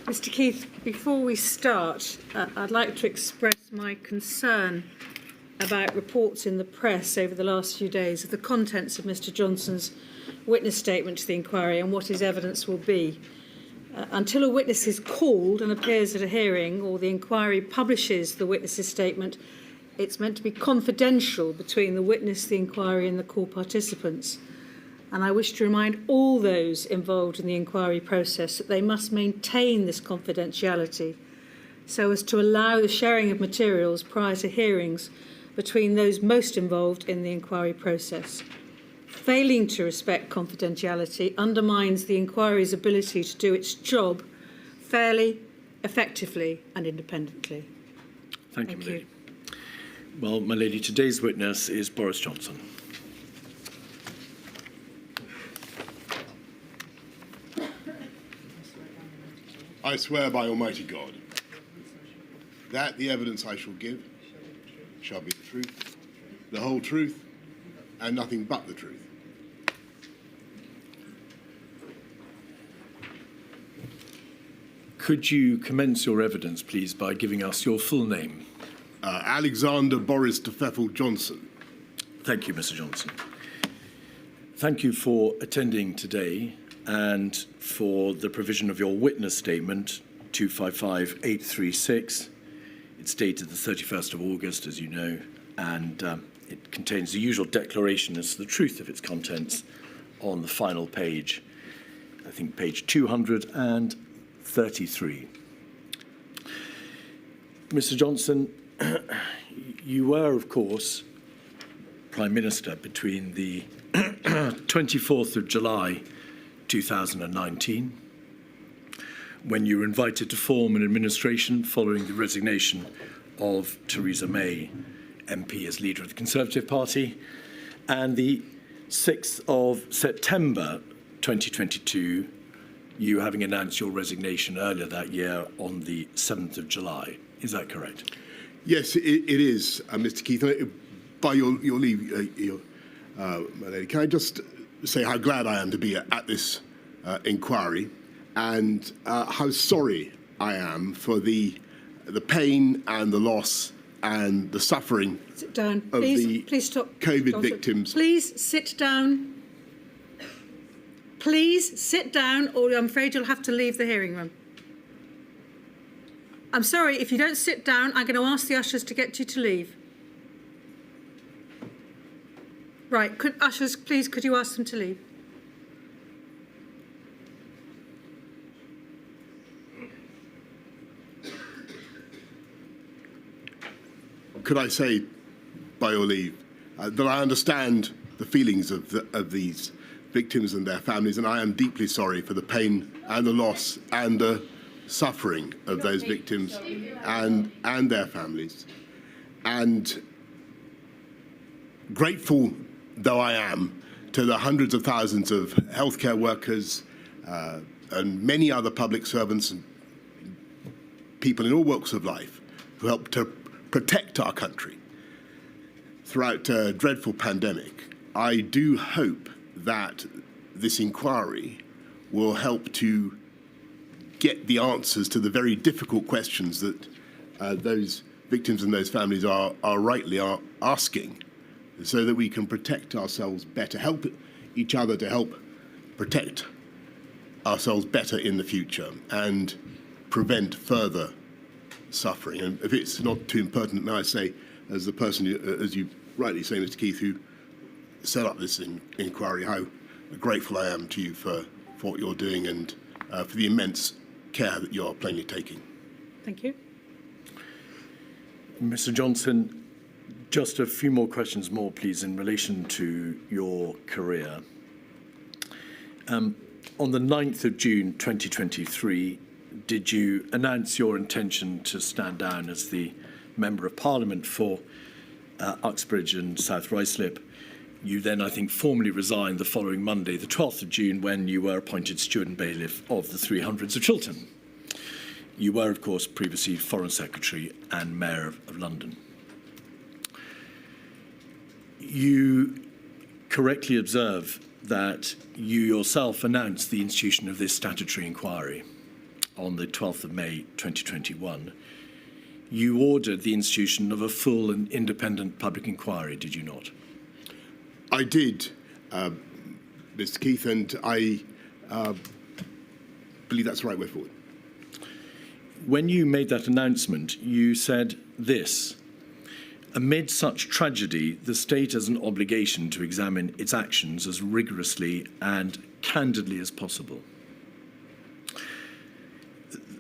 Mr. Keith, before we start, I'd like to express my concern about reports in the press over the last few days of the contents of Mr. Johnson's witness statement to the inquiry and what his evidence will be. Until a witness is called and appears at a hearing, or the inquiry publishes the witness's statement, it's meant to be confidential between the witness, the inquiry and the call participants. And I wish to remind all those involved in the inquiry process that they must maintain this confidentiality so as to allow the sharing of materials prior to hearings between those most involved in the inquiry process. Failing to respect confidentiality undermines the inquiry's ability to do its job fairly, effectively and independently. Thank you, my lady. Well, my lady, today's witness is Boris Johnson. I swear by Almighty God that the evidence I shall give shall be the truth, the whole truth, and nothing but the truth. Could you commence your evidence, please, by giving us your full name? Alexander Boris Johnson. Thank you, Mr. Johnson. Thank you for attending today and for the provision of your witness statement, 255836. It's dated the 31st of August, as you know, and it contains the usual declaration as to the truth of its contents on the final page, I think page 233. Mr. Johnson, you were, of course, Prime Minister between the 24th of July 2019, when you were invited to form an administration following the resignation of Theresa May, MP, as leader of the Conservative Party, and the 6th of September 2022, you having announced your resignation earlier that year on the 7th of July. Is that correct? Yes, it is, Mr. Keith. By your leave, my lady, can I just say how glad I am to be at this inquiry, and how sorry I am for the pain and the loss and the suffering sit down. of please stop. COVID Johnson. victims. Please sit down. Please sit down, or I'm afraid you'll have to leave the hearing room. I'm sorry, if you don't sit down, I'm going to ask the ushers to get you to leave. Right, ushers, please, could you ask them to leave? Could I say, by your leave, that I understand the feelings of these victims and their families, and I am deeply sorry for the pain and the loss and the suffering of those victims and their families. And grateful though I am to the hundreds of thousands of healthcare workers and many other public servants and people in all walks of life who helped to protect our country throughout a dreadful pandemic, I do hope that this inquiry will help to get the answers to the very difficult questions that those victims and those families are rightly asking, so that we can protect ourselves better, help each other to help protect ourselves better in the future and prevent further suffering. And if it's not too impertinent, may I say, as the person, as you rightly say, Mr. Keith, who set up this inquiry, how grateful I am to you for what you're doing and for the immense care that you're plainly taking. Thank you. Mr. Johnson, just a few more questions please, in relation to your career. On the 9th of June 2023, did you announce your intention to stand down as the Member of Parliament for Uxbridge and South Ruislip? You then, I think, formally resigned the following Monday, the 12th of June, when you were appointed Steward and Bailiff of the 300s of Chiltern. You were, of course, previously Foreign Secretary and Mayor of London. You correctly observe that you yourself announced the institution of this statutory inquiry on the 12th of May 2021, you ordered the institution of a full and independent public inquiry, did you not? I did, Mr. Keith, and I believe that's the right way forward. When you made that announcement, you said this: amid such tragedy, the state has an obligation to examine its actions as rigorously and candidly as possible.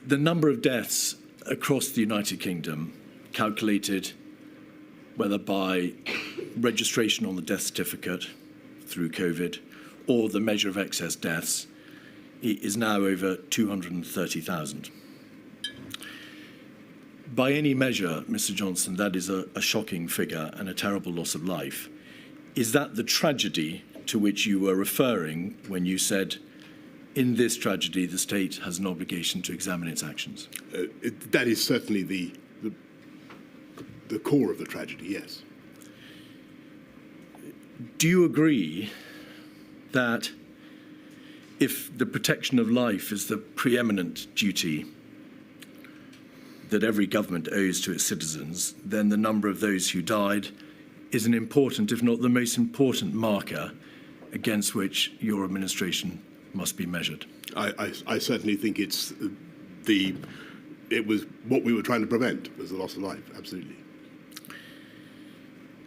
The number of deaths across the United Kingdom, calculated whether by registration on the death certificate through COVID or the measure of excess deaths, is now over 230,000. By any measure, Mr. Johnson, that is a shocking figure and a terrible loss of life. Is that the tragedy to which you were referring when you said, in this tragedy, the state has an obligation to examine its actions? That is certainly the core of the tragedy, yes. Do you agree that if the protection of life is the preeminent duty that every government owes to its citizens, then the number of those who died is an important, if not the most important, marker against which your administration must be measured? I certainly think it was what we were trying to prevent, was the loss of life, absolutely.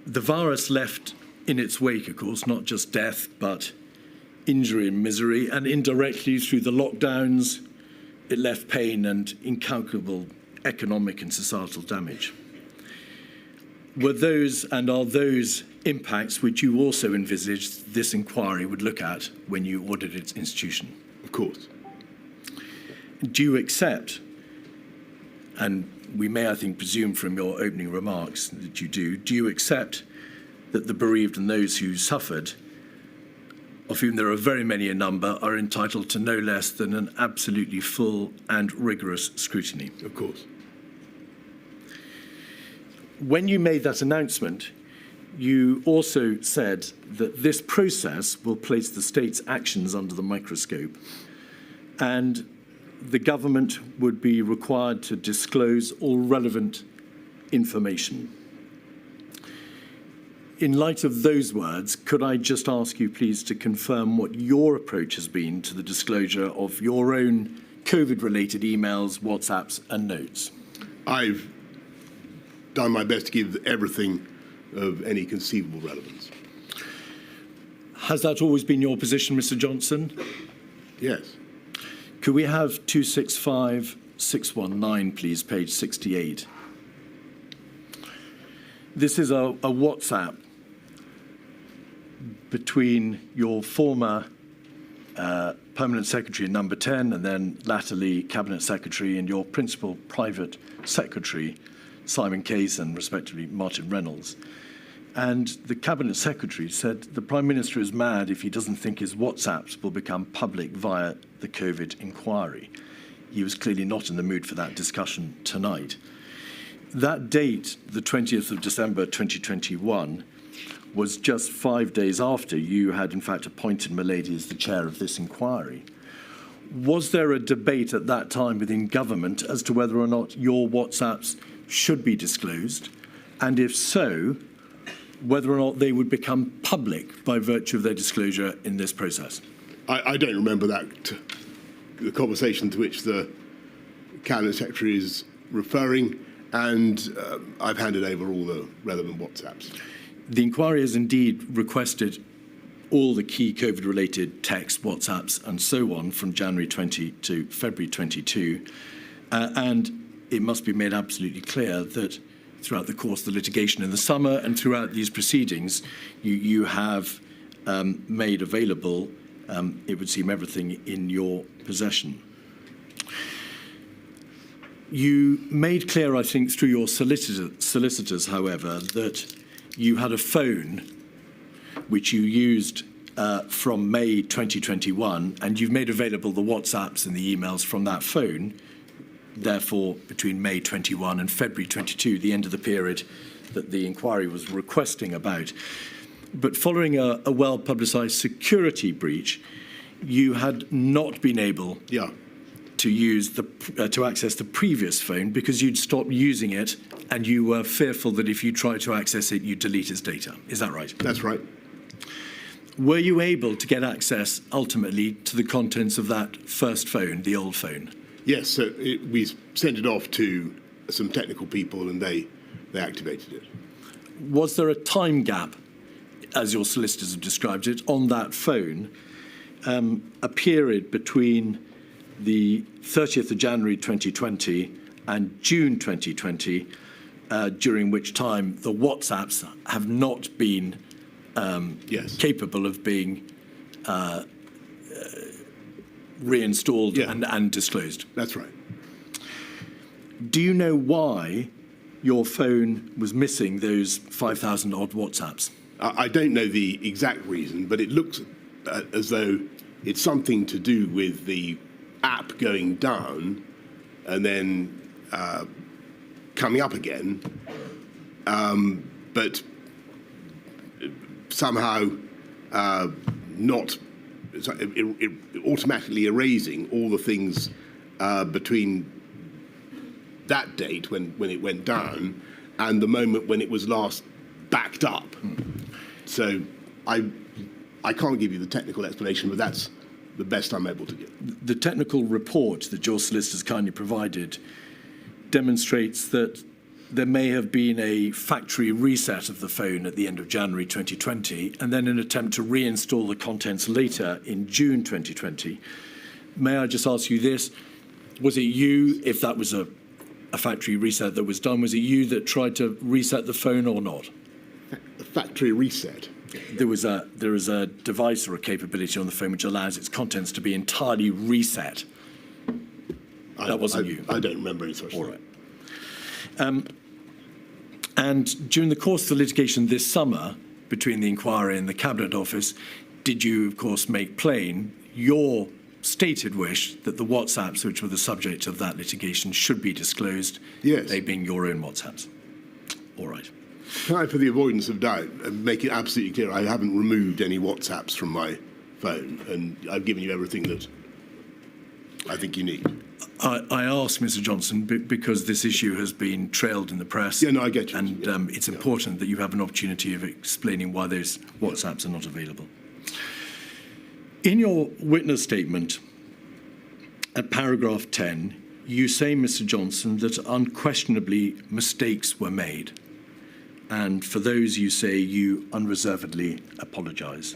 The virus left in its wake, of course, not just death, but injury and misery, and indirectly through the lockdowns, it left pain and incalculable economic and societal damage. Were those and are those impacts which you also envisaged this inquiry would look at when you ordered its institution? Of course. Do you accept, and we may, I think, presume from your opening remarks that you do you accept that the bereaved and those who suffered, of whom there are very many a number, are entitled to no less than an absolutely full and rigorous scrutiny? Of course. When you made that announcement, you also said that this process will place the state's actions under the microscope, and the government would be required to disclose all relevant information. In light of those words, could I just ask you, please, to confirm what your approach has been to the disclosure of your own COVID-related emails, WhatsApps, and notes? I've done my best to give everything of any conceivable relevance. Has that always been your position, Mr. Johnson? Yes. Could we have 265619, please, page 68? This is a WhatsApp between your former Permanent Secretary Number 10 and then latterly Cabinet Secretary and your principal private secretary, Simon Case, and respectively Martin Reynolds. And the Cabinet Secretary said the Prime Minister is mad if he doesn't think his WhatsApps will become public via the COVID inquiry. He was clearly not in the mood for that discussion tonight. That date, the 20th of December 2021, was just 5 days after you had in fact appointed Milady as the chair of this inquiry. Was there a debate at that time within government as to whether or not your WhatsApps should be disclosed? And if so, whether or not they would become public by virtue of their disclosure in this process? I don't remember that, the conversation to which the Cabinet Secretary is referring, and I've handed over all the relevant WhatsApps. The inquiry has indeed requested all the key COVID-related texts, WhatsApps, and so on from January 20 to February 22, and it must be made absolutely clear that throughout the course of the litigation in the summer and throughout these proceedings, you have made available, it would seem, everything in your possession. You made clear, I think, through your solicitors, however, that you had a phone which you used from May 2021, and you've made available the WhatsApps and the emails from that phone, therefore, between May 21 and February 22, the end of the period that the inquiry was requesting about. But following a well-publicised security breach, you had not been able to access the previous phone because you'd stopped using it and you were fearful that if you tried to access it, you'd delete its data. Is that right? That's right. Were you able to get access ultimately to the contents of that first phone, the old phone? Yes, so we sent it off to some technical people and they activated it. Was there a time gap, as your solicitors have described it, on that phone, a period between the 30th of January 2020 and June 2020, during which time the WhatsApps have not been Yes. capable of being reinstalled and disclosed? That's right. Do you know why your phone was missing those 5,000 odd WhatsApps? I don't know the exact reason, but it looks as though it's something to do with the app going down and then coming up again, but somehow not automatically erasing all the things between that date when it went down and the moment when it was last backed up. So I can't give you the technical explanation, but that's the best I'm able to give. The technical report that your solicitors kindly provided demonstrates that there may have been a factory reset of the phone at the end of January 2020 and then an attempt to reinstall the contents later in June 2020. May I just ask you this? Was it you, if that was a factory reset that was done, was it you that tried to reset the phone or not? A factory reset? There is a device or a capability on the phone which allows its contents to be entirely reset. That wasn't you. I don't remember any such thing. All right. And during the course of the litigation this summer, between the inquiry and the Cabinet Office, did you, of course, make plain your stated wish that the WhatsApps which were the subject of that litigation should be disclosed, Yes. they being your own WhatsApps? All right. Can I, for the avoidance of doubt, make it absolutely clear I haven't removed any WhatsApps from my phone, and I've given you everything that I think you need. I ask, Mr. Johnson, because this issue has been trailed in the press. Yeah, no, I get you. And it's important that you have an opportunity of explaining why those WhatsApps are not available. In your witness statement, at paragraph 10, you say, Mr. Johnson, that unquestionably mistakes were made. And for those, you say you unreservedly apologise.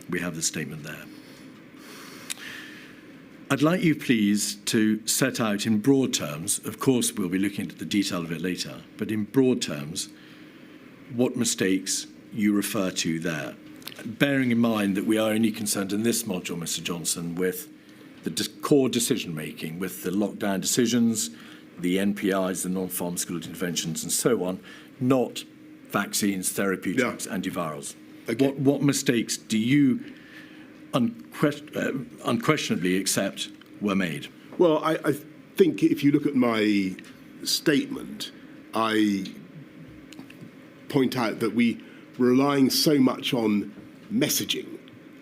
We have the statement there. I'd like you, please, to set out in broad terms, of course we'll be looking at the detail of it later, but in broad terms, what mistakes you refer to there. Bearing in mind that we are only concerned in this module, Mr. Johnson, with the core decision-making, with the lockdown decisions, the NPIs, the non-pharmaceutical interventions and so on, not vaccines, therapeutics, antivirals. Okay. What mistakes do you unquestionably accept were made? Well, I think if you look at my statement, I point out that we were relying so much on messaging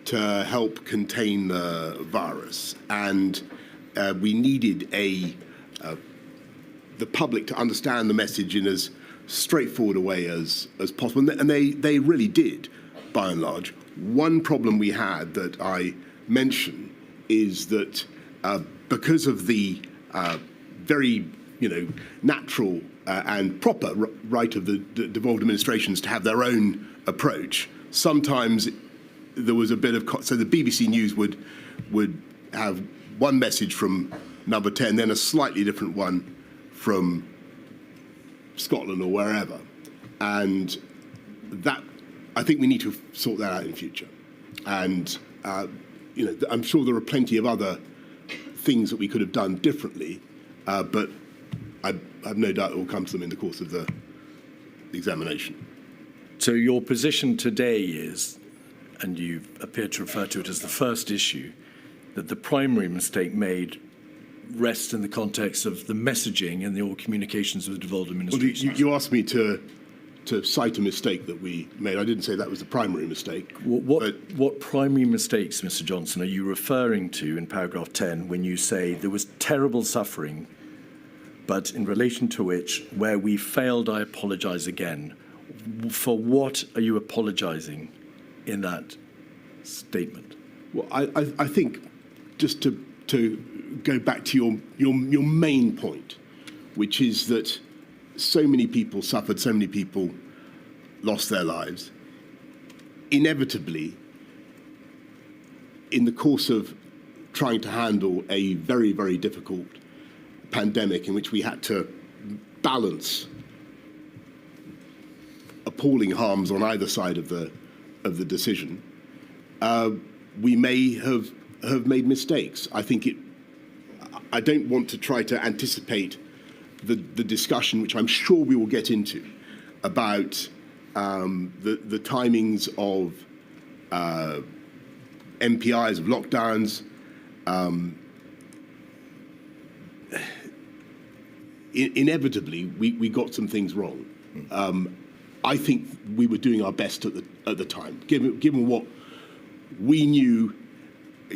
to help contain the virus, and we needed the public to understand the message in as straightforward a way as possible, and they really did, by and large. One problem we had that I mention is that because of the very natural and proper right of the devolved administrations to have their own approach, sometimes there was a bit of so the BBC News would have one message from number 10, then a slightly different one from Scotland or wherever, and that I think we need to sort that out in future. And I'm sure there are plenty of other things that we could have done differently, but I have no doubt it will come to them in the course of the examination. So your position today is, and you appear to refer to it as the first issue, that the primary mistake made rests in the context of the messaging and the communications of the devolved administration. Well, you asked me to to cite a mistake that we made. I didn't say that was the primary mistake. What primary mistakes, Mr. Johnson, are you referring to in paragraph 10 when you say there was terrible suffering, but in relation to which, where we failed, I apologise again? For what are you apologising in that statement? Well, I think just to go back to your main point, which is that so many people suffered, so many people lost their lives. Inevitably, in the course of trying to handle a very, very difficult pandemic in which we had to balance appalling harms on either side of the decision, we may have made mistakes. I don't want to try to anticipate the discussion, which I'm sure we will get into, about the timings of MPIs, of lockdowns. Inevitably, we got some things wrong. I think we were doing our best at the time, given what we knew,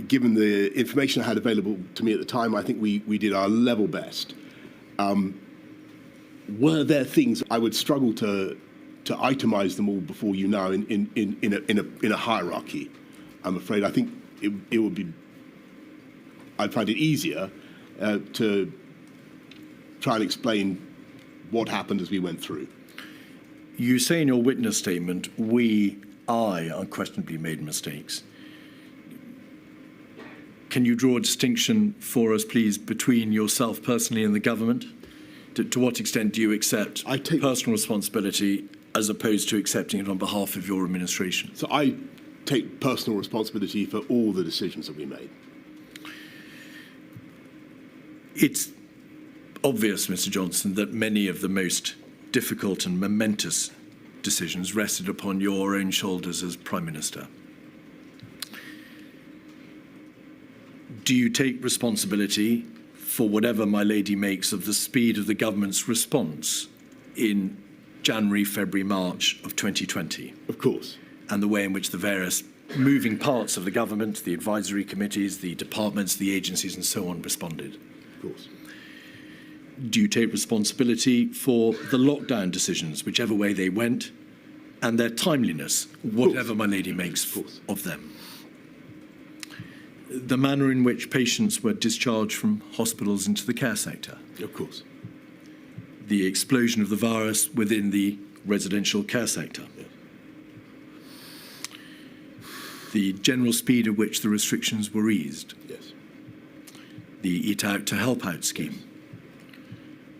given the information I had available to me at the time. I think we did our level best. Were there things I would struggle to itemize them all before you now in a hierarchy? I'm afraid I think it would be. I'd find it easier to try and explain what happened as we went through. You say in your witness statement, I unquestionably made mistakes. Can you draw a distinction for us, please, between yourself personally and the government? To what extent do you accept personal responsibility as opposed to accepting it on behalf of your administration? So I take personal responsibility for all the decisions that we made. It's obvious, Mr. Johnson, that many of the most difficult and momentous decisions rested upon your own shoulders as Prime Minister. Do you take responsibility for whatever my lady makes of the speed of the government's response in January, February, March of 2020? Of course. And the way in which the various moving parts of the government, the advisory committees, the departments, the agencies and so on responded? Of course. Do you take responsibility for the lockdown decisions, whichever way they went, and their timeliness, whatever my lady makes of them? The manner in which patients were discharged from hospitals into the care sector? Of course. The explosion of the virus within the residential care sector? Yeah. The general speed at which the restrictions were eased? Yes. The Eat Out to Help Out scheme?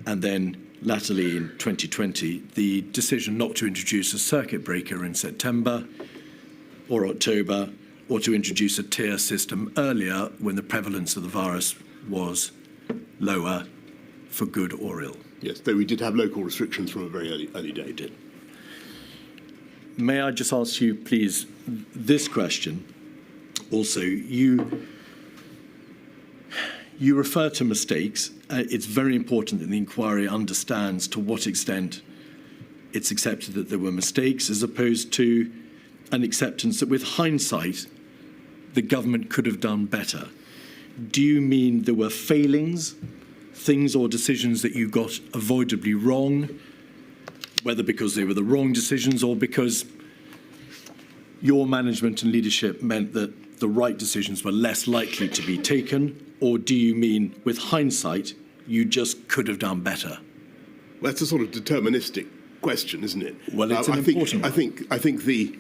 And then, latterly in 2020, the decision not to introduce a circuit breaker in September or October, or to introduce a tier system earlier when the prevalence of the virus was lower, for good or ill. Yes, though we did have local restrictions from a very early day. We did. May I just ask you, please, this question also? You refer to mistakes. It's very important that the inquiry understands to what extent it's accepted that there were mistakes, as opposed to an acceptance that with hindsight, the government could have done better. Do you mean there were failings, things or decisions that you got avoidably wrong, whether because they were the wrong decisions or because your management and leadership meant that the right decisions were less likely to be taken? Or do you mean, with hindsight, you just could have done better? Well, that's a sort of deterministic question, isn't it? Well, it's an important one. I think the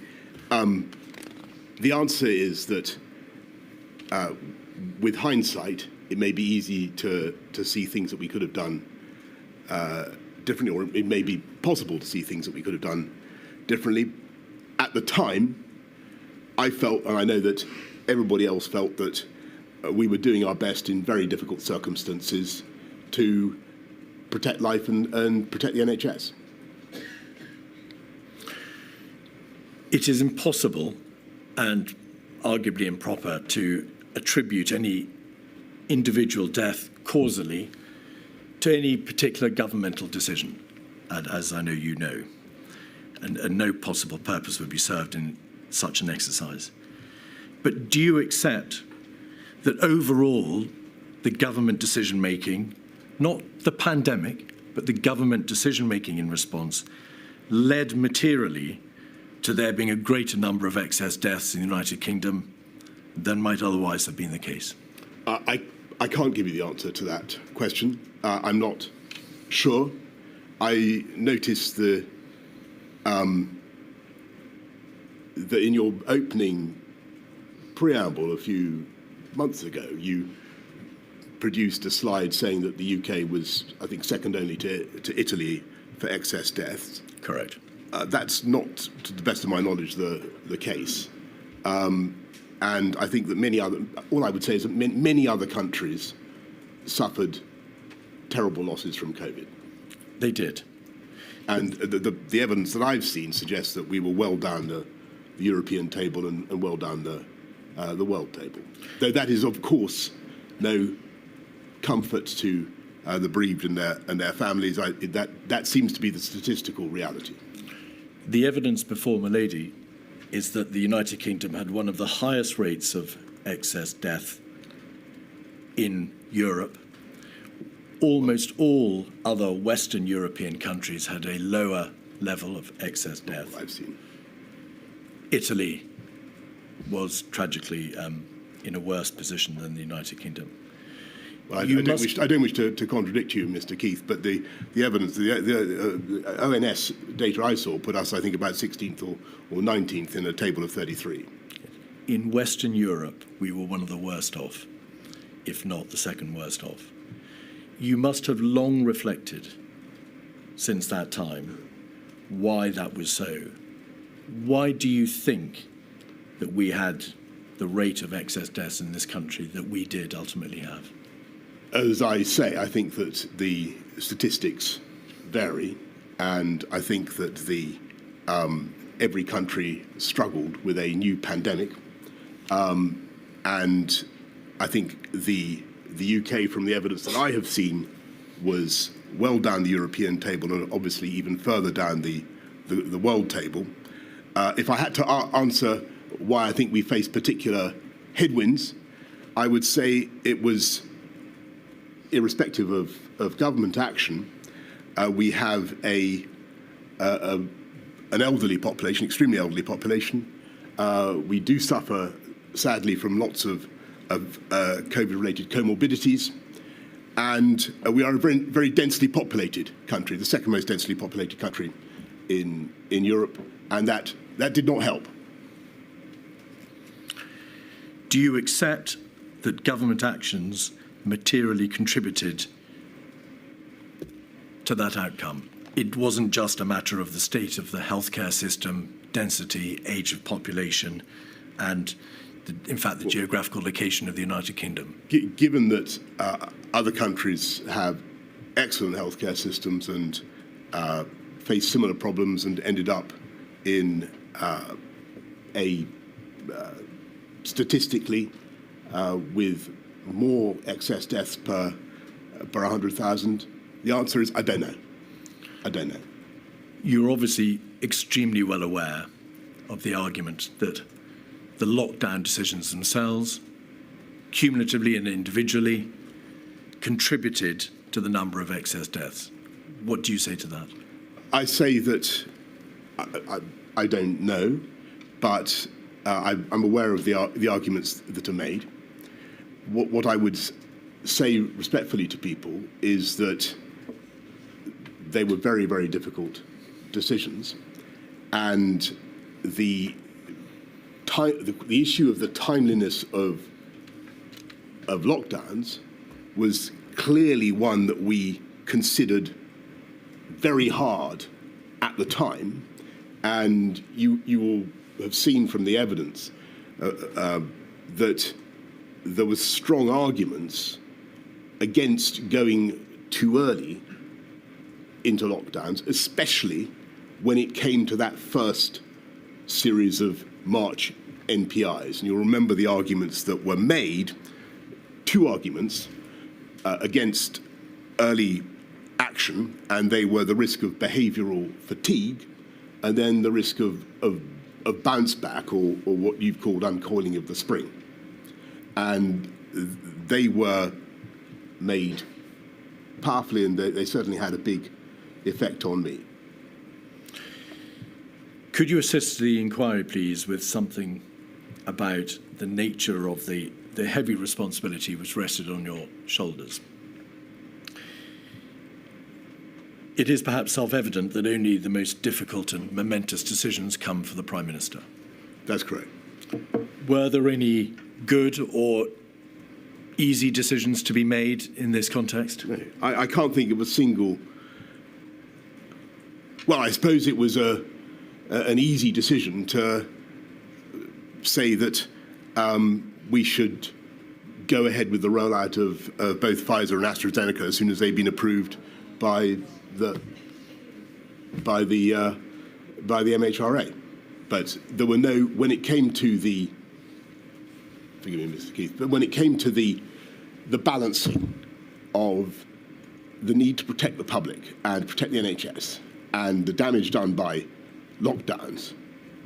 answer is that with hindsight, it may be easy to see things that we could have done differently, or it may be possible to see things that we could have done differently. At the time, I felt, and I know that everybody else felt, that we were doing our best in very difficult circumstances to protect life and protect the NHS. It is impossible and arguably improper to attribute any individual death causally to any particular governmental decision, and as I know you know. and no possible purpose would be served in such an exercise. But do you accept that overall the government decision-making, not the pandemic, but the government decision-making in response, led materially to there being a greater number of excess deaths in the United Kingdom than might otherwise have been the case? I can't give you the answer to that question. I'm not sure. I noticed that in your opening preamble a few months ago, you produced a slide saying that the UK was, I think, second only to Italy for excess deaths. Correct. That's not, to the best of my knowledge, the case. And I think that all I would say is that many other countries suffered terrible losses from COVID. They did. And the evidence that I've seen suggests that we were well down the European table and well down the world table. Though that is, of course, no comfort to the bereaved and their families. That seems to be the statistical reality. The evidence before Milady is that the United Kingdom had one of the highest rates of excess death in Europe. Almost all other Western European countries had a lower level of excess death. I've seen. Italy was tragically in a worse position than the United Kingdom. Well, I don't wish to contradict you, Mr. Keith, but the evidence, the ONS data I saw put us, I think, about 16th or 19th in a table of 33. In Western Europe, we were one of the worst off, if not the second worst off. You must have long reflected since that time why that was so. Why do you think that we had the rate of excess deaths in this country that we did ultimately have? As I say, I think that the statistics vary, and I think that every country struggled with a new pandemic, and I think the UK, from the evidence that I have seen, was well down the European table and obviously even further down the world table. If I had to answer why I think we faced particular headwinds, I would say it was irrespective of government action. We have an elderly population, extremely elderly population. We do suffer, sadly, from lots of COVID-related comorbidities. And we are a very, very densely populated country, the second most densely populated country in Europe, and that did not help. Do you accept that government actions materially contributed to that outcome? It wasn't just a matter of the state of the healthcare system, density, age of population, and in fact the geographical location of the United Kingdom. Given that other countries have excellent healthcare systems and face similar problems and ended up in statistically with more excess deaths per 100,000? The answer is I don't know. I don't know. You're obviously extremely well aware of the argument that the lockdown decisions themselves, cumulatively and individually, contributed to the number of excess deaths. What do you say to that? I say that I don't know, but I'm aware of the arguments that are made. What I would say respectfully to people is that they were very, very difficult decisions, and the issue of the timeliness of lockdowns was clearly one that we considered very hard at the time, and you will have seen from the evidence that there was strong arguments against going too early into lockdowns, especially when it came to that first series of March NPIs. And you'll remember the arguments that were made, two arguments against early action, and they were the risk of behavioural fatigue and then the risk of bounce back or what you've called uncoiling of the spring. And they were made powerfully, and they certainly had a big effect on me. Could you assist the inquiry, please, with something about the nature of the heavy responsibility which rested on your shoulders? It is perhaps self-evident that only the most difficult and momentous decisions come for the Prime Minister. That's correct. Were there any good or easy decisions to be made in this context? No, I can't think of a single. Well, I suppose it was an easy decision to say that we should go ahead with the rollout of both Pfizer and AstraZeneca as soon as they've been approved by the MHRA. But there were no, when it came to the, forgive me, Mr. Keith, but when it came to the balancing of the need to protect the public and protect the NHS and the damage done by lockdowns,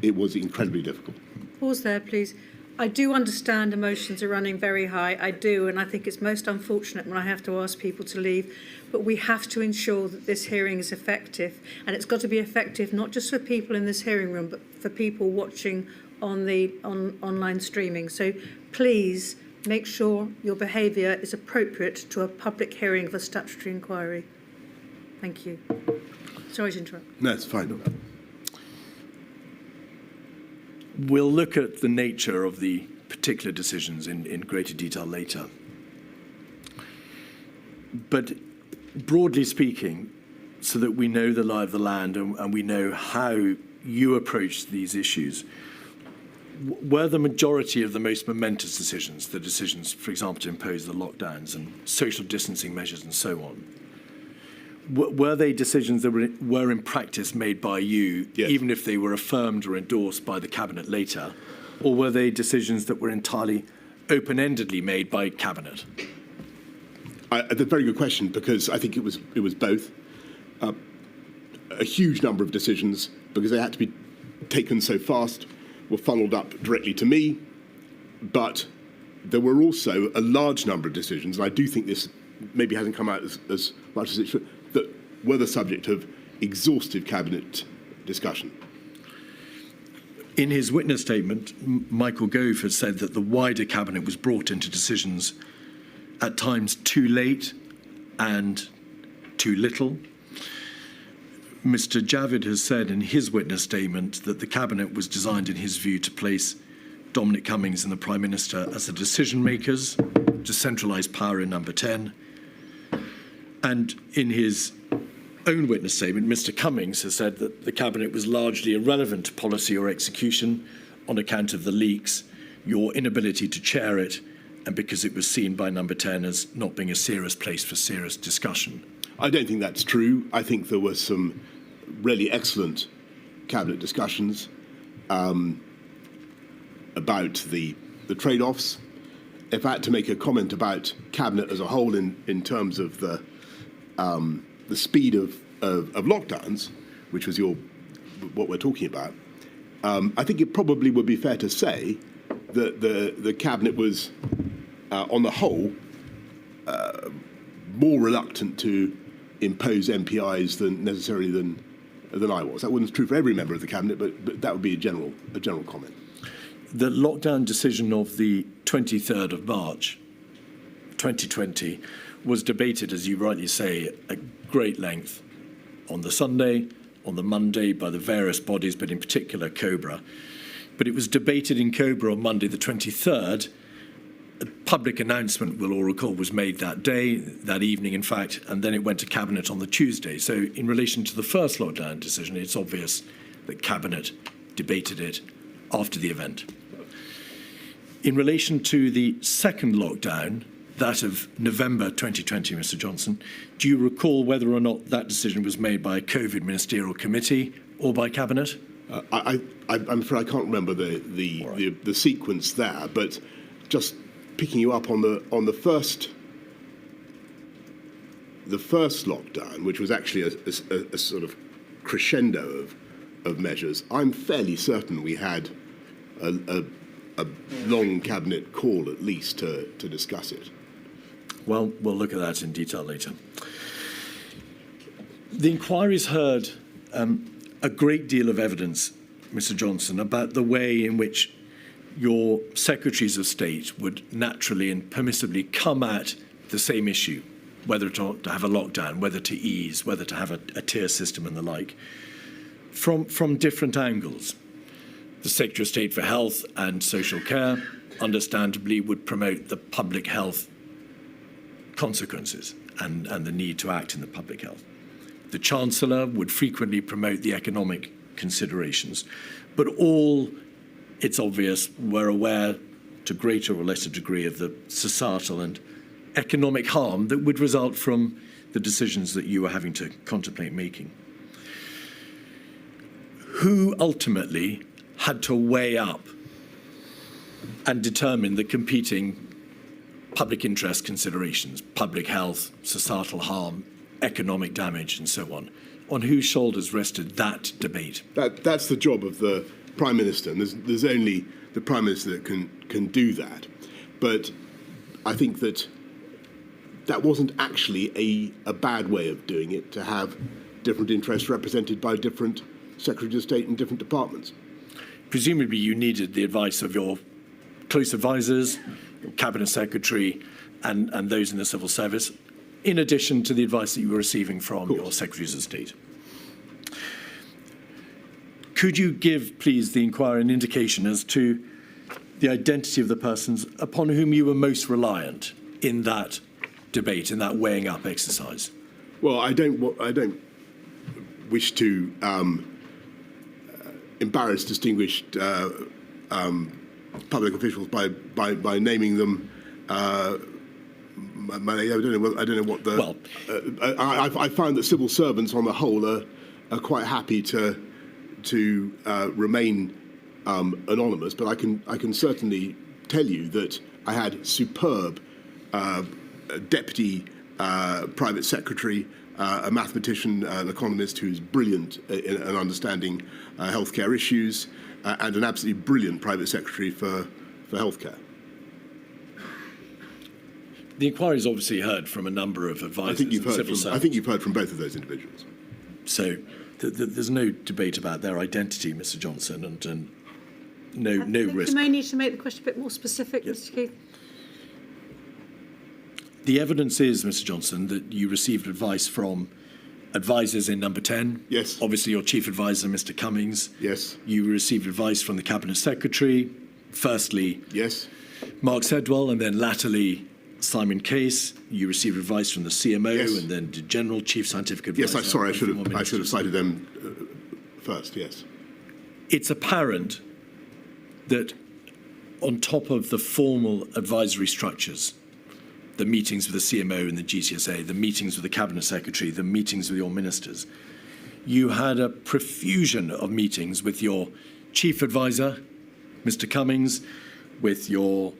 it was incredibly difficult. Pause there, please. I do understand emotions are running very high. I do, and I think it's most unfortunate when I have to ask people to leave. But we have to ensure that this hearing is effective, and it's got to be effective not just for people in this hearing room, but for people watching on the online streaming. So please make sure your behaviour is appropriate to a public hearing of a statutory inquiry. Thank you. Sorry to interrupt. No, it's fine. We'll look at the nature of the particular decisions in greater detail later. But broadly speaking, so that we know the lie of the land and we know how you approach these issues, were the majority of the most momentous decisions, the decisions, for example, to impose the lockdowns and social distancing measures and so on, were they decisions that were in practice made by you, yes, even if they were affirmed or endorsed by the Cabinet later? Or were they decisions that were entirely open-endedly made by Cabinet? That's a very good question, because I think it was both. A huge number of decisions, because they had to be taken so fast, were funneled up directly to me. But there were also a large number of decisions, and I do think this maybe hasn't come out as much as it should, that were the subject of exhaustive Cabinet discussion. In his witness statement, Michael Gove has said that the wider Cabinet was brought into decisions at times too late and too little. Mr. Javid has said in his witness statement that the Cabinet was designed, in his view, to place Dominic Cummings and the Prime Minister as the decision makers, to centralise power in Number 10. And in his own witness statement, Mr. Cummings has said that the Cabinet was largely irrelevant to policy or execution on account of the leaks, your inability to chair it, and because it was seen by Number 10 as not being a serious place for serious discussion. I don't think that's true. I think there were some really excellent Cabinet discussions about the trade-offs. If I had to make a comment about Cabinet as a whole in terms of the speed of lockdowns, which was what we're talking about, I think it probably would be fair to say that the Cabinet was, on the whole, more reluctant to impose MPIs than I was. That wasn't true for every member of the Cabinet, but that would be a general comment. The lockdown decision of the 23rd of March 2020 was debated, as you rightly say, at great length on the Sunday, on the Monday by the various bodies, but in particular COBRA. But it was debated in COBRA on Monday the 23rd. A public announcement, we'll all recall, was made that day, that evening in fact, and then it went to Cabinet on the Tuesday. So in relation to the first lockdown decision, it's obvious that Cabinet debated it after the event. In relation to the second lockdown, that of November 2020, Mr. Johnson, do you recall whether or not that decision was made by a COVID ministerial committee or by Cabinet? I'm afraid I can't remember the sequence there, but just picking you up on the first lockdown, which was actually a sort of crescendo of measures. I'm fairly certain we had a long cabinet call at least to discuss it. Well, we'll look at that in detail later. The inquiry's heard a great deal of evidence, Mr. Johnson, about the way in which your secretaries of state would naturally and permissibly come at the same issue, whether to have a lockdown, whether to ease, whether to have a tier system and the like, from different angles. The Secretary of State for Health and Social Care, understandably, would promote the public health consequences and the need to act in the public health. The Chancellor would frequently promote the economic considerations, but all, it's obvious, were aware to greater or lesser degree of the societal and economic harm that would result from the decisions that you were having to contemplate making. Who ultimately had to weigh up and determine the competing public interest considerations, public health, societal harm, economic damage, and so on? On whose shoulders rested that debate? That's the job of the Prime Minister, and there's only the Prime Minister that can do that. But I think that wasn't actually a bad way of doing it, to have different interests represented by different Secretaries of State in different departments. Presumably you needed the advice of your close advisors, your Cabinet Secretary, and those in the civil service, in addition to the advice that you were receiving from your Secretaries of State. Could you give, please, the inquiry an indication as to the identity of the persons upon whom you were most reliant in that debate, in that weighing up exercise? Well, I don't wish to embarrass distinguished public officials by naming them. I don't know what the. Well, I find that civil servants, on the whole, are quite happy to remain anonymous. But I can certainly tell you that I had superb deputy private secretary, a mathematician, an economist who's brilliant in understanding healthcare issues, and an absolutely brilliant private secretary for healthcare. the inquiry's obviously heard from a number of advisors. I think you've heard from both of those individuals. So there's no debate about their identity, Mr. Johnson, and no risk. You may need to make the question a bit more specific, Mr. Keith. The evidence is, Mr. Johnson, that you received advice from advisors in number 10. Yes. Obviously, your chief advisor, Mr. Cummings. Yes. You received advice from the Cabinet Secretary. Firstly, yes, Mark Sedwell, and then latterly Simon Case. You received advice from the CMO, yes, and then the General Chief Scientific Advisor. Yes, I should have cited them first. Yes. It's apparent that on top of the formal advisory structures, the meetings with the CMO and the GCSA, the meetings with the Cabinet Secretary, the meetings with your ministers, you had a profusion of meetings with your Chief Advisor, Mr. Cummings, with your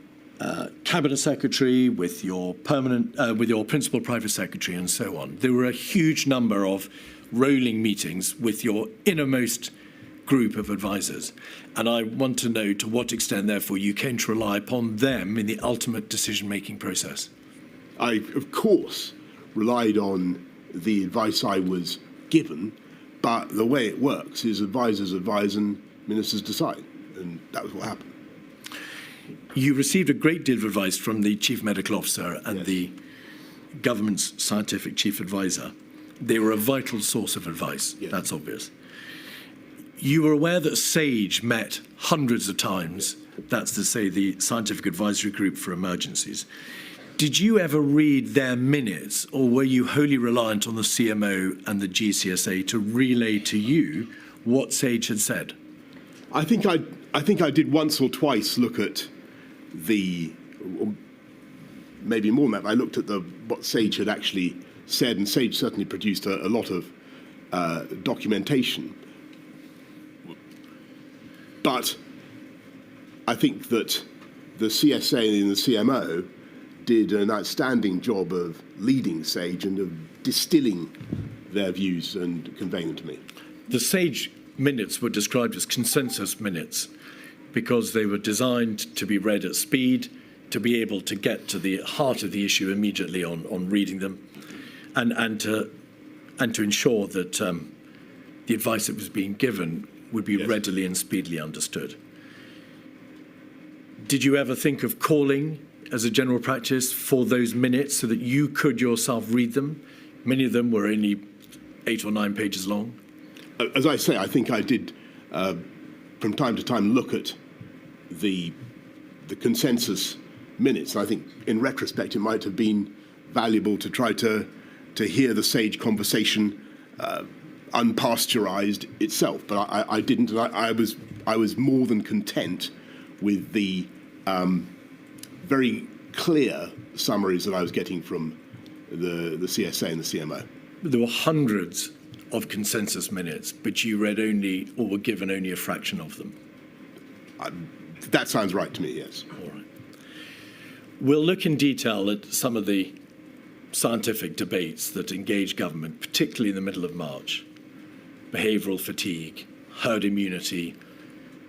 Cabinet Secretary, with your Principal Private Secretary, and so on. There were a huge number of rolling meetings with your innermost group of advisors. And I want to know to what extent, therefore, you came to rely upon them in the ultimate decision-making process. I, of course, relied on the advice I was given, but the way it works is advisors advise and ministers decide, and that was what happened. You received a great deal of advice from the Chief Medical Officer and yes, the government's scientific chief advisor. They were a vital source of advice, yes, that's obvious. You were aware that SAGE met hundreds of times, that's to say the Scientific Advisory Group for Emergencies. Did you ever read their minutes, or were you wholly reliant on the CMO and the GCSA to relay to you what SAGE had said? I think I did once or twice look at or maybe more than that. I looked at what SAGE had actually said, and SAGE certainly produced a lot of documentation. But I think that the CSA and the CMO did an outstanding job of leading SAGE and of distilling their views and conveying them to me. The SAGE minutes were described as consensus minutes because they were designed to be read at speed, to be able to get to the heart of the issue immediately on reading them, and to ensure that the advice that was being given would be readily and speedily understood. Did you ever think of calling as a general practice for those minutes so that you could yourself read them? Many of them were only 8 or 9 pages long. As I say, I think I did from time to time look at the consensus minutes. I think in retrospect it might have been valuable to try to hear the sage conversation unpasteurized itself, but I didn't. And I was more than content with the very clear summaries that I was getting from the CSA and the CMO. There were hundreds of consensus minutes, but you read only, or were given only a fraction of them. That sounds right to me, yes. All right. We'll look in detail at some of the scientific debates that engage government, particularly in the middle of March. Behavioural fatigue, herd immunity,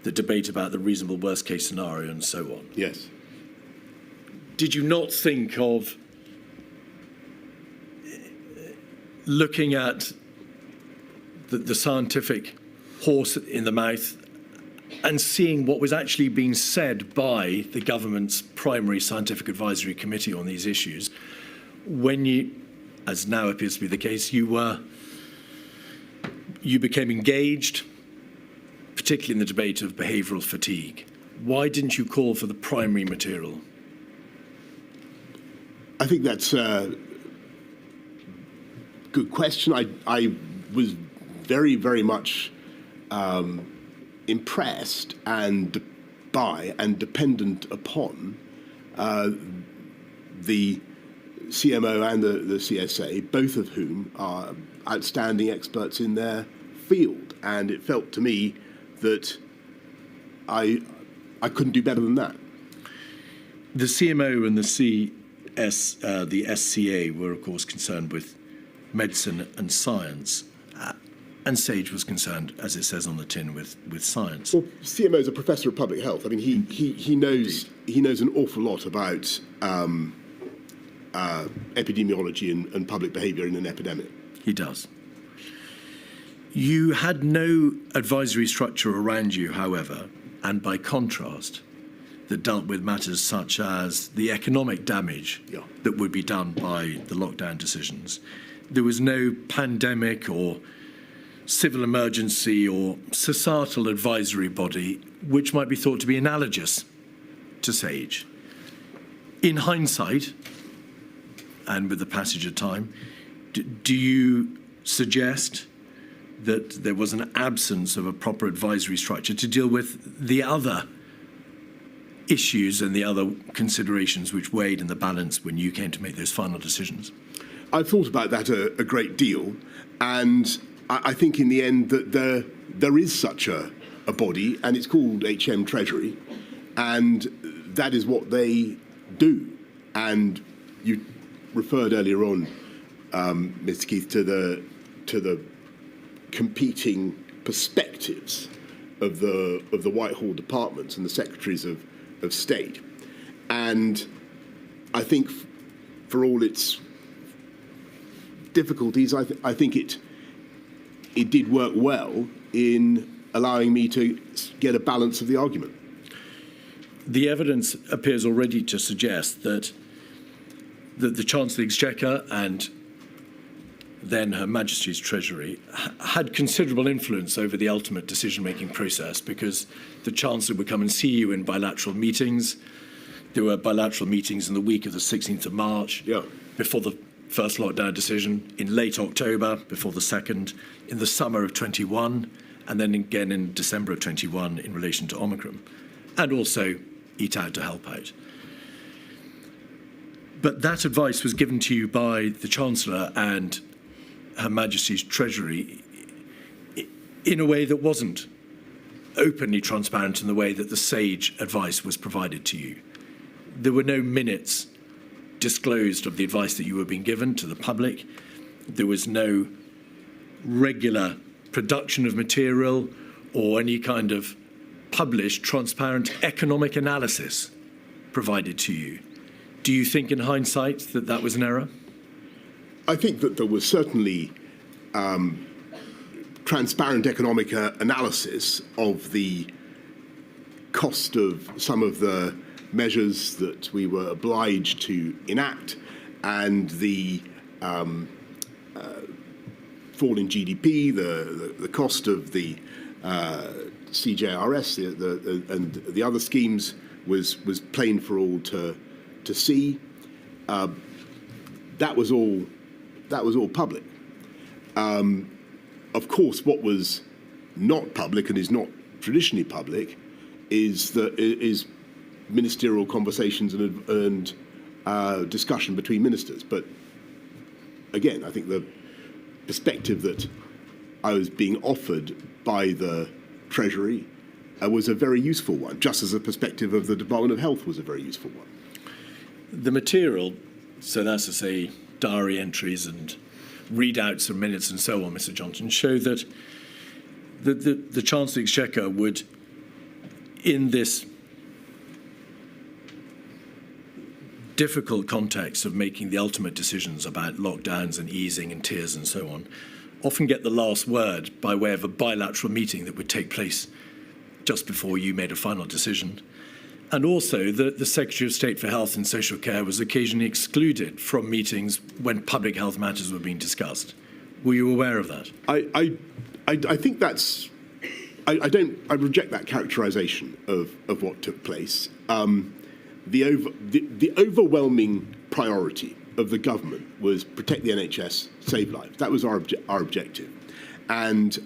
the debate about the reasonable worst-case scenario, and so on. Yes. Did you not think of looking at the scientific horse in the mouth and seeing what was actually being said by the government's primary scientific advisory committee on these issues when you, as now appears to be the case, you became engaged, particularly in the debate of behavioural fatigue? Why didn't you call for the primary material? I think that's a good question. I was very, very much impressed by and dependent upon the CMO and the CSA, both of whom are outstanding experts in their field. And it felt to me that I couldn't do better than that. The CMO and the SCA were, of course, concerned with medicine and science. And SAGE was concerned, as it says on the tin, with science. Well, CMO is a professor of public health. I mean, he knows an awful lot about epidemiology and public behaviour in an epidemic. He does. You had no advisory structure around you, however, and by contrast, that dealt with matters such as the economic damage that would be done by the lockdown decisions. There was no pandemic or civil emergency or societal advisory body which might be thought to be analogous to SAGE. In hindsight, and with the passage of time, do you suggest that there was an absence of a proper advisory structure to deal with the other issues and the other considerations which weighed in the balance when you came to make those final decisions? I've thought about that a great deal, and I think in the end that there is such a body, and it's called HM Treasury, and that is what they do. And you referred earlier on, Mr. Keith, to the competing perspectives of the Whitehall departments and the secretaries of state, and I think for all its difficulties, I think it did work well in allowing me to get a balance of the argument. The evidence appears already to suggest that the Chancellor of the Exchequer and then Her Majesty's Treasury had considerable influence over the ultimate decision-making process, because the Chancellor would come and see you in bilateral meetings. There were bilateral meetings in the week of the 16th of March, before the first lockdown decision, in late October, before the second, in the summer of 21, and then again in December of 21 in relation to Omicron, and also Eat Out to help out. But that advice was given to you by the Chancellor and Her Majesty's Treasury in a way that wasn't openly transparent in the way that the SAGE advice was provided to you. There were no minutes disclosed of the advice that you were being given to the public. There was no regular production of material or any kind of published, transparent economic analysis provided to you. Do you think in hindsight that that was an error? I think that there was certainly transparent economic analysis of the cost of some of the measures that we were obliged to enact and the fall in GDP, the cost of the CJRS and the other schemes was plain for all to see. That was all public. Of course, what was not public and is not traditionally public is ministerial conversations and discussion between ministers. But again, I think the perspective that I was being offered by the Treasury was a very useful one, just as the perspective of the Department of Health was a very useful one. The material, so that's to say diary entries and readouts of minutes and so on, Mr. Johnson, show that the Chancellor of the Exchequer would, in this difficult context of making the ultimate decisions about lockdowns and easing and tiers and so on, often get the last word by way of a bilateral meeting that would take place just before you made a final decision. And also the Secretary of State for Health and Social Care was occasionally excluded from meetings when public health matters were being discussed. Were you aware of that? I think that's... I reject that characterisation of what took place. The overwhelming priority of the government was protect the NHS, save lives. That was our objective. And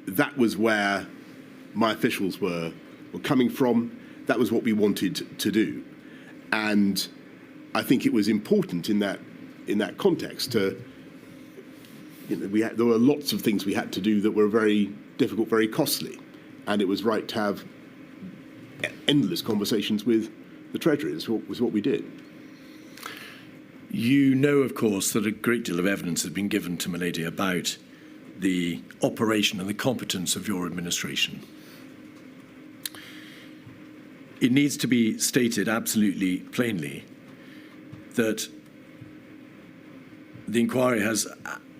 that was where my officials were coming from. That was what we wanted to do. And I think it was important in that context to, there were lots of things we had to do that were very difficult, very costly. And it was right to have endless conversations with the Treasury. This was what we did. You know, of course, that a great deal of evidence has been given to Milady about the operation and the competence of your administration. It needs to be stated absolutely plainly that the inquiry has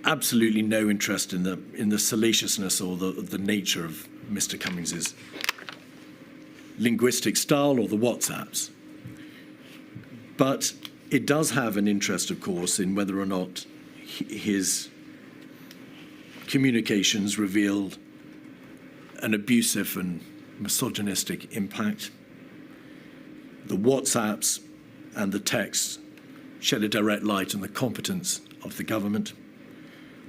absolutely no interest in the salaciousness or the nature of Mr. Cummings's linguistic style or the WhatsApps. But it does have an interest, of course, in whether or not his communications revealed an abusive and misogynistic impact. The WhatsApps and the texts shed a direct light on the competence of the government,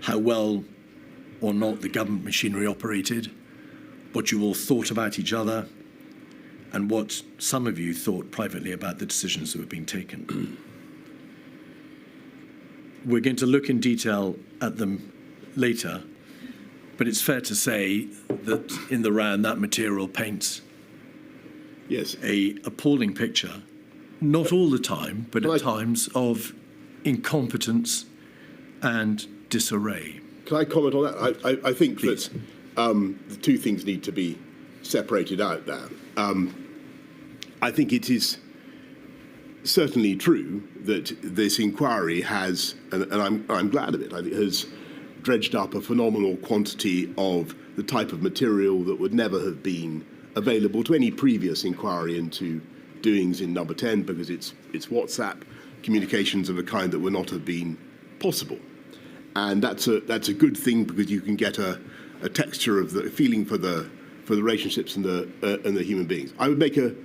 how well or not the government machinery operated, what you all thought about each other, and what some of you thought privately about the decisions that were being taken. We're going to look in detail at them later, but it's fair to say that in the round that material paints an appalling picture, not all the time, but at times of incompetence and disarray. Can I comment on that? I think Please. that the two things need to be separated out there. I think it is certainly true that this inquiry has, and I'm glad of it, I think has dredged up a phenomenal quantity of the type of material that would never have been available to any previous inquiry into doings in Number 10, because it's WhatsApp communications of a kind that would not have been possible. And that's a good thing, because you can get a texture of the feeling for the relationships and the human beings. I would make a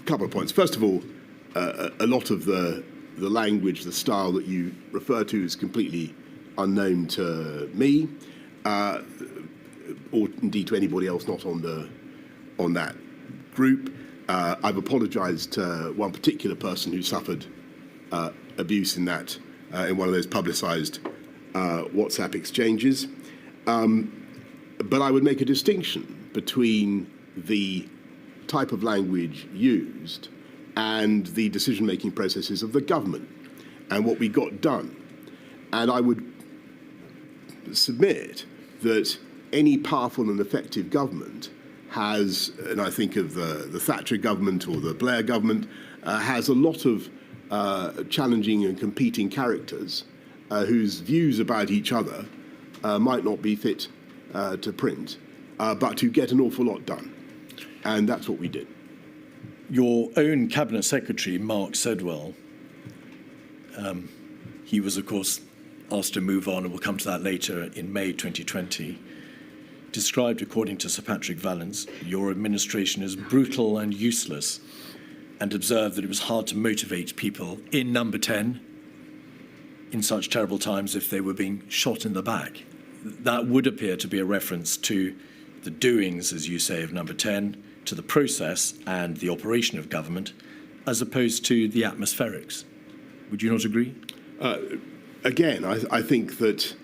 couple of points. First of all, a lot of the language, the style that you refer to is completely unknown to me, or indeed to anybody else not on that group. I've apologised to one particular person who suffered abuse in that in one of those publicised WhatsApp exchanges. But I would make a distinction between the type of language used and the decision-making processes of the government and what we got done. And I would submit that any powerful and effective government has, and I think of the Thatcher government or the Blair government, has a lot of challenging and competing characters whose views about each other might not be fit to print, but to get an awful lot done. And that's what we did. Your own Cabinet Secretary, Mark Sedwell, he was, of course, asked to move on, and we'll come to that later, in May 2020, described, according to Sir Patrick Vallance, your administration as brutal and useless, and observed that it was hard to motivate people in Number 10 in such terrible times if they were being shot in the back. That would appear to be a reference to the doings, as you say, of Number 10, to the process and the operation of government, as opposed to the atmospherics. Would you not agree? Again, I think that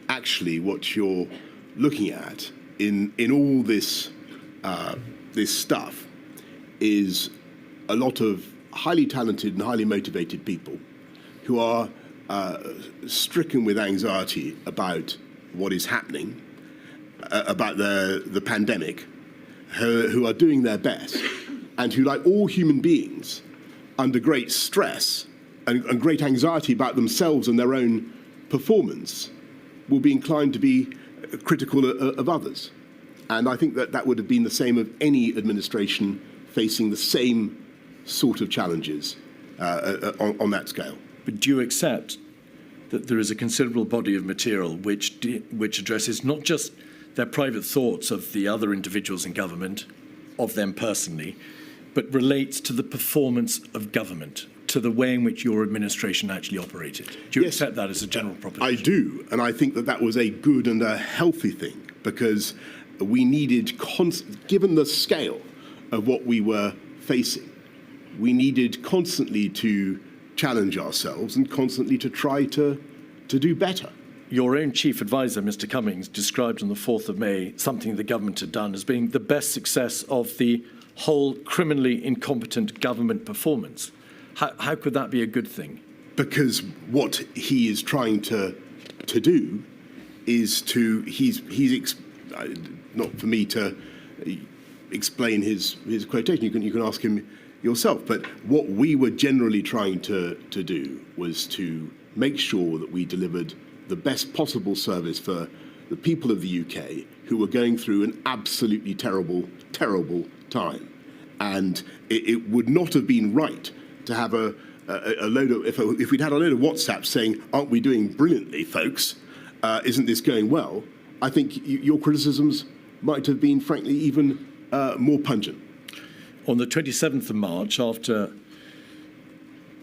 actually what you're looking at in all this this stuff is a lot of highly talented and highly motivated people who are stricken with anxiety about what is happening, about the pandemic, who are doing their best, and who, like all human beings, under great stress and great anxiety about themselves and their own performance, will be inclined to be critical of others. And I think that that would have been the same of any administration facing the same sort of challenges on that scale. But do you accept that there is a considerable body of material which addresses not just their private thoughts of the other individuals in government, of them personally, but relates to the performance of government, to the way in which your administration actually operated? Do you accept that as a general proposition? I do, and I think that that was a good and a healthy thing, because we needed, given the scale of what we were facing, we needed constantly to challenge ourselves and constantly to try to do better. Your own chief advisor, Mr. Cummings, described on the 4th of May something the government had done as being the best success of the whole criminally incompetent government performance. How could that be a good thing? Because what he is trying to do is to, not for me to explain his quotation, you can ask him yourself, but what we were generally trying to do was to make sure that we delivered the best possible service for the people of the UK who were going through an absolutely terrible, terrible time. And it would not have been right to have a load of, if we'd had a load of WhatsApp saying, aren't we doing brilliantly, folks? Isn't this going well? I think your criticisms might have been, frankly, even more pungent. On the 27th of March, after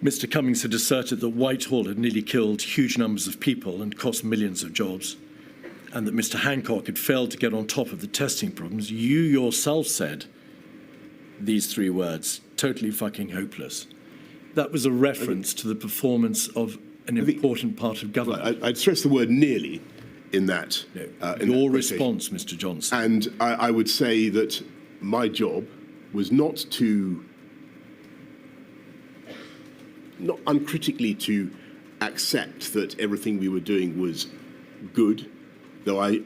Mr. Cummings had asserted that Whitehall had nearly killed huge numbers of people and cost millions of jobs, and that Mr. Hancock had failed to get on top of the testing problems, you yourself said these 3 words, totally fucking hopeless. That was a reference to the performance of an important part of government. I'd stress the word nearly in that. Your response, Mr. Johnson. And I would say that my job was not uncritically to accept that everything we were doing was good, though I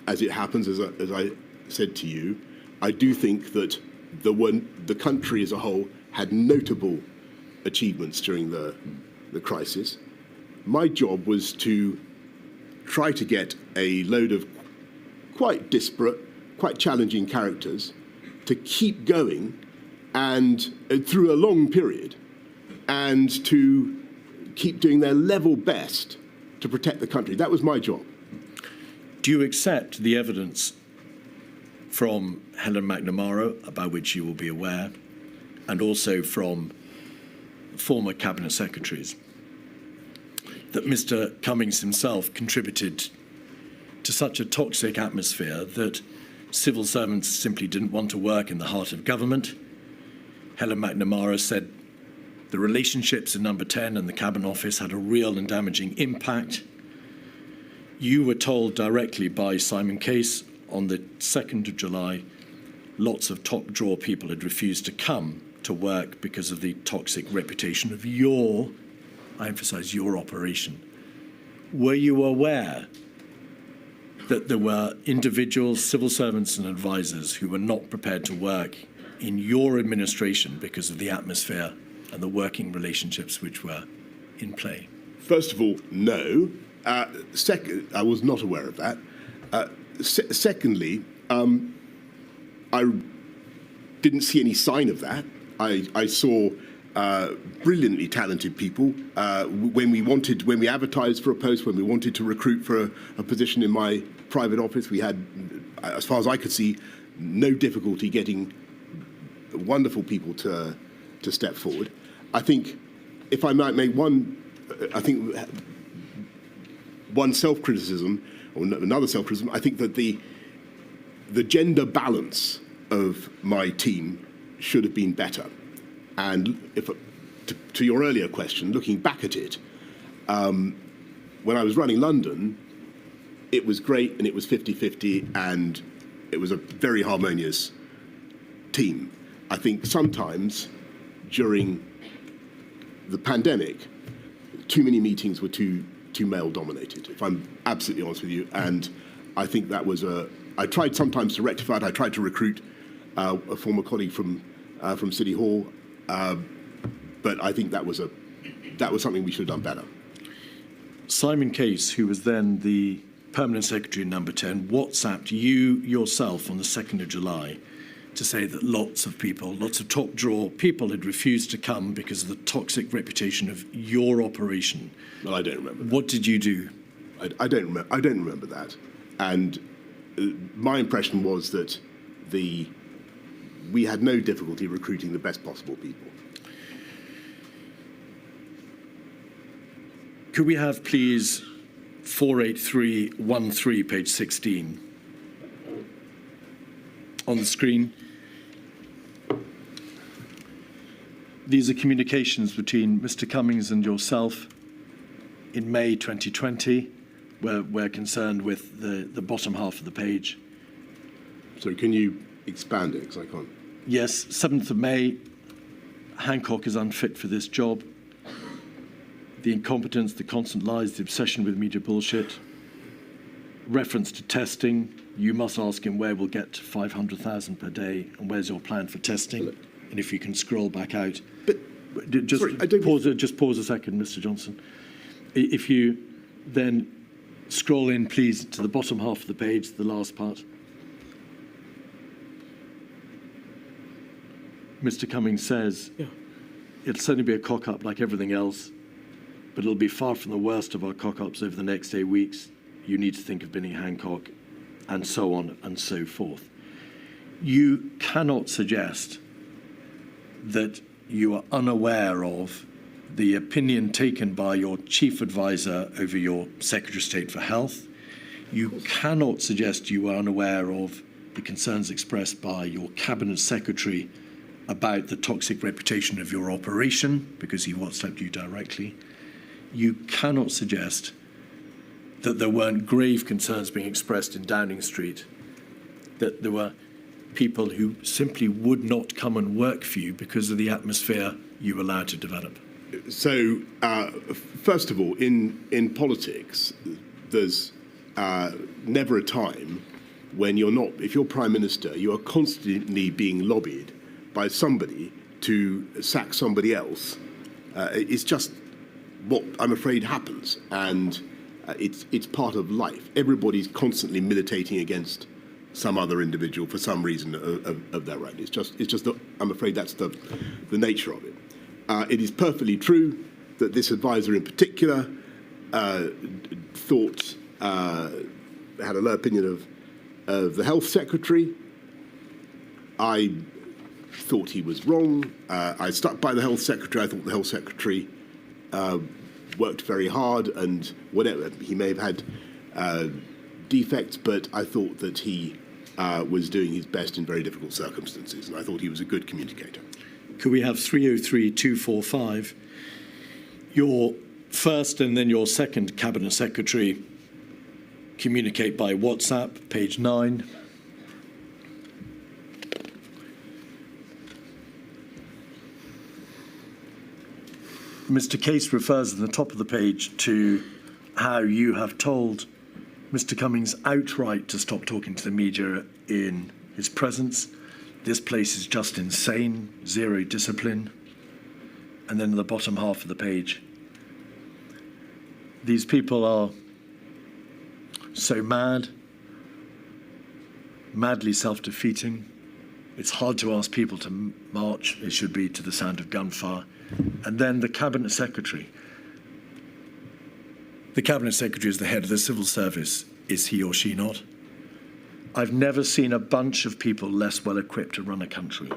as it happens, as I said to you, I do think that the country as a whole had notable achievements during the crisis. My job was to try to get a load of quite disparate, quite challenging characters to keep going and through a long period, and to keep doing their level best to protect the country. That was my job. Do you accept the evidence from Helen McNamara, about which you will be aware, and also from former cabinet secretaries, that Mr. Cummings himself contributed to such a toxic atmosphere that civil servants simply didn't want to work in the heart of government? Helen McNamara said the relationships in Number 10 and the Cabinet Office had a real and damaging impact. You were told directly by Simon Case on the 2nd of July, lots of top drawer people had refused to come to work because of the toxic reputation of your, I emphasize your operation. Were you aware that there were individuals, civil servants and advisors who were not prepared to work in your administration because of the atmosphere and the working relationships which were in play? First of all, no. Second, I was not aware of that. Secondly, I didn't see any sign of that. I saw brilliantly talented people when we advertised for a post, when we wanted to recruit for a position in my private office. We had, as far as I could see, no difficulty getting wonderful people to step forward. I think, if I might make one self-criticism, or another self-criticism, I think that the gender balance of my team should have been better. And to your earlier question, looking back at it, when I was running London, it was great and it was 50-50 and it was a very harmonious team. I think sometimes during the pandemic, too many meetings were too male-dominated, if I'm absolutely honest with you. And I think that was I tried sometimes to rectify it. I tried to recruit a former colleague from City Hall, but I think that was something we should have done better. Simon Case, who was then the Permanent Secretary Number 10, WhatsApped you yourself on the 2nd of July to say that lots of people, lots of top drawer people had refused to come because of the toxic reputation of your operation. Well, I don't remember that. What did you do? I don't remember that. And my impression was that we had no difficulty recruiting the best possible people. Could we have, please, 48313, page 16, on the screen? These are communications between Mr. Cummings and yourself in May 2020. We're concerned with the bottom half of the page. So can you expand it, because I can't? Yes, 7th of May, Hancock is unfit for this job. The incompetence, the constant lies, the obsession with media bullshit. Reference to testing, you must ask him where we'll get to 500,000 per day and where's your plan for testing? And if you can scroll back out. But just sorry, pause a second, Mr. Johnson. If you then scroll in, please, to the bottom half of the page, the last part. Mr. Cummings says, it'll certainly be a cock-up like everything else, but it'll be far from the worst of our cock-ups over the next 8 weeks. You need to think of Binning Hancock, and so on and so forth. You cannot suggest that you are unaware of the opinion taken by your chief advisor over your Secretary of State for Health. You cannot suggest you are unaware of the concerns expressed by your Cabinet Secretary about the toxic reputation of your operation, because he WhatsApped you directly. You cannot suggest that there weren't grave concerns being expressed in Downing Street, that there were people who simply would not come and work for you because of the atmosphere you allowed to develop. So, first of all, in politics, there's never a time when you're not, if you're Prime Minister, you are constantly being lobbied by somebody to sack somebody else. It's just what I'm afraid happens, and it's part of life. Everybody's constantly militating against some other individual for some reason of their own. It's just that I'm afraid that's the nature of it. It is perfectly true that this advisor in particular thought had a low opinion of the health secretary. I thought he was wrong. I stuck by the health secretary. I thought the health secretary worked very hard, and whatever, he may have had defects, but I thought that he was doing his best in very difficult circumstances, and I thought he was a good communicator. Could we have 303-245? Your first and then your second Cabinet Secretary communicate by WhatsApp, page 9. Mr. Case refers at the top of the page to how you have told Mr. Cummings outright to stop talking to the media in his presence. This place is just insane, zero discipline. And then at the bottom half of the page, these people are so madly self-defeating. It's hard to ask people to march. It should be to the sound of gunfire. And then the Cabinet Secretary. The Cabinet Secretary is the head of the civil service. Is he or she not? I've never seen a bunch of people less well equipped to run a country.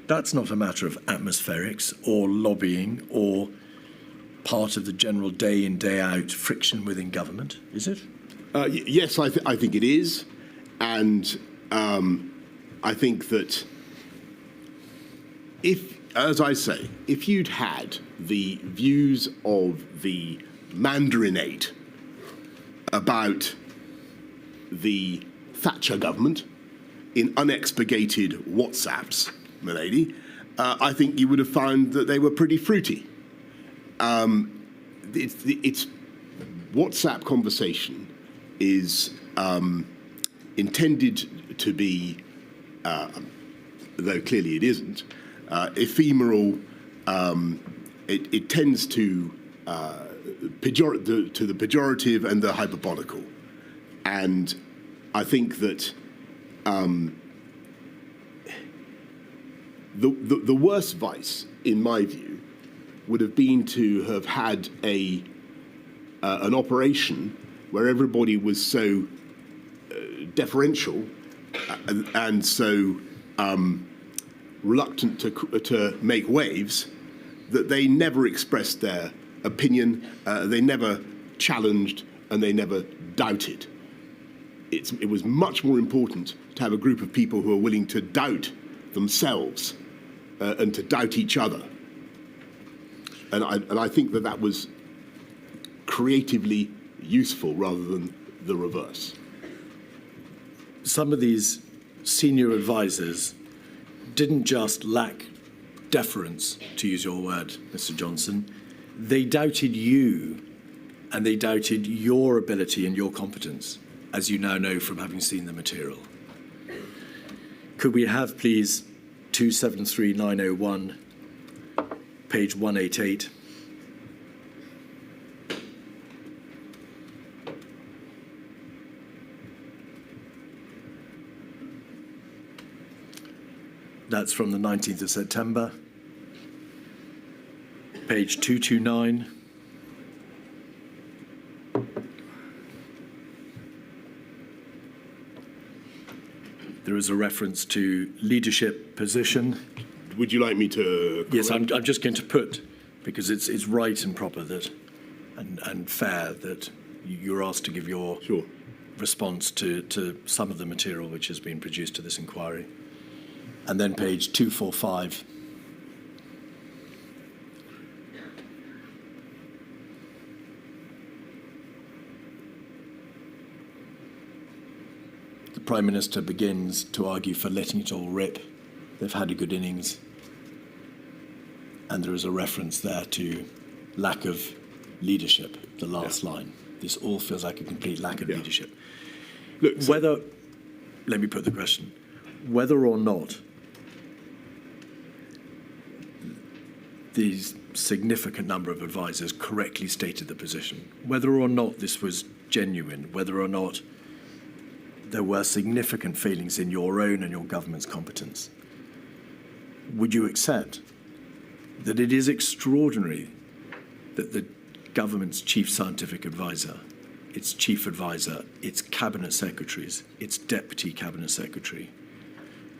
That's not a matter of atmospherics or lobbying or part of the general day in, day out friction within government, is it? Yes, I think it is. And I think that as I say, if you'd had the views of the Mandarinate about the Thatcher government in unexpurgated WhatsApps, milady, I think you would have found that they were pretty fruity. It's WhatsApp conversation is intended to be, though clearly it isn't, ephemeral. It tends to the pejorative and the hyperbolical. And I think that the worst vice, in my view, would have been to have had an operation where everybody was so deferential and so reluctant to make waves that they never expressed their opinion, they never challenged, and they never doubted. It was much more important to have a group of people who are willing to doubt themselves and to doubt each other. And I think that was creatively useful rather than the reverse. Some of these senior advisors didn't just lack deference, to use your word, Mr. Johnson. They doubted you, and they doubted your ability and your competence, as you now know from having seen the material. Could we have, please, 273901, page 188? That's from the 19th of September. Page 229. There is a reference to leadership position. Would you like me to correct? Yes, I'm just going to put, because it's right and proper that, and fair that you're asked to give your response to some of the material which has been produced to this inquiry. And then page 245. The Prime Minister begins to argue for letting it all rip. They've had a good innings. And there is a reference there to lack of leadership, the last line. This all feels like a complete lack of leadership. Look, let me put the question, whether or not these significant number of advisors correctly stated the position, whether or not this was genuine, whether or not there were significant failings in your own and your government's competence, would you accept that it is extraordinary that the government's chief scientific advisor, its chief advisor, its cabinet secretaries, its deputy cabinet secretary,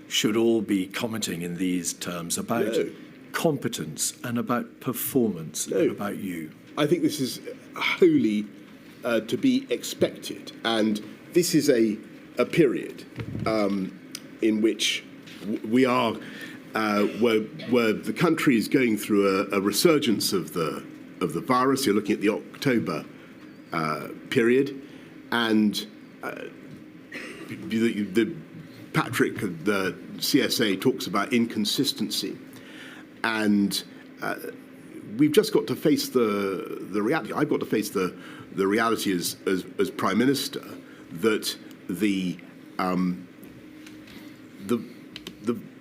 should all be commenting in these terms about competence and about performance and about you? I think this is wholly to be expected, and this is a period in which we are where the country is going through a resurgence of the virus. You're looking at the October period, and Patrick, the CSA, talks about inconsistency, and we've just got to face the reality. I've got to face the reality as Prime Minister that the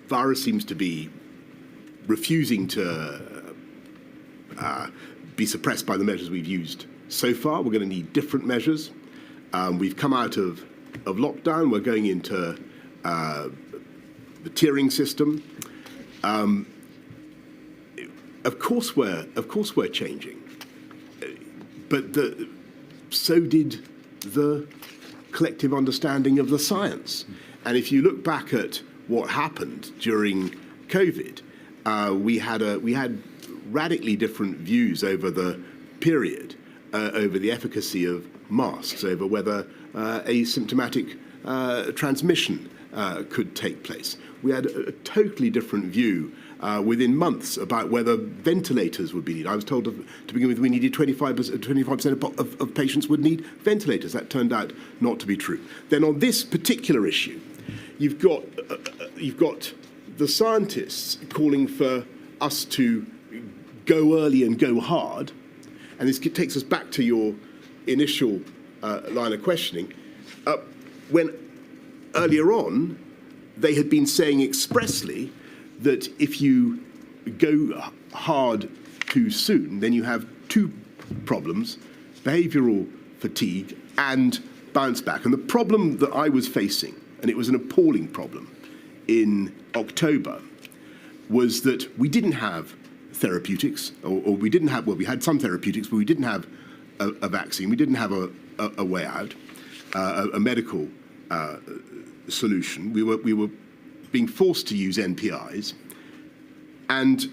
virus seems to be refusing to be suppressed by the measures we've used so far. We're going to need different measures. We've come out of lockdown. We're going into the tiering system. Of course we're changing, but so did the collective understanding of the science. And if you look back at what happened during COVID, we had radically different views over the period, over the efficacy of masks, over whether asymptomatic transmission could take place. We had a totally different view within months about whether ventilators would be needed. I was told to begin with we needed 25% of patients would need ventilators. That turned out not to be true. Then on this particular issue, you've got the scientists calling for us to go early and go hard, and this takes us back to your initial line of questioning. When earlier on, they had been saying expressly that if you go hard too soon, then you have two problems: behavioural fatigue and bounce back. And the problem that I was facing, and it was an appalling problem in October, was that we didn't have therapeutics, or we didn't have, well, we had some therapeutics, but we didn't have a vaccine, we didn't have a way out, a medical solution. We were being forced to use NPIs. And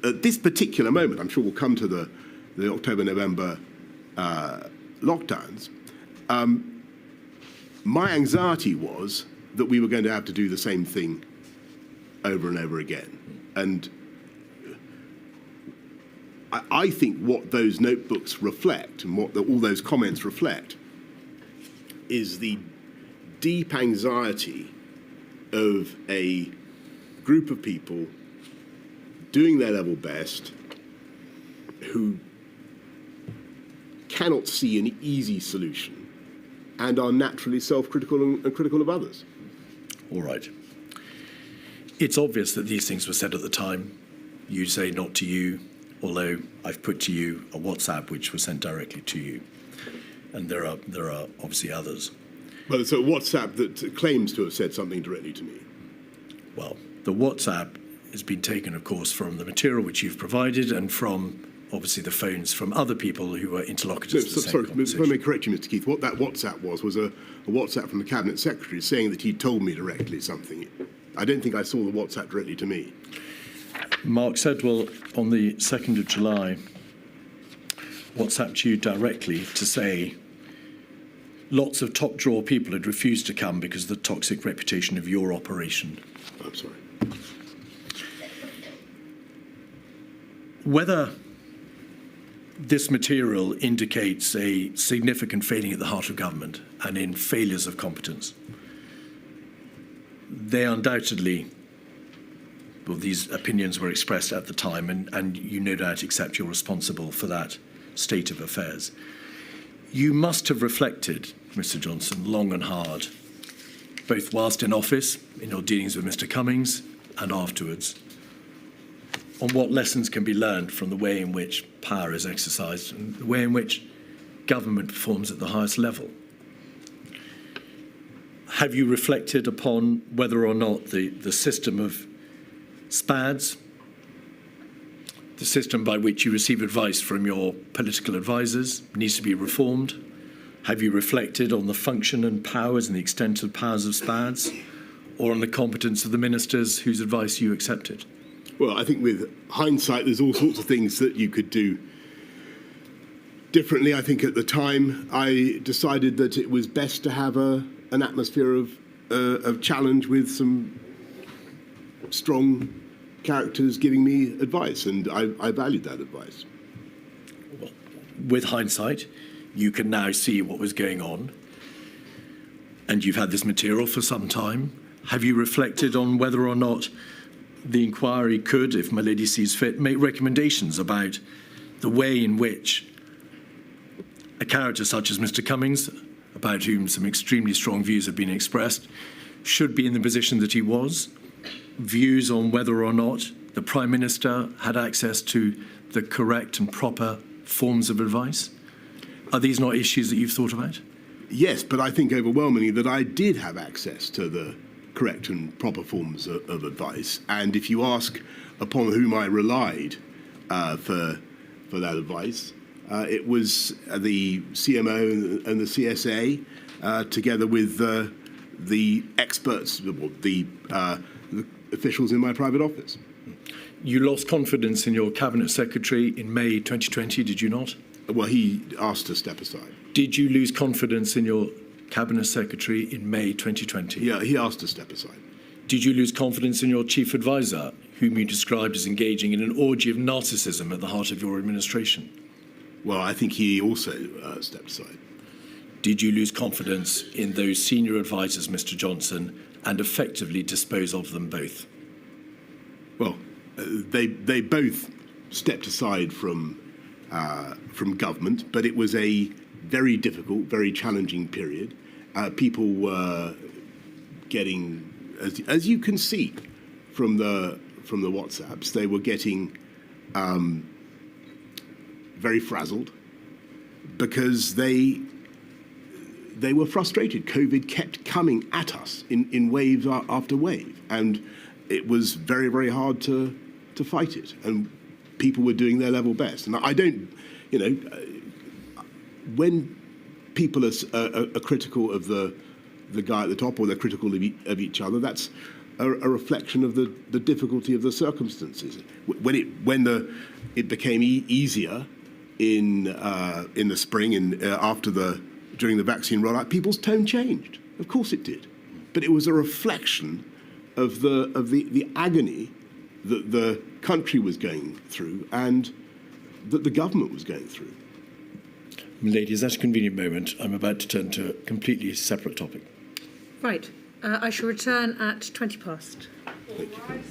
at this particular moment, I'm sure we'll come to the October-November lockdowns, my anxiety was that we were going to have to do the same thing over and over again. And I think what those notebooks reflect and what all those comments reflect is the deep anxiety of a group of people doing their level best who cannot see an easy solution and are naturally self-critical and critical of others. All right. It's obvious that these things were said at the time. You say not to you, although I've put to you a WhatsApp which was sent directly to you. And there are obviously others. Well, it's a WhatsApp that claims to have said something directly to me. Well, the WhatsApp has been taken, of course, from the material which you've provided and from, obviously, the phones from other people who were interlocutors. No, sorry, if I may correct you, Mr. Keith, what that WhatsApp was a WhatsApp from the Cabinet Secretary saying that he told me directly something. I don't think I saw the WhatsApp directly to me. Mark Sedwell, on the 2nd of July, WhatsApped you directly to say lots of top drawer people had refused to come because of the toxic reputation of your operation. I'm sorry. Whether this material indicates a significant failing at the heart of government and in failures of competence, they undoubtedly, well, these opinions were expressed at the time, and you no doubt accept you're responsible for that state of affairs. You must have reflected, Mr. Johnson, long and hard, both whilst in office, in your dealings with Mr. Cummings, and afterwards, on what lessons can be learned from the way in which power is exercised and the way in which government performs at the highest level. Have you reflected upon whether or not the system of SPADs, the system by which you receive advice from your political advisors, needs to be reformed? Have you reflected on the function and powers and the extent of powers of SPADs, or on the competence of the ministers whose advice you accepted? Well, I think with hindsight, there's all sorts of things that you could do differently. I think at the time, I decided that it was best to have an atmosphere of challenge with some strong characters giving me advice, and I valued that advice. Well, with hindsight, you can now see what was going on, and you've had this material for some time. Have you reflected on whether or not the inquiry could, if my lady sees fit, make recommendations about the way in which a character such as Mr. Cummings, about whom some extremely strong views have been expressed, should be in the position that he was, views on whether or not the Prime Minister had access to the correct and proper forms of advice? Are these not issues that you've thought about? Yes, but I think overwhelmingly that I did have access to the correct and proper forms of advice. And if you ask upon whom I relied for that advice, it was the CMO and the CSA, together with the experts, the officials in my private office. You lost confidence in your Cabinet Secretary in May 2020, did you not? Well, he asked to step aside. Did you lose confidence in your Cabinet Secretary in May 2020? Yeah, he asked to step aside. Did you lose confidence in your Chief Advisor, whom you described as engaging in an orgy of narcissism at the heart of your administration? Well, I think he also stepped aside. Did you lose confidence in those senior advisors, Mr. Johnson, and effectively dispose of them both? Well, they both stepped aside from government, but it was a very difficult, very challenging period. People were getting, as you can see from the WhatsApps, they were getting very frazzled because they were frustrated. COVID kept coming at us in wave after wave, and it was very, very hard to fight it. And people were doing their level best. And I don't, when people are critical of the guy at the top, or they're critical of each other, that's a reflection of the difficulty of the circumstances. When it became easier in the spring and during the vaccine rollout, people's tone changed. Of course it did, but it was a reflection of the agony that the country was going through and that the government was going through. Ladies, that's a convenient moment. I'm about to turn to a completely separate topic. Right. I shall return at 20 past. Thank you.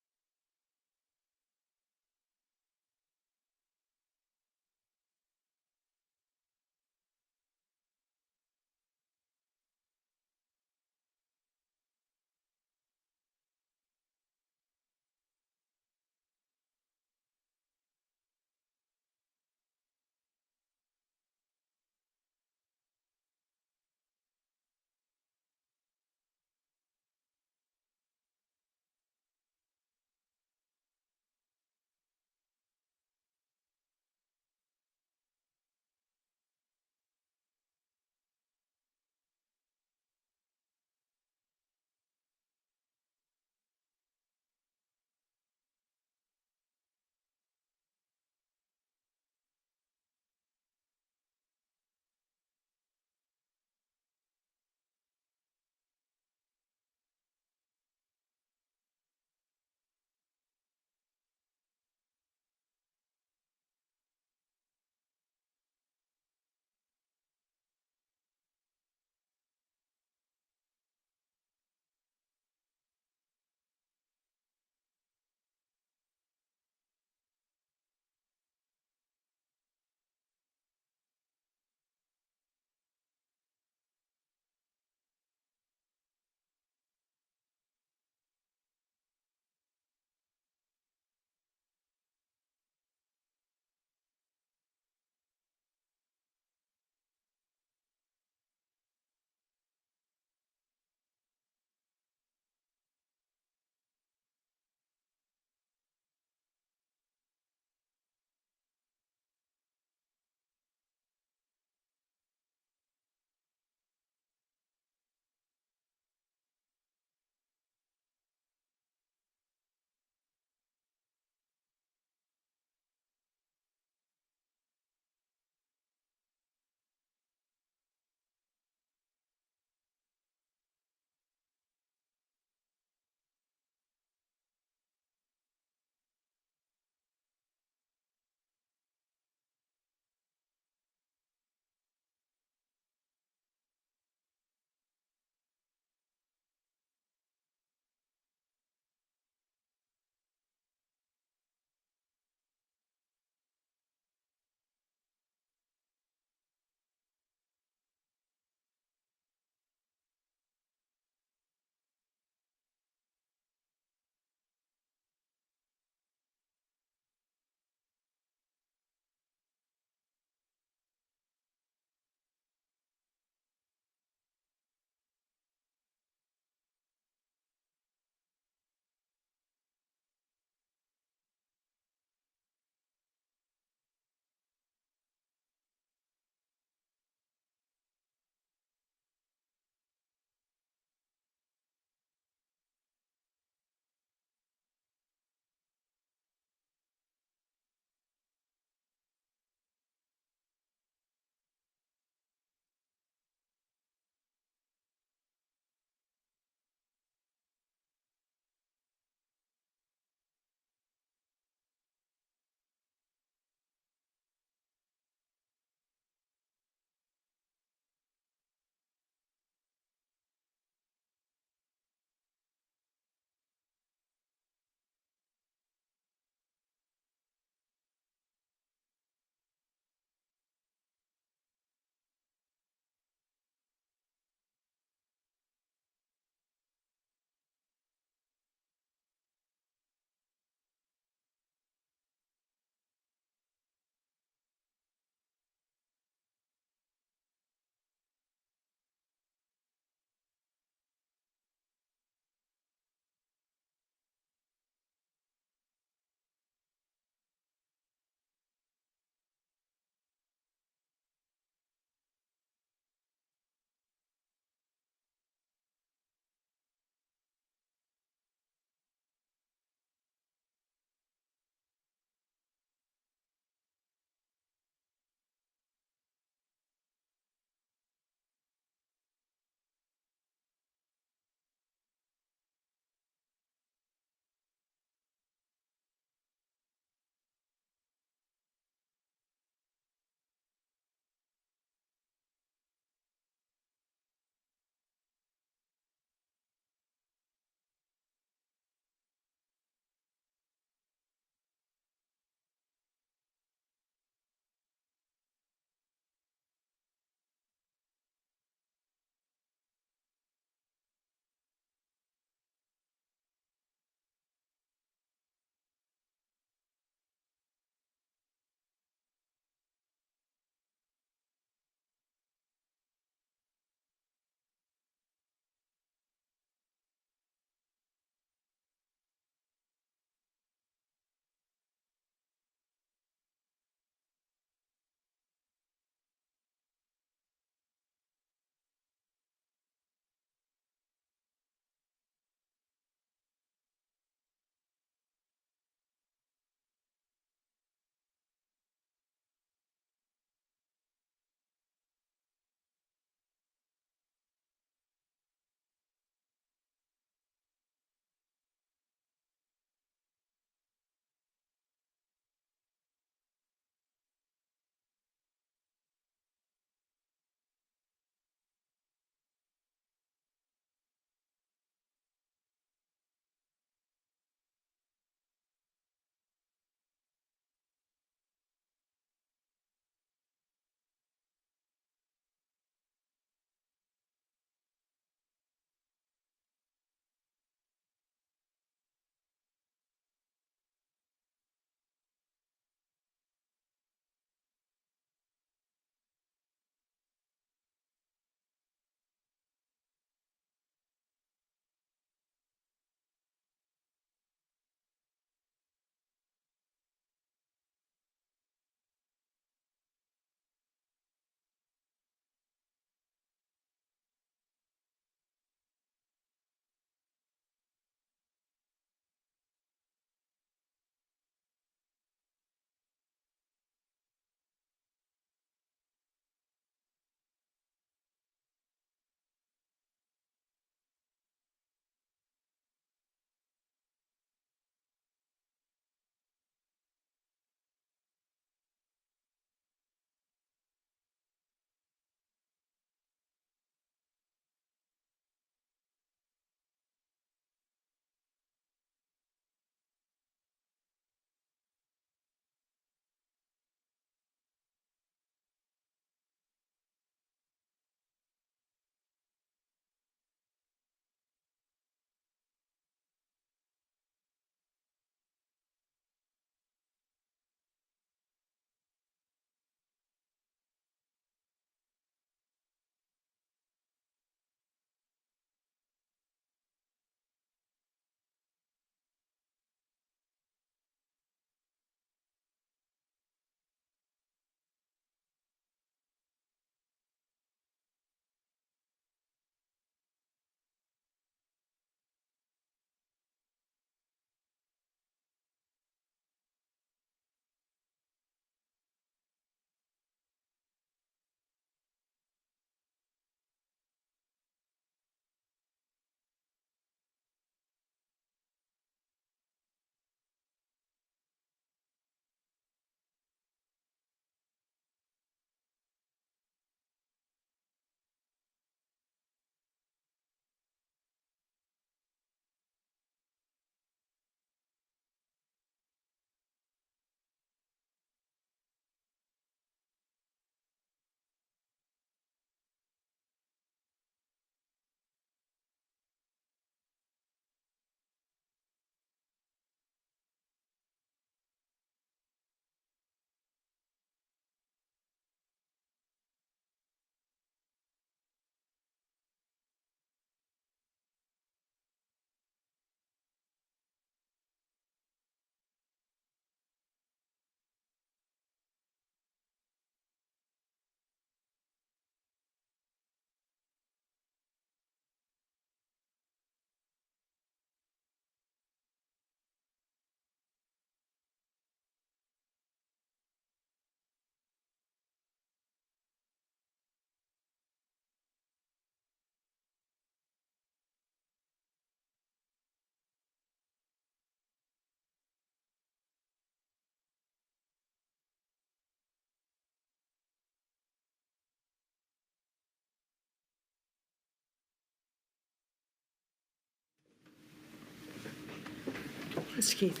Mr. Keith.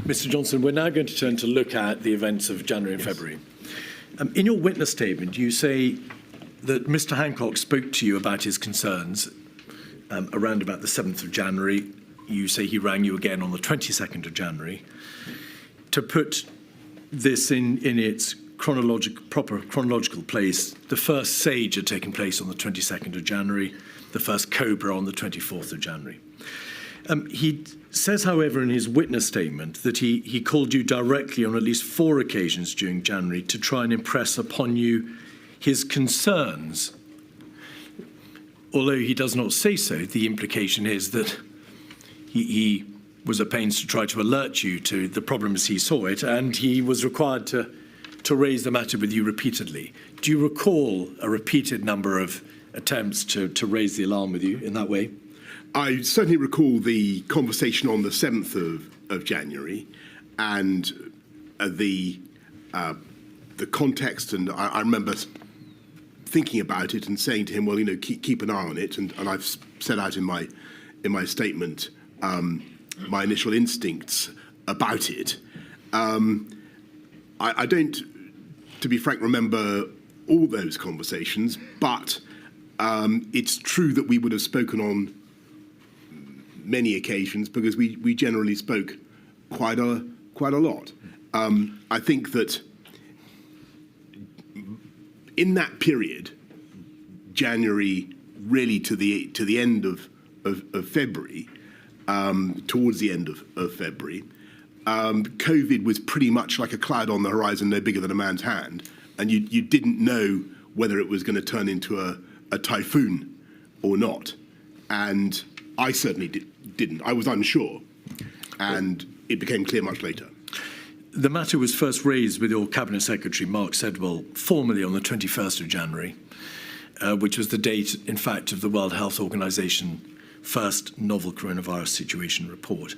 Mr. Johnson, we're now going to turn to look at the events of January and February. In your witness statement, you say that Mr. Hancock spoke to you about his concerns around about the 7th of January. You say he rang you again on the 22nd of January. To put this in its proper chronological place, the first SAGE had taken place on the 22nd of January, the first COBRA on the 24th of January. He says, however, in his witness statement that he called you directly on at least 4 occasions during January to try and impress upon you his concerns. Although he does not say so, the implication is that he was at pains to try to alert you to the problems he saw it, and he was required to raise the matter with you repeatedly. Do you recall a repeated number of attempts to raise the alarm with you in that way? I certainly recall the conversation on the 7th of January and the context, and I remember thinking about it and saying to him, well, keep an eye on it, and I've set out in my statement my initial instincts about it. I don't, to be frank, remember all those conversations, but it's true that we would have spoken on many occasions because we generally spoke quite a lot. I think that in that period, January really to the end of February, towards the end of February, COVID was pretty much like a cloud on the horizon, no bigger than a man's hand, and you didn't know whether it was going to turn into a typhoon or not. And I certainly didn't. I was unsure, and it became clear much later. The matter was first raised with your Cabinet Secretary, Mark Sedwell, formally on the 21st of January, which was the date, in fact, of the World Health Organization first novel coronavirus situation report.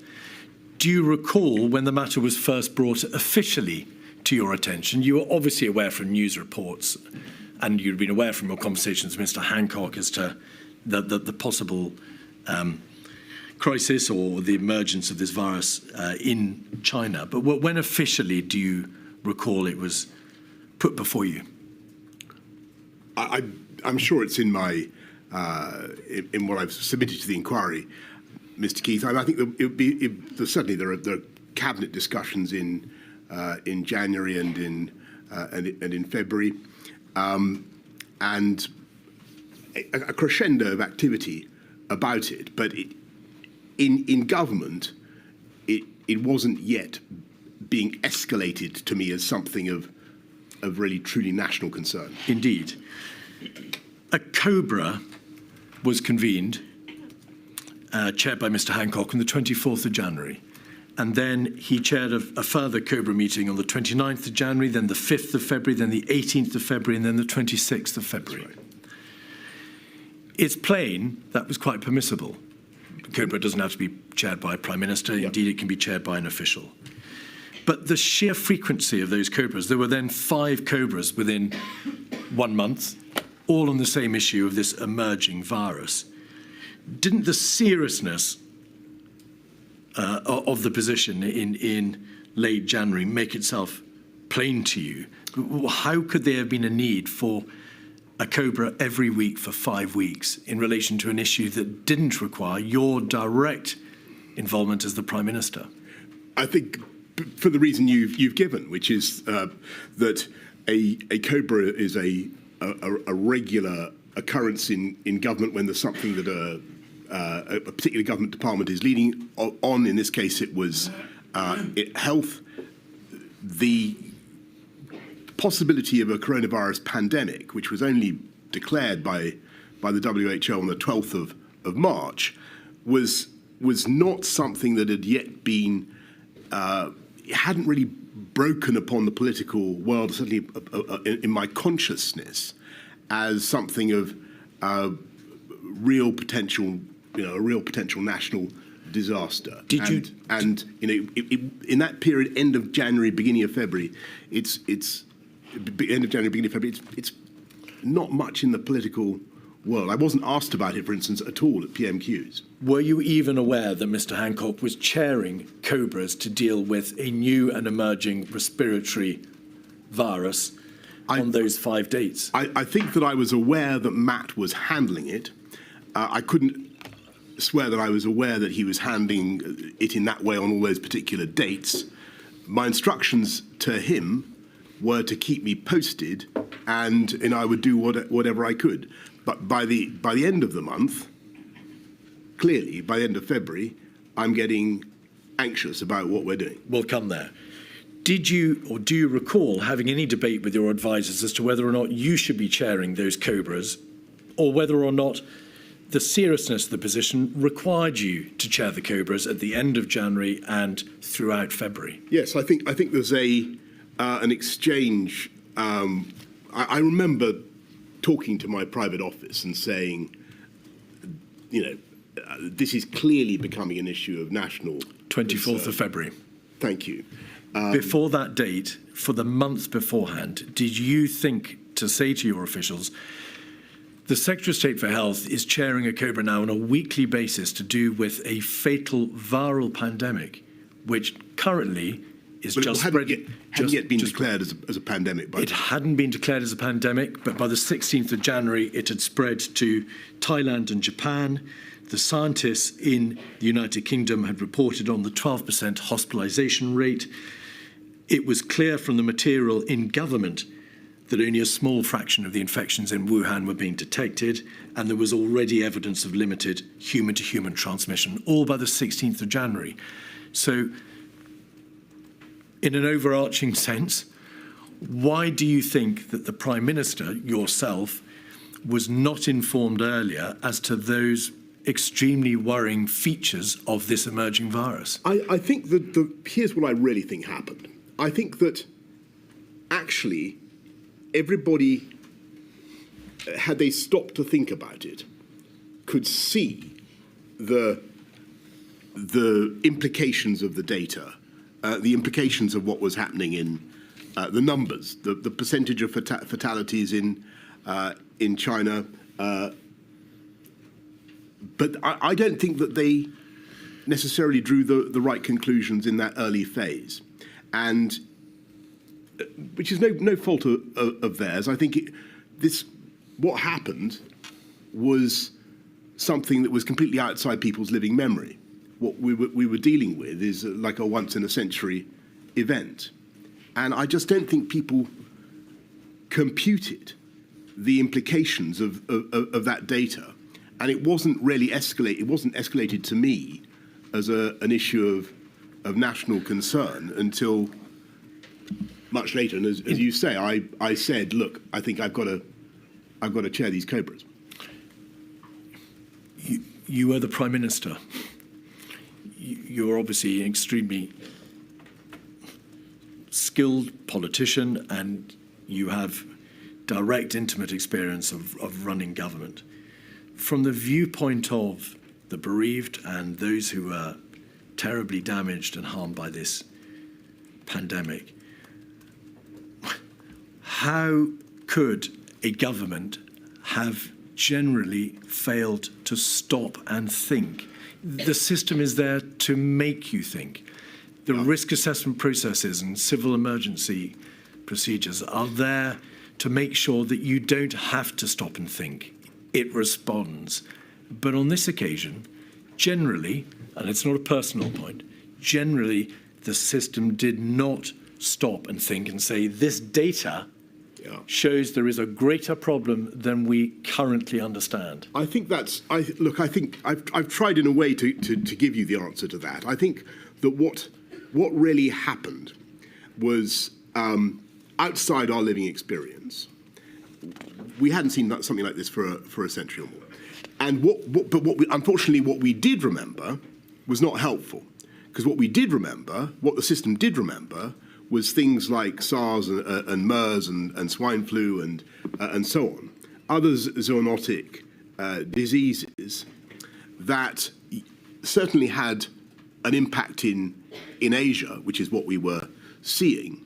Do you recall when the matter was first brought officially to your attention? You were obviously aware from news reports, and you'd been aware from your conversations with Mr. Hancock as to the possible crisis or the emergence of this virus in China. But when officially do you recall it was put before you? I'm sure it's in my in what I've submitted to the inquiry, Mr. Keith. I think certainly there are cabinet discussions in January and in February, and a crescendo of activity about it. But in government, it wasn't yet being escalated to me as something of really truly national concern. Indeed. A COBRA was convened, chaired by Mr. Hancock, on the 24th of January. And then he chaired a further COBRA meeting on the 29th of January, then the 5th of February, then the 18th of February, and then the 26th of February. Right. It's plain that was quite permissible. COBRA doesn't have to be chaired by a Prime Minister. Yep. Indeed, it can be chaired by an official. But the sheer frequency of those COBRAs, there were then 5 COBRAs within 1 month, all on the same issue of this emerging virus. Didn't the seriousness of the position in late January make itself plain to you? How could there have been a need for a COBRA every week for 5 weeks in relation to an issue that didn't require your direct involvement as the Prime Minister? I think for the reason you've given, which is that a COBRA is a regular occurrence in government when there's something that a particular government department is leading on. In this case, it was health. The possibility of a coronavirus pandemic, which was only declared by the WHO on the 12th of March, was not something that had yet been hadn't really broken upon the political world, certainly in my consciousness, as something of real potential, a real potential national disaster. And in that period, end of January, beginning of February, it's not much in the political world. I wasn't asked about it, for instance, at all at PMQs. Were you even aware that Mr. Hancock was chairing COBRAs to deal with a new and emerging respiratory virus on those 5 dates? I think that I was aware that Matt was handling it. I couldn't swear that I was aware that he was handling it in that way on all those particular dates. My instructions to him were to keep me posted, and I would do whatever I could. But by the end of the month, clearly, by the end of February, I'm getting anxious about what we're doing. We'll come there. Did you or do you recall having any debate with your advisors as to whether or not you should be chairing those COBRAs, or whether or not the seriousness of the position required you to chair the COBRAs at the end of January and throughout February? Yes, I think there's an exchange. I remember talking to my private office and saying, this is clearly becoming an issue of national 24th of February. Thank you. Before that date, for the month beforehand, did you think to say to your officials, the Secretary of State for Health is chairing a COBRA now on a weekly basis to do with a fatal viral pandemic, which currently is just spreading? Hadn't yet been declared as a pandemic. It hadn't been declared as a pandemic, but by the 16th of January, it had spread to Thailand and Japan. The scientists in the United Kingdom had reported on the 12% hospitalisation rate. It was clear from the material in government that only a small fraction of the infections in Wuhan were being detected, and there was already evidence of limited human-to-human transmission, all by the 16th of January. So, in an overarching sense, why do you think that the Prime Minister, yourself, was not informed earlier as to those extremely worrying features of this emerging virus? I think that here's what I really think happened. I think that actually everybody, had they stopped to think about it, could see the implications of the data, the implications of what was happening in the numbers, the percentage of fatalities in China. But I don't think that they necessarily drew the right conclusions in that early phase, and which is no fault of theirs. I think what happened was something that was completely outside people's living memory. What we were dealing with is like a once-in-a-century event. And I just don't think people computed the implications of that data. And it wasn't really escalated. It wasn't escalated to me as an issue of national concern until much later. And as you say, I said, look, I think I've got to chair these COBRAs. You were the Prime Minister. You're obviously an extremely skilled politician, and you have direct, intimate experience of running government. From the viewpoint of the bereaved and those who are terribly damaged and harmed by this pandemic, how could a government have generally failed to stop and think? The system is there to make you think. The risk assessment processes and civil emergency procedures are there to make sure that you don't have to stop and think. It responds. But on this occasion, generally, and it's not a personal point, generally the system did not stop and think and say, this data shows there is a greater problem than we currently understand. I think that's, I think I've tried in a way to give you the answer to that. I think that what really happened was outside our living experience. We hadn't seen something like this for a century or more. And unfortunately, what we did remember was not helpful. Because what the system did remember, was things like SARS and MERS and swine flu and so on. Other zoonotic diseases that certainly had an impact in Asia, which is what we were seeing,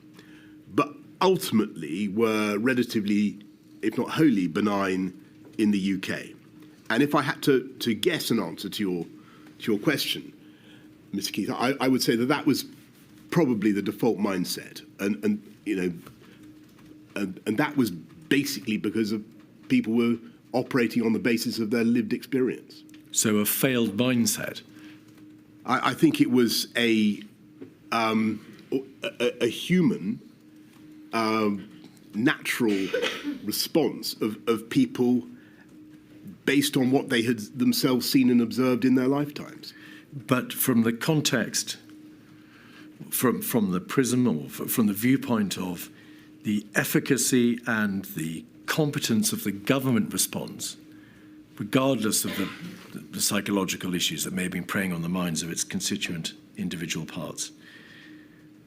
but ultimately were relatively, if not wholly, benign in the UK. And if I had to guess an answer to your question, Mr. Keith, I would say that was probably the default mindset, and that was basically because of people were operating on the basis of their lived experience. So a failed mindset. I think it was a human, natural response of people based on what they had themselves seen and observed in their lifetimes. But from the context, from the prism or from the viewpoint of the efficacy and the competence of the government response, regardless of the psychological issues that may have been preying on the minds of its constituent individual parts,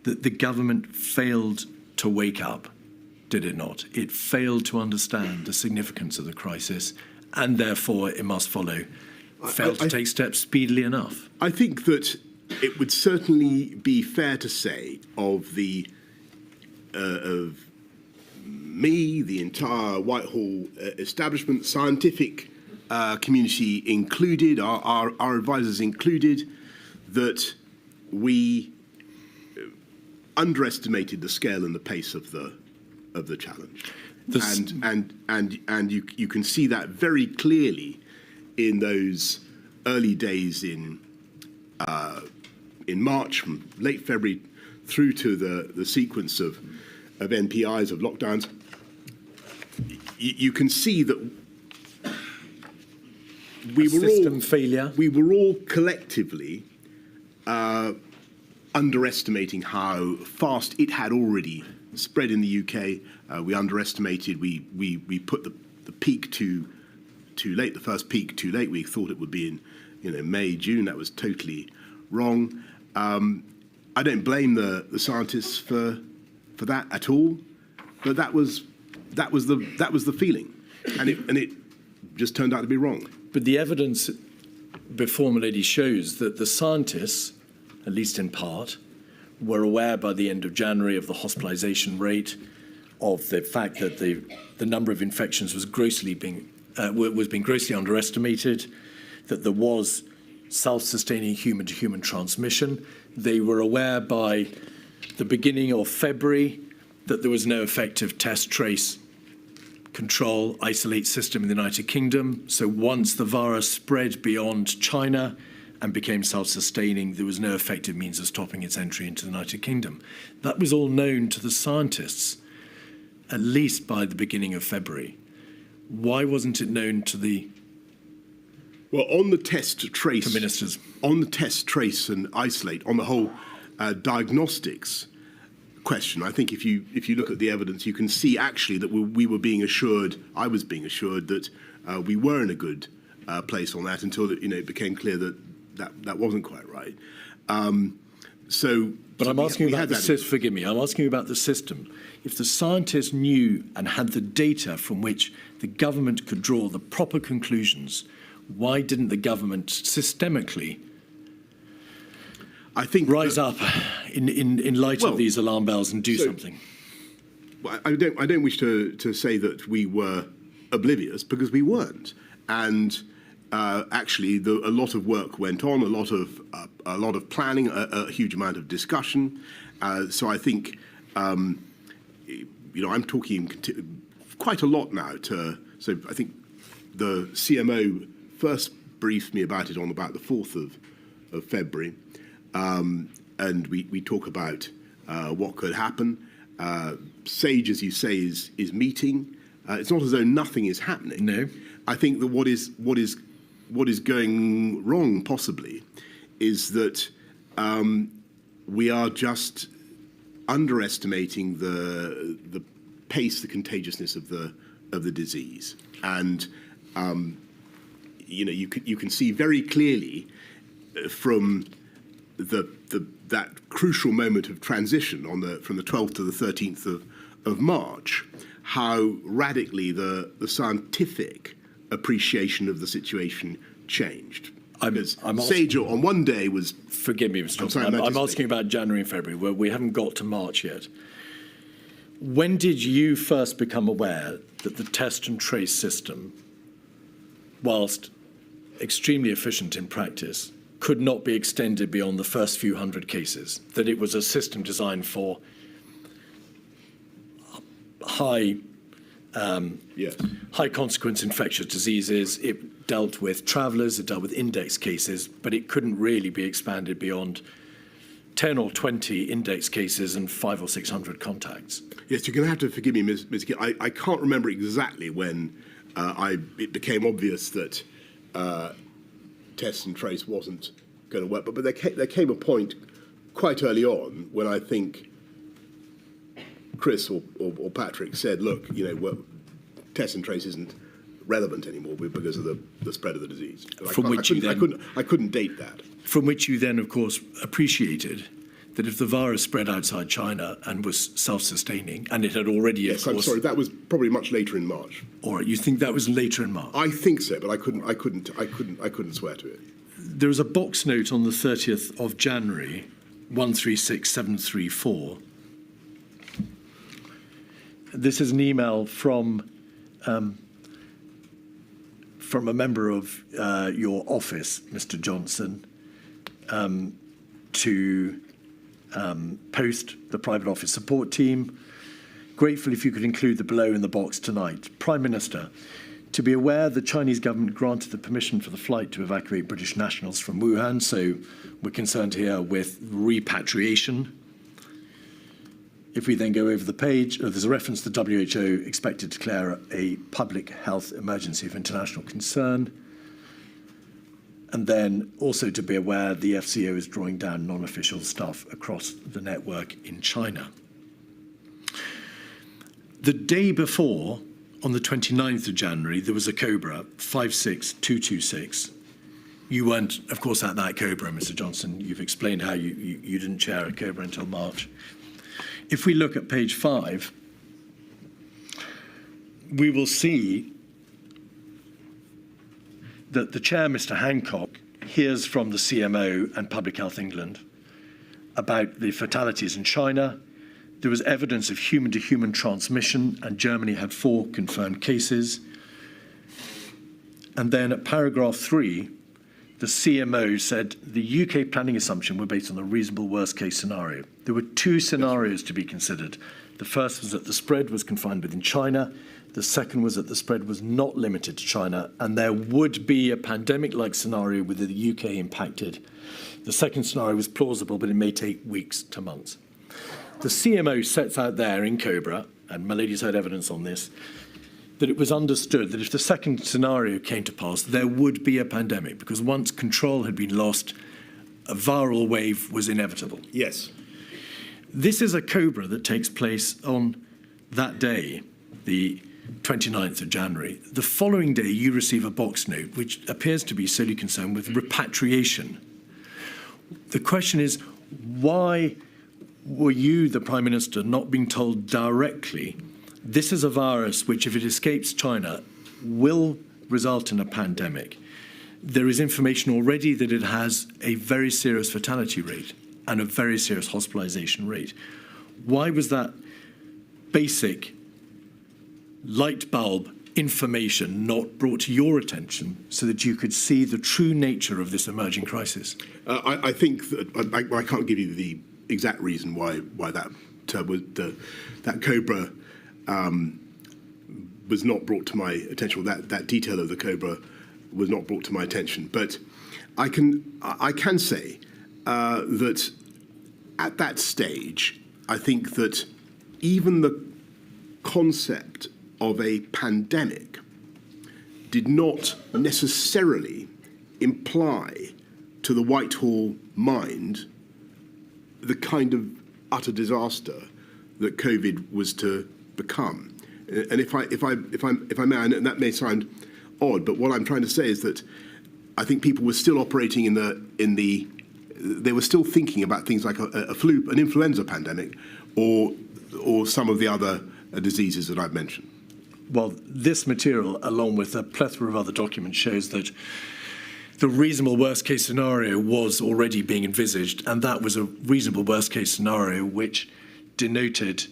that the government failed to wake up, did it not? It failed to understand the significance of the crisis, and therefore it must follow, failed to take steps speedily enough. I think that it would certainly be fair to say of me, the entire Whitehall establishment, scientific community included, our advisors included, that we underestimated the scale and the pace of the challenge. And you can see that very clearly in those early days in March, from late February through to the sequence of NPIs, of lockdowns. You can see that we were all collectively underestimating how fast it had already spread in the UK. We underestimated. We put the peak too late. The first peak too late. We thought it would be in May, June. That was totally wrong. I don't blame the scientists for that at all. But that was the feeling, and it just turned out to be wrong. But the evidence before Milady shows that the scientists, at least in part, were aware by the end of January of the hospitalisation rate, of the fact that the number of infections was being grossly underestimated, that there was self-sustaining human-to-human transmission. They were aware by the beginning of February that there was no effective test, trace, control, isolate system in the United Kingdom. So once the virus spread beyond China and became self-sustaining, there was no effective means of stopping its entry into the United Kingdom. That was all known to the scientists, at least by the beginning of February. Why wasn't it known to the on the test, trace, to ministers? On the test, trace and isolate, on the whole diagnostics question, I think if you look at the evidence, you can see actually that we were being assured, I was being assured that we were in a good place on that until it became clear that wasn't quite right. But I'm asking you about the system. Forgive me. I'm asking you about the system. If the scientists knew and had the data from which the government could draw the proper conclusions, why didn't the government systemically rise up in light of these alarm bells and do something? I don't wish to say that we were oblivious, because we weren't. And actually, a lot of work went on, a lot of planning, a huge amount of discussion. So I think, I'm talking quite a lot now. So I think the CMO first briefed me about it on about the 4th of February, and we talk about what could happen. SAGE, as you say, is meeting. It's not as though nothing is happening. No. I think that what is going wrong possibly is that we are just underestimating the pace, the contagiousness of the disease, and you can see very clearly from that crucial moment of transition from the 12th to the 13th of March, how radically the scientific appreciation of the situation changed. SAGE on one day was... Forgive me, Mr. Johnson. I'm asking about January and February, where we haven't got to March yet. When did you first become aware that the test and trace system whilst extremely efficient in practice, could not be extended beyond the first few hundred cases, that it was a system designed for high consequence infectious diseases. It dealt with travellers, it dealt with index cases, but it couldn't really be expanded beyond 10 or 20 index cases and 500 or 600 contacts. Yes, you're going to have to forgive me, Mr. Kidd. I can't remember exactly when it became obvious that test and trace wasn't going to work, but there came a point quite early on when I think Chris or Patrick said, look, test and trace isn't relevant anymore because of the spread of the disease. I couldn't date that. From which you then, of course, appreciated that if the virus spread outside China and was self-sustaining, and it had already, yes, of course, I'm sorry, that was probably much later in March. All right, you think that was later in March? I think so, but I couldn't swear to it. There was a box note on the 30th of January, 136734. This is an email from a member of your office, Mr. Johnson, to Post, the private office support team. Grateful if you could include the below in the box tonight. Prime Minister, to be aware, the Chinese government granted the permission for the flight to evacuate British nationals from Wuhan, so we're concerned here with repatriation. If we then go over the page, there's a reference to the WHO expected to declare a public health emergency of international concern. And then also to be aware, the FCO is drawing down non-official staff across the network in China. The day before, on the 29th of January, there was a COBRA 56226. You weren't, of course, at that COBRA, Mr. Johnson. You've explained how you didn't chair a COBRA until March. If we look at page 5, we will see that the chair, Mr. Hancock, hears from the CMO and Public Health England about the fatalities in China. There was evidence of human-to-human transmission, and Germany had 4 confirmed cases. And then at paragraph 3, the CMO said the UK planning assumption were based on the reasonable worst-case scenario. There were 2 scenarios to be considered. The first was that the spread was confined within China. The second was that the spread was not limited to China, and there would be a pandemic-like scenario with the UK impacted. The second scenario was plausible, but it may take weeks to months. The CMO sets out there in COBRA, and my lady's heard evidence on this, that it was understood that if the second scenario came to pass, there would be a pandemic, because once control had been lost, a viral wave was inevitable. Yes. This is a COBRA that takes place on that day, the 29th of January. The following day, you receive a box note, which appears to be solely concerned with repatriation. The question is, why were you, the Prime Minister, not being told directly, this is a virus which, if it escapes China, will result in a pandemic? There is information already that it has a very serious fatality rate and a very serious hospitalization rate. Why was that basic light bulb information not brought to your attention so that you could see the true nature of this emerging crisis? I think that I can't give you the exact reason why that COBRA was not brought to my attention. That detail of the COBRA was not brought to my attention. But I can say that at that stage, I think that even the concept of a pandemic did not necessarily imply to the Whitehall mind the kind of utter disaster that COVID was to become. And if I may, and that may sound odd, but what I'm trying to say is that I think people were still operating they were still thinking about things like a flu, an influenza pandemic, or some of the other diseases that I've mentioned. Well, this material, along with a plethora of other documents, shows that the reasonable worst-case scenario was already being envisaged, and that was a reasonable worst-case scenario which denoted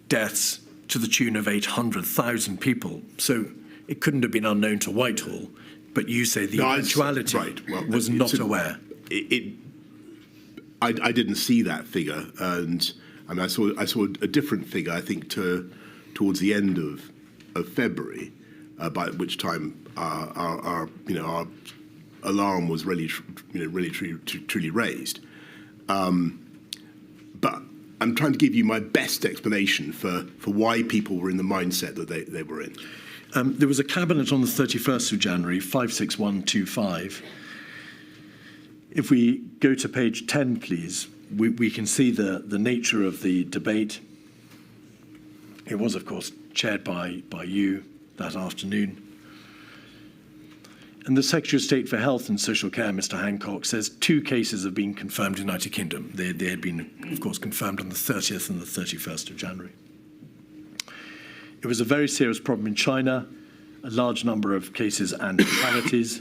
deaths to the tune of 800,000 people. So it couldn't have been unknown to Whitehall. But you say the No, eventuality right. Well, was not aware. I didn't see that figure, and I mean, I saw a different figure. I think towards the end of February, by which time our alarm was really truly raised. But I'm trying to give you my best explanation for why people were in the mindset that they were in. There was a cabinet on the 31st of January, 56125. If we go to page 10, please, we can see the nature of the debate. It was, of course, chaired by you that afternoon. And the Secretary of State for Health and Social Care, Mr. Hancock, says 2 cases have been confirmed in the United Kingdom. They had been, of course, confirmed on the 30th and the 31st of January. It was a very serious problem in China, a large number of cases and fatalities.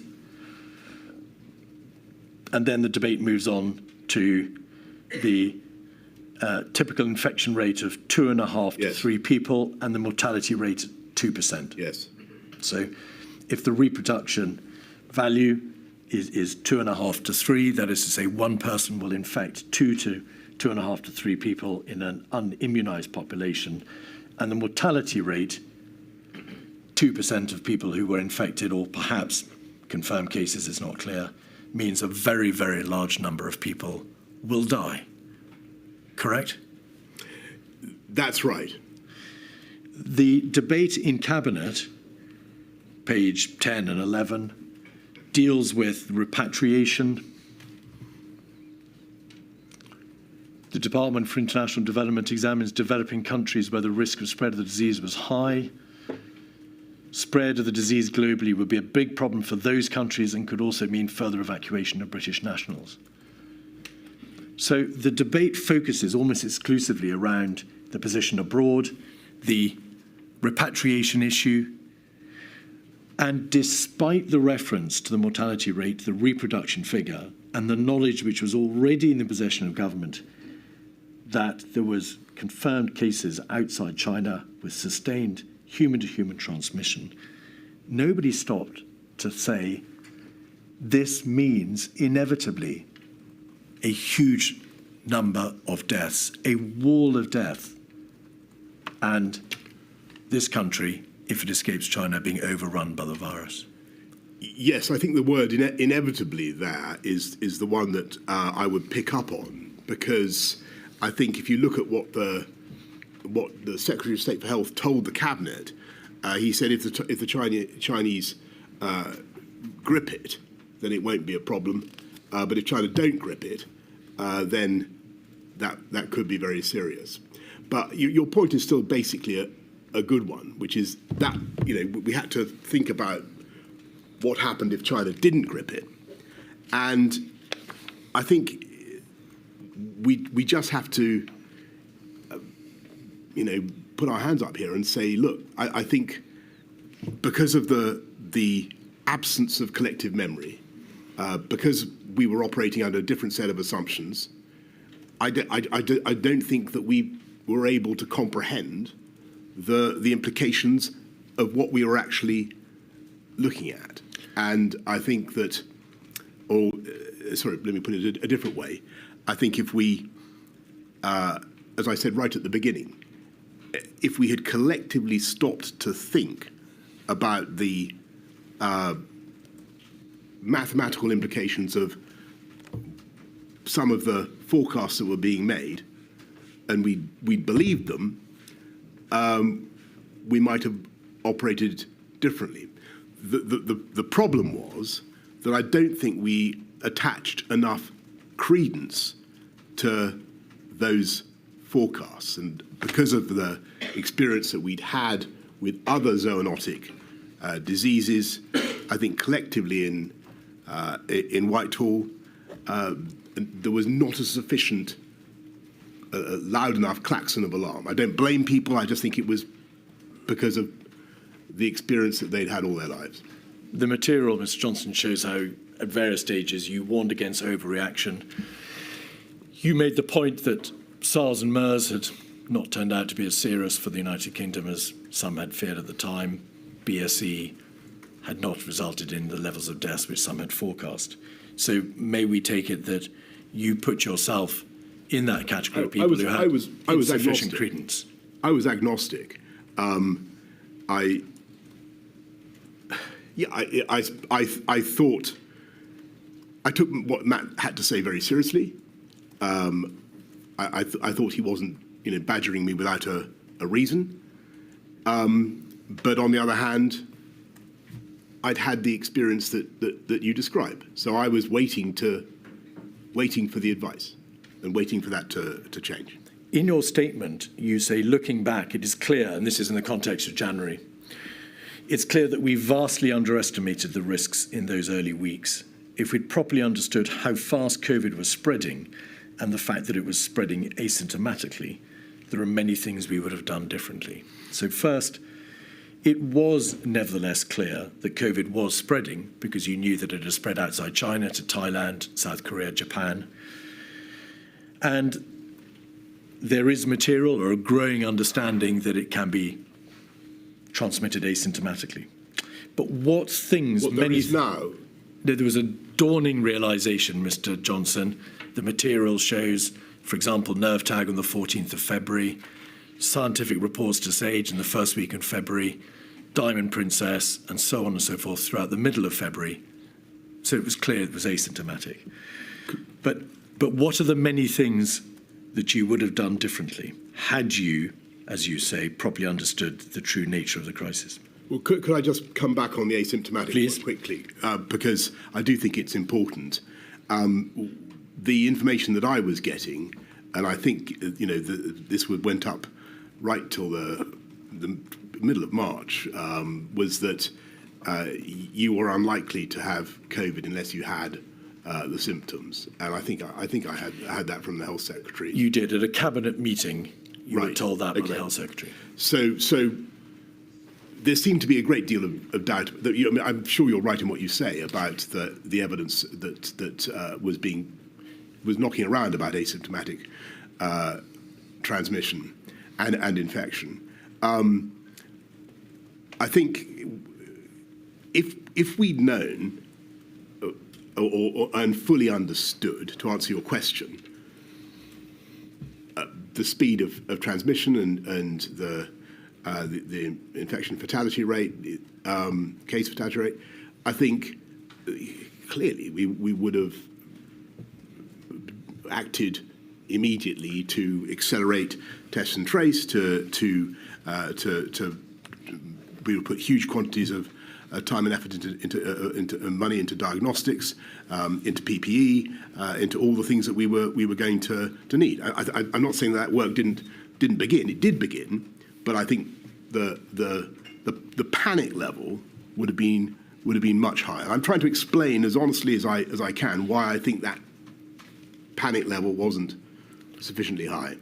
And then the debate moves on to the typical infection rate of 2.5 to 3 people and the mortality rate 2%. Yes. So if the reproduction value is 2.5 to 3, that is to say 1 person will infect 2.5 to 3 people in an unimmunized population, and the mortality rate, 2% of people who were infected, or perhaps confirmed cases, is not clear, means a very, very large number of people will die. Correct? That's right. The debate in Cabinet, page 10 and 11, deals with repatriation. The Department for International Development examines developing countries where the risk of spread of the disease was high. Spread of the disease globally would be a big problem for those countries and could also mean further evacuation of British nationals. So the debate focuses almost exclusively around the position abroad, the repatriation issue, and despite the reference to the mortality rate, the reproduction figure, and the knowledge which was already in the possession of government that there was confirmed cases outside China with sustained human-to-human transmission, nobody stopped to say this means inevitably a huge number of deaths, a wall of death, and this country, if it escapes China, being overrun by the virus. Yes, I think the word inevitably there is the one that I would pick up on, because I think if you look at what the Secretary of State for Health told the Cabinet, he said if the Chinese grip it, then it won't be a problem. But if China don't grip it, then that could be very serious. But your point is still basically a good one, which is that we had to think about what happened if China didn't grip it, and I think we just have to put our hands up here and say, look, I think because of the absence of collective memory, because we were operating under a different set of assumptions, I don't think that we were able to comprehend the implications of what we were actually looking at. And I think that, let me put it a different way. I think if we, as I said right at the beginning, if we had collectively stopped to think about the mathematical implications of some of the forecasts that were being made, and we believed them, we might have operated differently. The problem was that I don't think we attached enough credence to those forecasts, and because of the experience that we'd had with other zoonotic diseases, I think collectively in Whitehall, there was not a sufficient loud enough klaxon of alarm. I don't blame people. I just think it was because of the experience that they'd had all their lives. The material, Mr. Johnson, shows how at various stages you warned against overreaction. You made the point that SARS and MERS had not turned out to be as serious for the United Kingdom as some had feared at the time. BSE had not resulted in the levels of deaths which some had forecast. So may we take it that you put yourself in that category of people who had insufficient credence? I was agnostic. I thought I took what Matt had to say very seriously. I thought he wasn't, badgering me without a reason. But on the other hand, I'd had the experience that you describe. So I was waiting for the advice and waiting for that to change. In your statement, you say, looking back, it is clear, and this is in the context of January, it's clear that we vastly underestimated the risks in those early weeks. If we'd properly understood how fast COVID was spreading and the fact that it was spreading asymptomatically, there are many things we would have done differently. So first, it was nevertheless clear that COVID was spreading because you knew that it had spread outside China to Thailand, South Korea, Japan. And there is material or a growing understanding that it can be transmitted asymptomatically. But what things... What there is now? There was a dawning realization, Mr. Johnson. The material shows, for example, nerve tag on the 14th of February, scientific reports to SAGE in the first week in February, Diamond Princess, and so on and so forth throughout the middle of February. So it was clear it was asymptomatic. But what are the many things that you would have done differently had you, as you say, properly understood the true nature of the crisis? Well, could I just come back on the asymptomatic Please. quickly? Because I do think it's important. The information that I was getting, and I think, this went up right till the middle of March, was that you were unlikely to have COVID unless you had the symptoms. And I think I had that from the health secretary. You did at a cabinet meeting. You were Right. told that by Okay. the health secretary. So there seemed to be a great deal of doubt. I'm sure you're right in what you say about the evidence that was knocking around about asymptomatic transmission and infection. I think if we'd known and fully understood, to answer your question, the speed of transmission and the infection fatality rate, case fatality rate, I think clearly we would have acted immediately to accelerate test and trace, we would put huge quantities of time and effort into money into diagnostics, into PPE, into all the things that we were going to need. I'm not saying that work didn't begin. It did begin, but I think the panic level would have been much higher. I'm trying to explain as honestly as I can why I think that panic level wasn't sufficiently high.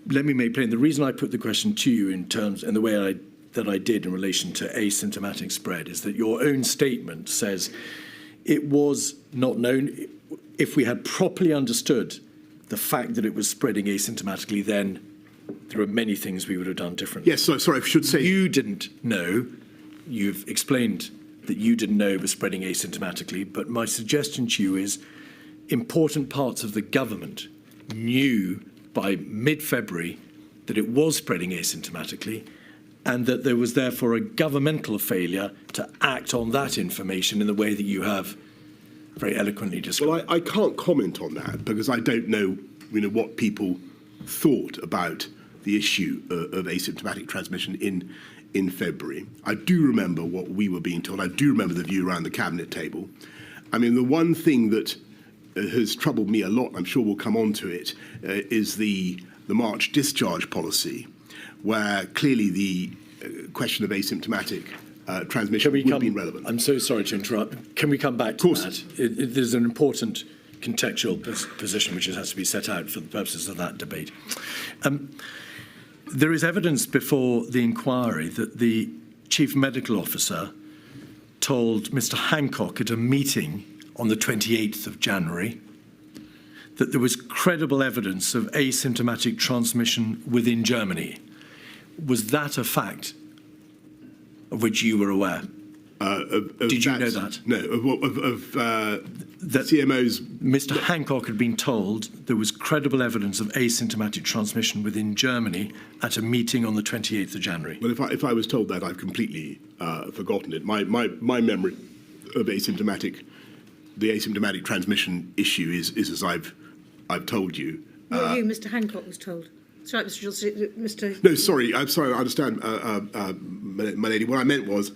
Let me make plain the reason I put the question to you in the way that I did in relation to asymptomatic spread is that your own statement says it was not known. If we had properly understood the fact that it was spreading asymptomatically, then there are many things we would have done differently. Yes, sorry, I should say... You didn't know. You've explained that you didn't know it was spreading asymptomatically, but my suggestion to you is important parts of the government knew by mid-February that it was spreading asymptomatically, and that there was therefore a governmental failure to act on that information in the way that you have very eloquently described. Well, I can't comment on that because I don't know, what people thought about the issue of asymptomatic transmission in February. I do remember what we were being told. I do remember the view around the cabinet table. I mean, the one thing that has troubled me a lot, I'm sure we'll come on to it, is the March discharge policy, where clearly the question of asymptomatic transmission would have been relevant. I'm so sorry to interrupt. Can we come back to that? There's an important contextual position which has to be set out for the purposes of that debate. There is evidence before the inquiry that the chief medical officer told Mr. Hancock at a meeting on the 28th of January that there was credible evidence of asymptomatic transmission within Germany. Was that a fact of which you were aware? Did you know that? No, That CMO's. Mr. Hancock had been told there was credible evidence of asymptomatic transmission within Germany at a meeting on the 28th of January. Well, if I was told that, I've completely forgotten it. My memory of the asymptomatic transmission issue is as I've told you. Not you, Mr. Hancock was told. Sorry, Mr. Johnson, Mr. No, sorry, I'm sorry. I understand, my lady. What I meant was,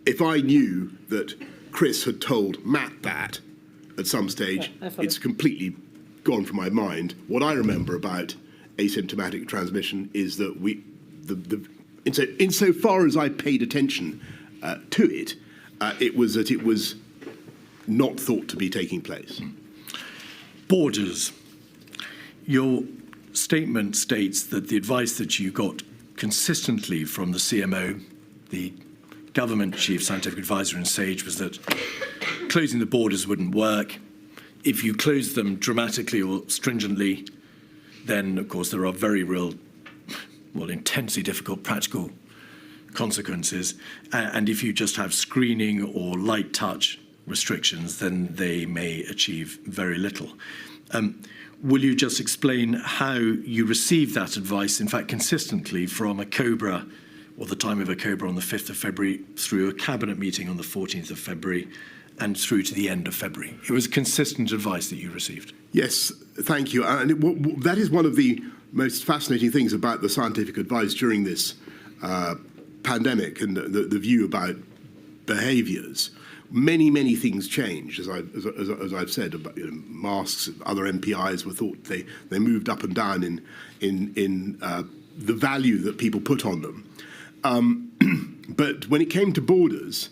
if I knew that Chris had told Matt that at some stage, it's completely gone from my mind. What I remember about asymptomatic transmission is that insofar as I paid attention to it, it was not thought to be taking place. Borders. Your statement states that the advice that you got consistently from the CMO, the government chief scientific advisor in SAGE, was that closing the borders wouldn't work. If you close them dramatically or stringently, then, of course, there are very real, intensely difficult practical consequences. And if you just have screening or light touch restrictions, then they may achieve very little. Will you just explain how you received that advice, in fact, consistently from a COBRA, or the time of a COBRA on the 5th of February, through a cabinet meeting on the 14th of February, and through to the end of February? It was consistent advice that you received. Yes, thank you. And that is one of the most fascinating things about the scientific advice during this pandemic and the view about behaviours. Many things changed, as I've said. About, masks, other MPIs were thought they moved up and down in the value that people put on them. But when it came to borders,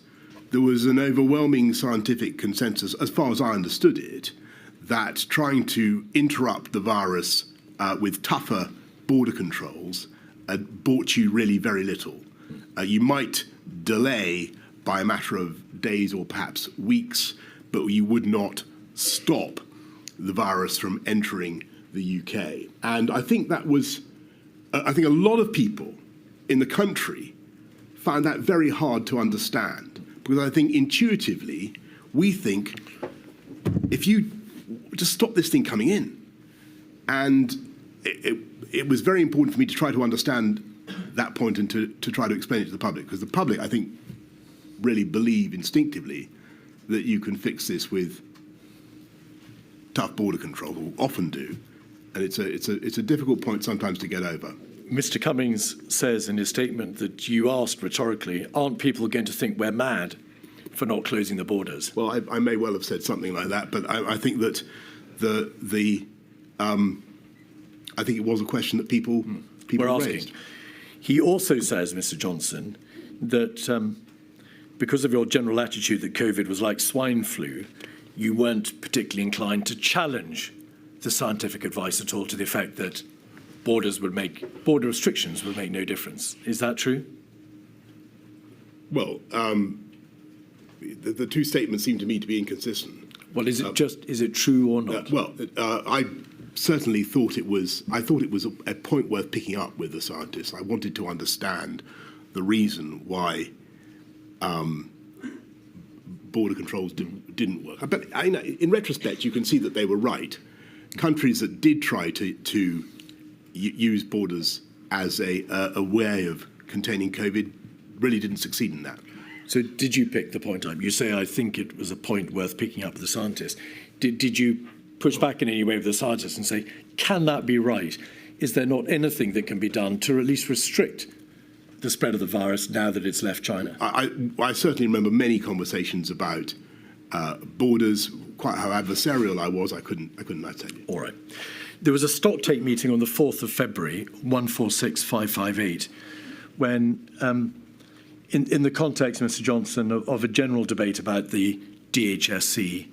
there was an overwhelming scientific consensus, as far as I understood it, that trying to interrupt the virus with tougher border controls brought you really very little. You might delay by a matter of days or perhaps weeks, but you would not stop the virus from entering the UK. And I think that was, I think a lot of people in the country found that very hard to understand, because I think intuitively we think if you just stop this thing coming in, and it was very important for me to try to understand that point and to try to explain it to the public, because the public, I think, really believe instinctively that you can fix this with tough border control, or often do, and it's a difficult point sometimes to get over. Mr. Cummings says in his statement that you asked rhetorically, aren't people going to think we're mad for not closing the borders? Well, I may well have said something like that, but I think that I think it was a question that people were asking. raised. He also says, Mr. Johnson, that because of your general attitude that COVID was like swine flu, you weren't particularly inclined to challenge the scientific advice at all, to the effect that border restrictions would make no difference. Is that true? Well, the two statements seem to me to be inconsistent. Well, is it true or not? I certainly thought it was. I thought it was a point worth picking up with the scientists. I wanted to understand the reason why border controls didn't work. But in retrospect, you can see that they were right. Countries that did try to use borders as a way of containing COVID really didn't succeed in that. So did you pick the point up? You say, I think it was a point worth picking up with the scientists. Did you push back in any way with the scientists and say, can that be right? Is there not anything that can be done to at least restrict the spread of the virus now that it's left China? I certainly remember many conversations about borders. Quite how adversarial I was, I couldn't tell you. All right. There was a stocktake meeting on the 4th of February, 146558, when, in the context, Mr. Johnson, of a general debate about the DHSC,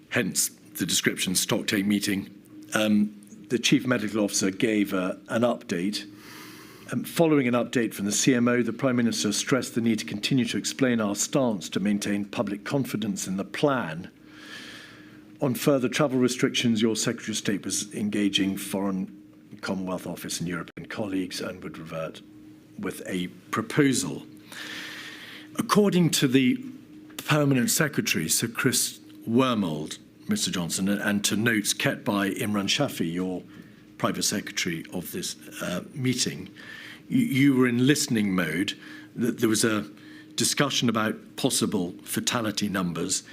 hence the description stocktake meeting, the Chief Medical Officer gave an update. Following an update from the CMO, the Prime Minister stressed the need to continue to explain our stance to maintain public confidence in the plan. On further travel restrictions, your Secretary of State was engaging Foreign Commonwealth Office and European colleagues and would revert with a proposal. According to the Permanent Secretary, Sir Chris Wormold, Mr. Johnson, and to notes kept by Imran Shafi, your private secretary of this meeting, you were in listening mode. There was a discussion about possible fatality numbers,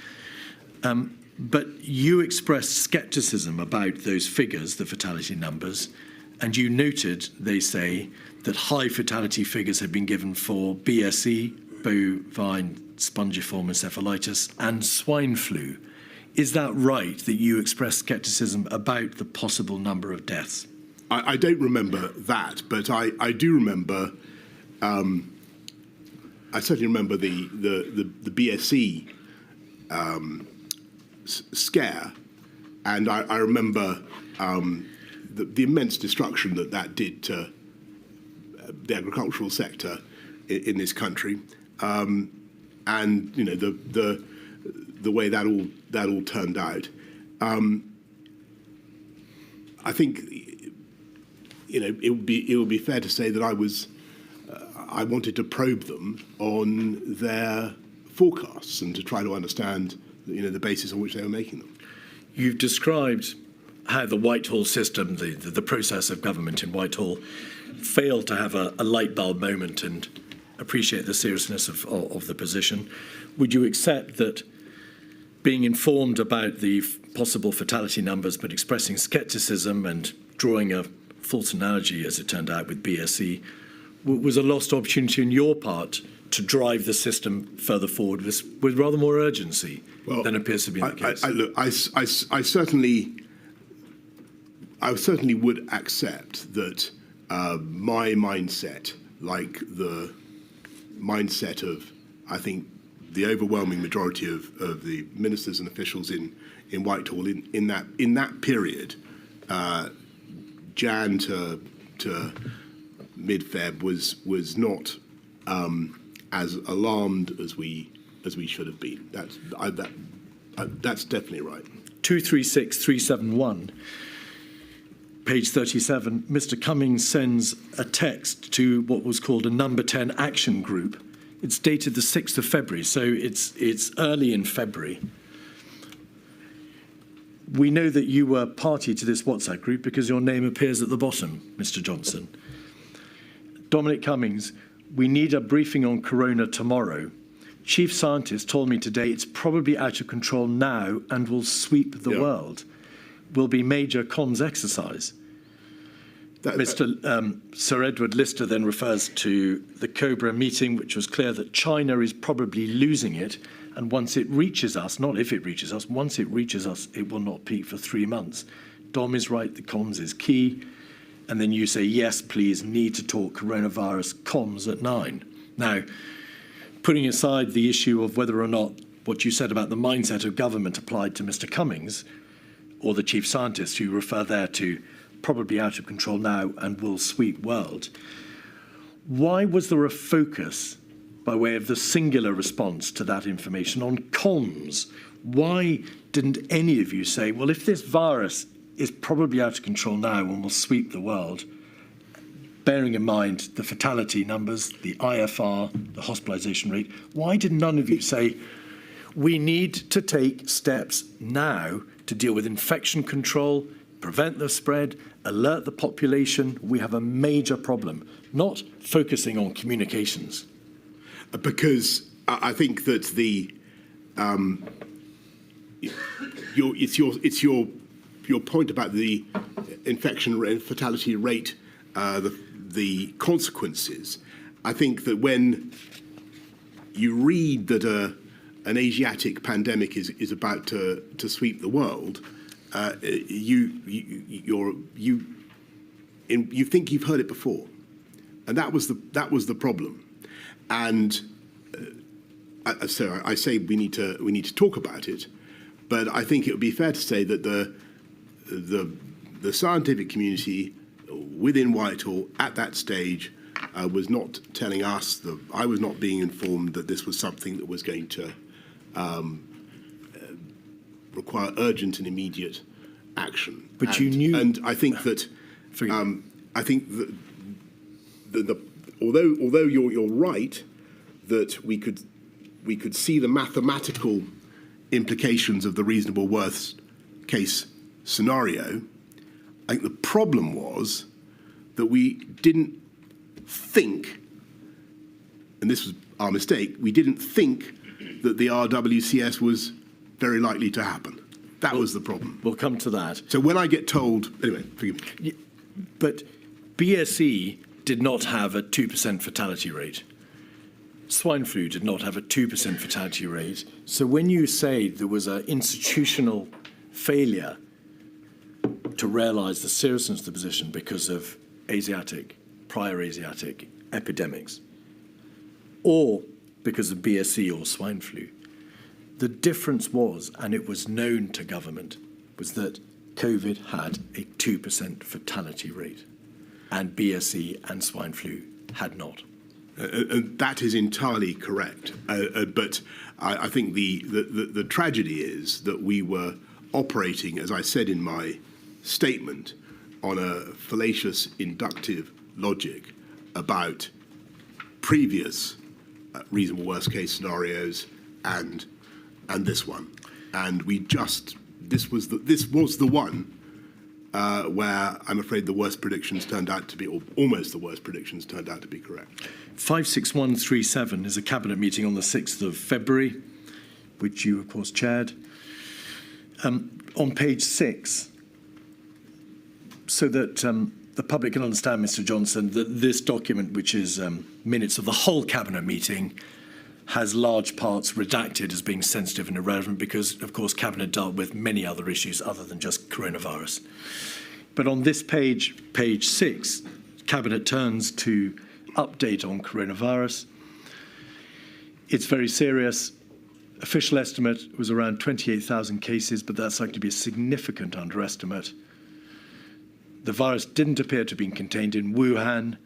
but you expressed skepticism about those figures, the fatality numbers, and you noted, they say, that high fatality figures have been given for BSE, bovine spongiform encephalitis, and swine flu. Is that right, that you expressed scepticism about the possible number of deaths? I don't remember that, but I do remember. I certainly remember the BSE scare, and I remember the immense destruction that did to the agricultural sector in this country, and you know the way that all turned out. I think it would be fair to say that I wanted to probe them on their forecasts and to try to understand the basis on which they were making them. You've described how the Whitehall system, the process of government in Whitehall, failed to have a light bulb moment and appreciate the seriousness of the position. Would you accept that being informed about the possible fatality numbers but expressing scepticism and drawing a false analogy, as it turned out, with BSE, was a lost opportunity on your part to drive the system further forward with rather more urgency than appears to be the case? I certainly would accept that my mindset, like the mindset of, I think, the overwhelming majority of the ministers and officials in Whitehall in that period, Jan to mid-Feb, was not as alarmed as we should have been. That's definitely right. 236371, page 37. Mr. Cummings sends a text to what was called a number 10 action group. It's dated the 6th of February, so it's early in February. We know that you were party to this WhatsApp group because your name appears at the bottom, Mr. Johnson. Dominic Cummings, we need a briefing on corona tomorrow. Chief scientist told me today it's probably out of control now and will sweep the world. Will be major comms exercise. Sir Edward Lister then refers to the Cobra meeting, which was clear that China is probably losing it, and once it reaches us, not if it reaches us, once it reaches us, it will not peak for 3 months. Dom is right, the comms is key. And then you say, yes, please, need to talk coronavirus comms at 9. Now, putting aside the issue of whether or not what you said about the mindset of government applied to Mr. Cummings or the chief scientist, who refer there to probably out of control now and will sweep world, why was there a focus, by way of the singular response to that information, on comms? Why didn't any of you say, well, if this virus is probably out of control now and will sweep the world, bearing in mind the fatality numbers, the IFR, the hospitalisation rate, why did none of you say, we need to take steps now to deal with infection control, prevent the spread, alert the population, we have a major problem, not focusing on communications? Because I think that it's your point about the infection rate, fatality rate, the consequences. I think that when you read that an Asiatic pandemic is about to sweep the world, you think you've heard it before, and that was the problem. And so I say we need to talk about it, but I think it would be fair to say that the scientific community within Whitehall at that stage was not telling us, I was not being informed that this was something that was going to require urgent and immediate action. But you knew, and I think that although you're right that we could see the mathematical implications of the reasonable worst case scenario. I think the problem was that we didn't think, and this was our mistake, we didn't think that the RWCS was very likely to happen. That was the problem. We'll come to that. So when I get told, anyway, forgive me. But BSE did not have a 2% fatality rate. Swine flu did not have a 2% fatality rate. So when you say there was an institutional failure to realise the seriousness of the position because of prior Asiatic epidemics, or because of BSE or swine flu, the difference was, and it was known to government, was that COVID had a 2% fatality rate, and BSE and swine flu had not. And that is entirely correct. But I think the tragedy is that we were operating, as I said in my statement, on a fallacious inductive logic about previous reasonable worst case scenarios and this one. And this was the one where I'm afraid the worst predictions turned out to be, or almost the worst predictions turned out to be correct. 56137 is a cabinet meeting on the 6th of February, which you, of course, chaired. On page 6, so that the public can understand, Mr. Johnson, that this document, which is minutes of the whole cabinet meeting, has large parts redacted as being sensitive and irrelevant because, of course, Cabinet dealt with many other issues other than just coronavirus. But on this page, page 6, Cabinet turns to update on coronavirus. It's very serious. Official estimate was around 28,000 cases, but that's likely to be a significant underestimate. The virus didn't appear to have been contained in Wuhan.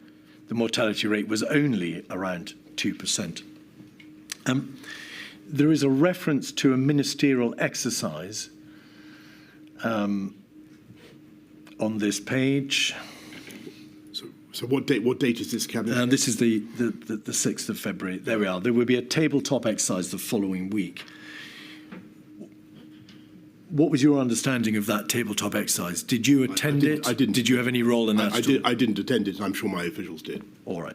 The mortality rate was only around 2%. There is a reference to a ministerial exercise on this page. So what date is this, Cabinet? This is the 6th of February. There we are. There will be a tabletop exercise the following week. What was your understanding of that tabletop exercise? Did you attend it? I didn't. Did you have any role in that? I didn't attend it, and I'm sure my officials did. All right.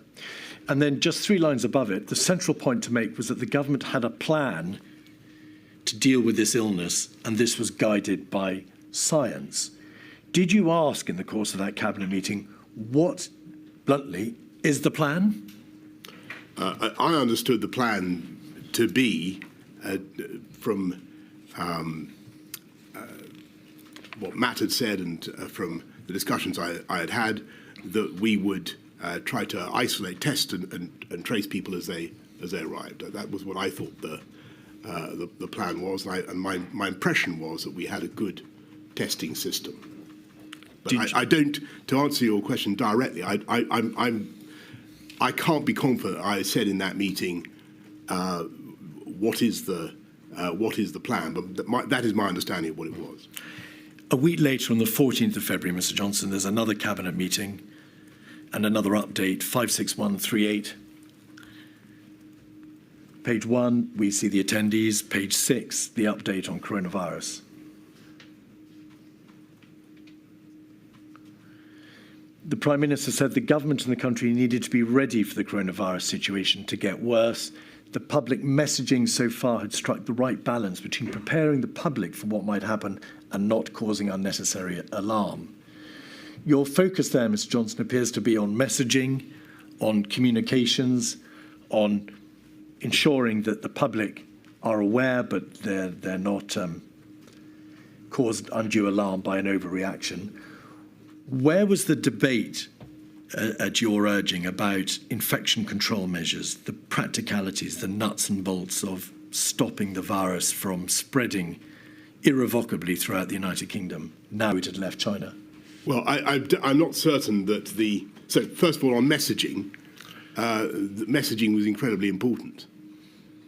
And then just 3 lines above it, the central point to make was that the government had a plan to deal with this illness, and this was guided by science. Did you ask in the course of that cabinet meeting, what, bluntly, is the plan? I understood the plan to be, from what Matt had said and from the discussions I had had, that we would try to isolate, test, and trace people as they arrived. That was what I thought the plan was, and my impression was that we had a good testing system. But I don't. To answer your question directly, I can't be confident. I said in that meeting, what is the plan? But that is my understanding of what it was. A week later, on the 14th of February, Mr. Johnson, there's another cabinet meeting and another update, 56138. Page 1, we see the attendees. Page 6, the update on coronavirus. The Prime Minister said the government and the country needed to be ready for the coronavirus situation to get worse. The public messaging so far had struck the right balance between preparing the public for what might happen and not causing unnecessary alarm. Your focus there, Mr. Johnson, appears to be on messaging, on communications, on ensuring that the public are aware but they're not caused undue alarm by an overreaction. Where was the debate at your urging about infection control measures, the practicalities, the nuts and bolts of stopping the virus from spreading irrevocably throughout the United Kingdom, now it had left China? Well, I'm not certain that so first of all, on messaging, the messaging was incredibly important.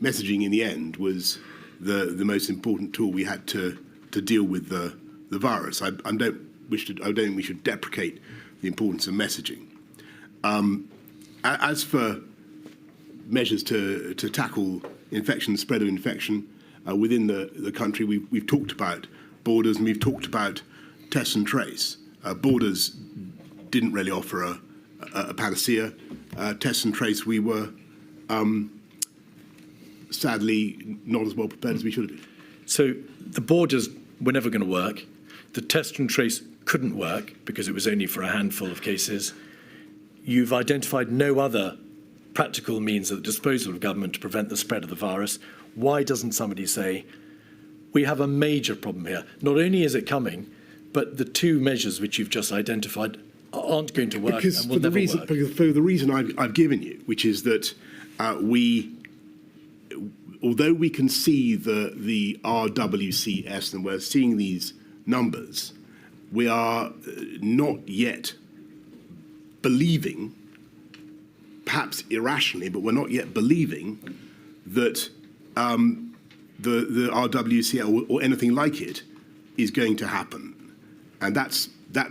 Messaging, in the end, was the most important tool we had to deal with the virus. I don't think we should deprecate the importance of messaging. As for measures to tackle infection, spread of infection within the country. We've talked about borders, and we've talked about test and trace. Borders didn't really offer a panacea. Test and trace, we were sadly not as well prepared as we should have been. So the borders were never going to work. The test and trace couldn't work because it was only for a handful of cases. You've identified no other practical means at the disposal of government to prevent the spread of the virus. Why doesn't somebody say, we have a major problem here? Not only is it coming, but the two measures which you've just identified aren't going to work and will never work. Because for the reason I've given you, which is that although we can see the RWCS and we're seeing these numbers, we are not yet believing, perhaps irrationally, but we're not yet believing that the RWCS or anything like it is going to happen. And that's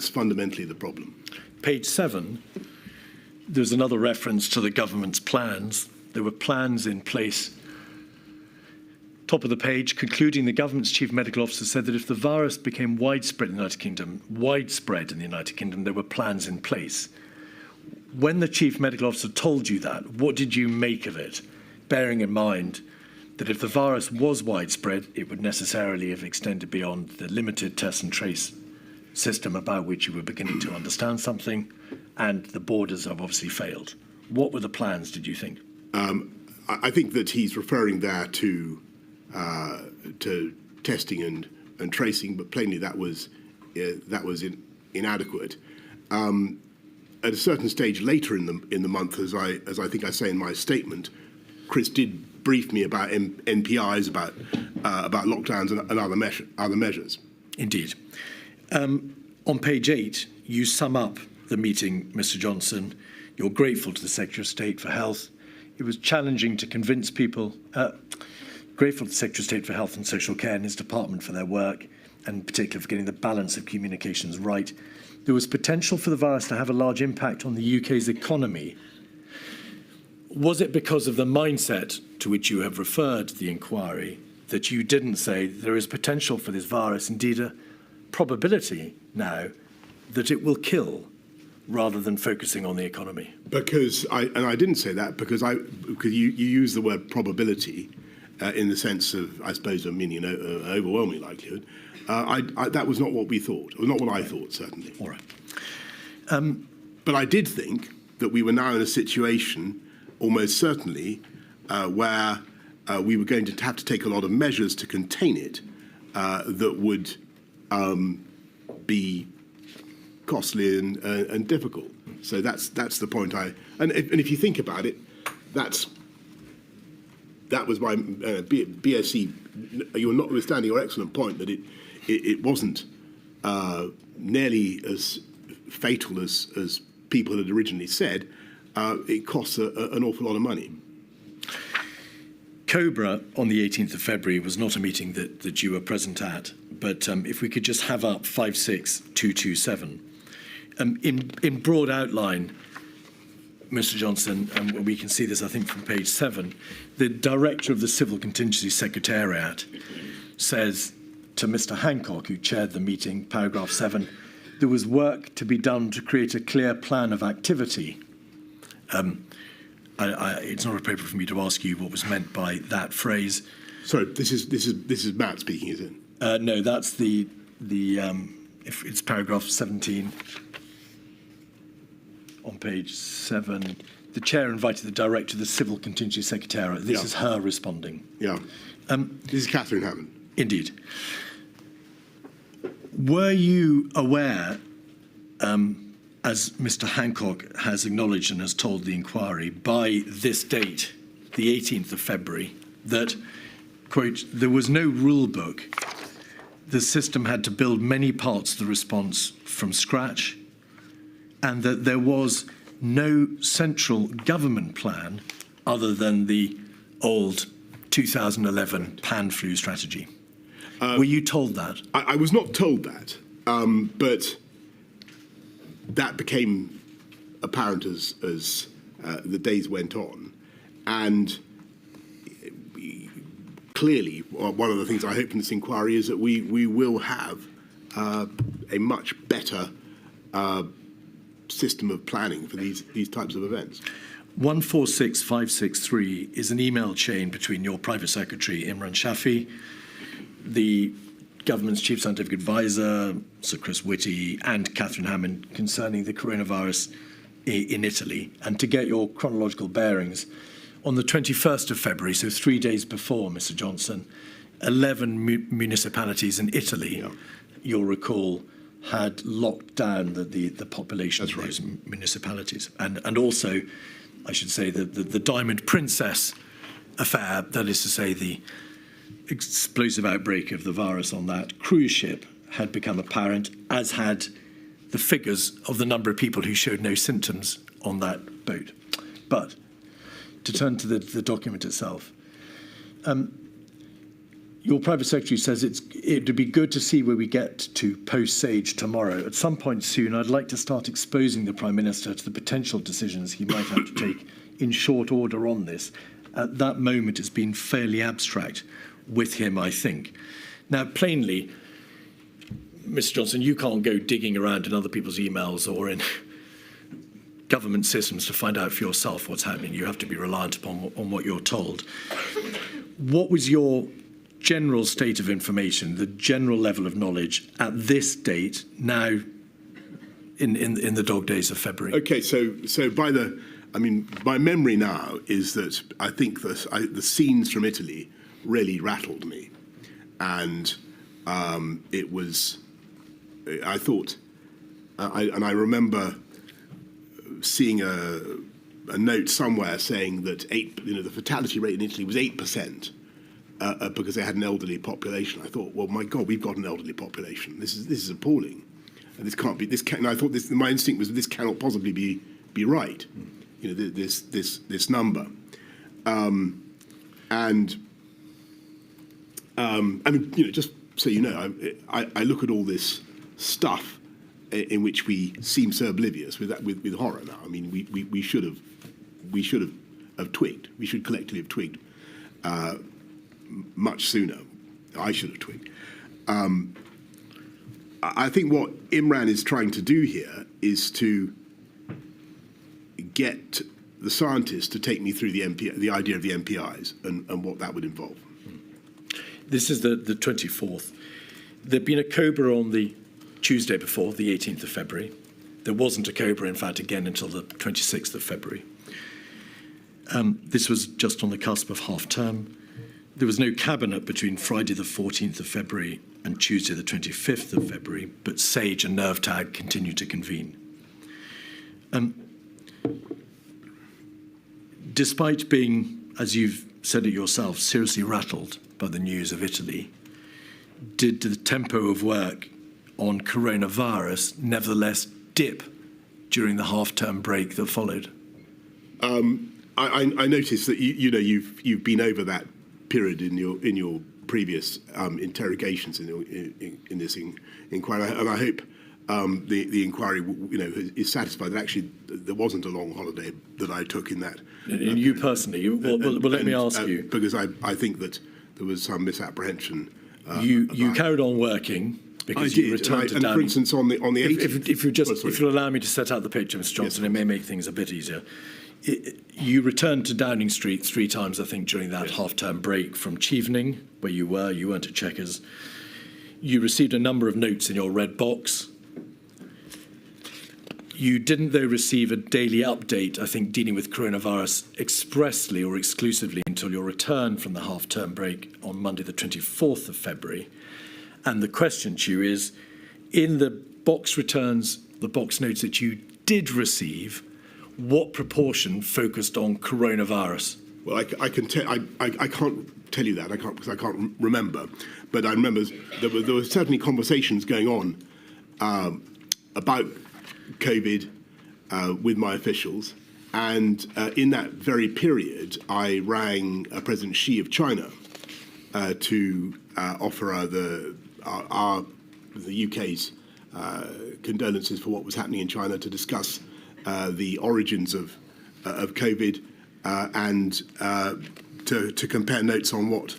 fundamentally the problem. Page 7, there's another reference to the government's plans. There were plans in place. Top of the page, concluding the government's chief medical officer said that if the virus became widespread in the United Kingdom, there were plans in place. When the chief medical officer told you that, what did you make of it, bearing in mind that if the virus was widespread, it would necessarily have extended beyond the limited test and trace system about which you were beginning to understand something, and the borders have obviously failed. What were the plans, did you think? I think that he's referring there to testing and tracing, but plainly that was inadequate. At a certain stage later in the month, as I think I say in my statement, Chris did brief me about NPIs, about lockdowns and other measures. Indeed. On page 8, you sum up the meeting, Mr. Johnson. You're grateful to the Secretary of State for Health. It was challenging to convince people. Grateful to the Secretary of State for Health and Social Care and his department for their work, and particularly for getting the balance of communications right. There was potential for the virus to have a large impact on the UK's economy. Was it because of the mindset to which you have referred the inquiry that you didn't say there is potential for this virus, indeed a probability now that it will kill, rather than focusing on the economy? Because I didn't say that because you use the word probability in the sense of, I suppose, meaning an overwhelming likelihood. That was not what we thought, or not what I thought, certainly. All right. But I did think that we were now in a situation, almost certainly, where we were going to have to take a lot of measures to contain it that would be costly and difficult. So that's the point. And if you think about it, that was my BSc. You're notwithstanding your excellent point that it wasn't nearly as fatal as people had originally said. It costs an awful lot of money. Cobra on the 18th of February was not a meeting that you were present at, but if we could just have up 56227. In broad outline, Mr. Johnson, and we can see this, I think, from page 7, the director of the Civil Contingency Secretariat says to Mr. Hancock, who chaired the meeting, paragraph 7, there was work to be done to create a clear plan of activity. It's not appropriate for me to ask you what was meant by that phrase. Sorry, this is Matt speaking, is it? No, that's the if it's paragraph 17 on page 7. The chair invited the director of the Civil Contingency Secretariat. This is her responding. Yeah. This is Catherine Hammond. Indeed. Were you aware, as Mr. Hancock has acknowledged and has told the inquiry, by this date, the 18th of February, that, quote, there was no rule book. The system had to build many parts of the response from scratch, and that there was no central government plan other than the old 2011 pan-flu strategy. Were you told that? I was not told that, but that became apparent as the days went on. And clearly, one of the things I hope in this inquiry is that we will have a much better system of planning for these types of events. 146563 is an email chain between your private secretary, Imran Shafi, the government's chief scientific advisor, Sir Chris Whitty, and Catherine Hammond concerning the coronavirus in Italy. And to get your chronological bearings, on the 21st of February, so 3 days before, Mr. Johnson, 11 municipalities in Italy, you'll recall, had locked down the population of those municipalities. And also, I should say, the Diamond Princess affair, that is to say, the explosive outbreak of the virus on that cruise ship, had become apparent, as had the figures of the number of people who showed no symptoms on that boat. But to turn to the document itself, your private secretary says it would be good to see where we get to post-Sage tomorrow. At some point soon, I'd like to start exposing the Prime Minister to the potential decisions he might have to take in short order on this. At that moment, it's been fairly abstract with him, I think. Now, plainly, Mr. Johnson, you can't go digging around in other people's emails or in government systems to find out for yourself what's happening. You have to be reliant upon on what you're told. What was your general state of information, the general level of knowledge at this date, now in the dog days of February? Okay, so my memory now is that I think the scenes from Italy really rattled me, and it was, I thought, and I remember seeing a note somewhere saying that the fatality rate in Italy was 8%. Because they had an elderly population. I thought, well, my God, we've got an elderly population. This is appalling, and this can't be. And I thought my instinct was this cannot possibly be right. This number, just so you know, I look at all this stuff in which we seem so oblivious with horror now. I mean, we should have twigged. We should collectively have twigged. Much sooner. I should have twigged. I think what Imran is trying to do here is to get the scientists to take me through the idea of the MPIs and what that would involve. This is the 24th. There'd been a COBRA on the Tuesday before, the 18th of February. There wasn't a COBRA, in fact, again until the 26th of February. This was just on the cusp of half-term. There was no cabinet between Friday the 14th of February and Tuesday the 25th of February, but SAGE and NERVTAG continued to convene. Despite being, as you've said it yourself, seriously rattled by the news of Italy, did the tempo of work on coronavirus nevertheless dip during the half-term break that followed? I noticed that you've been over that period in your previous interrogations in this inquiry, and I hope the inquiry is satisfied that actually there wasn't a long holiday that I took in that. You personally, let me ask you, because I think that there was some misapprehension. You carried on working. Because you returned to Downing. And for instance, on the 18th, if you'll allow me to set out the picture, Mr. Johnson, yes, it may make things a bit easier. You returned to Downing Street 3 times, I think, during that half-term break from Chevening, where you weren't at Chequers. You received a number of notes in your red box. You didn't, though, receive a daily update, I think, dealing with coronavirus expressly or exclusively until your return from the half-term break on Monday, the 24th of February. And the question to you is, in the box returns, the box notes that you did receive, what proportion focused on coronavirus? Well, I can't tell you that. Because I can't remember. But I remember there were certainly conversations going on about COVID with my officials. And in that very period, I rang President Xi of China to offer the UK's condolences for what was happening in China, to discuss the origins of COVID, and to compare notes on what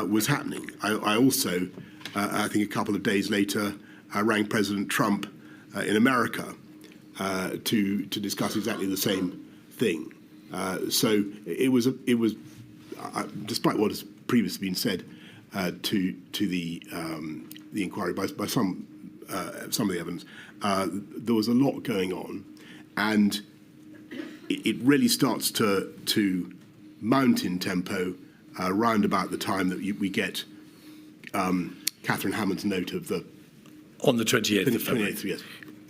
was happening. I also, I think a couple of days later, rang President Trump in America to discuss exactly the same thing. So it was despite what has previously been said to the inquiry by some of the evidence, there was a lot going on, and it really starts to mount in tempo round about the time that we get Catherine Hammond's note of the on the 28th of February. 28th, yes.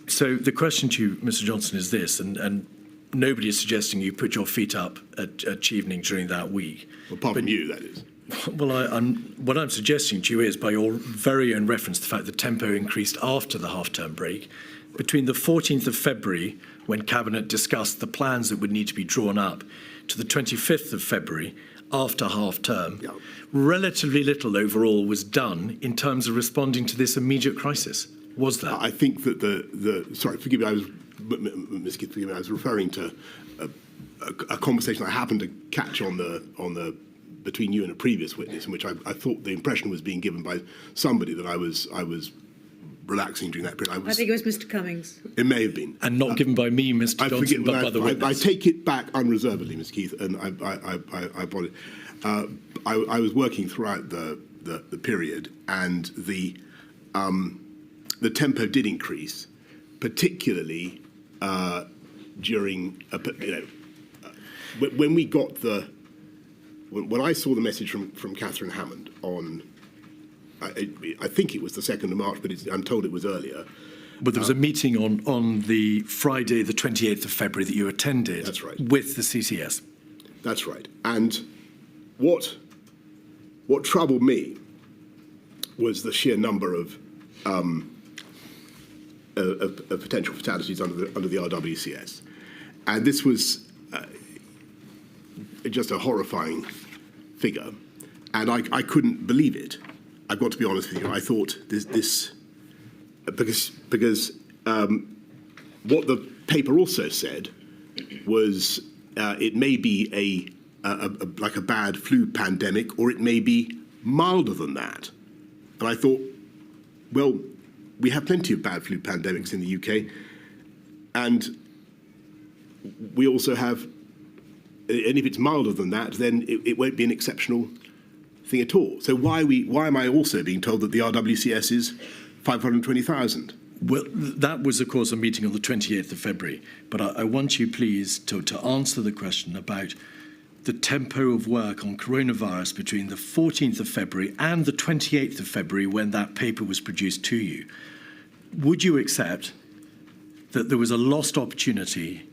So the question to you, Mr. Johnson, is this, and nobody is suggesting you put your feet up at evening during that week. Well, apart from you, that is. Well, what I'm suggesting to you is, by your very own reference to the fact that tempo increased after the half-term break, between the 14th of February, when Cabinet discussed the plans that would need to be drawn up, to the 25th of February, after half-term, Yeah. relatively little overall was done in terms of responding to this immediate crisis. Was that? I think that sorry, forgive me, Ms. Keith, forgive me, I was referring to a conversation I happened to catch on the between you and a previous witness, in which I thought the impression was being given by somebody that I was relaxing during that period. I think it was Mr. Cummings. It may have been. And not given by me, Mr. Johnson, but by the witness. I take it back unreservedly, Ms. Keith, and I apologize. I was working throughout the period, and the tempo did increase, particularly during when we got when I saw the message from Catherine Hammond on. I think it was the 2nd of March, but I'm told it was earlier. But there was a meeting on the Friday, the 28th of February, that you attended. That's right. With the CCS. That's right. And what troubled me was the sheer number of potential fatalities under the RWCS, and this was just a horrifying figure, and I couldn't believe it. I've got to be honest with you. I thought this because what the paper also said was it may be like a bad flu pandemic, or it may be milder than that. And I thought, well, we have plenty of bad flu pandemics in the UK, and we also have, and if it's milder than that, then it won't be an exceptional thing at all. So why am I also being told that the RWCS is 520,000? Well, that was, of course, a meeting on the 28th of February. But I want you, please, to answer the question about the tempo of work on coronavirus between the 14th of February and the 28th of February, when that paper was produced to you. Would you accept that there was a lost opportunity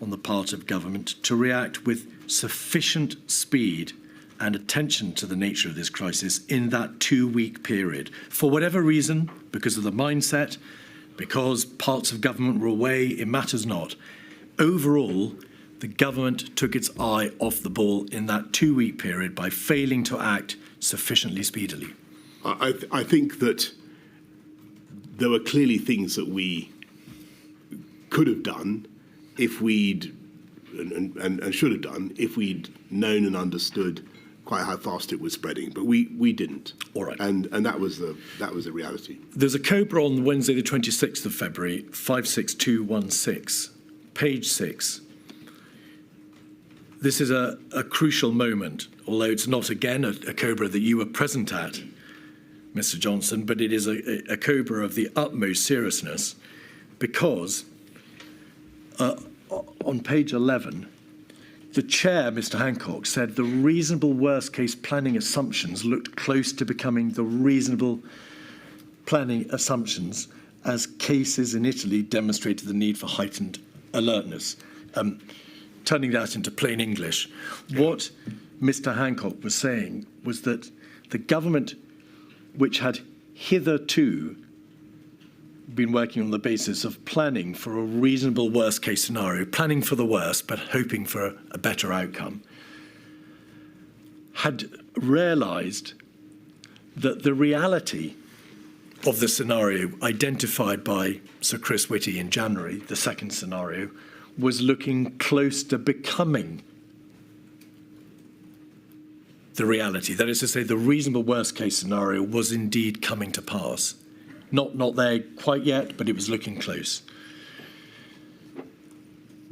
on the part of government to react with sufficient speed and attention to the nature of this crisis in that 2-week period? For whatever reason, because of the mindset, because parts of government were away, it matters not. Overall, the government took its eye off the ball in that 2-week period by failing to act sufficiently speedily. I think that there were clearly things that we could have done if we'd, and should have done, if we'd known and understood quite how fast it was spreading, but we didn't. All right. And that was the reality. There's a COBRA on Wednesday, the 26th of February, 56216, page 6. This is a crucial moment, although it's not, again, a COBRA that you were present at, Mr. Johnson, but it is a COBRA of the utmost seriousness, because on page 11, the chair, Mr. Hancock, said the reasonable worst-case planning assumptions looked close to becoming the reasonable planning assumptions as cases in Italy demonstrated the need for heightened alertness. Turning that into plain English, what Mr. Hancock was saying was that the government, which had hitherto been working on the basis of planning for a reasonable worst-case scenario, planning for the worst but hoping for a better outcome, had realised that the reality of the scenario identified by Sir Chris Whitty in January, the second scenario, was looking close to becoming the reality. That is to say, the reasonable worst-case scenario was indeed coming to pass. Not there quite yet, but it was looking close.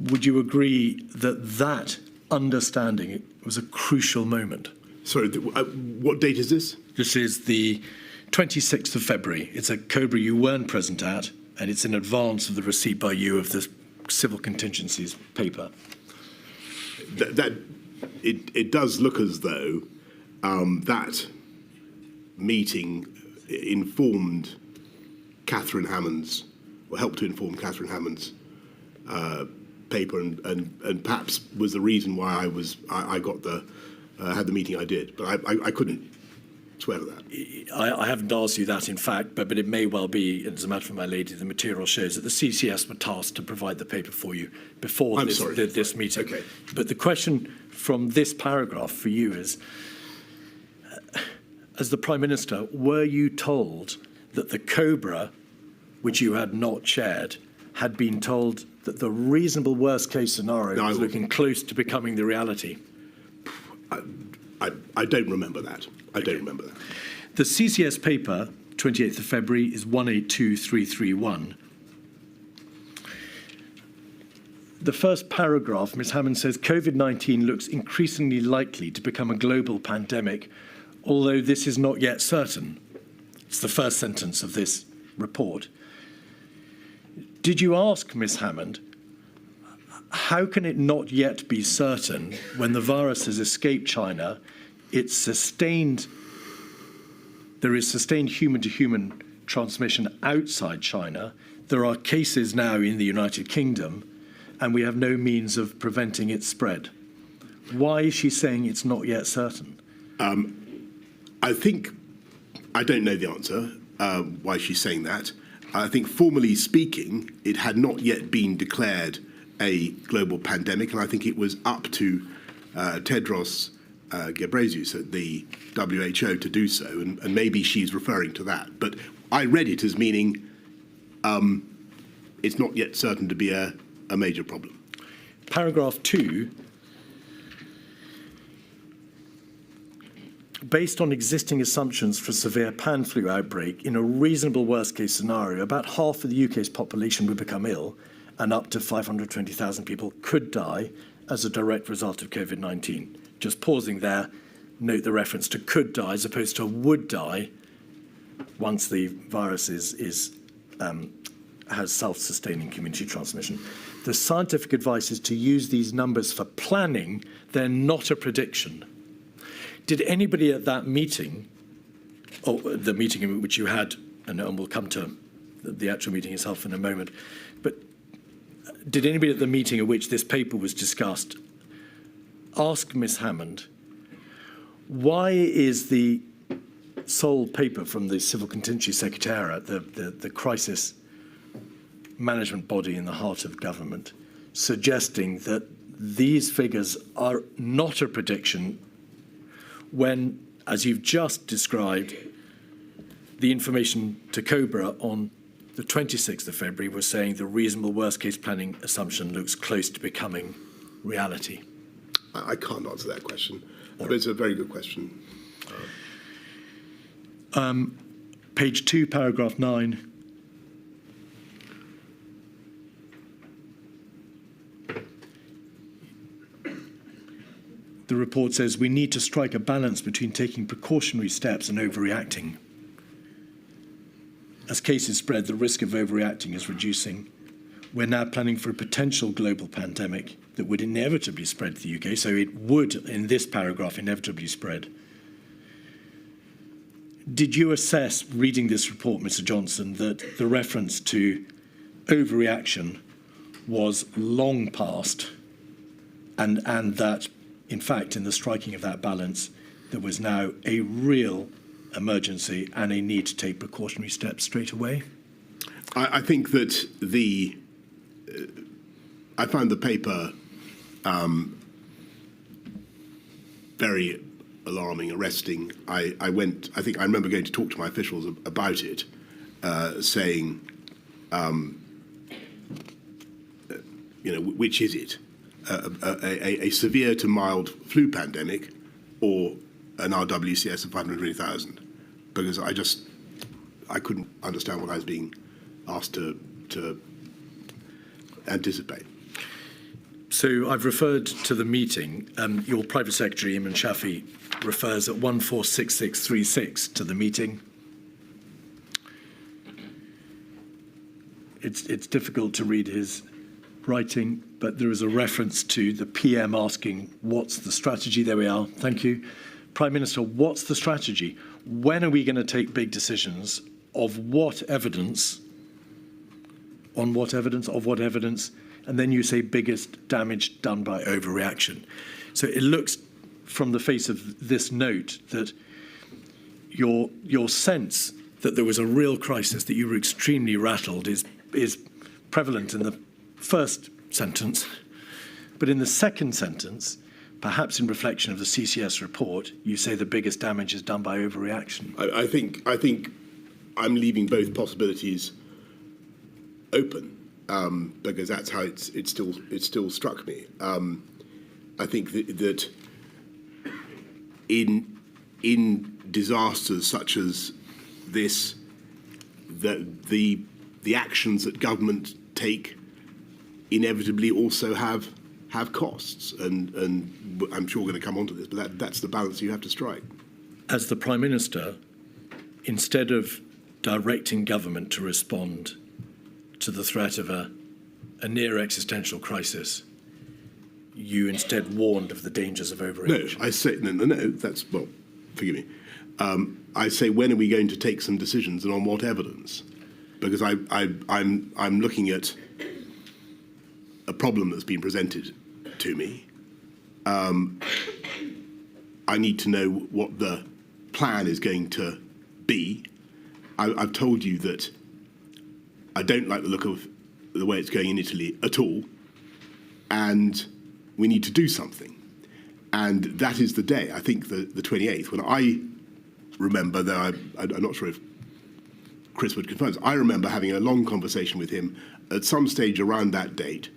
Would you agree that that understanding was a crucial moment? Sorry, what date is this? This is the 26th of February. It's a COBRA you weren't present at, and it's in advance of the receipt by you of the civil contingencies paper. It does look as though that meeting informed Catherine Hammond's, or helped to inform Catherine Hammond's paper, and perhaps was the reason why I got had the meeting I did. But I couldn't swear to that. I haven't asked you that, in fact, but it may well be, as a matter of my lady, the material shows that the CCS were tasked to provide the paper for you before this meeting. Okay. But the question from this paragraph for you is, as the Prime Minister, were you told that the COBRA, which you had not chaired, had been told that the reasonable worst-case scenario was looking close to becoming the reality? I don't remember that. I don't remember that. The CCS paper, 28th of February, is 182331. The first paragraph, Ms. Hammond says, COVID-19 looks increasingly likely to become a global pandemic, although this is not yet certain. It's the first sentence of this report. Did you ask Ms. Hammond, how can it not yet be certain when the virus has escaped China, there is sustained human-to-human transmission outside China, there are cases now in the United Kingdom, and we have no means of preventing its spread? Why is she saying it's not yet certain? I think I don't know the answer why she's saying that. I think, formally speaking, it had not yet been declared a global pandemic, and I think it was up to Tedros Ghebreyesus at the WHO to do so, and maybe she's referring to that. But I read it as meaning it's not yet certain to be a major problem. Paragraph 2, based on existing assumptions for severe pan flu outbreak, in a reasonable worst-case scenario, about half of the UK's population would become ill, and up to 520,000 people could die as a direct result of COVID-19. Just pausing there, note the reference to could die as opposed to would die once the virus has self-sustaining community transmission. The scientific advice is to use these numbers for planning. They're not a prediction. Did anybody at that meeting, or the meeting in which you had, and we'll come to the actual meeting itself in a moment, but did anybody at the meeting at which this paper was discussed ask Ms. Hammond, why is the sole paper from the Civil Contingency Secretariat, the crisis management body in the heart of government, suggesting that these figures are not a prediction when, as you've just described, the information to COBRA on the 26th of February was saying the reasonable worst-case planning assumption looks close to becoming reality? I can't answer that question, but it's a very good question. Page 2, paragraph 9. The report says we need to strike a balance between taking precautionary steps and overreacting. As cases spread, the risk of overreacting is reducing. We're now planning for a potential global pandemic that would inevitably spread to the UK, so it would, in this paragraph, inevitably spread. Did you assess, reading this report, Mr. Johnson, that the reference to overreaction was long past, and that, in fact, in the striking of that balance, there was now a real emergency and a need to take precautionary steps straight away? I think that I found the paper very alarming, arresting. I remember going to talk to my officials about it, saying, which is it? A severe to mild flu pandemic, or an RWCS of 520,000, because I couldn't understand what I was being asked to anticipate. So I've referred to the meeting. Your private secretary, Imran Shafi, refers at 146636 to the meeting. It's difficult to read his writing, but there is a reference to the PM asking, what's the strategy? There we are. Thank you. Prime Minister, what's the strategy? When are we going to take big decisions? Of what evidence? On what evidence? Of what evidence? And then you say biggest damage done by overreaction. So it looks from the face of this note that your sense that there was a real crisis, that you were extremely rattled, is prevalent in the first sentence. But in the second sentence, perhaps in reflection of the CCS report, you say the biggest damage is done by overreaction. I think I'm leaving both possibilities open, because that's how it still struck me. I think that in disasters such as this, that the actions that government take inevitably also have costs, and I'm sure we're going to come on to this, but that's the balance you have to strike. As the Prime Minister, instead of directing government to respond to the threat of a near existential crisis, you instead warned of the dangers of overreaction. No, I say no. That's, well, forgive me. I say, when are we going to take some decisions, and on what evidence? Because I'm looking at a problem that's been presented to me. I need to know what the plan is going to be. I've told you that I don't like the look of the way it's going in Italy at all, and we need to do something. And that is the day, I think, the 28th, when I remember, though I'm not sure if Chris would confirm this, I remember having a long conversation with him at some stage around that date,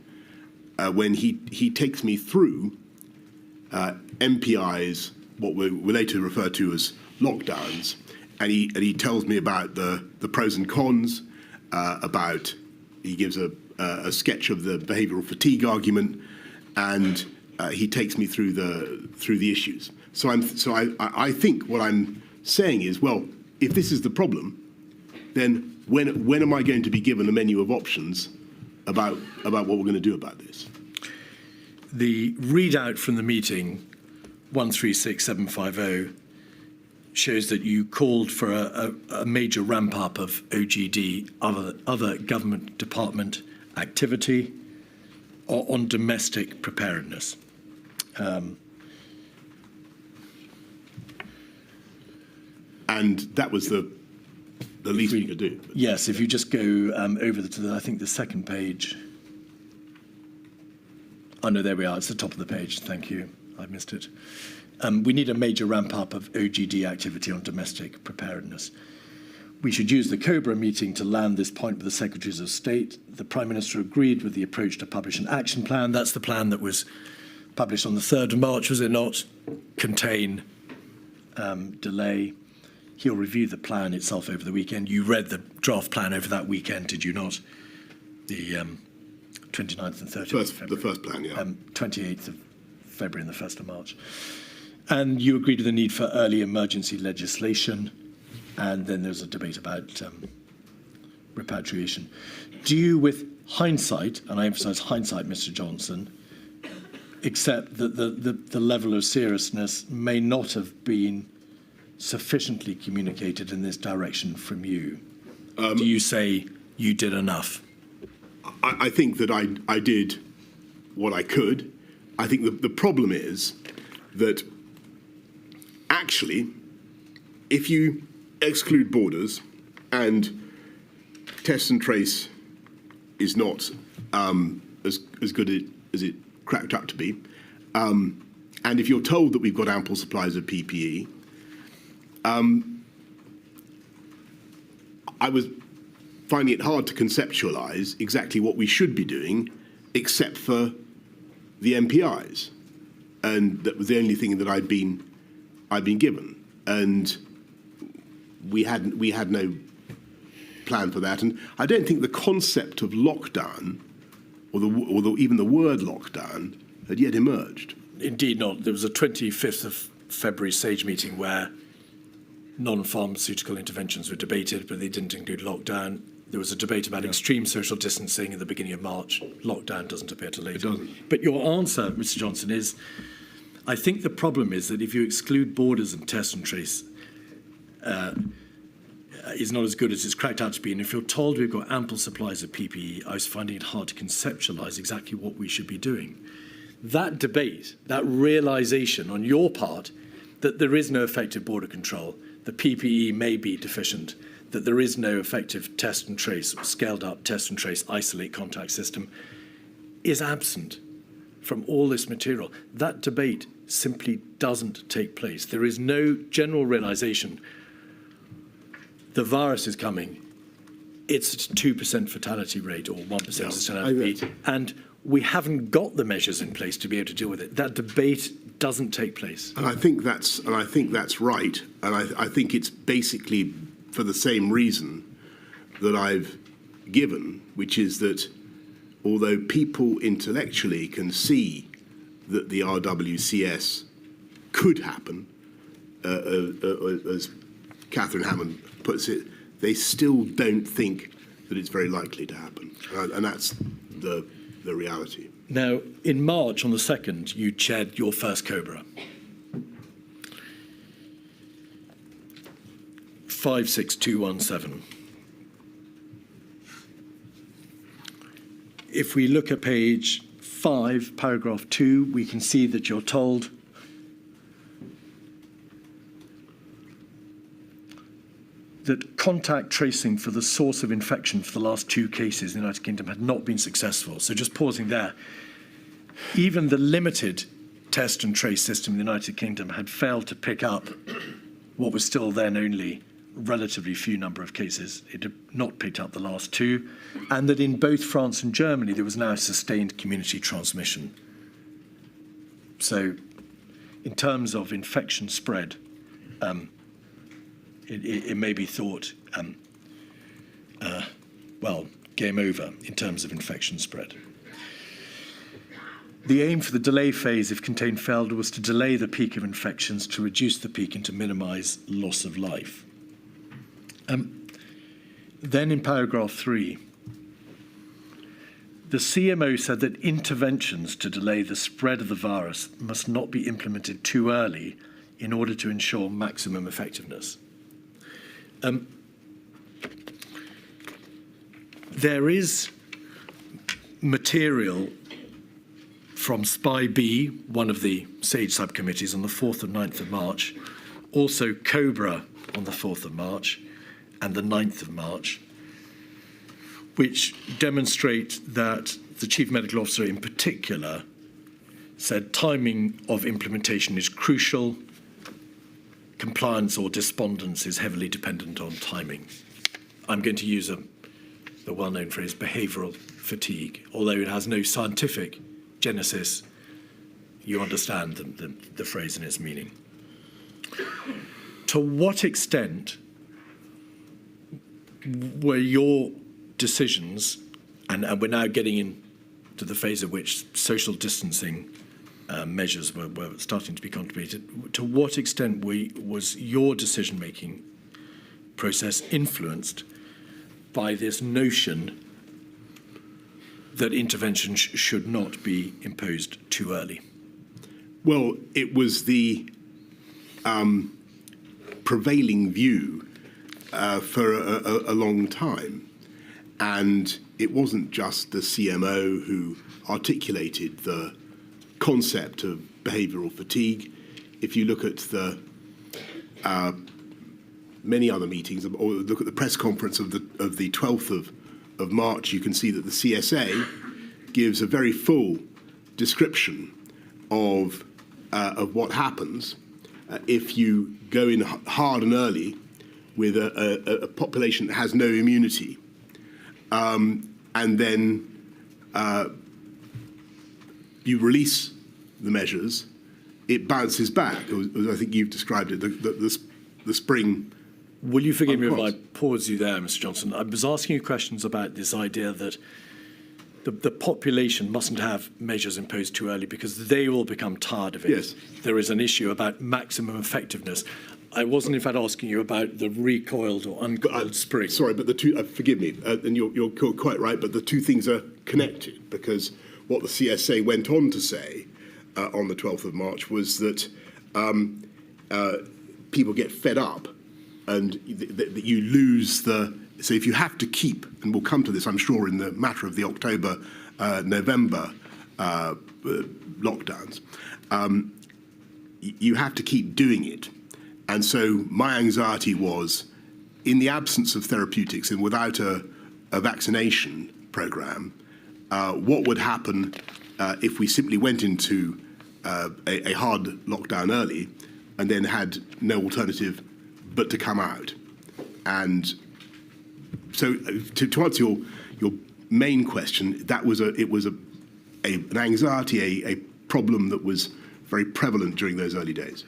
when he takes me through MPI's, what we later refer to as lockdowns, and he tells me about the pros and cons, he gives a sketch of the behavioural fatigue argument, and he takes me through the issues. So I think what I'm saying is, well, if this is the problem, then when am I going to be given a menu of options about what we're going to do about this? The readout from the meeting, 136750, shows that you called for a major ramp up of OGD, other government department activity on domestic preparedness. And that was the least we could do. Yes, if you just go over to I think the second page. Oh, no, there we are. It's the top of the page. Thank you. I missed it. We need a major ramp-up of OGD activity on domestic preparedness. We should use the COBRA meeting to land this point with the Secretaries of State. The Prime Minister agreed with the approach to publish an action plan. That's the plan that was published on the 3rd of March, was it not? Contain, delay. He'll review the plan itself over the weekend. You read the draft plan over that weekend, did you not? The 29th and 30th of February. The first plan, yeah. 28th of February and the 1st of March. And you agreed to the need for early emergency legislation, and then there's a debate about repatriation. Do you, with hindsight, and I emphasise hindsight, Mr. Johnson, accept that the level of seriousness may not have been sufficiently communicated in this direction from you? Do you say you did enough? I think that I did what I could. I think the problem is that actually, if you exclude borders and test and trace is not as good as it cracked up to be, and if you're told that we've got ample supplies of PPE, I was finding it hard to conceptualise exactly what we should be doing, except for the MPIs, and that was the only thing that I'd been I'd been given, and we had no plan for that. And I don't think the concept of lockdown, or even the word lockdown, had yet emerged. Indeed not. There was a 25th of February SAGE meeting where non-pharmaceutical interventions were debated, but they didn't include lockdown. There was a debate about extreme social distancing in the beginning of March. Lockdown doesn't appear to later. It doesn't. But your answer, Mr. Johnson, is I think the problem is that if you exclude borders and test and trace, is not as good as it's cracked out to be. And if you're told we've got ample supplies of PPE, I was finding it hard to conceptualise exactly what we should be doing. That debate, that realisation on your part that there is no effective border control, the PPE may be deficient, that there is no effective test and trace, scaled up test and trace, isolate contact system, is absent from all this material. That debate simply doesn't take place. There is no general realisation the virus is coming. It's a 2% fatality rate or 1% fatality rate, and we haven't got the measures in place to be able to deal with it. That debate doesn't take place. And I think that's right. And I think it's basically for the same reason that I've given, which is that although people intellectually can see that the RWCS could happen, as Catherine Hammond puts it, they still don't think that it's very likely to happen. And that's the reality. Now, in March, on the 2nd, you chaired your first COBRA. 56217. If we look at page 5, paragraph 2, we can see that you're told that contact tracing for the source of infection for the last 2 cases in the United Kingdom had not been successful. So just pausing there, even the limited test and trace system in the United Kingdom had failed to pick up what was still then only a relatively few number of cases. It had not picked up the last 2, and that in both France and Germany there was now sustained community transmission. So in terms of infection spread, it may be thought, well, game over in terms of infection spread. The aim for the delay phase, if contained failed, was to delay the peak of infections, to reduce the peak and to minimise loss of life. Then in paragraph 3, the CMO said that interventions to delay the spread of the virus must not be implemented too early in order to ensure maximum effectiveness. There is material from SPY-B, one of the SAGE subcommittees, on the 4th and 9th of March, also COBRA on the 4th of March and the 9th of March, which demonstrate that the Chief Medical Officer in particular said timing of implementation is crucial. Compliance or despondence is heavily dependent on timing. I'm going to use the well-known phrase behavioural fatigue. Although it has no scientific genesis, you understand the phrase and its meaning. To what extent were your decisions, and we're now getting into the phase of which social distancing measures were starting to be contemplated, to what extent was your decision-making process influenced by this notion that intervention should not be imposed too early? Well, it was the prevailing view for a long time. And it wasn't just the CMO who articulated the concept of behavioural fatigue. If you look at the many other meetings, or look at the press conference of the 12th of March, you can see that the CSA gives a very full description of what happens if you go in hard and early with a population that has no immunity, and then you release the measures, it bounces back, as I think you've described it, the spring. Will you forgive me if I pause you there, Mr. Johnson? I was asking you questions about this idea that the population mustn't have measures imposed too early because they will become tired of it. Yes. There is an issue about maximum effectiveness. I wasn't, in fact, asking you about the recoiled or uncoiled spring. Sorry, but the two, forgive me, and you're quite right, but the two things are connected, because what the CSA went on to say on the 12th of March was that people get fed up and that you lose the... So if you have to keep, and we'll come to this, I'm sure, in the matter of the October, November lockdowns, you have to keep doing it. And so my anxiety was, in the absence of therapeutics and without a vaccination program, what would happen if we simply went into a hard lockdown early and then had no alternative but to come out. And so to answer your main question, that was an anxiety, a problem that was very prevalent during those early days.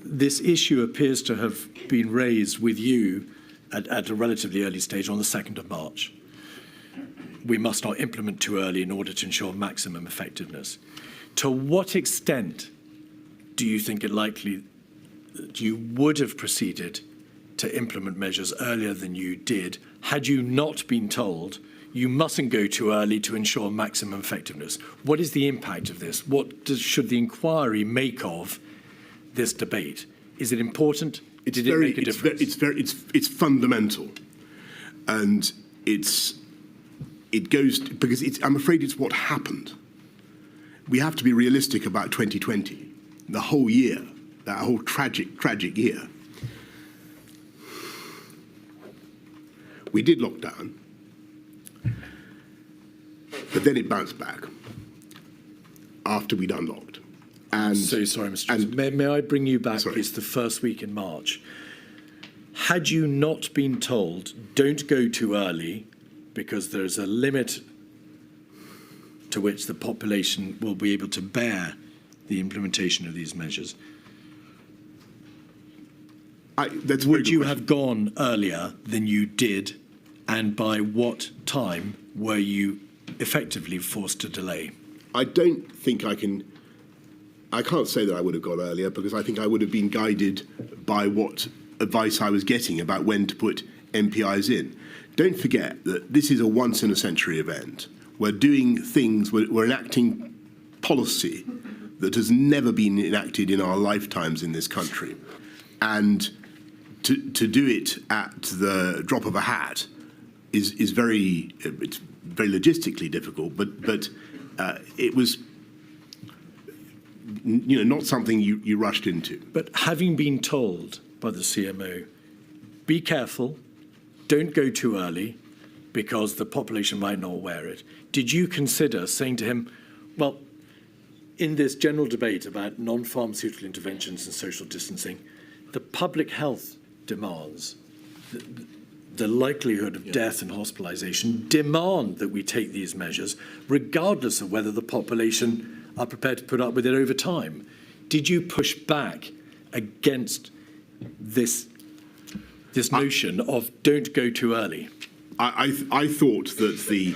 This issue appears to have been raised with you at a relatively early stage on the 2nd of March. We must not implement too early in order to ensure maximum effectiveness. To what extent do you think it likely that you would have proceeded to implement measures earlier than you did had you not been told you mustn't go too early to ensure maximum effectiveness? What is the impact of this? What should the inquiry make of this debate? Is it important? Did it make a difference? It's fundamental, and it goes because I'm afraid it's what happened. We have to be realistic about 2020, the whole year, that whole tragic year. We did lock down, but then it bounced back after we'd unlocked. And so sorry, Mr. Johnson. May I bring you back? Sorry. It's the first week in March. Had you not been told, don't go too early because there's a limit to which the population will be able to bear the implementation of these measures, would you have gone earlier than you did, and by what time were you effectively forced to delay? I don't think I can't say that I would have gone earlier, because I think I would have been guided by what advice I was getting about when to put MPIs in. Don't forget that this is a once-in-a-century event. We're doing things, we're enacting policy that has never been enacted in our lifetimes in this country. And to do it at the drop of a hat is very logistically difficult, but it was not something you rushed into. But having been told by the CMO, be careful, don't go too early because the population might not wear it, did you consider saying to him, well, in this general debate about non-pharmaceutical interventions and social distancing, the public health demands, the likelihood of death and hospitalisation demand that we take these measures, regardless of whether the population are prepared to put up with it over time? Did you push back against this notion of don't go too early? I thought that the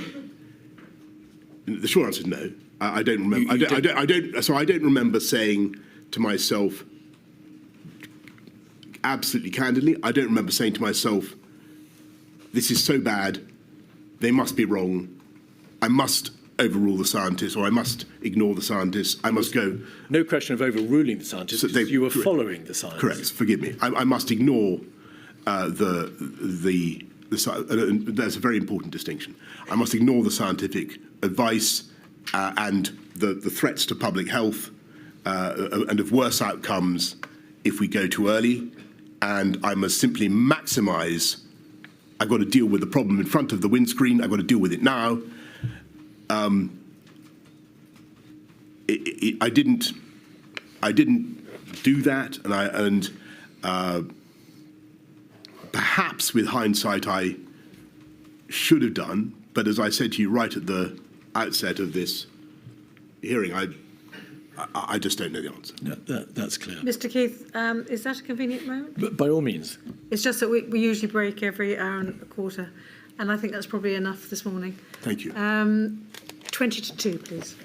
short answer is no. I don't remember. I don't remember saying to myself, absolutely candidly, I don't remember saying to myself, this is so bad, they must be wrong, I must overrule the scientists, or I must ignore the scientists, I must go. No question of overruling the scientists, so you were following the science. Correct, forgive me. I must ignore the that's a very important distinction. I must ignore the scientific advice and the threats to public health and of worse outcomes if we go too early, and I must simply maximise. I've got to deal with the problem in front of the windscreen. I've got to deal with it now. I didn't do that, and perhaps with hindsight I should have done. But as I said to you right at the outset of this hearing, I just don't know the answer. No, that's clear. Mr. Keith, is that a convenient moment? But by all means. It's just that we usually break every hour and a quarter, and I think that's probably enough this morning. Thank you. 20 to 2, please.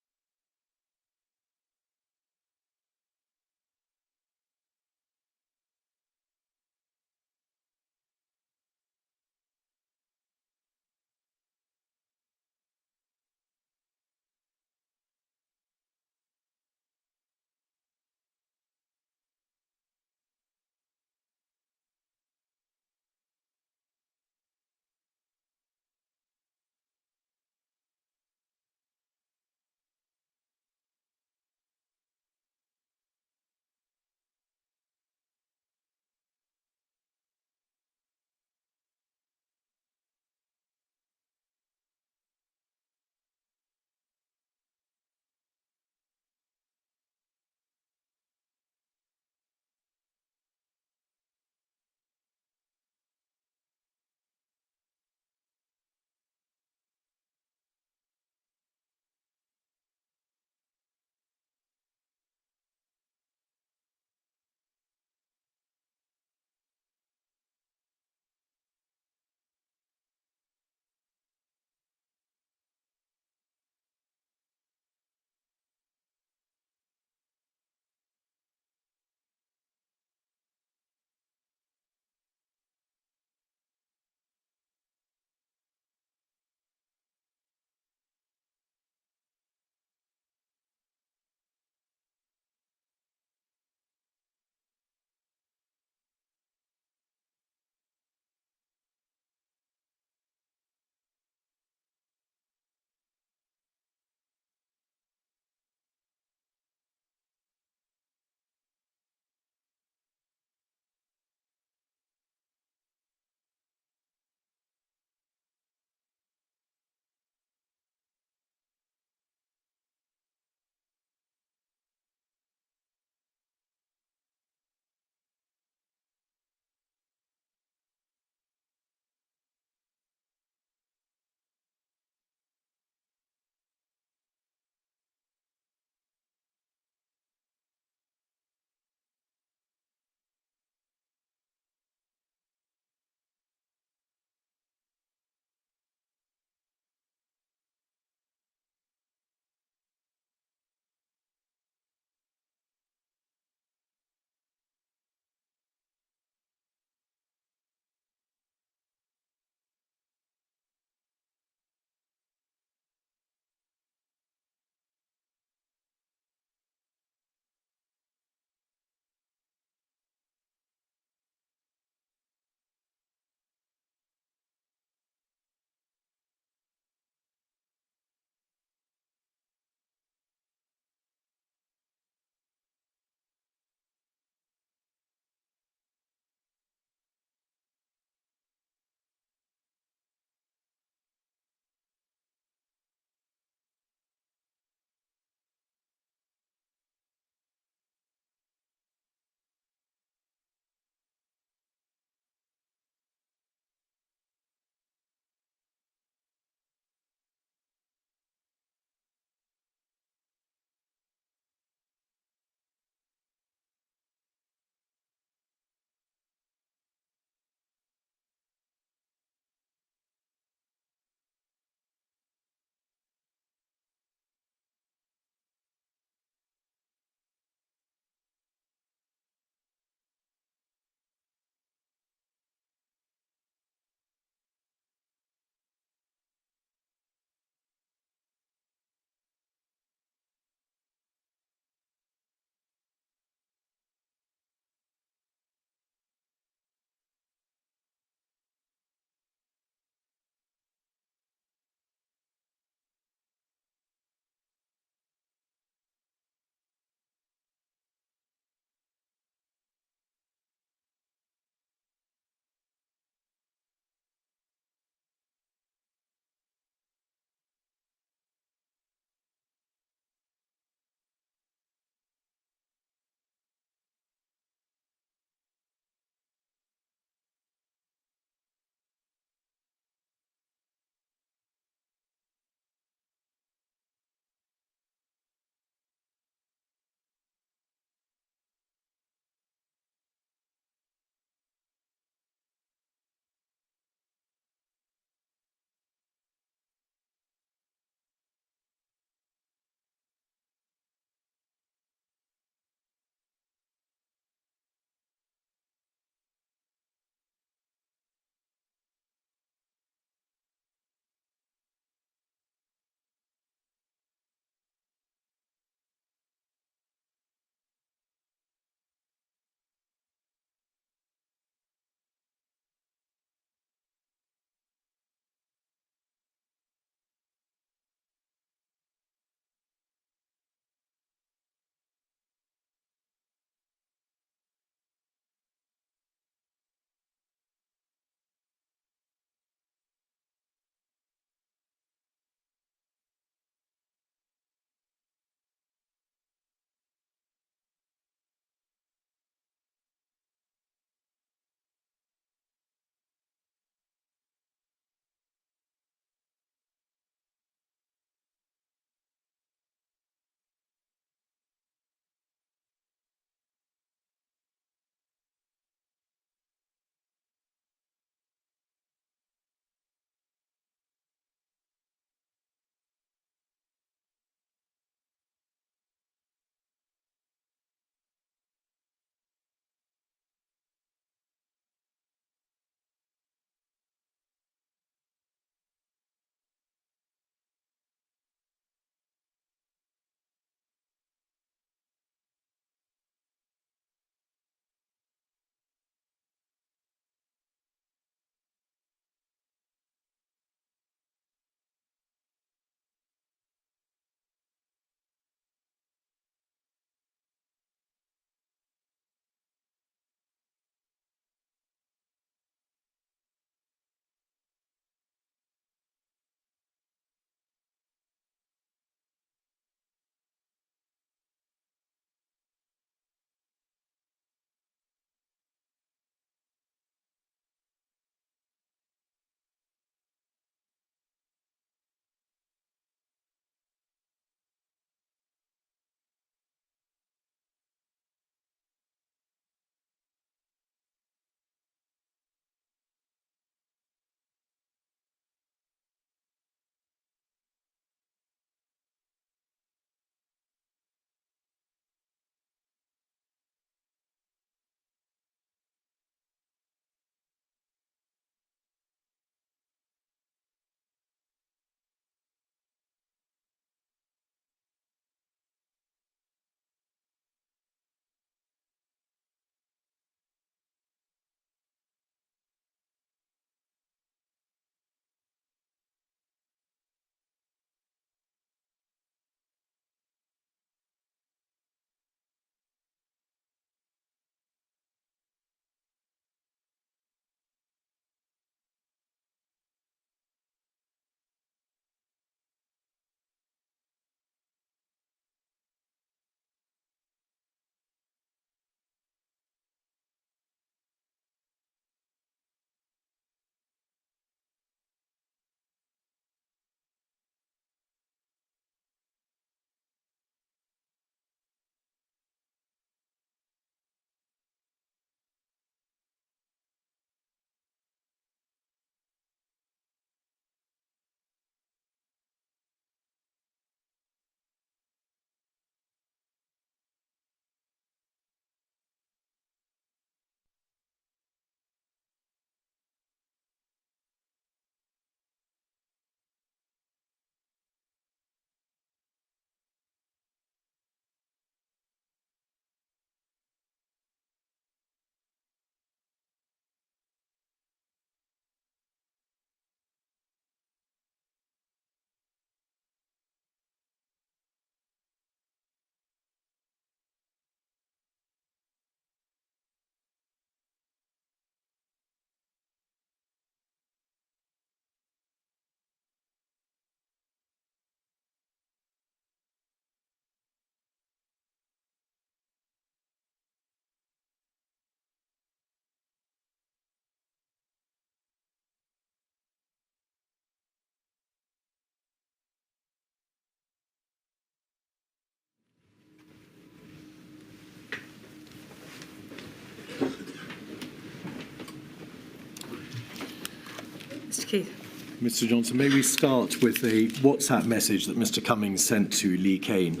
Mr. Keith. Mr. Johnson, may we start with a WhatsApp message that Mr. Cummings sent to Lee Kane?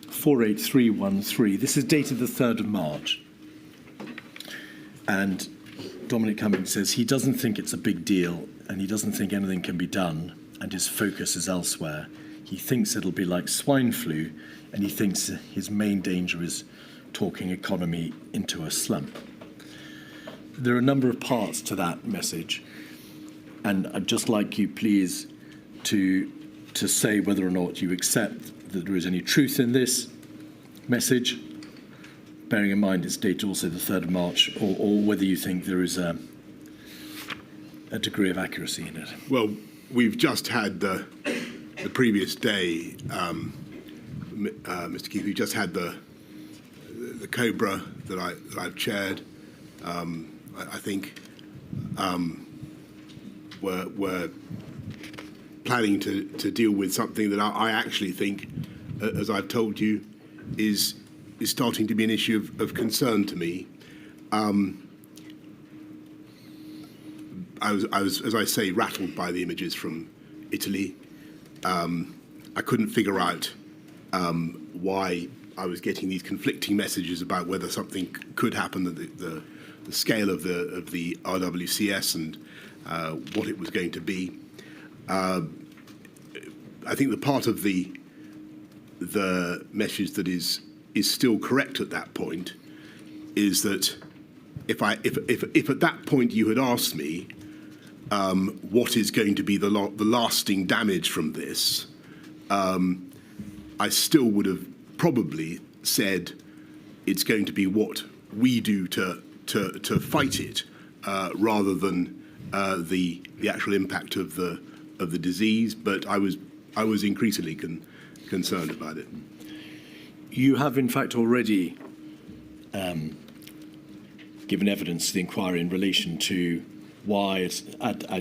48313. This is dated the 3rd of March. And Dominic Cummings says he doesn't think it's a big deal and he doesn't think anything can be done and his focus is elsewhere. He thinks it'll be like swine flu and he thinks his main danger is talking economy into a slump. There are a number of parts to that message, and I'd just like you, please, to say whether or not you accept that there is any truth in this message, bearing in mind it's dated also the 3rd of March, or whether you think there is a degree of accuracy in it. Well, we've just had the previous day, Mr. Keith, we just had the COBRA that I've chaired. I think we're planning to deal with something that I actually think, as I've told you, is starting to be an issue of concern to me. I was, as I say, rattled by the images from Italy. I couldn't figure out why I was getting these conflicting messages about whether something could happen, the scale of the RWCS and what it was going to be. I think the part of the message that is still correct at that point is that if at that point you had asked me what is going to be the lasting damage from this, I still would have probably said it's going to be what we do to fight it, rather than the actual impact of the disease. But I was increasingly concerned about it. You have, in fact, already given evidence to the inquiry in relation to why,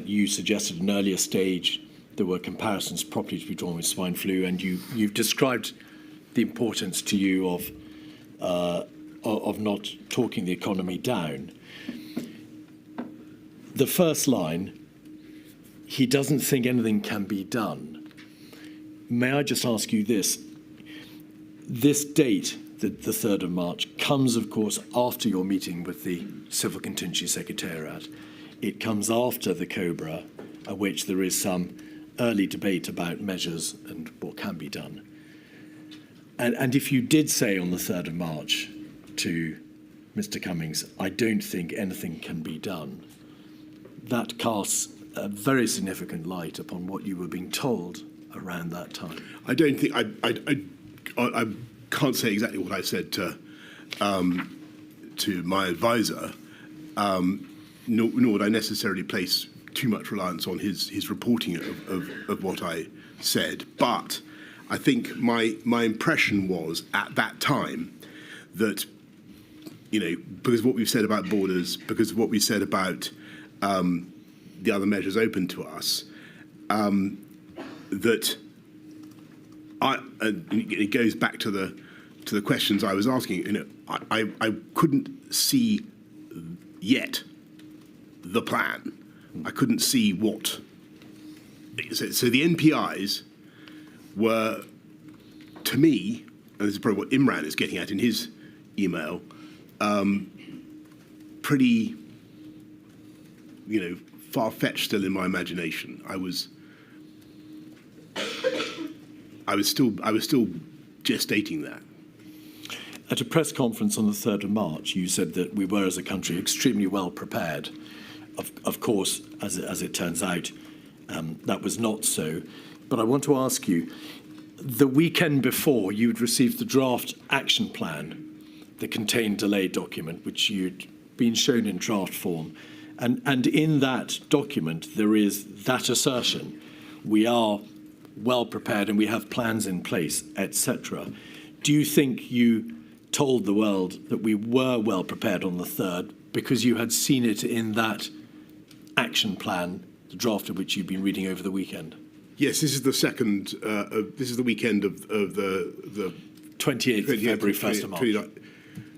you suggested at an earlier stage, there were comparisons properly to be drawn with swine flu, and you've described the importance to you of not talking the economy down. The first line, he doesn't think anything can be done. May I just ask you this? This date, the 3rd of March, comes, of course, after your meeting with the Civil Contingency Secretariat. It comes after the COBRA, at which there is some early debate about measures and what can be done. And if you did say on the 3rd of March to Mr. Cummings, I don't think anything can be done, that casts a very significant light upon what you were being told around that time. I don't think I can't say exactly what I said to my advisor, nor would I necessarily place too much reliance on his reporting of what I said. But I think my impression was at that time that, because of what we've said about borders, because of what we said about the other measures open to us, that it goes back to the questions I was asking. I couldn't see yet the plan. I couldn't see what. So the NPIs were, to me, and this is probably what Imran is getting at in his email, pretty, far-fetched still in my imagination. I was still gestating that. At a press conference on the 3rd of March, you said that we were, as a country, extremely well prepared. Of course, as it turns out, that was not so. But I want to ask you, the weekend before, you'd received the draft action plan, the contained delay document, which you'd been shown in draft form. And in that document, there is that assertion. We are well prepared and we have plans in place, etc. Do you think you told the world that we were well prepared on the 3rd because you had seen it in that action plan, the draft of which you've been reading over the weekend? Yes, this is the second. This is the weekend of the 28th of February, 1st of March. 29th.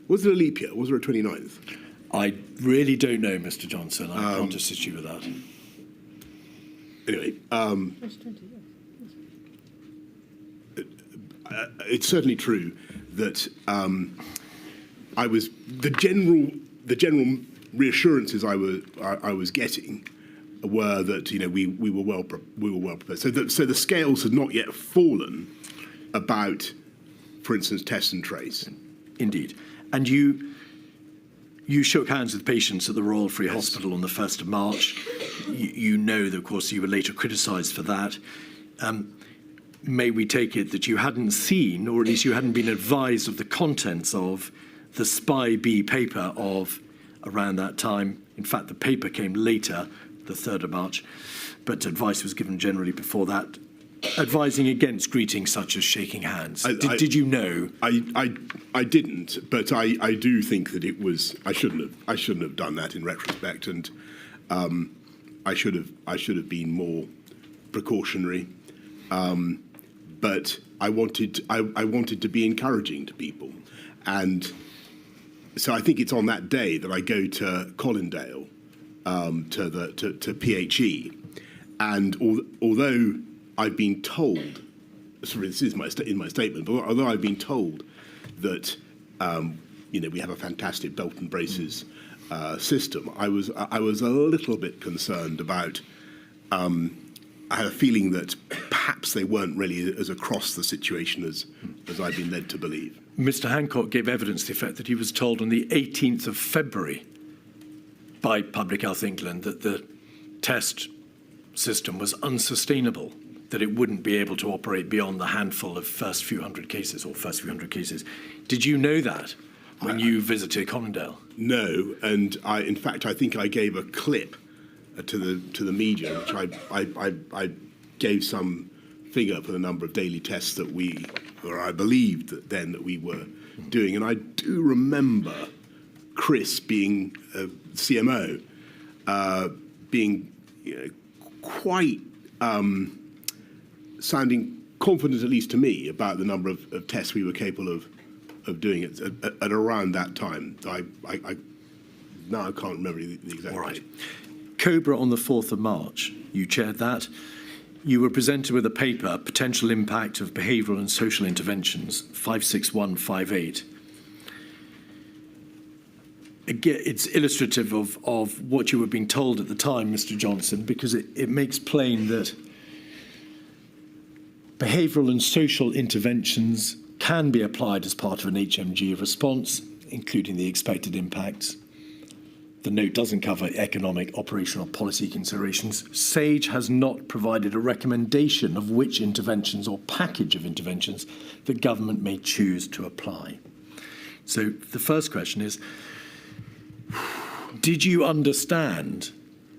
Was it a leap year? Was there a 29th? I really don't know, Mr. Johnson. I can't assist you with that. anyway, it's certainly true that I was the general reassurances I was getting were that we were well prepared. So the scales had not yet fallen about, for instance, test and trace. Indeed, and you shook hands with patients at the Royal Free Hospital on the 1st of March. You know that, of course, you were later criticised for that. May we take it that you hadn't seen, or at least you hadn't been advised of the contents of the Spy B paper of around that time? In fact, the paper came later, the 3rd of March, but advice was given generally before that, advising against greetings such as shaking hands. Did you know? I didn't, but I do think that it was. I shouldn't have done that in retrospect, and I should have been more precautionary. But I wanted to be encouraging to people, and so I think it's on that day that I go to Colindale, to PHE, and although I've been told, sorry, this is in my statement, but although I've been told that we have a fantastic belt and braces system, I was a little bit concerned about. I had a feeling that perhaps they weren't really as across the situation as I've been led to believe. Mr. Hancock gave evidence to the effect that he was told on the 18th of February by Public Health England that the test system was unsustainable, that it wouldn't be able to operate beyond the handful of first few hundred cases. Did you know that when you visited Colindale? No, and in fact, I think I gave a clip to the media, which I gave some figure for the number of daily tests that I believed that we were doing, and I do remember Chris being CMO, being quite sounding confident, at least to me, about the number of tests we were capable of doing at around that time. I now I can't remember the exact. All right. COBRA on the 4th of March, you chaired that. You were presented with a paper, Potential Impact of Behavioural and Social Interventions, 56158. Again, it's illustrative of what you were being told at the time, Mr. Johnson, because it makes plain that behavioural and social interventions can be applied as part of an HMG response, including the expected impacts. The note doesn't cover economic, operational, policy considerations. SAGE has not provided a recommendation of which interventions or package of interventions the government may choose to apply. So the first question is, did you understand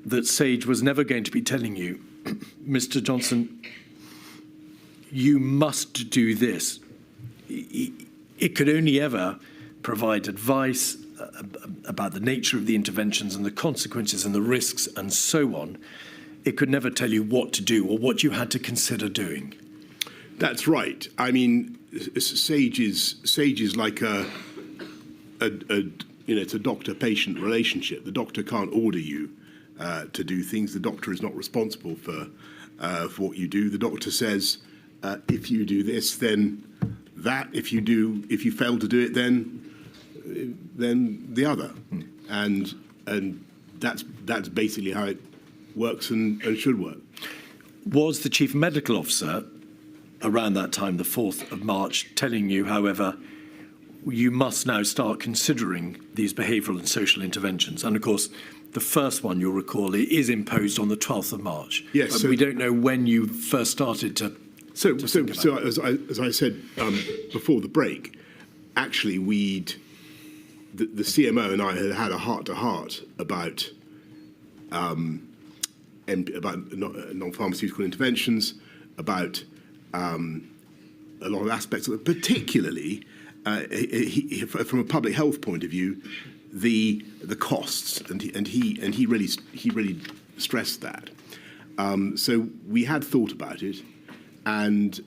that SAGE was never going to be telling you, Mr. Johnson, you must do this? It could only ever provide advice about the nature of the interventions and the consequences and the risks and so on. It could never tell you what to do or what you had to consider doing. That's right. I mean, SAGE is like it's a doctor-patient relationship. The doctor can't order you to do things. The doctor is not responsible for what you do. The doctor says, if you do this, then that. If you fail to do it, then the other, and that's basically how it works and should work. Was the Chief Medical Officer around that time, the 4th of March, telling you, however, you must now start considering these behavioural and social interventions? And of course, the first one, you'll recall, is imposed on the 12th of March. Yes. But we don't know when you first started to. So as I said before the break, actually the CMO and I had a heart-to-heart about non-pharmaceutical interventions, about a lot of aspects of it, particularly from a public health point of view, the costs, and he really stressed that. So we had thought about it, and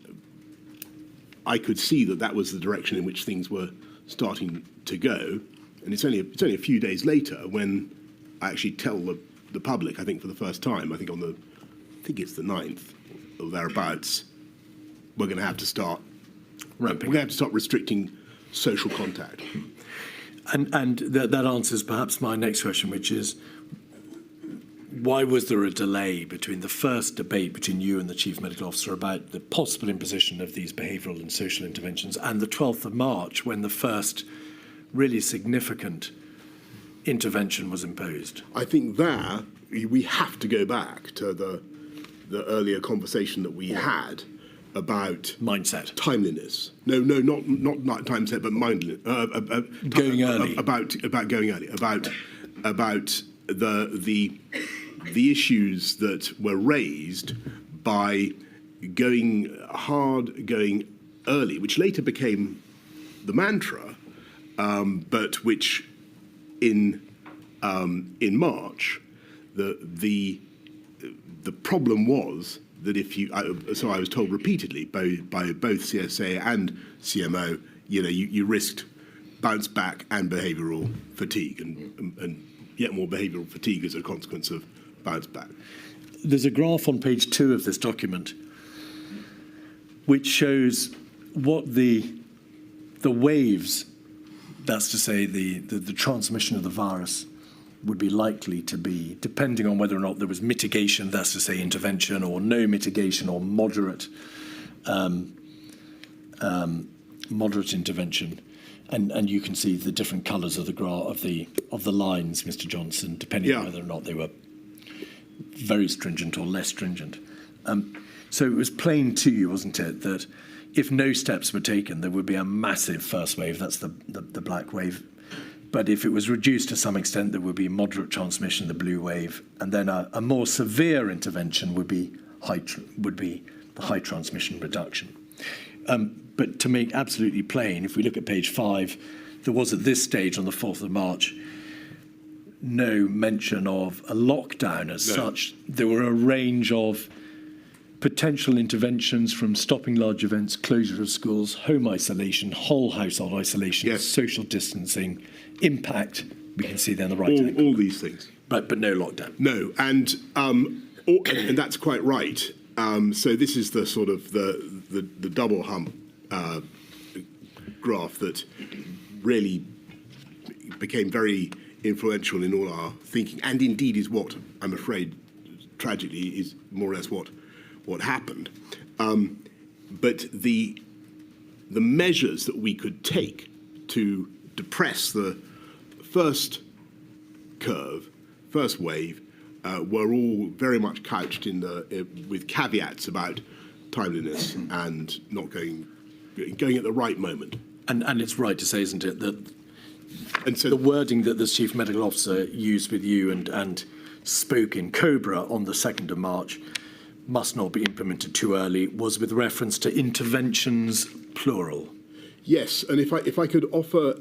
I could see that was the direction in which things were starting to go. And it's only a few days later when I actually tell the public, I think for the first time, I think on the think it's the 9th or thereabouts, we're going to have to start restricting social contact. And that answers perhaps my next question, which is, why was there a delay between the first debate between you and the Chief Medical Officer about the possible imposition of these behavioural and social interventions and the 12th of March, when the first really significant intervention was imposed? I think there we have to go back to the earlier conversation that we had about mindset, timeliness. No, not mindset, but mindset. Going early. About going early. About the issues that were raised by going hard, going early, which later became the mantra, but which in March the problem was that if you, so I was told repeatedly by both CSA and CMO, you risked bounce back and behavioural fatigue, and yet more behavioural fatigue as a consequence of bounce back. There's a graph on page 2 of this document which shows what the waves, that's to say the transmission of the virus, would be likely to be, depending on whether or not there was mitigation, that's to say intervention, or no mitigation, or moderate intervention. And you can see the different colours of the graph of the lines, Mr. Johnson, depending on whether or not they were very stringent or less stringent. So it was plain to you, wasn't it, that if no steps were taken, there would be a massive first wave. That's the black wave. But if it was reduced to some extent, there would be moderate transmission, the blue wave, and then a more severe intervention would be the high transmission reduction. But to make absolutely plain, if we look at page 5, there was at this stage on the 4th of March no mention of a lockdown as such. There were a range of potential interventions, from stopping large events, closure of schools, home isolation, whole household isolation, social distancing, impact. We can see there on the right. All these things. But no lockdown. No, and that's quite right. So this is the sort of the double hump graph that really became very influential in all our thinking, and indeed is what, I'm afraid, tragically, is more or less what happened. But the measures that we could take to depress the first curve, first wave, were all very much couched with caveats about timeliness and not going at the right moment. And it's right to say, isn't it, that the wording that the Chief Medical Officer used with you and spoke in Cobra on the 2nd of March must not be implemented too early was with reference to interventions, plural. Yes, and if I could offer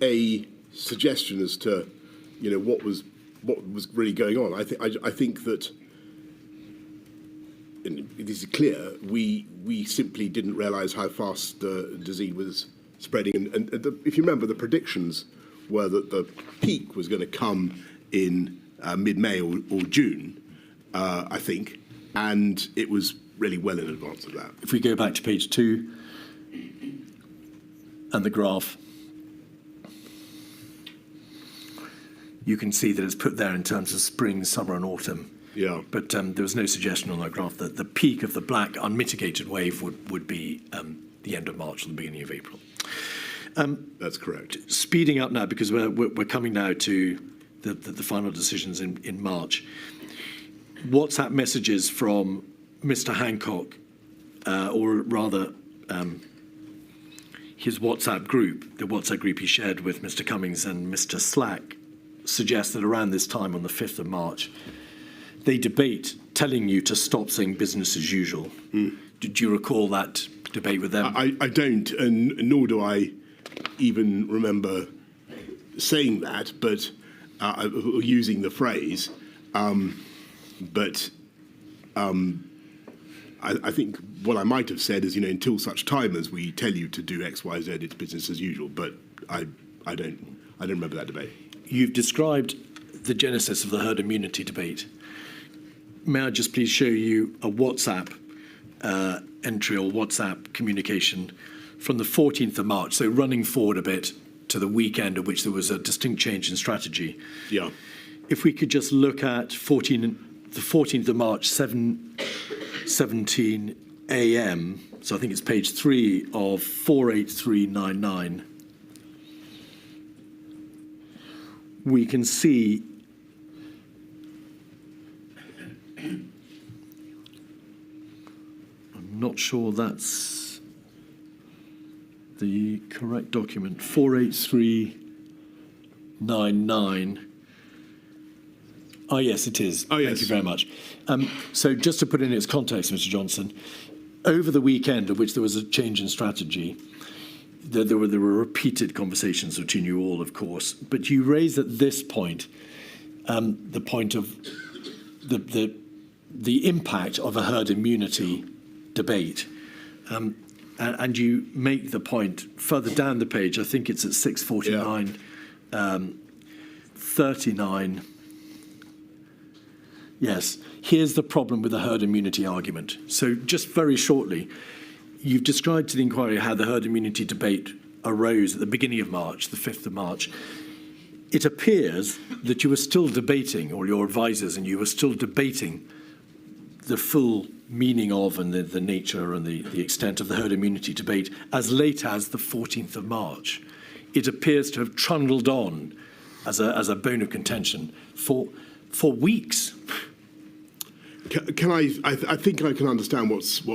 a suggestion as to what was really going on, I think that, and this is clear, we simply didn't realise how fast the disease was spreading, and if you remember, the predictions were that the peak was going to come in mid-May or June, I think, and it was really well in advance of that. If we go back to page 2 and the graph, you can see that it's put there in terms of spring, summer and autumn. Yeah. But there was no suggestion on that graph that the peak of the black unmitigated wave would be the end of March or the beginning of April. That's correct. Speeding up now, because we're coming now to the final decisions in March. WhatsApp messages from Mr. Hancock, or rather his WhatsApp group, the WhatsApp group he shared with Mr. Cummings and Mr. Slack, suggests that around this time on the 5th of March, they debate telling you to stop saying business as usual. Did you recall that debate with them? I don't, and nor do I even remember saying that, but using the phrase. But I think what I might have said is, until such time as we tell you to do X, Y, Z, it's business as usual. But I don't remember that debate. You've described the genesis of the herd immunity debate. may I just please show you a WhatsApp entry or WhatsApp communication from the 14th of March, so running forward a bit to the weekend at which there was a distinct change in strategy. Yeah. If we could just look at the 14th of March, 7:17 a.m., so I think it's page 3 of 48399. We can see I'm not sure that's the correct document. 48399. Oh, yes, it is. Oh, yes. Thank you very much. So just to put in its context, Mr. Johnson, over the weekend at which there was a change in strategy, there were repeated conversations between you all, of course, but you raised at this point the point of the impact of a herd immunity debate. And you make the point further down the page, I think it's at 649, 39. Yes, here's the problem with the herd immunity argument. So just very shortly, you've described to the inquiry how the herd immunity debate arose at the beginning of March, the 5th of March. It appears that you were still debating, or your advisors and you were still debating the full meaning of and the nature and the extent of the herd immunity debate as late as the 14th of March. It appears to have trundled on as a bone of contention for weeks. Can I think I can understand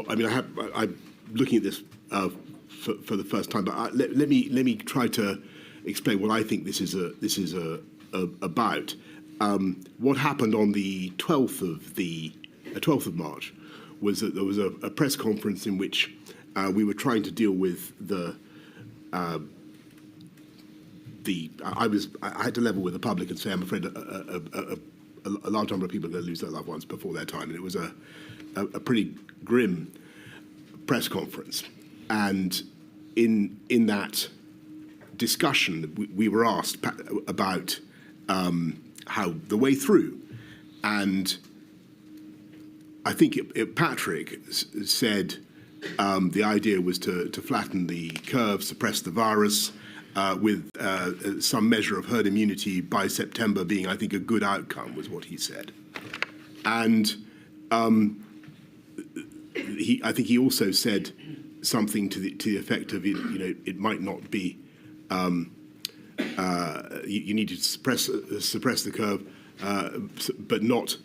I'm looking at this for the first time, but let me try to explain what I think this is about. What happened on the 12th of March was that there was a press conference in which we were trying to deal with I had to level with the public and say, I'm afraid a large number of people are going to lose their loved ones before their time, and it was a pretty grim press conference. And in that discussion, we were asked about how the way through, and I think Patrick said the idea was to flatten the curve, suppress the virus, with some measure of herd immunity by September being, I think, a good outcome, was what he said. And I think he also said something to the effect of, it might not be, you need to suppress the curve, but not.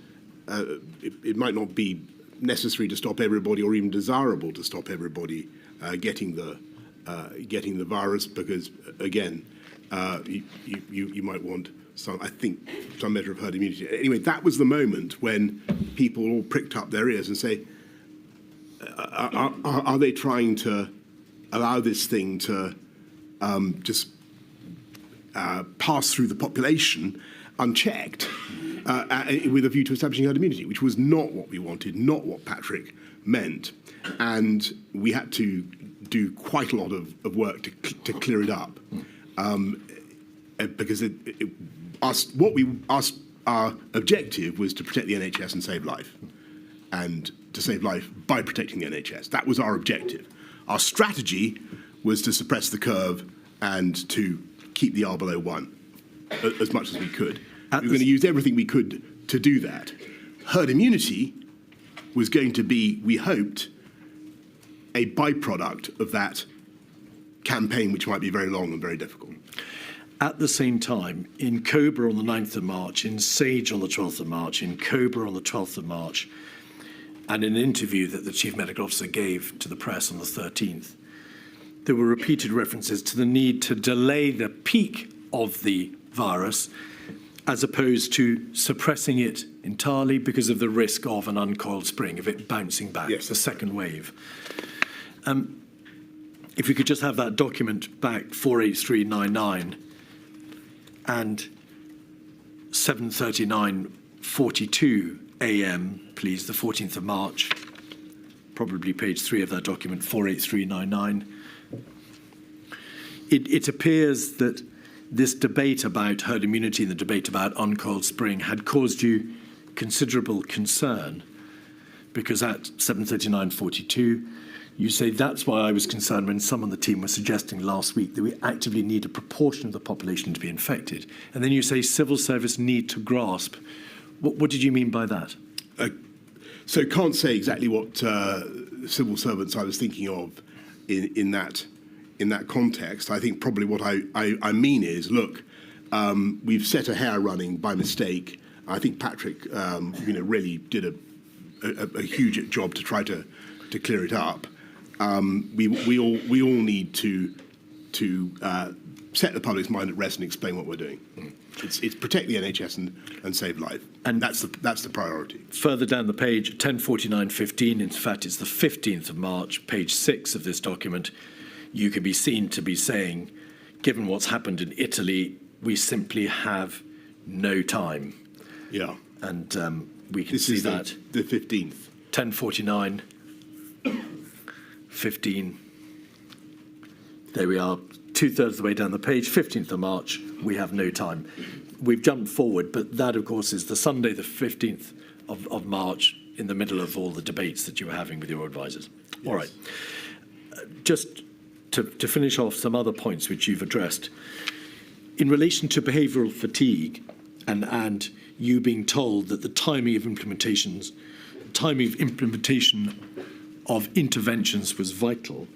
It might not be necessary to stop everybody, or even desirable to stop everybody getting the virus, because again, you might want some measure of herd immunity. Anyway, that was the moment when people all pricked up their ears and say, are they trying to allow this thing to just pass through the population unchecked, with a view to establishing herd immunity, which was not what we wanted, not what Patrick meant. And we had to do quite a lot of work to clear it up, because our objective was to protect the NHS and save life, and to save life by protecting the NHS. That was our objective. Our strategy was to suppress the curve and to keep the R below 1 as much as we could. We were going to use everything we could to do that. Herd immunity was going to be, we hoped, a byproduct of that campaign, which might be very long and very difficult. At the same time, in Cobra on the 9th of March, in Sage on the 12th of March, in Cobra on the 12th of March, and in an interview that the Chief Medical Officer gave to the press on the 13th, there were repeated references to the need to delay the peak of the virus as opposed to suppressing it entirely because of the risk of an uncoiled spring, of it bouncing back, yes, the second wave. If we could just have that document back, 48399 and 7:39:42 a.m., please, the 14th of March, probably page 3 of that document, 48399. It appears that this debate about herd immunity, the debate about uncoiled spring, had caused you considerable concern, because at 7:39:42, you say that's why I was concerned when some on the team were suggesting last week that we actively need a proportion of the population to be infected. And then you say civil service need to grasp. What did you mean by that? So can't say exactly what civil servants I was thinking of in that context. I think probably what I mean is, look, we've set a hare running by mistake. I think Patrick, really did a huge job to try to clear it up. We all need to set the public's mind at rest and explain what we're doing. It's protect the NHS and save life, and that's the priority. Further down the page, 10:49:15. In fact, it's the 15th of March, page 6 of this document. You can be seen to be saying, given what's happened in Italy, we simply have no time. Yeah, and we can this see is that the 15th. 10:49:15. There we are. 2/3 of the way down the page, 15th of March, we have no time. We've jumped forward, but that, of course, is the Sunday, the 15th of March, in the middle of all the debates that you were having with your advisors. Yes. All right. Just to finish off some other points which you've addressed, in relation to behavioural fatigue and you being told that the timing of implementation of interventions was vital,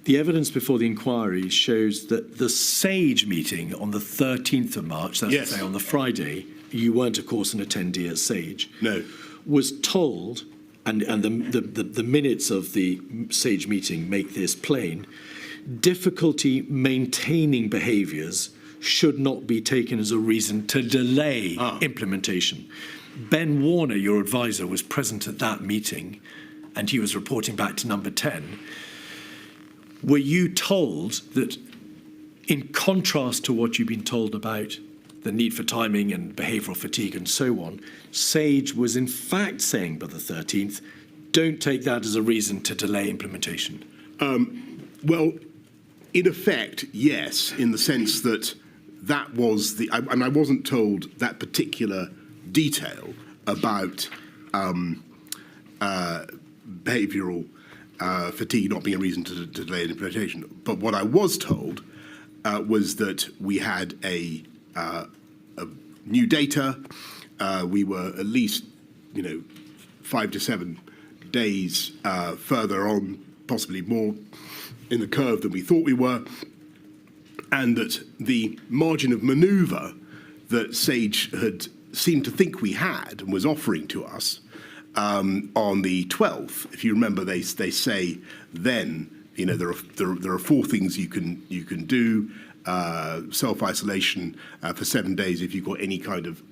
the evidence before the inquiry shows that the SAGE meeting on the 13th of March, that's to say on the Friday, you weren't, of course, an attendee at SAGE, no, was told, and the minutes of the SAGE meeting make this plain, difficulty maintaining behaviours should not be taken as a reason to delay implementation. Ben Warner, your advisor, was present at that meeting, and he was reporting back to number 10. Were you told that, in contrast to what you've been told about the need for timing and behavioural fatigue and so on, SAGE was in fact saying by the 13th, don't take that as a reason to delay implementation? Well, in effect, yes, in the sense that was and I wasn't told that particular detail about behavioural fatigue not being a reason to delay implementation. But what I was told was that we had a new data. We were at least, 5 to 7 days further on, possibly more, in the curve than we thought we were, and that the margin of manoeuvre that SAGE had seemed to think we had and was offering to us on the 12th, if you remember, they say then, there are 4 things you can do: self-isolation for 7 days if you've got any kind of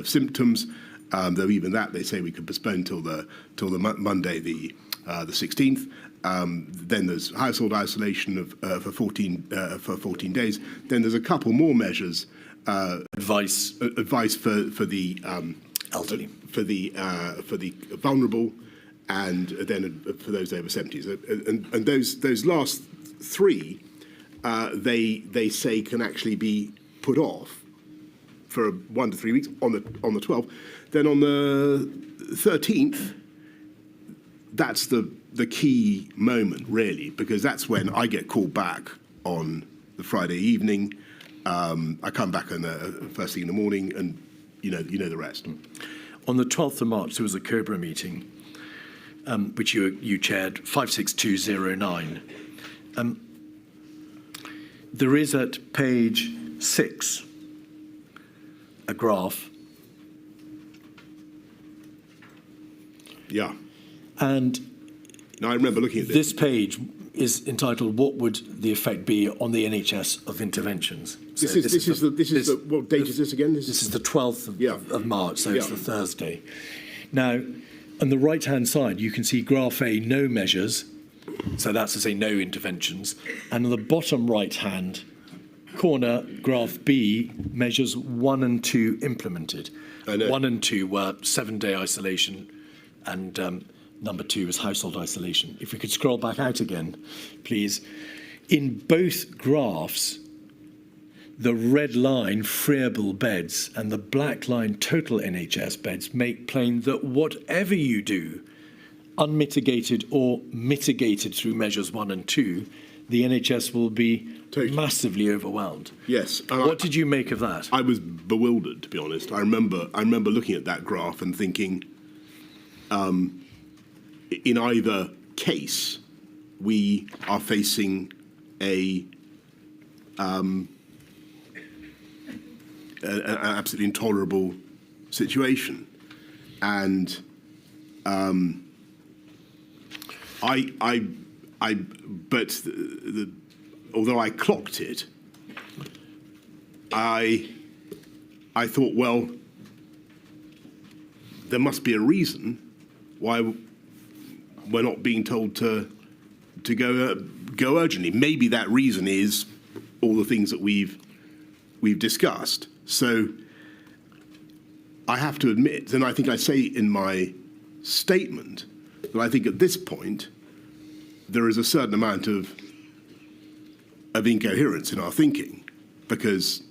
symptoms. Though even that they say we could postpone till the Monday, the 16th. Then there's household isolation for 14 days. Then there's a couple more measures. Advice for the elderly, for the vulnerable, and then for those over 70s. And those last 3, they say can actually be put off for 1 to 3 weeks on the 12th. Then on the 13th, that's the key moment, really, because that's when I get called back on the Friday evening. I come back on the first thing in the morning, and you know the rest. On the 12th of March, there was a COBRA meeting, which you chaired, 56209. There is at page 6 a graph. Yeah. And now I remember looking at this page is entitled "What would the effect be on the NHS of interventions?" So what date is this again? This is the 12th of March, so it's the Thursday. Now, on the right-hand side, you can see graph A, no measures, so that's to say no interventions, and on the bottom right-hand corner, graph B, measures 1 and 2 implemented. 1 and 2 were 7-day isolation, and number 2 is household isolation. If we could scroll back out again, please. In both graphs, the red line, freeable beds, and the black line, total NHS beds, make plain that whatever you do, unmitigated or mitigated through measures 1 and 2, the NHS will be massively overwhelmed. Yes. What did you make of that? I was bewildered, to be honest. I remember looking at that graph and thinking, in either case, we are facing an absolutely intolerable situation, and although I clocked it, I thought, well, there must be a reason why we're not being told to go urgently. Maybe that reason is all the things that we've discussed. So I have to admit, and I think I say in my statement, that I think at this point there is a certain amount of incoherence in our thinking, because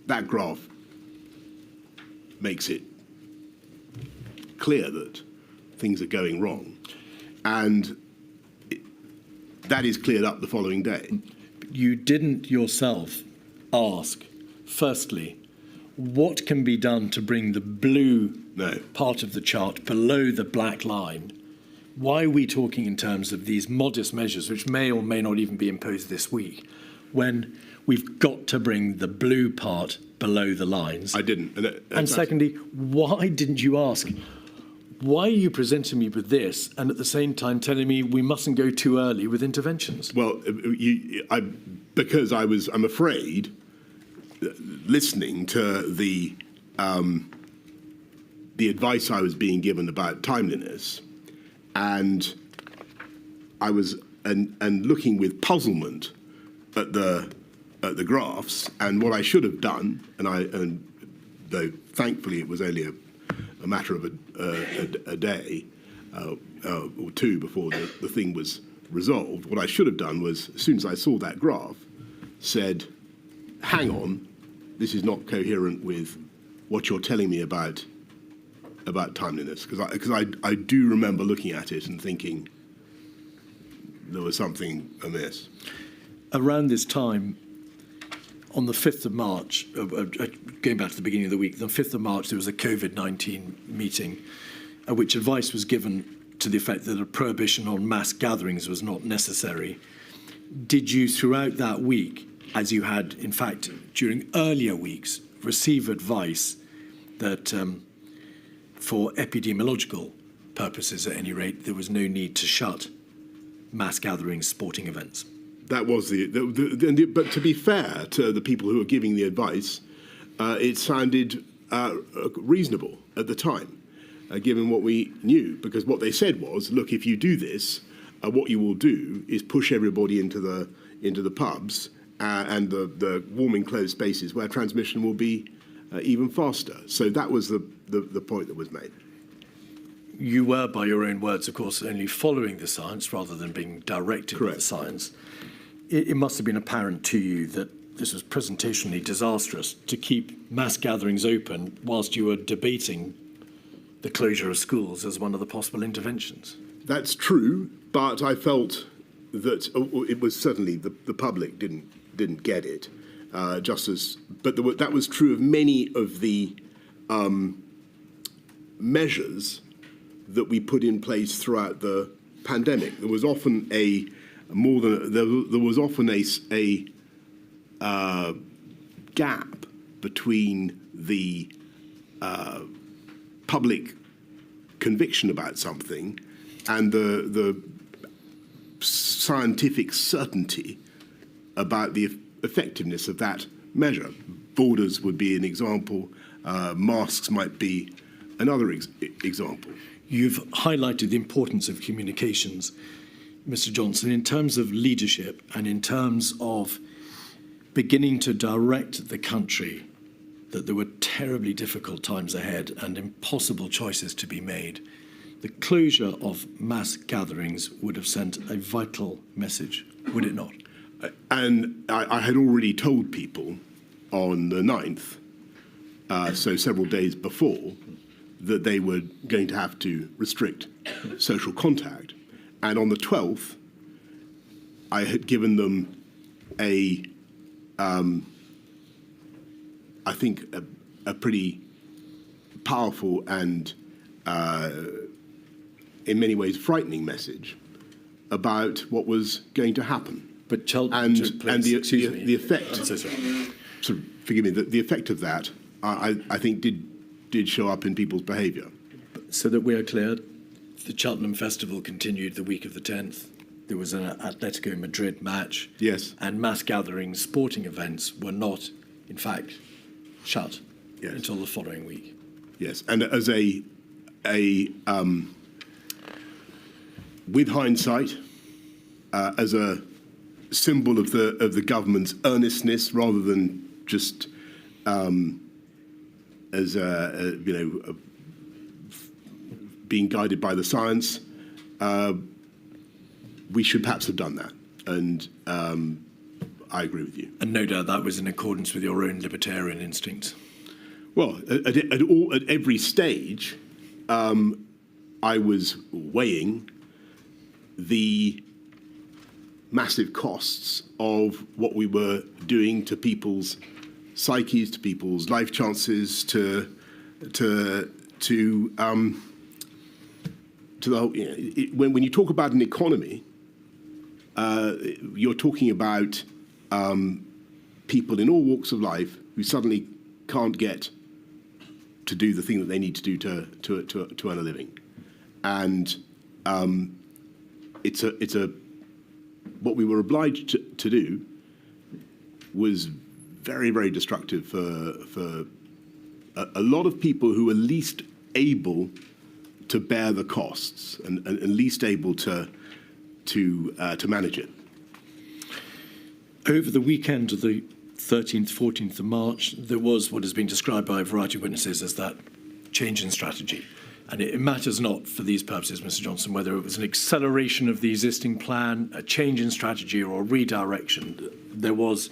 that graph makes it clear that things are going wrong, and that is cleared up the following day. You didn't yourself ask, firstly, what can be done to bring the blue part of the chart below the black line? Why are we talking in terms of these modest measures, which may or may not even be imposed this week, when we've got to bring the blue part below the lines? I didn't. And secondly, why didn't you ask, why are you presenting me with this and at the same time telling me we mustn't go too early with interventions? Well, because I'm afraid, listening to the advice I was being given about timeliness, and I was and looking with puzzlement at the graphs, and what I should have done, and though thankfully it was only a matter of a day or two before the thing was resolved, what I should have done was, as soon as I saw that graph, said, hang on, this is not coherent with what you're telling me about timeliness, because I do remember looking at it and thinking there was something amiss. Around this time, on the 5th of March, going back to the beginning of the week, the 5th of March, there was a COVID-19 meeting at which advice was given to the effect that a prohibition on mass gatherings was not necessary. Did you, throughout that week, as you had, in fact, during earlier weeks, receive advice that, for epidemiological purposes at any rate, there was no need to shut mass gatherings, sporting events? That was but to be fair to the people who were giving the advice, it sounded reasonable at the time, given what we knew, because what they said was, look, if you do this, what you will do is push everybody into the pubs and the warm enclosed spaces where transmission will be even faster. So that was the point that was made. You were, by your own words, of course, only following the science rather than being directed by the science. It must have been apparent to you that this was presentationally disastrous to keep mass gatherings open whilst you were debating the closure of schools as one of the possible interventions. That's true, but I felt that it was certainly the public didn't get it, but that was true of many of the measures that we put in place throughout the pandemic. There was often a gap between the public conviction about something and the scientific certainty about the effectiveness of that measure. Borders would be an example. Masks might be another example. You've highlighted the importance of communications, Mr. Johnson, in terms of leadership and in terms of beginning to direct the country that there were terribly difficult times ahead and impossible choices to be made. The closure of mass gatherings would have sent a vital message, would it not? And I had already told people on the 9th, so several days before, that they were going to have to restrict social contact. And on the 12th, I had given them I think, a pretty powerful and, in many ways, frightening message about what was going to happen. But Cheltenham And took place, the effect, I'm so sorry. so forgive me, the effect of that, I think, did show up in people's behaviour. So that we are clear, the Cheltenham Festival continued the week of the 10th. There was an Atletico Madrid match. Yes. And mass gatherings, sporting events were not, in fact, shut until the following week. Yes, and as with hindsight, as a symbol of the government's earnestness, rather than just as being guided by the science, we should perhaps have done that. And I agree with you. And no doubt that was in accordance with your own libertarian instincts. Well, at every stage, I was weighing the massive costs of what we were doing to people's psyches, to people's life chances, to the whole. When you talk about an economy, you're talking about people in all walks of life who suddenly can't get to do the thing that they need to do to earn a living, and it's a what we were obliged to do was very, very destructive for a lot of people who were least able to bear the costs and least able to manage it. Over the weekend of the 13th, 14th of March, there was what has been described by a variety of witnesses as that change in strategy. And it matters not for these purposes, Mr. Johnson, whether it was an acceleration of the existing plan, a change in strategy, or a redirection. There was,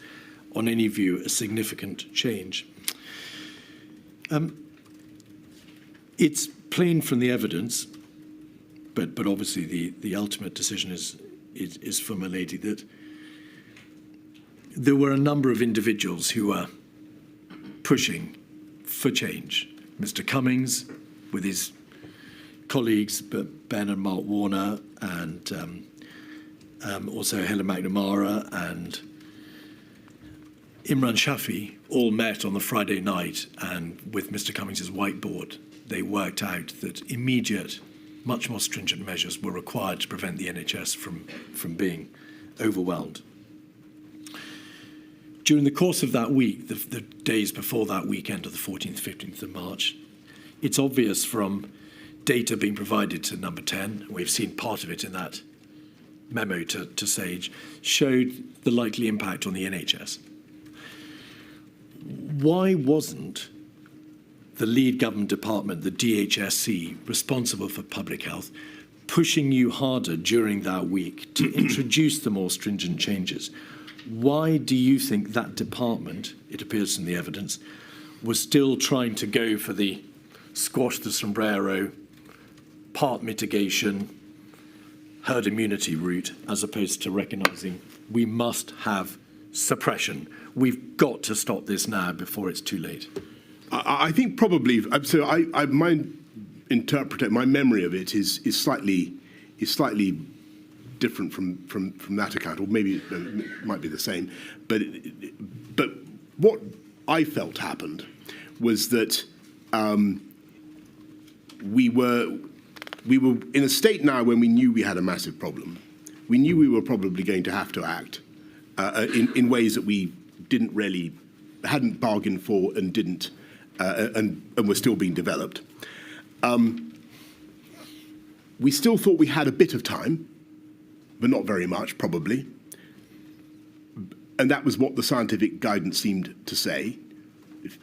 on any view, a significant change. It's plain from the evidence, but obviously the ultimate decision is for my lady, that there were a number of individuals who were pushing for change. Mr. Cummings, with his colleagues, Ben and Mark Warner, and also Helen McNamara and Imran Shafi, all met on the Friday night, and with Mr. Cummings' whiteboard, they worked out that immediate, much more stringent measures were required to prevent the NHS from being overwhelmed. During the course of that week, the days before that weekend of the 14th, 15th of March, it's obvious from data being provided to Number 10, we've seen part of it in that memo to Sage, showed the likely impact on the NHS. Why wasn't the lead government department, the DHSC, responsible for public health, pushing you harder during that week to introduce the more stringent changes? Why do you think that department, it appears from the evidence, was still trying to go for the squash the sombrero, part mitigation, herd immunity route, as opposed to recognising we must have suppression? We've got to stop this now before it's too late. I think probably. So my memory of it is slightly different from that account, or maybe it might be the same. But what I felt happened was that we were in a state now when we knew we had a massive problem. We knew we were probably going to have to act in ways that we hadn't bargained for and didn't, and were still being developed. We still thought we had a bit of time, but not very much, probably. And that was what the scientific guidance seemed to say.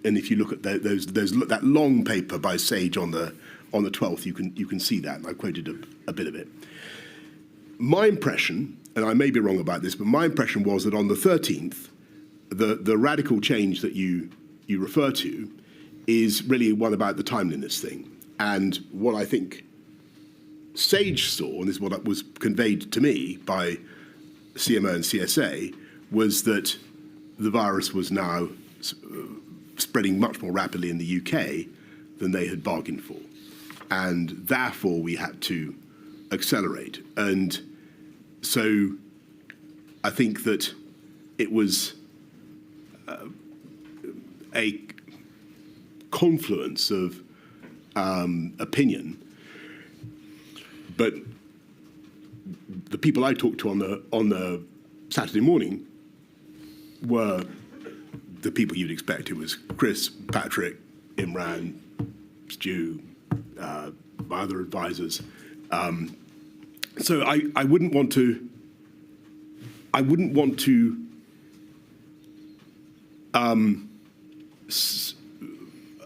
And if you look at that long paper by Sage on the 12th, you can see that. And I quoted a bit of it. My impression, and I may be wrong about this, but my impression was that on the 13th, the radical change that you refer to is really one about the timeliness thing. And what I think Sage saw, and this is what was conveyed to me by CMO and CSA, was that the virus was now spreading much more rapidly in the UK than they had bargained for. And therefore, we had to accelerate. And so I think that it was a confluence of opinion, but the people I talked to on the Saturday morning were the people you'd expect. It was Chris, Patrick, Imran, Stu, my other advisors. So I wouldn't want to. I wouldn't want to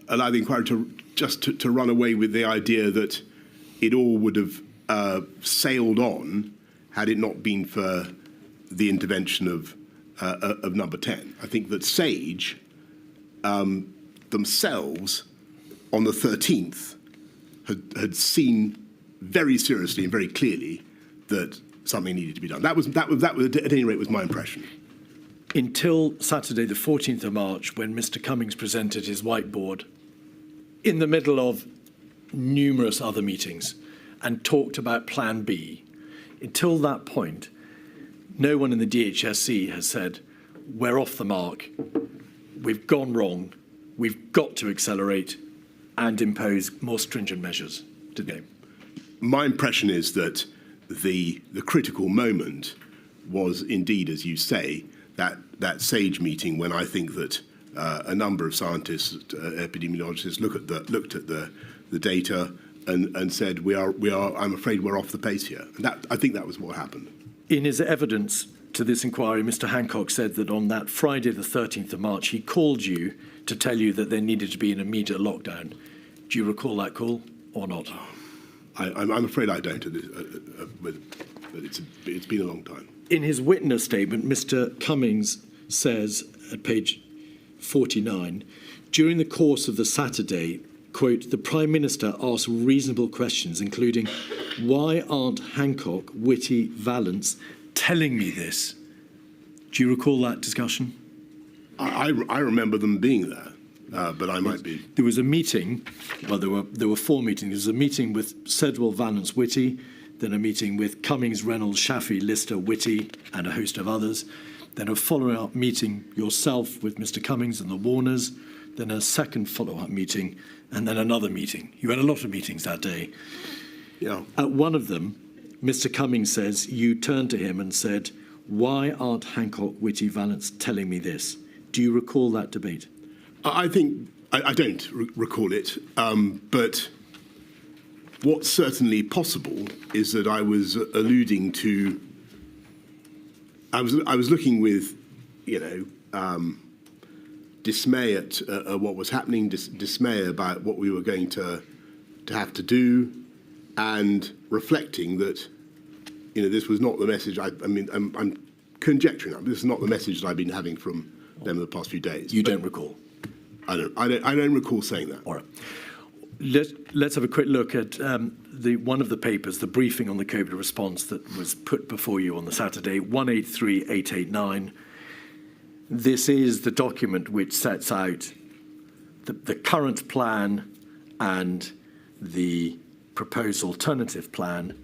allow the inquiry to run away with the idea that it all would have sailed on had it not been for the intervention of Number 10. I think that Sage themselves on the 13th had seen very seriously and very clearly that something needed to be done. That was at any rate was my impression. Until Saturday, the 14th of March, when Mr. Cummings presented his whiteboard in the middle of numerous other meetings and talked about Plan B. Until that point, no one in the DHSC has said, we're off the mark, we've gone wrong, we've got to accelerate and impose more stringent measures, did they? My impression is that the critical moment was indeed, as you say, that SAGE meeting when I think that a number of scientists, epidemiologists, looked at the data and said we are. I'm afraid we're off the pace here. And I think that was what happened. In his evidence to this inquiry, Mr. Hancock said that on that Friday, the 13th of March, he called you to tell you that there needed to be an immediate lockdown. Do you recall that call or not? I'm afraid I don't, but it's been a long time. In his witness statement, Mr. Cummings says at page 49, during the course of the Saturday, quote, the Prime Minister asked reasonable questions, including, why aren't Hancock, Whitty, Vallance telling me this? Do you recall that discussion? I remember them being there, but I might be. There was a meeting, well, there were four meetings. There was a meeting with Sedwell, Vallance, Whitty, then a meeting with Cummings, Reynolds, Shafi, Lister, Whitty, and a host of others. Then a follow-up meeting yourself with Mr. Cummings and the Warners. Then a second follow-up meeting, and then another meeting. You had a lot of meetings that day. Yeah. At one of them, Mr. Cummings says you turned to him and said, why aren't Hancock, Whitty, Vallance telling me this? Do you recall that debate? I think I don't recall it, but what's certainly possible is that I was alluding to. I was looking with, dismay at what was happening, dismay about what we were going to have to do, and reflecting that, this was not the message. I'm conjecturing. This is not the message that I've been having from them in the past few days. You don't recall? I don't recall saying that. All right. Let's have a quick look at one of the papers, the briefing on the COVID response that was put before you on the Saturday, 183889. This is the document which sets out the current plan and the proposed alternative plan.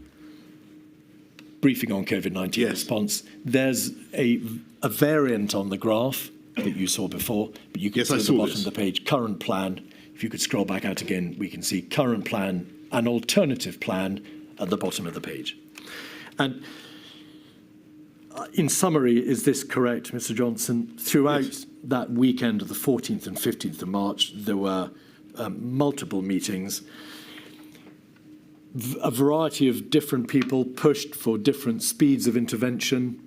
Briefing on COVID-19 response. There's a variant on the graph that you saw before, but you can see at the bottom of the page, current plan. If you could scroll back out again, we can see current plan and alternative plan at the bottom of the page. And in summary, is this correct, Mr. Johnson? Throughout that weekend of the 14th and 15th of March, there were multiple meetings. A variety of different people pushed for different speeds of intervention.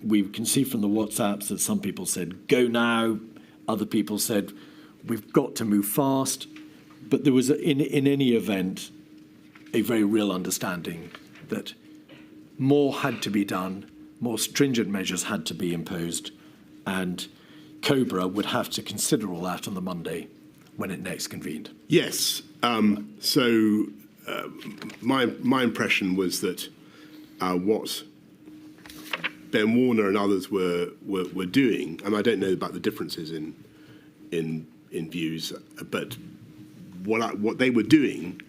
We can see from the WhatsApps that some people said, go now. Other people said, we've got to move fast. But there was, in any event, a very real understanding that more had to be done, more stringent measures had to be imposed, and Cobra would have to consider all that on the Monday when it next convened. Yes. My impression was that what Ben Warner and others were doing, and I don't know about the differences in views, but what they were doing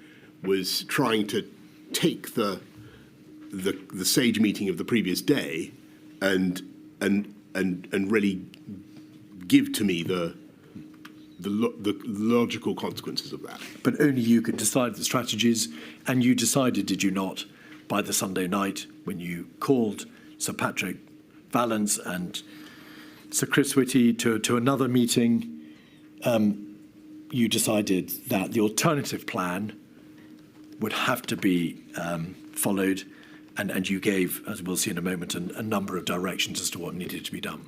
was trying to take the SAGE meeting of the previous day and really give to me the logical consequences of that. But only you could decide the strategies, and you decided, did you not, by the Sunday night when you called Sir Patrick Vallance and Sir Chris Whitty to another meeting, you decided that the alternative plan would have to be followed, and you gave, as we'll see in a moment, a number of directions as to what needed to be done.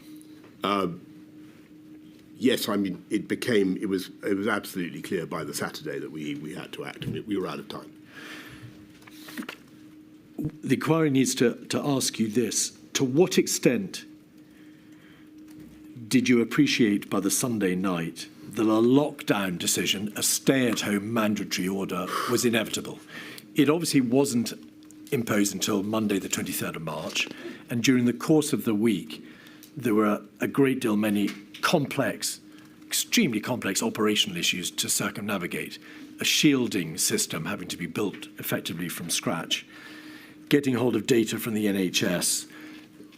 Yes, I mean, it was absolutely clear by the Saturday that we had to act, and we were out of time. The inquiry needs to ask you this. To what extent did you appreciate by the Sunday night that a lockdown decision, a stay-at-home mandatory order, was inevitable? It obviously wasn't imposed until Monday, the 23rd of March, and during the course of the week, there were a great deal many extremely complex operational issues to circumnavigate, a shielding system having to be built effectively from scratch, getting hold of data from the NHS.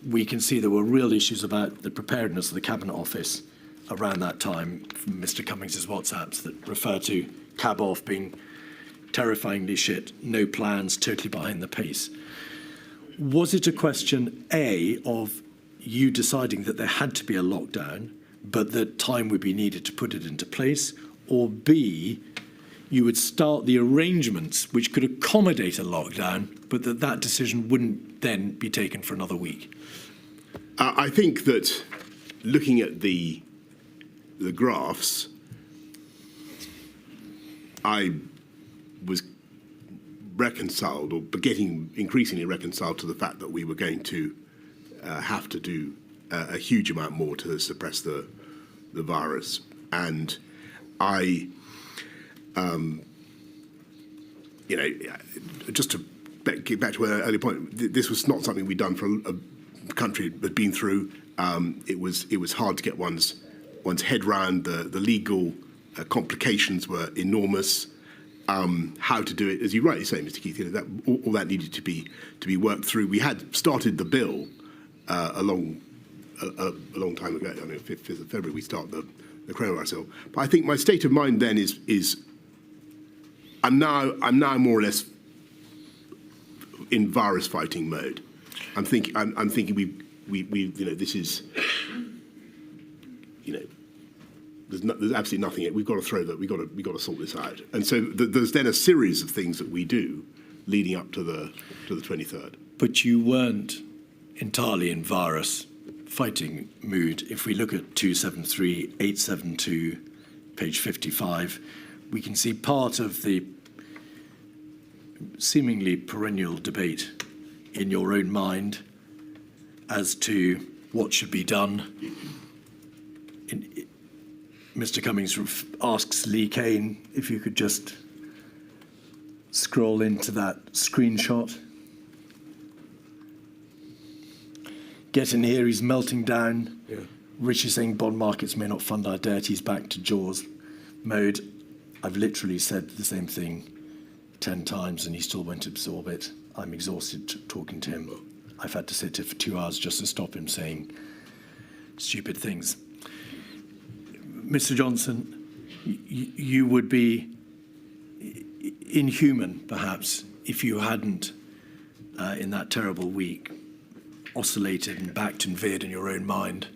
We can see there were real issues about the preparedness of the Cabinet Office around that time, from Mr. Cummings' WhatsApps that refer to cab off being terrifyingly shit, no plans, totally behind the pace. Was it a question, A, of you deciding that there had to be a lockdown, but that time would be needed to put it into place, or B, you would start the arrangements which could accommodate a lockdown, but that decision wouldn't then be taken for another week? I think that looking at the graphs, I was reconciled, or getting increasingly reconciled to the fact that we were going to have to do a huge amount more to suppress the virus. And I, just to get back to an earlier point, this was not something we'd done for a country that had been through. It was hard to get one's head round. The legal complications were enormous. How to do it, as you rightly say, Mr. Keith, that all that needed to be worked through. We had started the bill a long time ago. I mean, 5th of February we start the coronavirus bill. But I think my state of mind then is I'm now more or less in virus fighting mode. I'm thinking we this is there's absolutely nothing. We've got to throw that. We've got to sort this out. And so there's then a series of things that we do leading up to the 23rd. But you weren't entirely in virus fighting mood. If we look at 273, 872, page 55, we can see part of the seemingly perennial debate in your own mind as to what should be done. Mr. Cummings asks Lee Kane if you could just scroll into that screenshot. Get in here, he's melting down. Yeah. Richie saying bond markets may not fund our debt. He's back to Jaws mode. I've literally said the same thing 10 times and he still won't absorb it. I'm exhausted talking to him. I've had to sit here for 2 hours just to stop him saying stupid things. Mr. Johnson, you would be inhuman, perhaps, if you hadn't, in that terrible week, oscillated and backed and veered in your own mind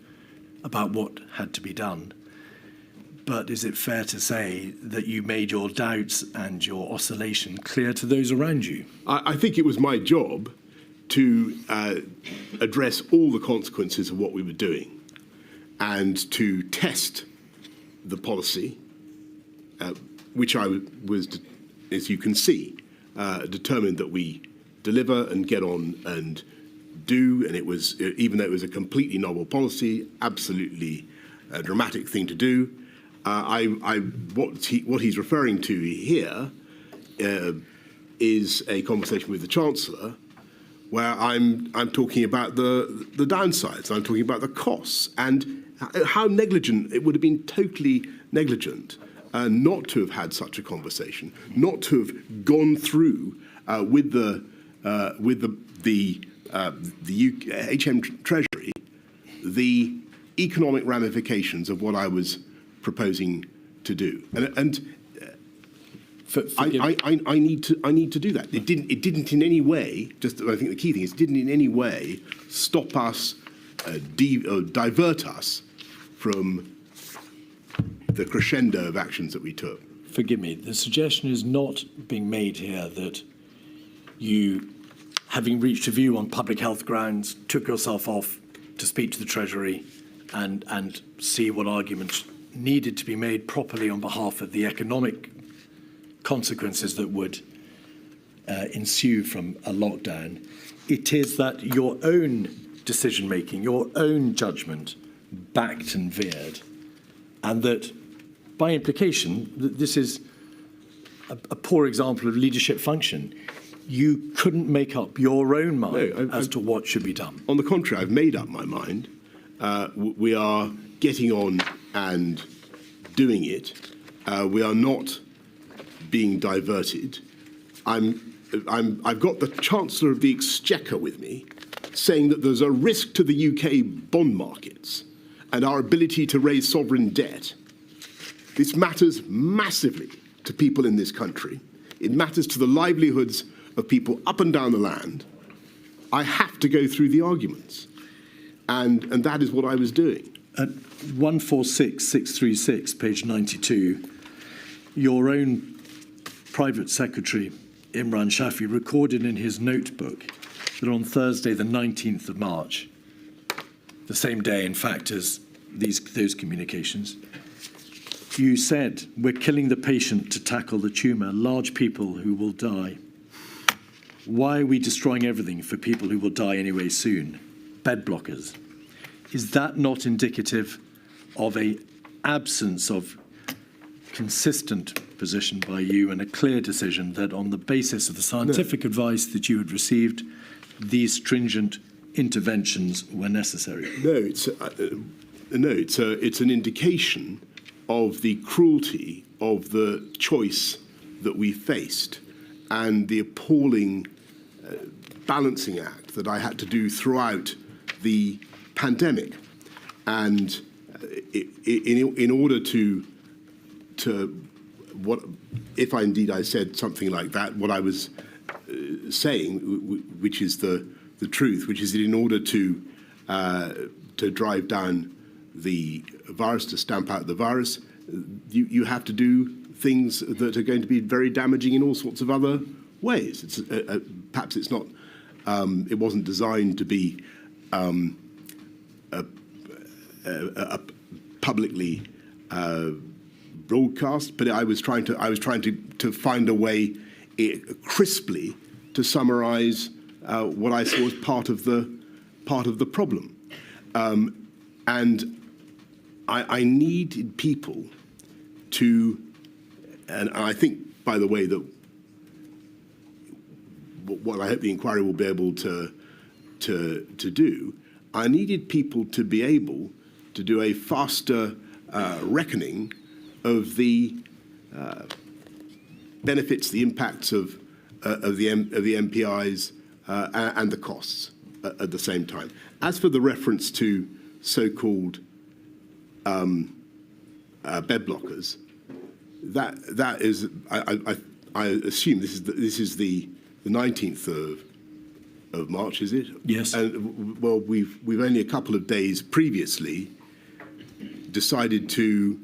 about what had to be done. But is it fair to say that you made your doubts and your oscillation clear to those around you? I think it was my job to address all the consequences of what we were doing and to test the policy, which I was, as you can see, determined that we deliver and get on and do, and it was, even though it was a completely novel policy, absolutely a dramatic thing to do. What he's referring to here is a conversation with the Chancellor, where I'm talking about the downsides, I'm talking about the costs, and how negligent it would have been, totally negligent, not to have had such a conversation, not to have gone through with the HM Treasury the economic ramifications of what I was proposing to do, I need to do that. It didn't in any way. I think the key thing is, it didn't in any way stop us, divert us from the crescendo of actions that we took. Forgive me. The suggestion is not being made here that you, having reached a view on public health grounds, took yourself off to speak to the Treasury and see what arguments needed to be made properly on behalf of the economic consequences that would ensue from a lockdown. It is that your own decision-making, your own judgment backed and veered, and that, by implication, this is a poor example of leadership function. You couldn't make up your own mind as to what should be done. On the contrary, I've made up my mind. We are getting on and doing it. We are not being diverted. I've got the Chancellor of the Exchequer with me, saying that there's a risk to the UK bond markets and our ability to raise sovereign debt. This matters massively to people in this country. It matters to the livelihoods of people up and down the land. I have to go through the arguments. And that is what I was doing. At 146636, page 92, your own private secretary, Imran Shafi, recorded in his notebook that on Thursday, the 19th of March, the same day, in fact, as those communications, you said, "We're killing the patient to tackle the tumour, large people who will die. Why are we destroying everything for people who will die anyway soon? Bed blockers." Is that not indicative of an absence of consistent position by you and a clear decision that on the basis of the scientific advice that you had received, these stringent interventions were necessary? No, it's an indication of the cruelty of the choice that we faced and the appalling balancing act that I had to do throughout the pandemic. And in order to what, if I said something like that, what I was saying, which is the truth, which is that in order to drive down the virus, to stamp out the virus, you have to do things that are going to be very damaging in all sorts of other ways. It's, perhaps it's not, it wasn't designed to be publicly broadcast, but I was trying to find a way crisply to summarise what I saw as part of the problem, and I needed people to, and I think, by the way, that what I hope the inquiry will be able to do, I needed people to be able to do a faster reckoning of the benefits, the impacts of the MPIs and the costs at the same time. As for the reference to so-called bed blockers, that is, I assume this is the 19th of March, is it? Yes. And well, we've only a couple of days previously decided to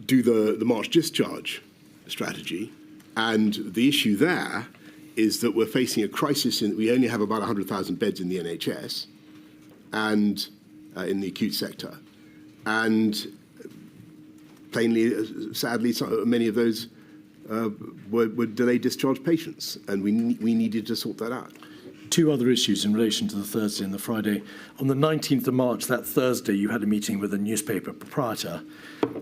do the March discharge strategy, and the issue there is that we're facing a crisis in that we only have about 100,000 beds in the NHS and in the acute sector, and plainly, sadly, many of those were delayed discharge patients, and we needed to sort that out. Two other issues in relation to the Thursday and the Friday. On the 19th of March, that Thursday, you had a meeting with a newspaper proprietor.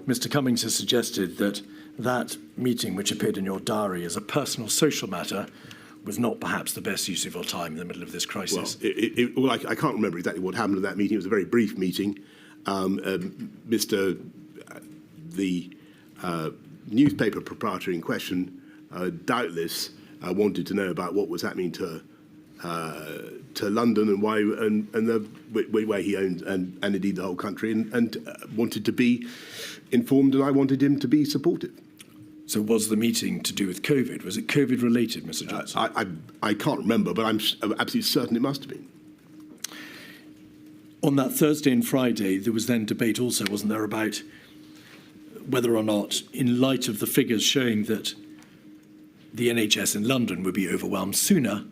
Mr. Cummings has suggested that that meeting, which appeared in your diary as a personal social matter, was not perhaps the best use of your time in the middle of this crisis. Well, I can't remember exactly what happened at that meeting. It was a very brief meeting. The newspaper proprietor in question doubtless wanted to know about what was happening to London and why, and the way he owned and indeed the whole country, and wanted to be informed, and I wanted him to be supportive. So was the meeting to do with COVID? Was it COVID related, Mr. Johnson? I can't remember, but I'm absolutely certain it must have been. On that Thursday and Friday, there was then debate also, wasn't there, about whether or not, in light of the figures showing that the NHS in London would be overwhelmed sooner,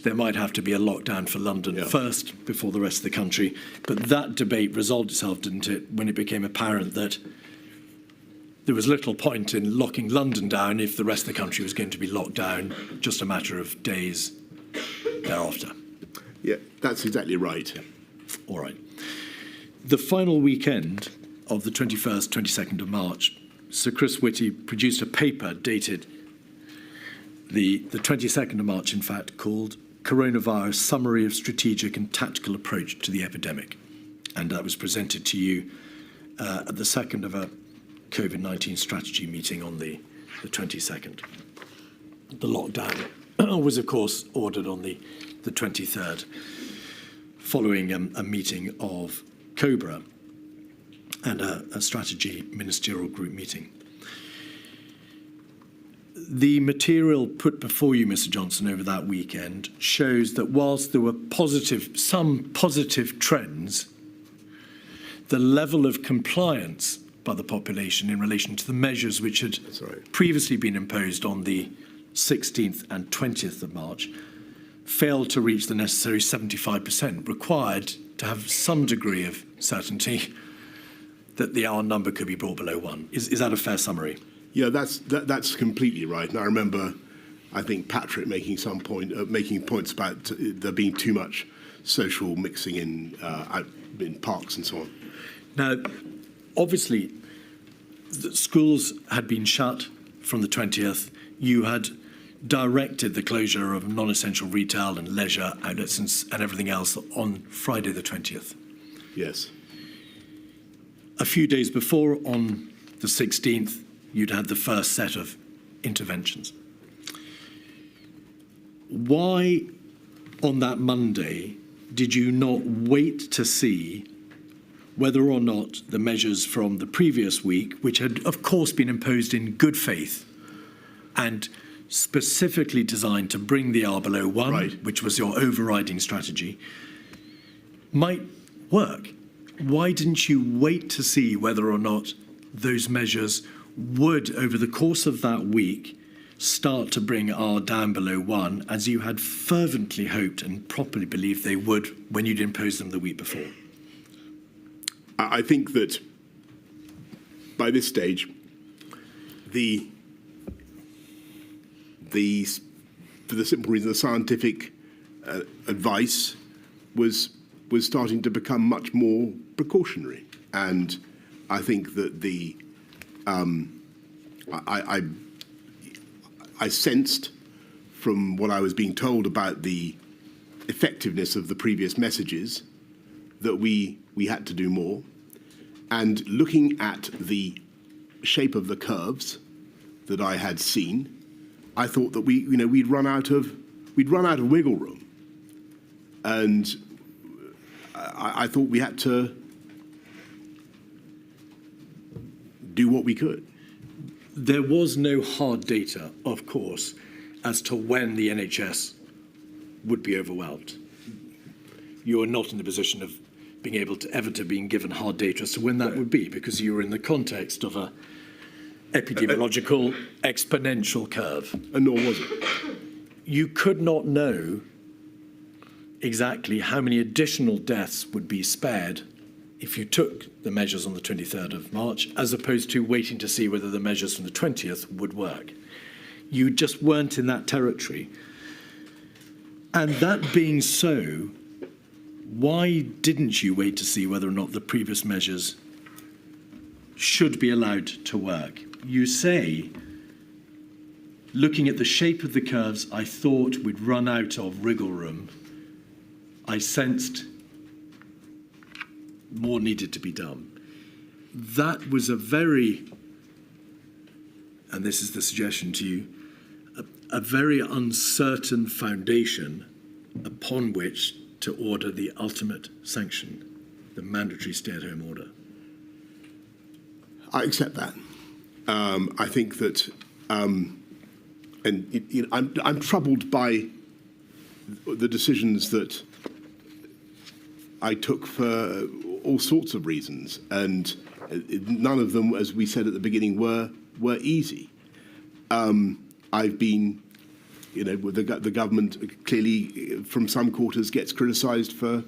there might have to be a lockdown for London first before the rest of the country. But that debate resolved itself, didn't it, when it became apparent that there was little point in locking London down if the rest of the country was going to be locked down just a matter of days thereafter. Yeah, that's exactly right. Yeah. All right. The final weekend of the 21st, 22nd of March, Sir Chris Whitty produced a paper dated the 22nd of March, in fact, called Coronavirus Summary of Strategic and Tactical Approach to the Epidemic. And that was presented to you at the second of a COVID-19 strategy meeting on the 22nd. The lockdown was, of course, ordered on the 23rd, following a meeting of COBRA and a strategy ministerial group meeting. The material put before you, Mr. Johnson, over that weekend shows that whilst there were some positive trends, the level of compliance by the population in relation to the measures which had previously been imposed on the 16th and 20th of March failed to reach the necessary 75% required to have some degree of certainty that the R number could be brought below 1. Is that a fair summary? Yeah, that's completely right. And I remember, I think, Patrick making points about there being too much social mixing in parks and so on. Now, obviously, the schools had been shut from the 20th. You had directed the closure of non-essential retail and leisure outlets and everything else on Friday the 20th. Yes. A few days before, on the 16th, you'd had the first set of interventions. Why, on that Monday, did you not wait to see whether or not the measures from the previous week, which had, of course, been imposed in good faith and specifically designed to bring the R below 1, which was your overriding strategy, might work? Why didn't you wait to see whether or not those measures would, over the course of that week, start to bring R down below 1, as you had fervently hoped and properly believed they would when you'd imposed them the week before? I think that by this stage, for the simple reason, the scientific advice was starting to become much more precautionary, and I think that I sensed from what I was being told about the effectiveness of the previous messages that we had to do more. And looking at the shape of the curves that I had seen, I thought that we'd run out of wiggle room, and I thought we had to do what we could. There was no hard data, of course, as to when the NHS would be overwhelmed. You are not in the position of being able to ever to being given hard data as to when that would be, because you were in the context of a epidemiological exponential curve. And nor was it. You could not know exactly how many additional deaths would be spared if you took the measures on the 23rd of March, as opposed to waiting to see whether the measures from the 20th would work. You just weren't in that territory. And that being so, why didn't you wait to see whether or not the previous measures should be allowed to work? You say, looking at the shape of the curves, I thought we'd run out of wriggle room. I sensed more needed to be done. That was a very, and this is the suggestion to you, a very uncertain foundation upon which to order the ultimate sanction, the mandatory stay-at-home order. I accept that. I think that, I'm troubled by the decisions that I took for all sorts of reasons, and none of them, as we said at the beginning, were easy. I've been, the government clearly, from some quarters, gets criticised for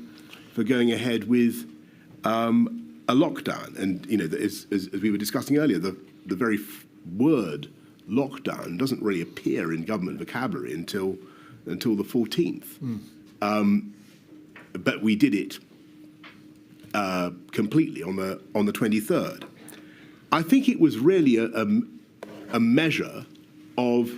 going ahead with a lockdown, and as we were discussing earlier, the very word lockdown doesn't really appear in government vocabulary until the 14th. But we did it completely on the 23rd. I think it was really a measure of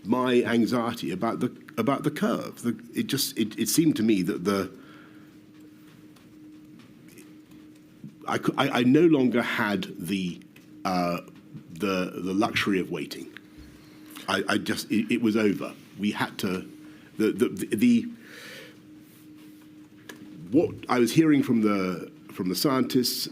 my anxiety about the curve. It seemed to me that I no longer had the luxury of waiting. It was over. We had to what I was hearing from the scientists,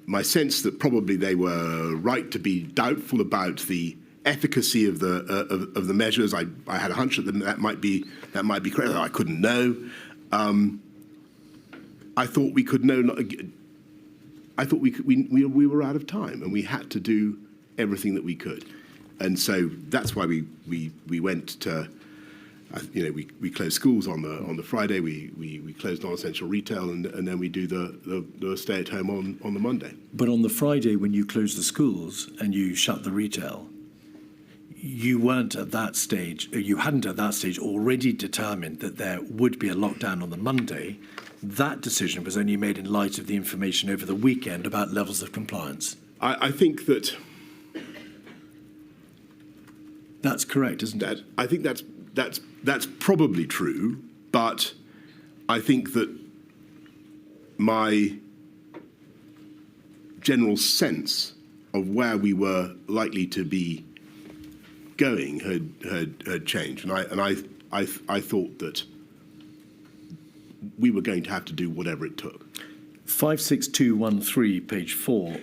my sense that probably they were right to be doubtful about the efficacy of the measures. I had a hunch that might be correct. I couldn't know. I thought we could know. I thought we were out of time, and we had to do everything that we could, and so that's why we went to. We closed schools on the Friday. We closed non-essential retail, and then we do the stay at home on the Monday. But on the Friday, when you closed the schools and you shut the retail, you weren't at that stage. You hadn't at that stage already determined that there would be a lockdown on the Monday. That decision was only made in light of the information over the weekend about levels of compliance. I think that that's correct, isn't it? I think that's probably true, but I think that my general sense of where we were likely to be going had changed, and I thought that we were going to have to do whatever it took. 56213, page 4,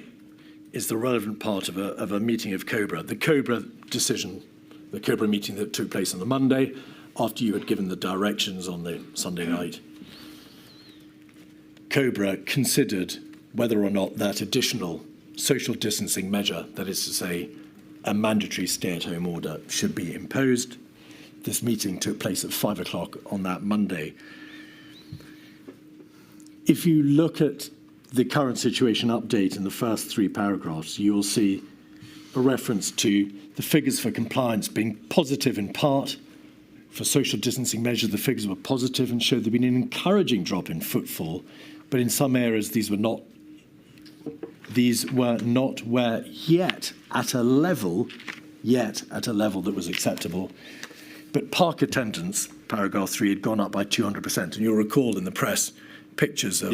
is the relevant part of a meeting of COBRA. The COBRA decision, the COBRA meeting that took place on the Monday, after you had given the directions on the Sunday night. COBRA considered whether or not that additional social distancing measure, that is to say, a mandatory stay-at-home order, should be imposed. This meeting took place at 5 o'clock on that Monday. If you look at the current situation update in the first 3 paragraphs, you will see a reference to the figures for compliance being positive in part. For social distancing measures, the figures were positive and showed there had been an encouraging drop in footfall, but in some areas these were not where yet at a level that was acceptable. But park attendance, paragraph 3, had gone up by 200%. And you'll recall in the press pictures of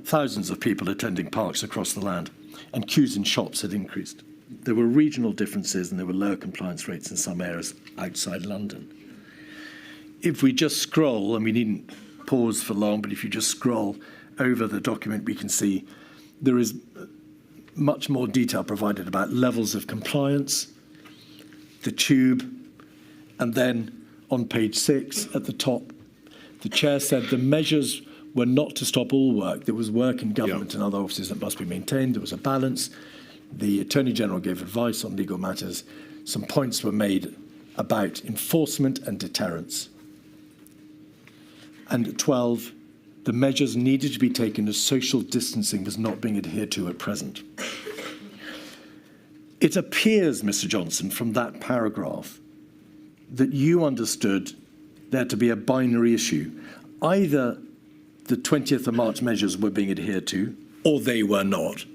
thousands of people attending parks across the land, and queues in shops had increased. There were regional differences and there were lower compliance rates in some areas outside London. If we just scroll, and we needn't pause for long, but if you just scroll over the document, we can see there is much more detail provided about levels of compliance, the tube, and then on page 6 at the top, the chair said the measures were not to stop all work. There was work in government and other offices that must be maintained. There was a balance. The Attorney General gave advice on legal matters. Some points were made about enforcement and deterrence. And 12, the measures needed to be taken as social distancing was not being adhered to at present. It appears, Mr. Johnson, from that paragraph that you understood there to be a binary issue. Either the 20th of March measures were being adhered to, or they were not.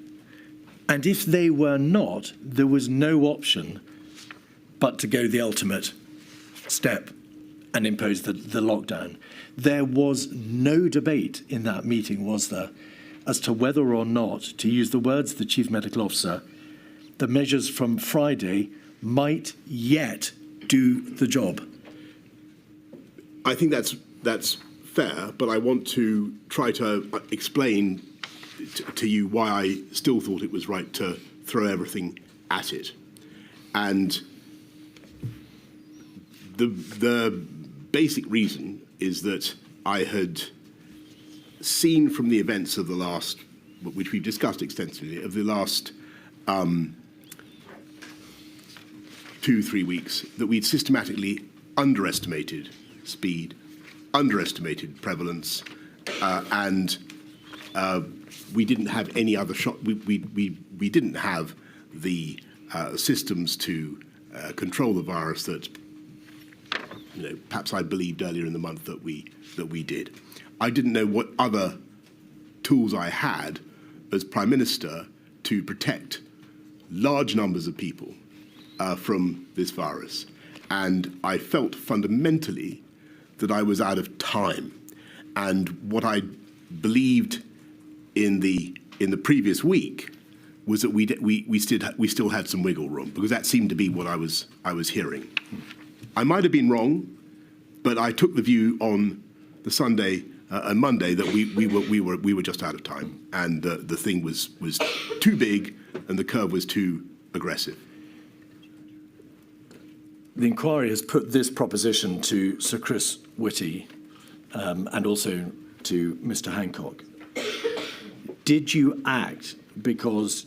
And if they were not, there was no option but to go the ultimate step and impose the lockdown. There was no debate in that meeting, was there, as to whether or not, to use the words of the Chief Medical Officer, the measures from Friday might yet do the job. I think that's fair, but I want to try to explain to you why I still thought it was right to throw everything at it. And the basic reason is that I had seen from the events of the last, which we've discussed extensively, of the last 2-3 weeks, that we'd systematically underestimated speed, underestimated prevalence, and we didn't have any other shot. We didn't have the systems to control the virus that, perhaps I believed earlier in the month that we did. I didn't know what other tools I had as Prime Minister to protect large numbers of people from this virus, and I felt fundamentally that I was out of time. And what I believed in the previous week was that we still had some wiggle room, because that seemed to be what I was hearing. I might have been wrong, but I took the view on the Sunday and Monday that we were just out of time, and the thing was too big and the curve was too aggressive. The inquiry has put this proposition to Sir Chris Whitty and also to Mr. Hancock. Did you act because,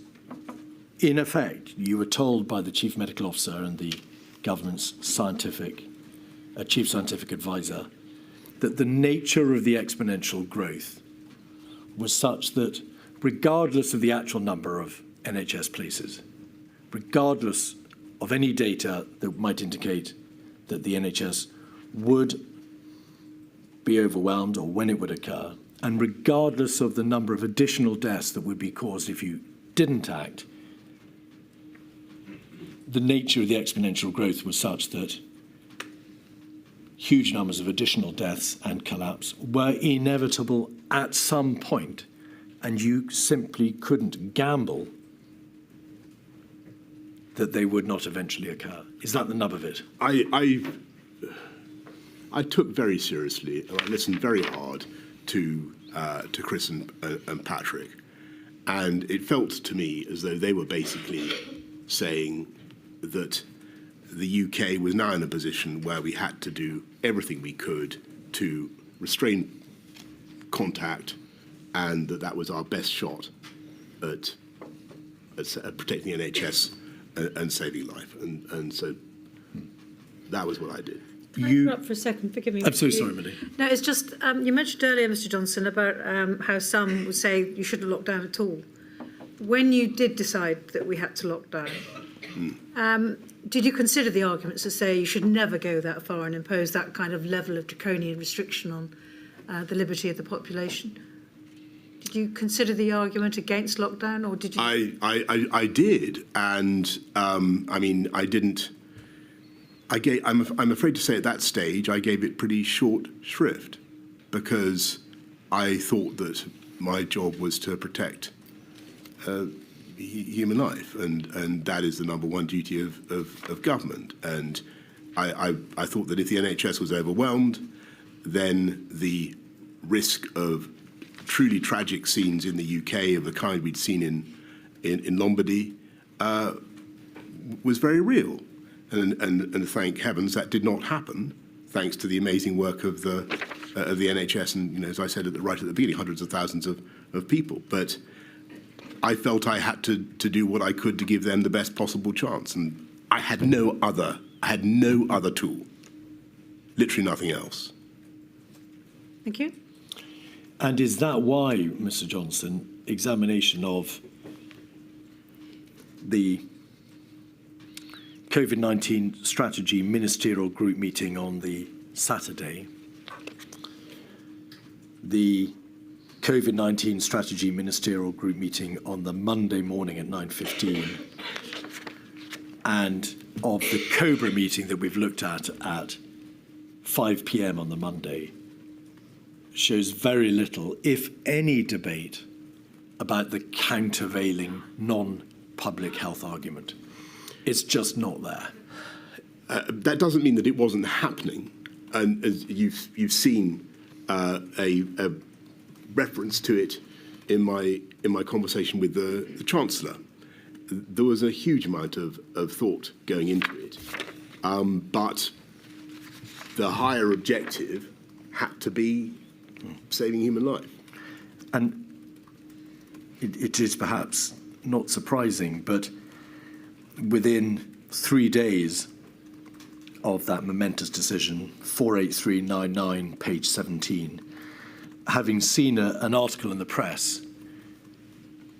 in effect, you were told by the Chief Medical Officer and the government's chief scientific advisor that the nature of the exponential growth was such that, regardless of the actual number of NHS places, regardless of any data that might indicate that the NHS would be overwhelmed or when it would occur, and regardless of the number of additional deaths that would be caused if you didn't act, the nature of the exponential growth was such that huge numbers of additional deaths and collapse were inevitable at some point, and you simply couldn't gamble that they would not eventually occur. Is that the nub of it? I took very seriously, and I listened very hard to Chris and Patrick, and it felt to me as though they were basically saying that the UK was now in a position where we had to do everything we could to restrain contact, and that was our best shot at protecting the NHS and saving life. And so that was what I did. Can I interrupt for a second? Forgive me. I'm so sorry, Millie. No, it's just, you mentioned earlier, Mr. Johnson, about how some would say you shouldn't lock down at all. When you did decide that we had to lock down, did you consider the arguments that say you should never go that far and impose that kind of level of draconian restriction on the liberty of the population? Did you consider the argument against lockdown, or did you? I did, and I mean, I didn't. I'm afraid to say at that stage I gave it pretty short shrift, because I thought that my job was to protect human life, and that is the number one duty of government. And I thought that if the NHS was overwhelmed, then the risk of truly tragic scenes in the UK of the kind we'd seen in Lombardy was very real. And thank heavens that did not happen, thanks to the amazing work of the NHS and, as I said right at the beginning, hundreds of thousands of people. But I felt I had to do what I could to give them the best possible chance, and I had no other tool, literally nothing else. Thank you. And is that why, Mr. Johnson, examination of the COVID-19 strategy ministerial group meeting on the Saturday, the COVID-19 strategy ministerial group meeting on the Monday morning at 9:15, and of the COBRA meeting that we've looked at 5 p.m. on the Monday, shows very little, if any, debate about the countervailing non-public health argument. It's just not there. That doesn't mean that it wasn't happening. And as you've seen a reference to it in my conversation with the Chancellor. There was a huge amount of thought going into it. But the higher objective had to be saving human life. And it is perhaps not surprising, but within 3 days of that momentous decision, 48399, page 17, having seen an article in the press,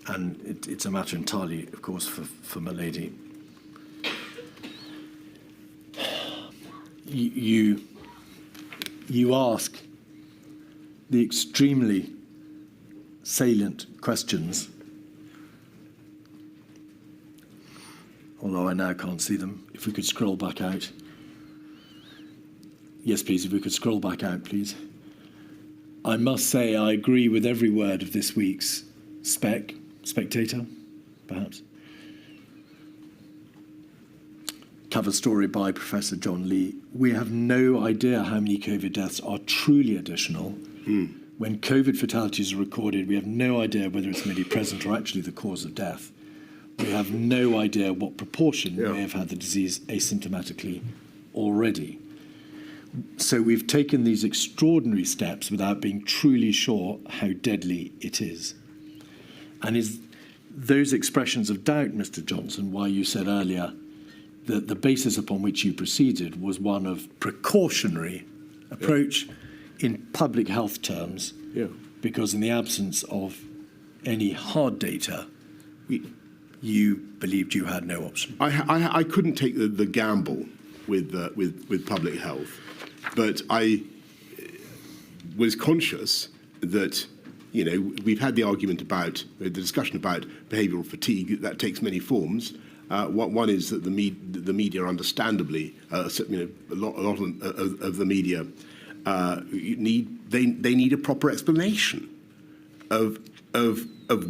and it's a matter entirely, of course, for my lady, you ask the extremely salient questions, although I now can't see them. If we could scroll back out. Yes, please, if we could scroll back out, please. I must say I agree with every word of this week's Spectator, perhaps. Cover story by Professor John Lee. We have no idea how many COVID deaths are truly additional. When COVID fatalities are recorded, we have no idea whether it's merely present or actually the cause of death. We have no idea what proportion may have had the disease asymptomatically already. So we've taken these extraordinary steps without being truly sure how deadly it is. And is those expressions of doubt, Mr. Johnson, why you said earlier that the basis upon which you proceeded was one of precautionary approach in public health terms, because in the absence of any hard data, you believed you had no option. I couldn't take the gamble with public health, but I was conscious that, you know, we've had the argument about the discussion about behavioural fatigue that takes many forms. One is that the media, understandably, a lot of the media need a proper explanation of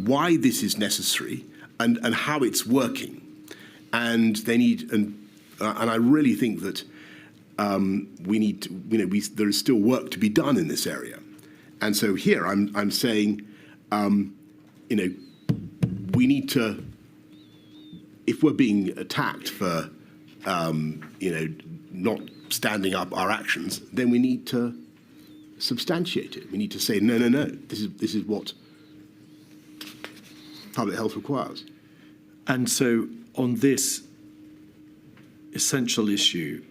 why this is necessary and how it's working, and they need and I really think that we need to, there is still work to be done in this area, and so here I'm saying, we need to, if we're being attacked for not standing up our actions, then we need to substantiate it. We need to say no. This is what public health requires. And so on this essential issue,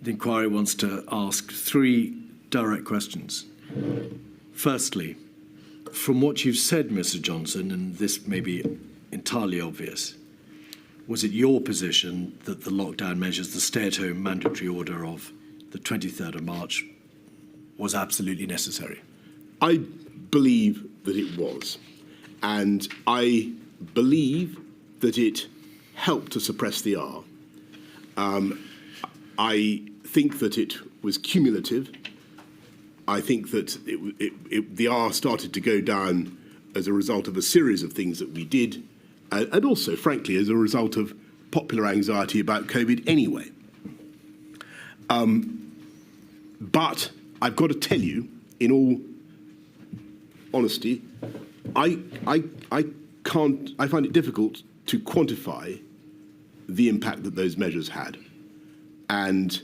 the inquiry wants to ask 3 direct questions. Firstly, from what you've said, Mr. Johnson, and this may be entirely obvious, was it your position that the lockdown measures, the stay-at-home mandatory order of the 23rd of March, was absolutely necessary? I believe that it was. And I believe that it helped to suppress the R. I think that it was cumulative. I think that the R started to go down as a result of a series of things that we did, and also, frankly, as a result of popular anxiety about COVID anyway. But I've got to tell you, in all honesty, I find it difficult to quantify the impact that those measures had. And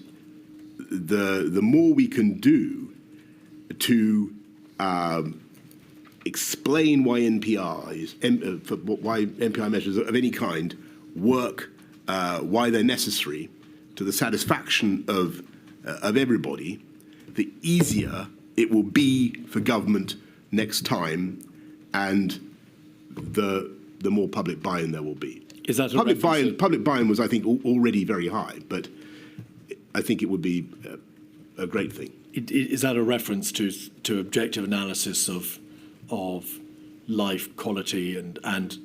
the more we can do to explain why why NPI measures of any kind work, why they're necessary to the satisfaction of everybody, the easier it will be for government next time, and the more public buy-in there will be. Is that public buy-in was, I think, already very high, but I think it would be a great thing. Is that a reference to objective analysis of life quality and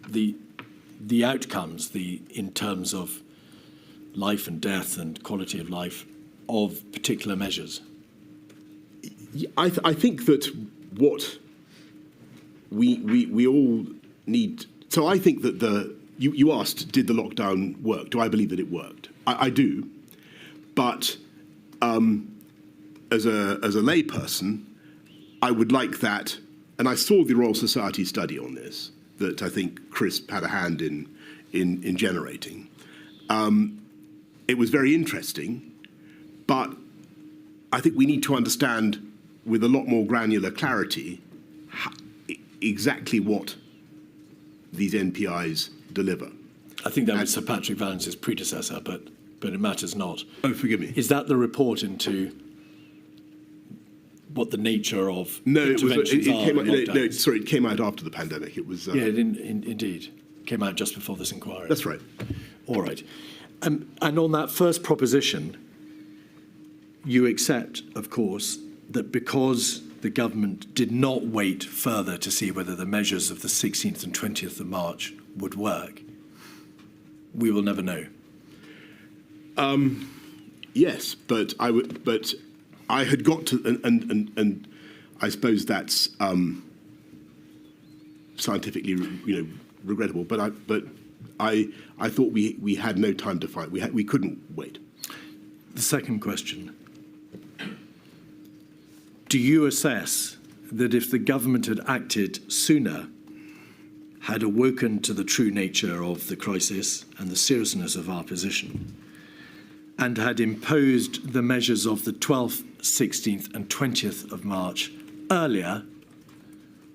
the outcomes, in terms of life and death and quality of life of particular measures? I think that what we all need. So I think that you asked, did the lockdown work? Do I believe that it worked? I do, but as a layperson, I would like that. And I saw the Royal Society study on this that I think Chris had a hand in generating. It was very interesting, but I think we need to understand with a lot more granular clarity exactly what these NPIs deliver. I think that was Sir Patrick Vallance's predecessor, but it matters not. Oh, forgive me. Is that the report into what the nature of interventions are? It came out after the pandemic. It was indeed came out just before this inquiry. That's right. All right. And on that first proposition, you accept, of course, that because the government did not wait further to see whether the measures of the 16th and 20th of March would work, we will never know. Yes, but I had got to, and I suppose that's scientifically, regrettable. But I thought we had no time to fight. We couldn't wait. The second question: do you assess that if the government had acted sooner, had awoken to the true nature of the crisis and the seriousness of our position, and had imposed the measures of the 12th, 16th and 20th of March earlier,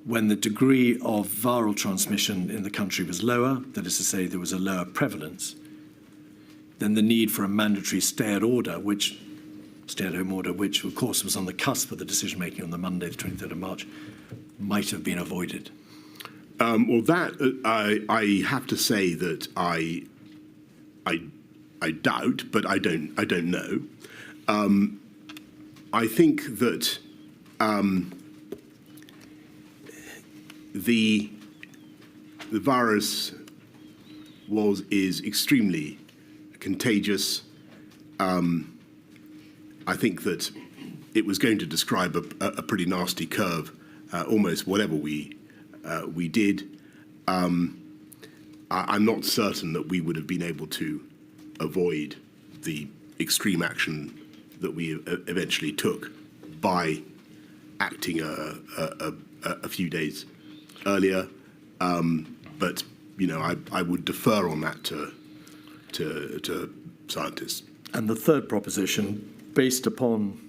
when the degree of viral transmission in the country was lower, that is to say there was a lower prevalence, then the need for a mandatory stay-at-home order, which of course was on the cusp of the decision-making on the Monday, the 23rd of March, might have been avoided? Well, that I have to say that I doubt, but I don't know. I think that the virus is extremely contagious. I think that it was going to describe a pretty nasty curve, almost whatever we did. I'm not certain that we would have been able to avoid the extreme action that we eventually took by acting a few days earlier. But I would defer on that to scientists. And the third proposition, based upon,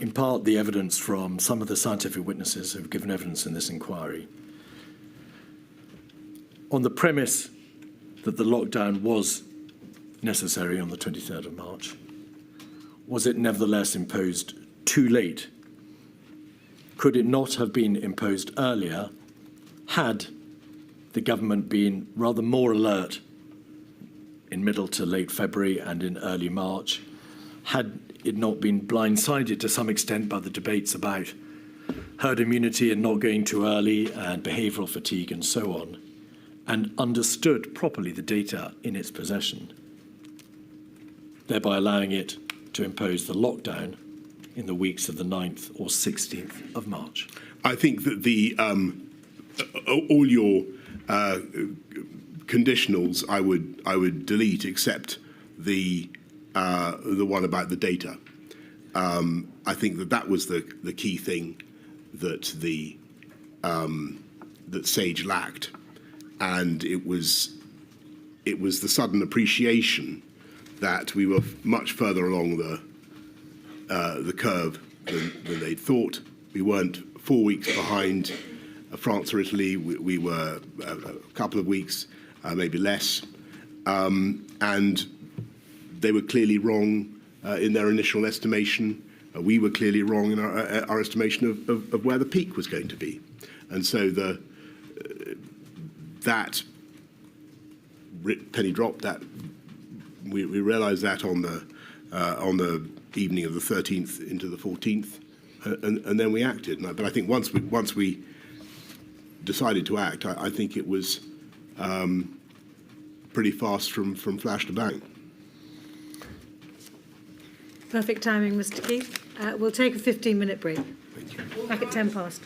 in part, the evidence from some of the scientific witnesses who have given evidence in this inquiry, on the premise that the lockdown was necessary on the 23rd of March, was it nevertheless imposed too late? Could it not have been imposed earlier had the government been rather more alert in middle to late February and in early March, had it not been blindsided to some extent by the debates about herd immunity and not going too early and behavioural fatigue and so on, and understood properly the data in its possession, thereby allowing it to impose the lockdown in the weeks of the 9th or 16th of March? I think that all your conditionals I would delete, except the one about the data. I think that was the key thing that that SAGE lacked, and it was the sudden appreciation that we were much further along the curve than they'd thought. We weren't 4 weeks behind France or Italy. We were a couple of weeks, maybe less, and they were clearly wrong in their initial estimation. We were clearly wrong in our estimation of where the peak was going to be. And so that penny dropped. That we realised that on the evening of the 13th into the 14th, and then we acted. But I think once we decided to act, I think it was pretty fast from flash to bang. Perfect timing, Mr. Keith. We'll take a 15-minute break. Thank you. Back at 10 past.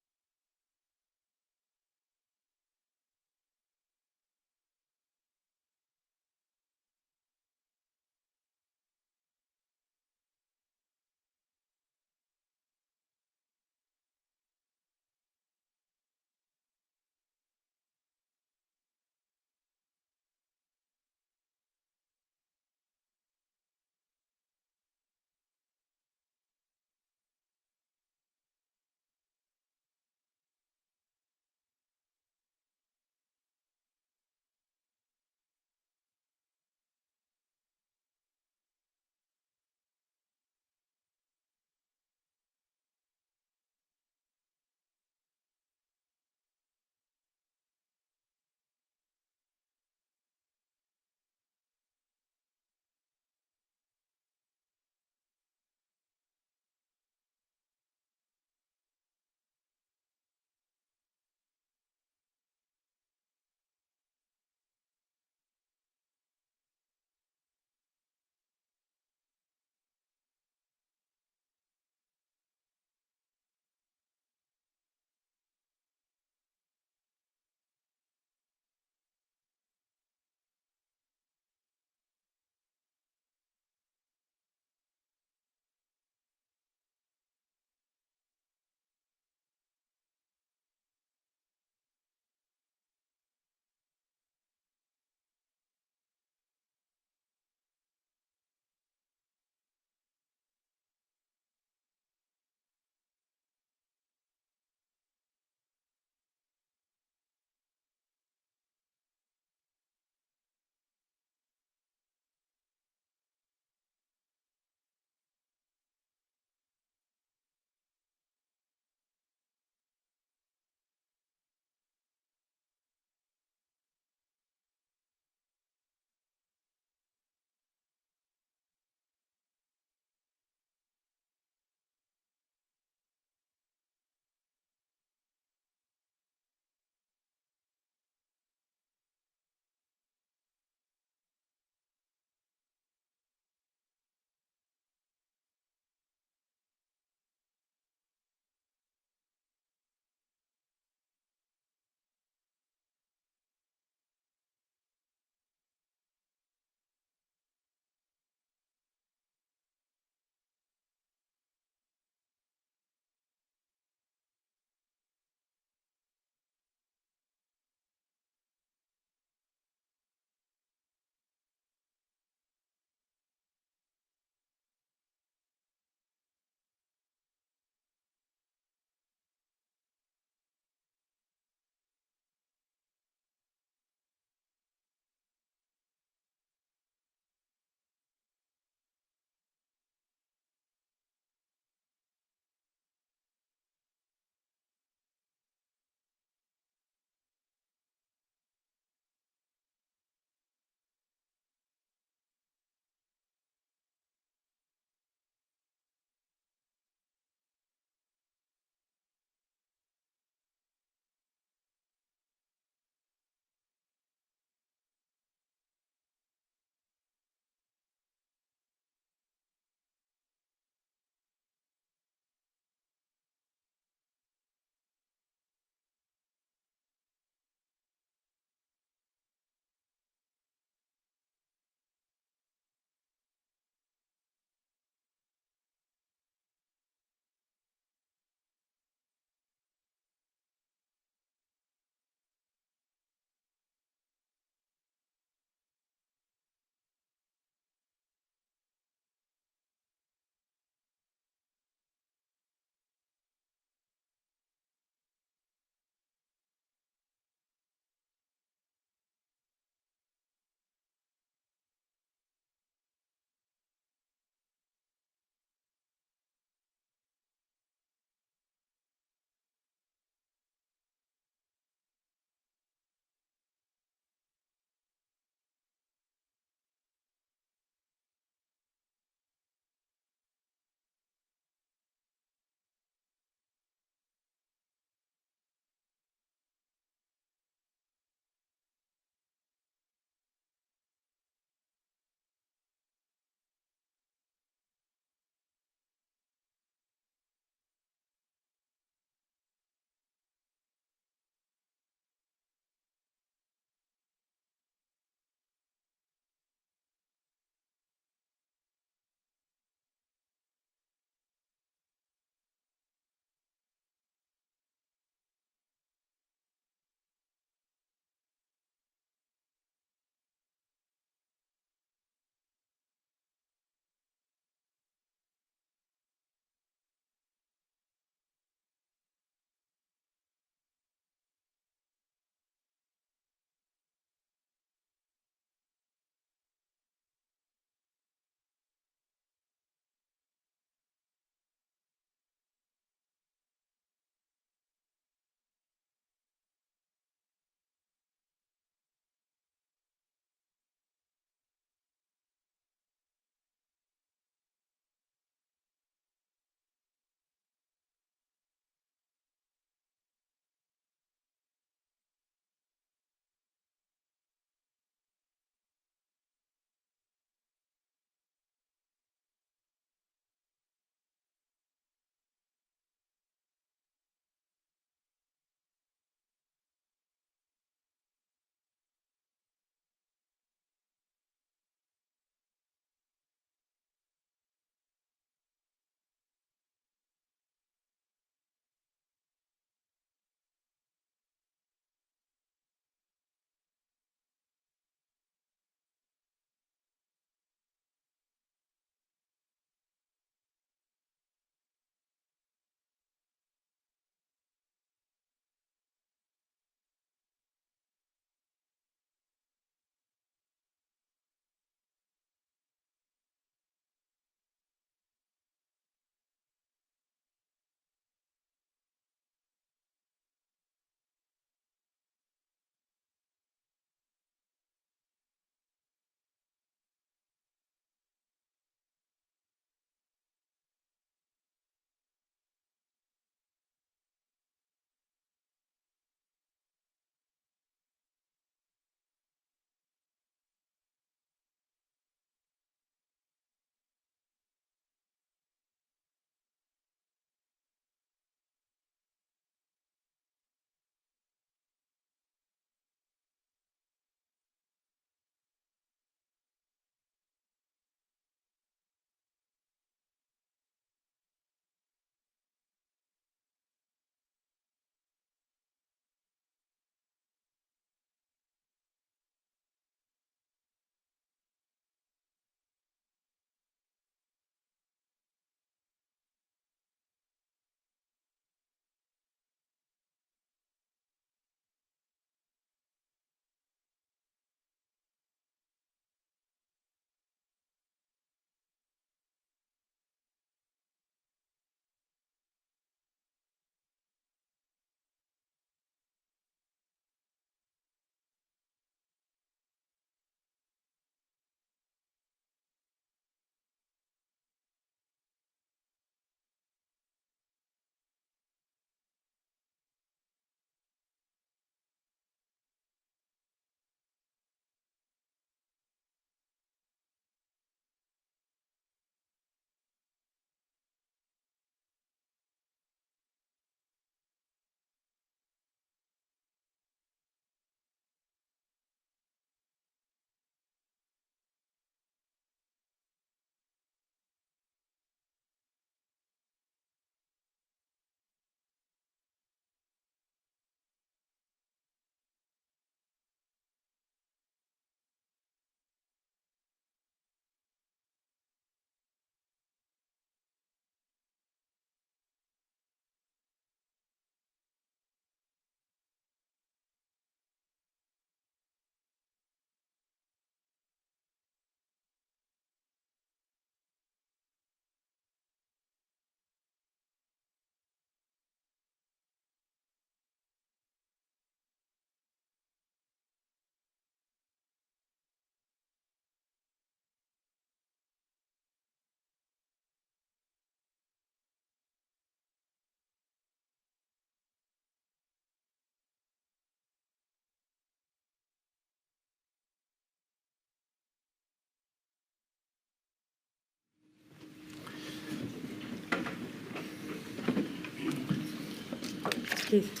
Keith.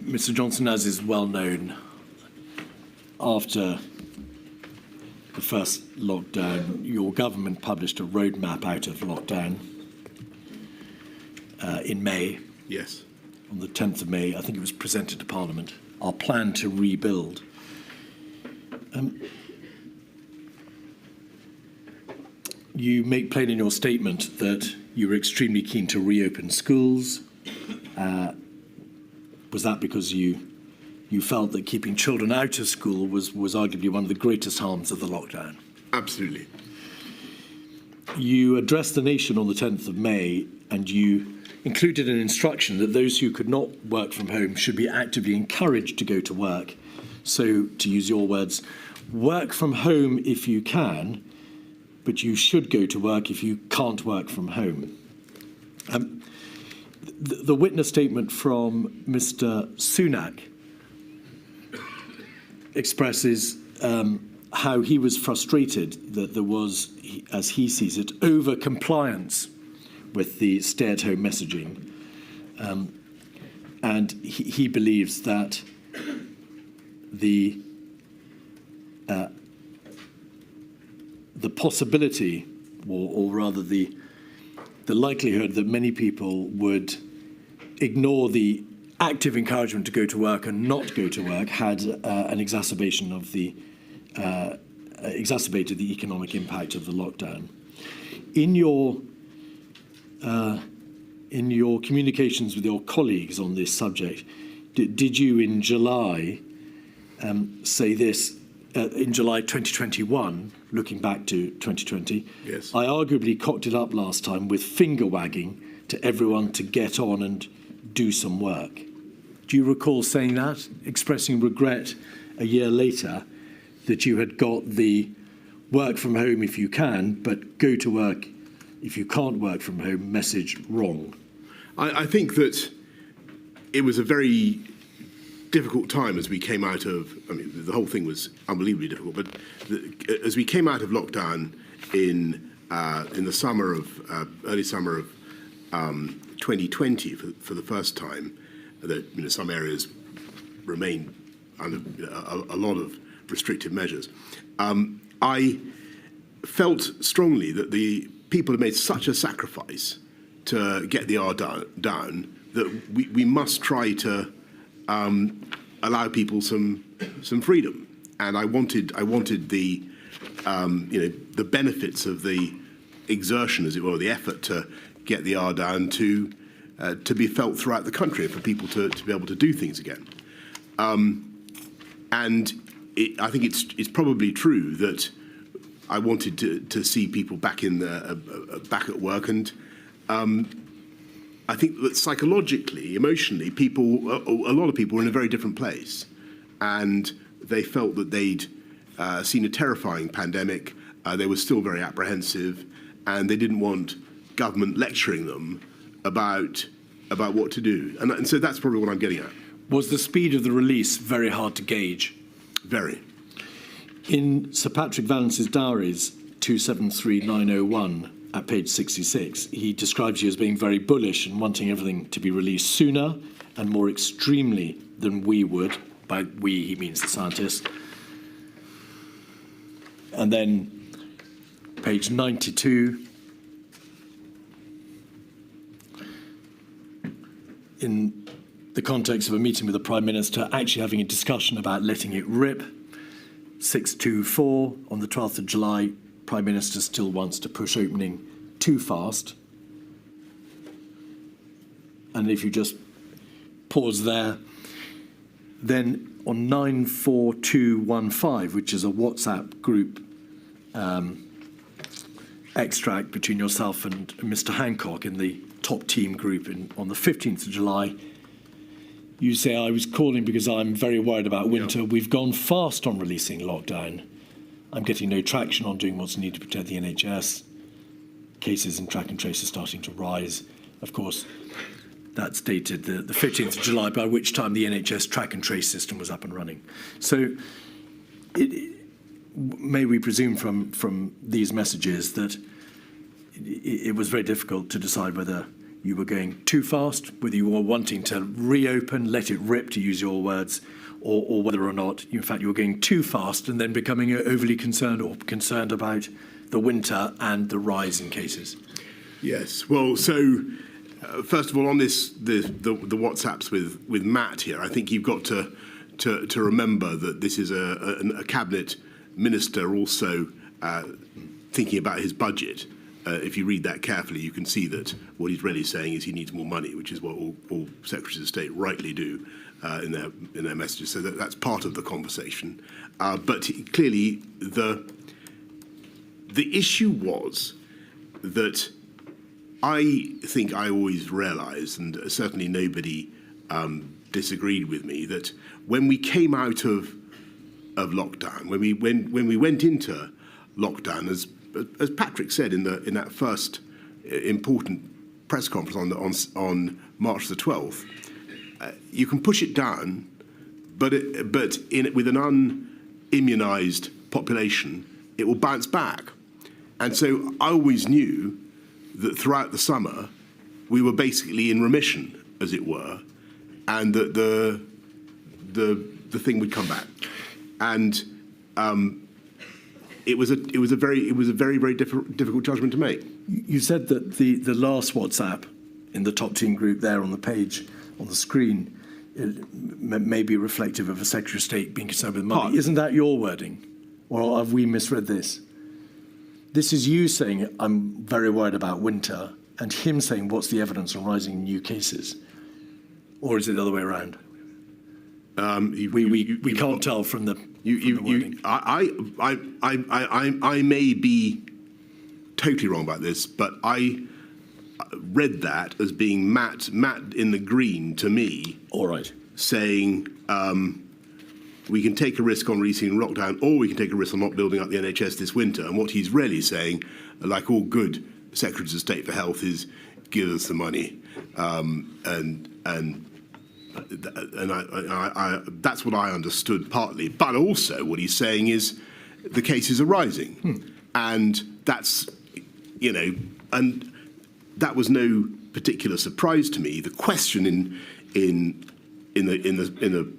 Mr. Johnson, as is well known, after the first lockdown, your government published a roadmap out of lockdown in May. Yes. On the 10th of May, I think it was presented to Parliament, our plan to rebuild. You make plain in your statement that you were extremely keen to reopen schools. Was that because you felt that keeping children out of school was arguably one of the greatest harms of the lockdown? Absolutely. You addressed the nation on the 10th of May and you included an instruction that those who could not work from home should be actively encouraged to go to work. So, to use your words, work from home if you can, but you should go to work if you can't work from home. The witness statement from Mr. Sunak expresses how he was frustrated that there was, as he sees it, over-compliance with the stay-at-home messaging. And he believes that the possibility, or rather the likelihood that many people would ignore the active encouragement to go to work and not go to work had an exacerbation of the exacerbated the economic impact of the lockdown. In your communications with your colleagues on this subject, did you in July say this? In July 2021, looking back to 2020, yes. I arguably cocked it up last time with finger wagging to everyone to get on and do some work. Do you recall saying that, expressing regret a year later that you had got the work from home if you can, but go to work if you can't work from home message wrong? I think that it was a very difficult time as we came out of, I mean, the whole thing was unbelievably difficult, but as we came out of lockdown in the summer of, early summer of 2020 for the first time, that some areas remain under a lot of restrictive measures, I felt strongly that the people had made such a sacrifice to get the R down that we must try to allow people some freedom, and I wanted the the benefits of the exertion, as it were, the effort to get the R down to be felt throughout the country, for people to be able to do things again. And I think it's probably true that I wanted to see people back back at work, and I think that psychologically, emotionally, a lot of people were in a very different place, and they felt that they'd seen a terrifying pandemic. They were still very apprehensive, and they didn't want government lecturing them about what to do. And so that's probably what I'm getting at. Was the speed of the release very hard to gauge? Very. In Sir Patrick Vallance's diaries, 273901, at page 66, he describes you as being very bullish and wanting everything to be released sooner and more extremely than we would. By we, he means the scientists. And then page 92, in the context of a meeting with the Prime Minister, actually having a discussion about letting it rip. 624, on the 12th of July, Prime Minister still wants to push opening too fast. And if you just pause there, then on 94215, which is a WhatsApp group extract between yourself and Mr. Hancock in the top team group on the 15th of July, you say, I was calling because I'm very worried about winter. Yeah. We've gone fast on releasing lockdown. I'm getting no traction on doing what's needed to protect the NHS. Cases in track and trace are starting to rise. Of course, that's dated the 15th of July, by which time the NHS track and trace system was up and running. So may we presume from these messages that it was very difficult to decide whether you were going too fast, whether you were wanting to reopen, let it rip, to use your words, or whether or not, in fact, you were going too fast and then becoming overly concerned or concerned about the winter and the rise in cases. Yes. Well, so first of all, on the WhatsApps with Matt here, I think you've got to remember that this is a cabinet minister also thinking about his budget. If you read that carefully, you can see that what he's really saying is he needs more money, which is what all secretaries of state rightly do in their messages. So that's part of the conversation. But clearly, the issue was that I think I always realised, and certainly nobody disagreed with me, that when we came out of lockdown, when we went into lockdown, as Patrick said in that first important press conference on March the 12th, you can push it down, but with an unimmunised population, it will bounce back. And so I always knew that throughout the summer we were basically in remission, as it were, and that the thing would come back. And it was a very difficult judgment to make. You said that the last WhatsApp in the top team group there on the page on the screen may be reflective of a Secretary of State being concerned with money. Isn't that your wording, or have we misread this? This is you saying I'm very worried about winter, and him saying what's the evidence on rising new cases, or is it the other way around? We can't tell from the wording. I may be totally wrong about this, but I read that as being Matt in the green to me. All right. Saying we can take a risk on releasing lockdown, or we can take a risk on not building up the NHS this winter. And what he's really saying, like all good secretaries of state for health, is give us the money, and that's what I understood partly. But also what he's saying is the cases are rising, and that's, and that was no particular surprise to me. The question in the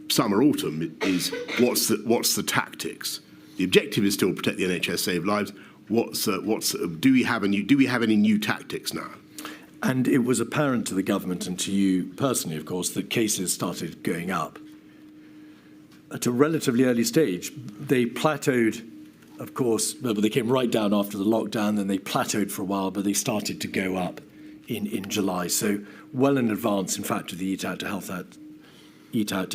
summer autumn is what's the tactics? The objective is still protect the NHS, save lives. Do we have any new tactics now? And it was apparent to the government and to you personally, of course, that cases started going up. At a relatively early stage, they plateaued, of course, they came right down after the lockdown, then they plateaued for a while, but they started to go up in July. So well in advance, in fact, of the Eat Out to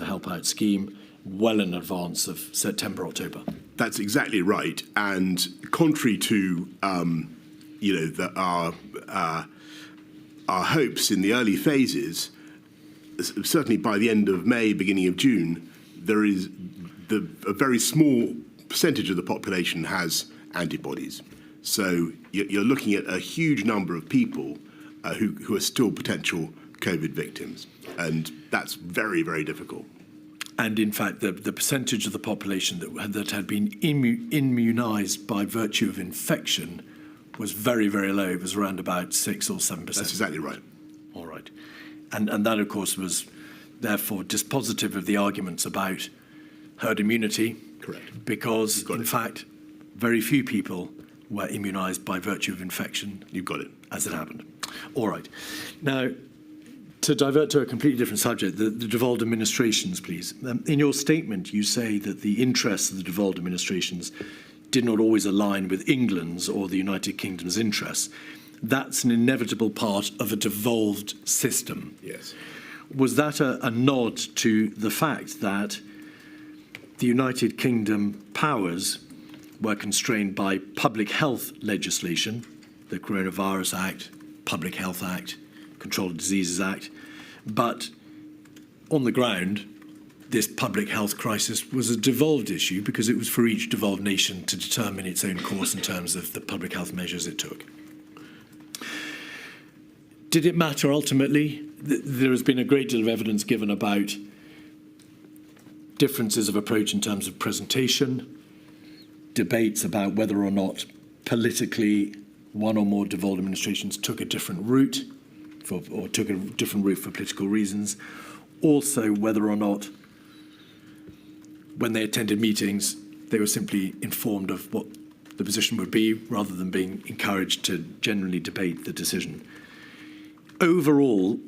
Help Out scheme, well in advance of September, October. That's exactly right. And contrary to, our hopes in the early phases, certainly by the end of May, beginning of June, there is a very small percentage of the population has antibodies. So you're looking at a huge number of people who are still potential COVID victims. And that's very, very difficult. And in fact, the percentage of the population that had been immunised by virtue of infection was very, very low. It was around about 6 or 7%. That's exactly right. All right. And that, of course, was therefore dispositive of the arguments about herd immunity. Correct. Because, in fact, very few people were immunised by virtue of infection. You've got it. As it happened. All right. Now, to divert to a completely different subject, the devolved administrations, please. In your statement, you say that the interests of the devolved administrations did not always align with England's or the United Kingdom's interests. That's an inevitable part of a devolved system. Yes. Was that a nod to the fact that the United Kingdom powers were constrained by public health legislation, the Coronavirus Act, Public Health Act, Control of Diseases Act, but on the ground, this public health crisis was a devolved issue because it was for each devolved nation to determine its own course in terms of the public health measures it took. Did it matter ultimately? There has been a great deal of evidence given about differences of approach in terms of presentation, debates about whether or not politically one or more devolved administrations took a different route. or took a different route for political reasons. Also, whether or not, when they attended meetings, they were simply informed of what the position would be rather than being encouraged to generally debate the decision. Overall,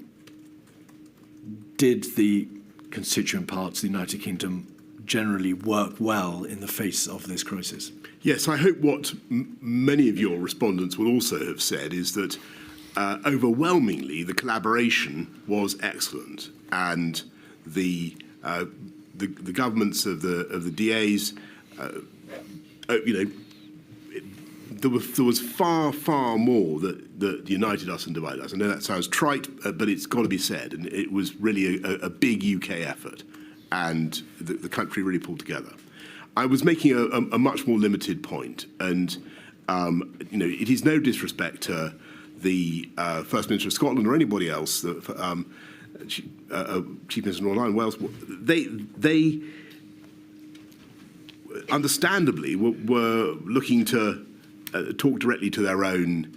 did the constituent parts of the United Kingdom generally work well in the face of this crisis? Yes, I hope what many of your respondents will also have said is that overwhelmingly the collaboration was excellent, and the governments of the DAs, there was far more that united us and divided us. I know that sounds trite, but it's got to be said, and it was really a big UK effort, and the country really pulled together. I was making a much more limited point, and it is no disrespect to the First Minister of Scotland or anybody else, Chief Minister of Northern Ireland, Wales. They understandably were looking to talk directly to their own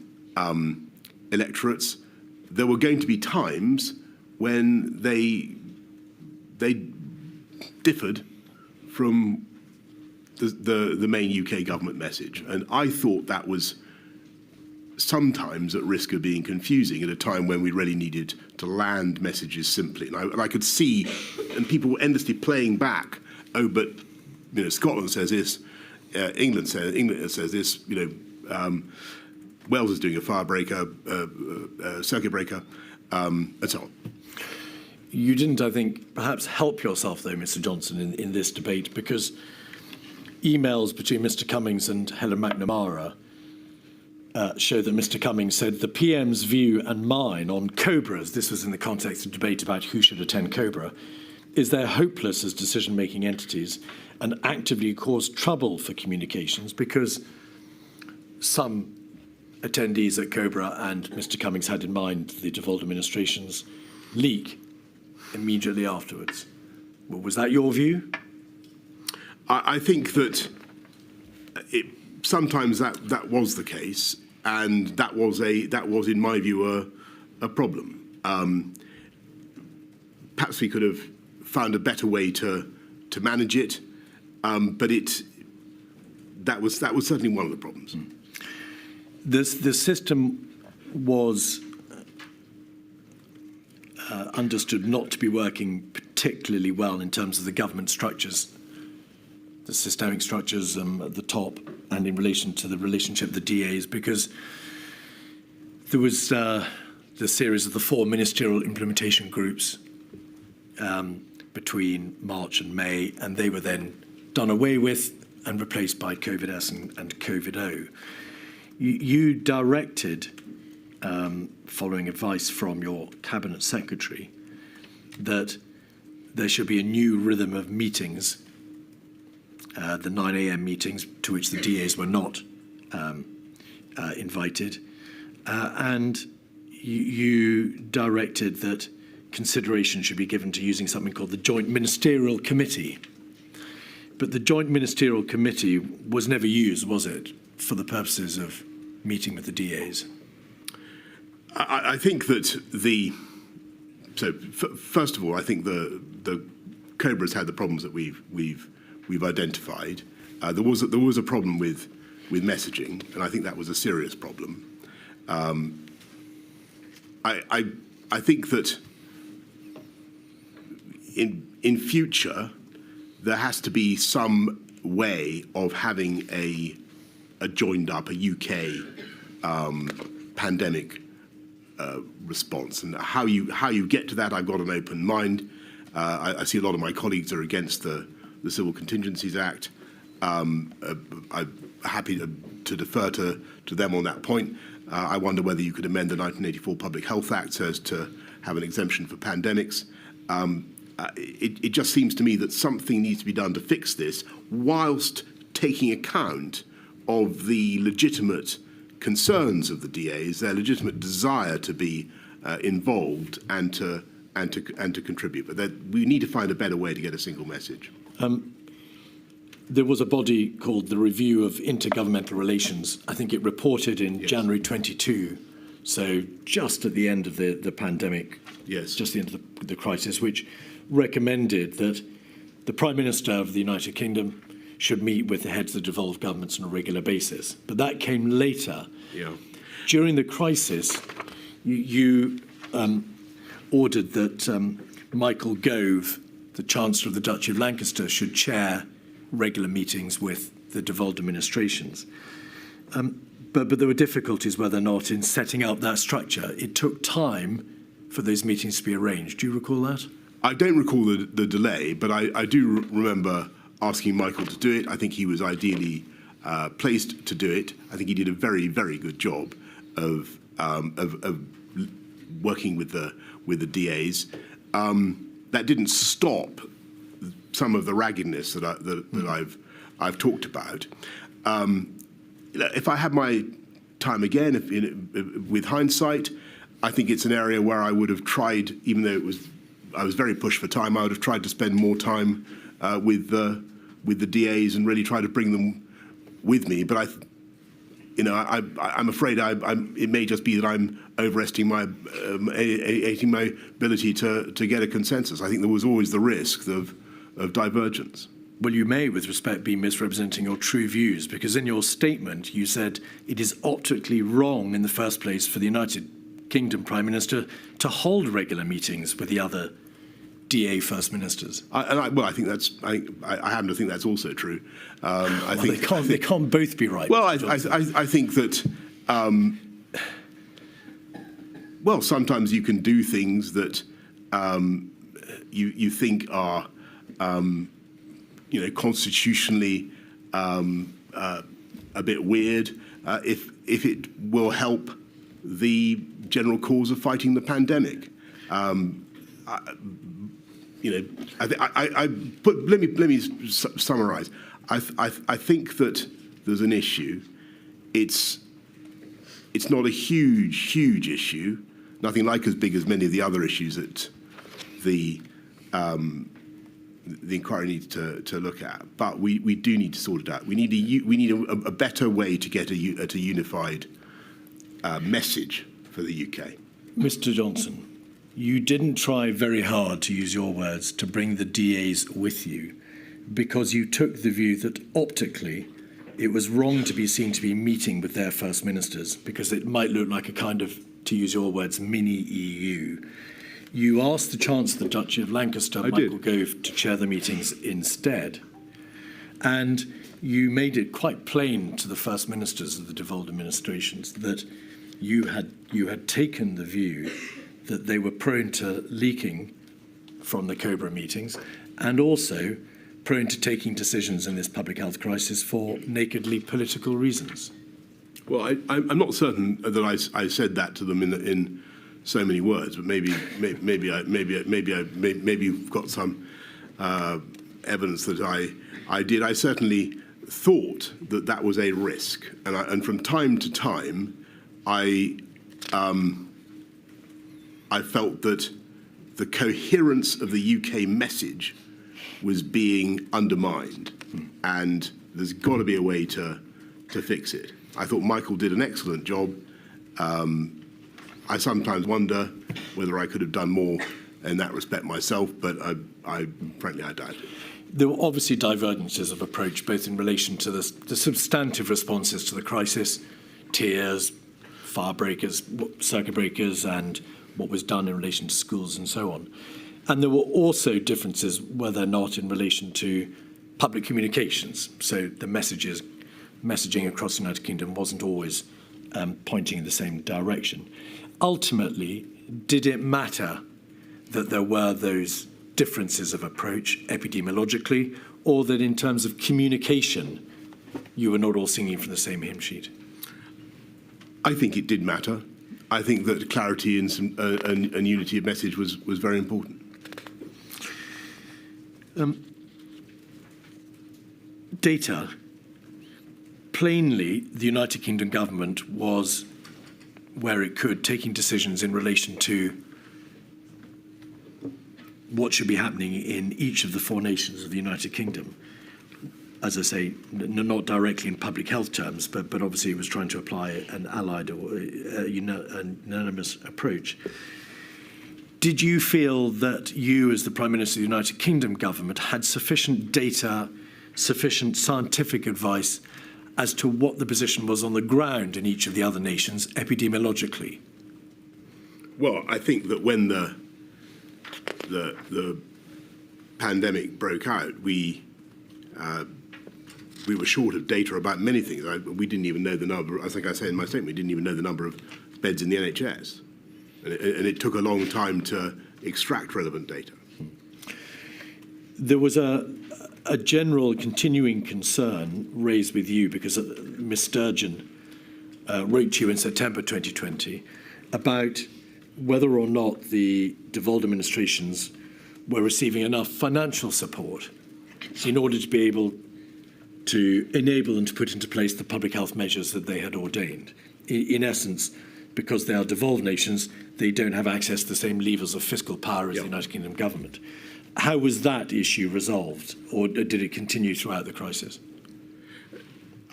electorates. There were going to be times when they differed from the main UK government message, and I thought that was sometimes at risk of being confusing at a time when we really needed to land messages simply. And I could see, and people were endlessly playing back, oh, but Scotland says this, England says this, Wales is doing a firebreaker, circuit breaker, and so on. You didn't, I think, perhaps help yourself, though, Mr. Johnson, in this debate, because emails between Mr. Cummings and Helen McNamara show that Mr. Cummings said the PM's view and mine on Cobras, this was in the context of debate about who should attend Cobra, is they're hopeless as decision-making entities and actively cause trouble for communications because some attendees at Cobra, and Mr. Cummings had in mind the devolved administration's leak immediately afterwards. Well, was that your view? I think that sometimes that was the case, and that was, in my view, a problem. Perhaps we could have found a better way to manage it, but that was certainly one of the problems. The system was understood not to be working particularly well in terms of the government structures, the systemic structures at the top, and in relation to the relationship of the DAs, because there was the series of the 4 ministerial implementation groups between March and May, and they were then done away with and replaced by COVID-S and COVID-O. You directed, following advice from your cabinet secretary, that there should be a new rhythm of meetings, the 9 a.m. meetings to which the DAs were not invited, and you directed that consideration should be given to using something called the Joint Ministerial Committee. But the Joint Ministerial Committee was never used, was it, for the purposes of meeting with the DAs? I think that first of all, I think the Cobra's had the problems that we've identified. There was a problem with messaging, and I think that was a serious problem. I think that in future there has to be some way of having a joined up, a UK pandemic response, and how you get to that, I've got an open mind. I see a lot of my colleagues are against the Civil Contingencies Act. I'm happy to defer to them on that point. I wonder whether you could amend the 1984 Public Health Act so as to have an exemption for pandemics. It just seems to me that something needs to be done to fix this, whilst taking account of the legitimate concerns of the DAs, their legitimate desire to be involved and to contribute. But we need to find a better way to get a single message. There was a body called the Review of Intergovernmental Relations. I think it reported in January 22 so just at the end of the pandemic, Yes. just the end of the crisis, which recommended that the Prime Minister of the United Kingdom should meet with the heads of the devolved governments on a regular basis. But that came later. Yeah. During the crisis, you ordered that Michael Gove, the Chancellor of the Duchy of Lancaster, should chair regular meetings with the devolved administrations. But there were difficulties, whether or not, in setting up that structure. It took time for those meetings to be arranged. Do you recall that? I don't recall the delay, but I do remember asking Michael to do it. I think he was ideally placed to do it. I think he did a very, very good job of working with the DAs. That didn't stop some of the raggedness that I've talked about. If I had my time again, with hindsight, I think it's an area where I would have tried, even though I was very pushed for time, I would have tried to spend more time with the DAs and really try to bring them with me. But I'm afraid it may just be that I'm overestimating my ability to get a consensus. I think there was always the risk of divergence. Well, you may, with respect, be misrepresenting your true views, because in your statement you said it is optically wrong in the first place for the United Kingdom Prime Minister to hold regular meetings with the other DA First Ministers. I happen to think that's also true. They can't both be right. Well, I think that sometimes you can do things that you think are constitutionally a bit weird if it will help the general cause of fighting the pandemic. Let me summarise. I think that there's an issue. It's not a huge issue. Nothing like as big as many of the other issues that the inquiry needs to look at. But we do need to sort it out. We need a better way to get a unified message for the UK. Mr. Johnson, you didn't try very hard, to use your words, to bring the DAs with you, because you took the view that optically it was wrong to be seen to be meeting with their First Ministers, because it might look like a kind of, to use your words, mini EU. You asked the Chancellor of the Duchy of Lancaster, Michael Gove, to chair the meetings instead. And you made it quite plain to the First Ministers of the devolved administrations that you had taken the view that they were prone to leaking from the COBRA meetings and also prone to taking decisions in this public health crisis for nakedly political reasons. Well, I'm not certain that I said that to them in so many words, but maybe you've got some evidence that I did. I certainly thought that was a risk, and from time to time, I felt that the coherence of the UK message was being undermined, and there's got to be a way to fix it. I thought Michael did an excellent job. I sometimes wonder whether I could have done more in that respect myself, but frankly, I doubt it. There were obviously divergences of approach, both in relation to the substantive responses to the crisis, tiers, fire breakers, circuit breakers, and what was done in relation to schools and so on. And there were also differences, whether or not in relation to public communications. So the messaging across the United Kingdom wasn't always pointing in the same direction. Ultimately, did it matter that there were those differences of approach epidemiologically, or that in terms of communication, you were not all singing from the same hymn sheet? I think it did matter. I think that clarity and unity of message was very important. Data. Plainly, the United Kingdom government was, where it could, taking decisions in relation to what should be happening in each of the four nations of the United Kingdom. as I say, not directly in public health terms, but obviously it was trying to apply an allied or a unanimous approach. Did you feel that you, as the Prime Minister of the United Kingdom government, had sufficient data, sufficient scientific advice as to what the position was on the ground in each of the other nations epidemiologically? Well, I think that when the pandemic broke out, we were short of data about many things. We didn't even know the number. I think I said in my statement, we didn't even know the number of beds in the NHS, and it took a long time to extract relevant data. There was a general continuing concern raised with you because Ms. Sturgeon wrote to you in September 2020 about whether or not the devolved administrations were receiving enough financial support in order to be able to enable them to put into place the public health measures that they had ordained. In essence, because they are devolved nations, they don't have access to the same levers of fiscal power as the United Kingdom government. How was that issue resolved, or did it continue throughout the crisis?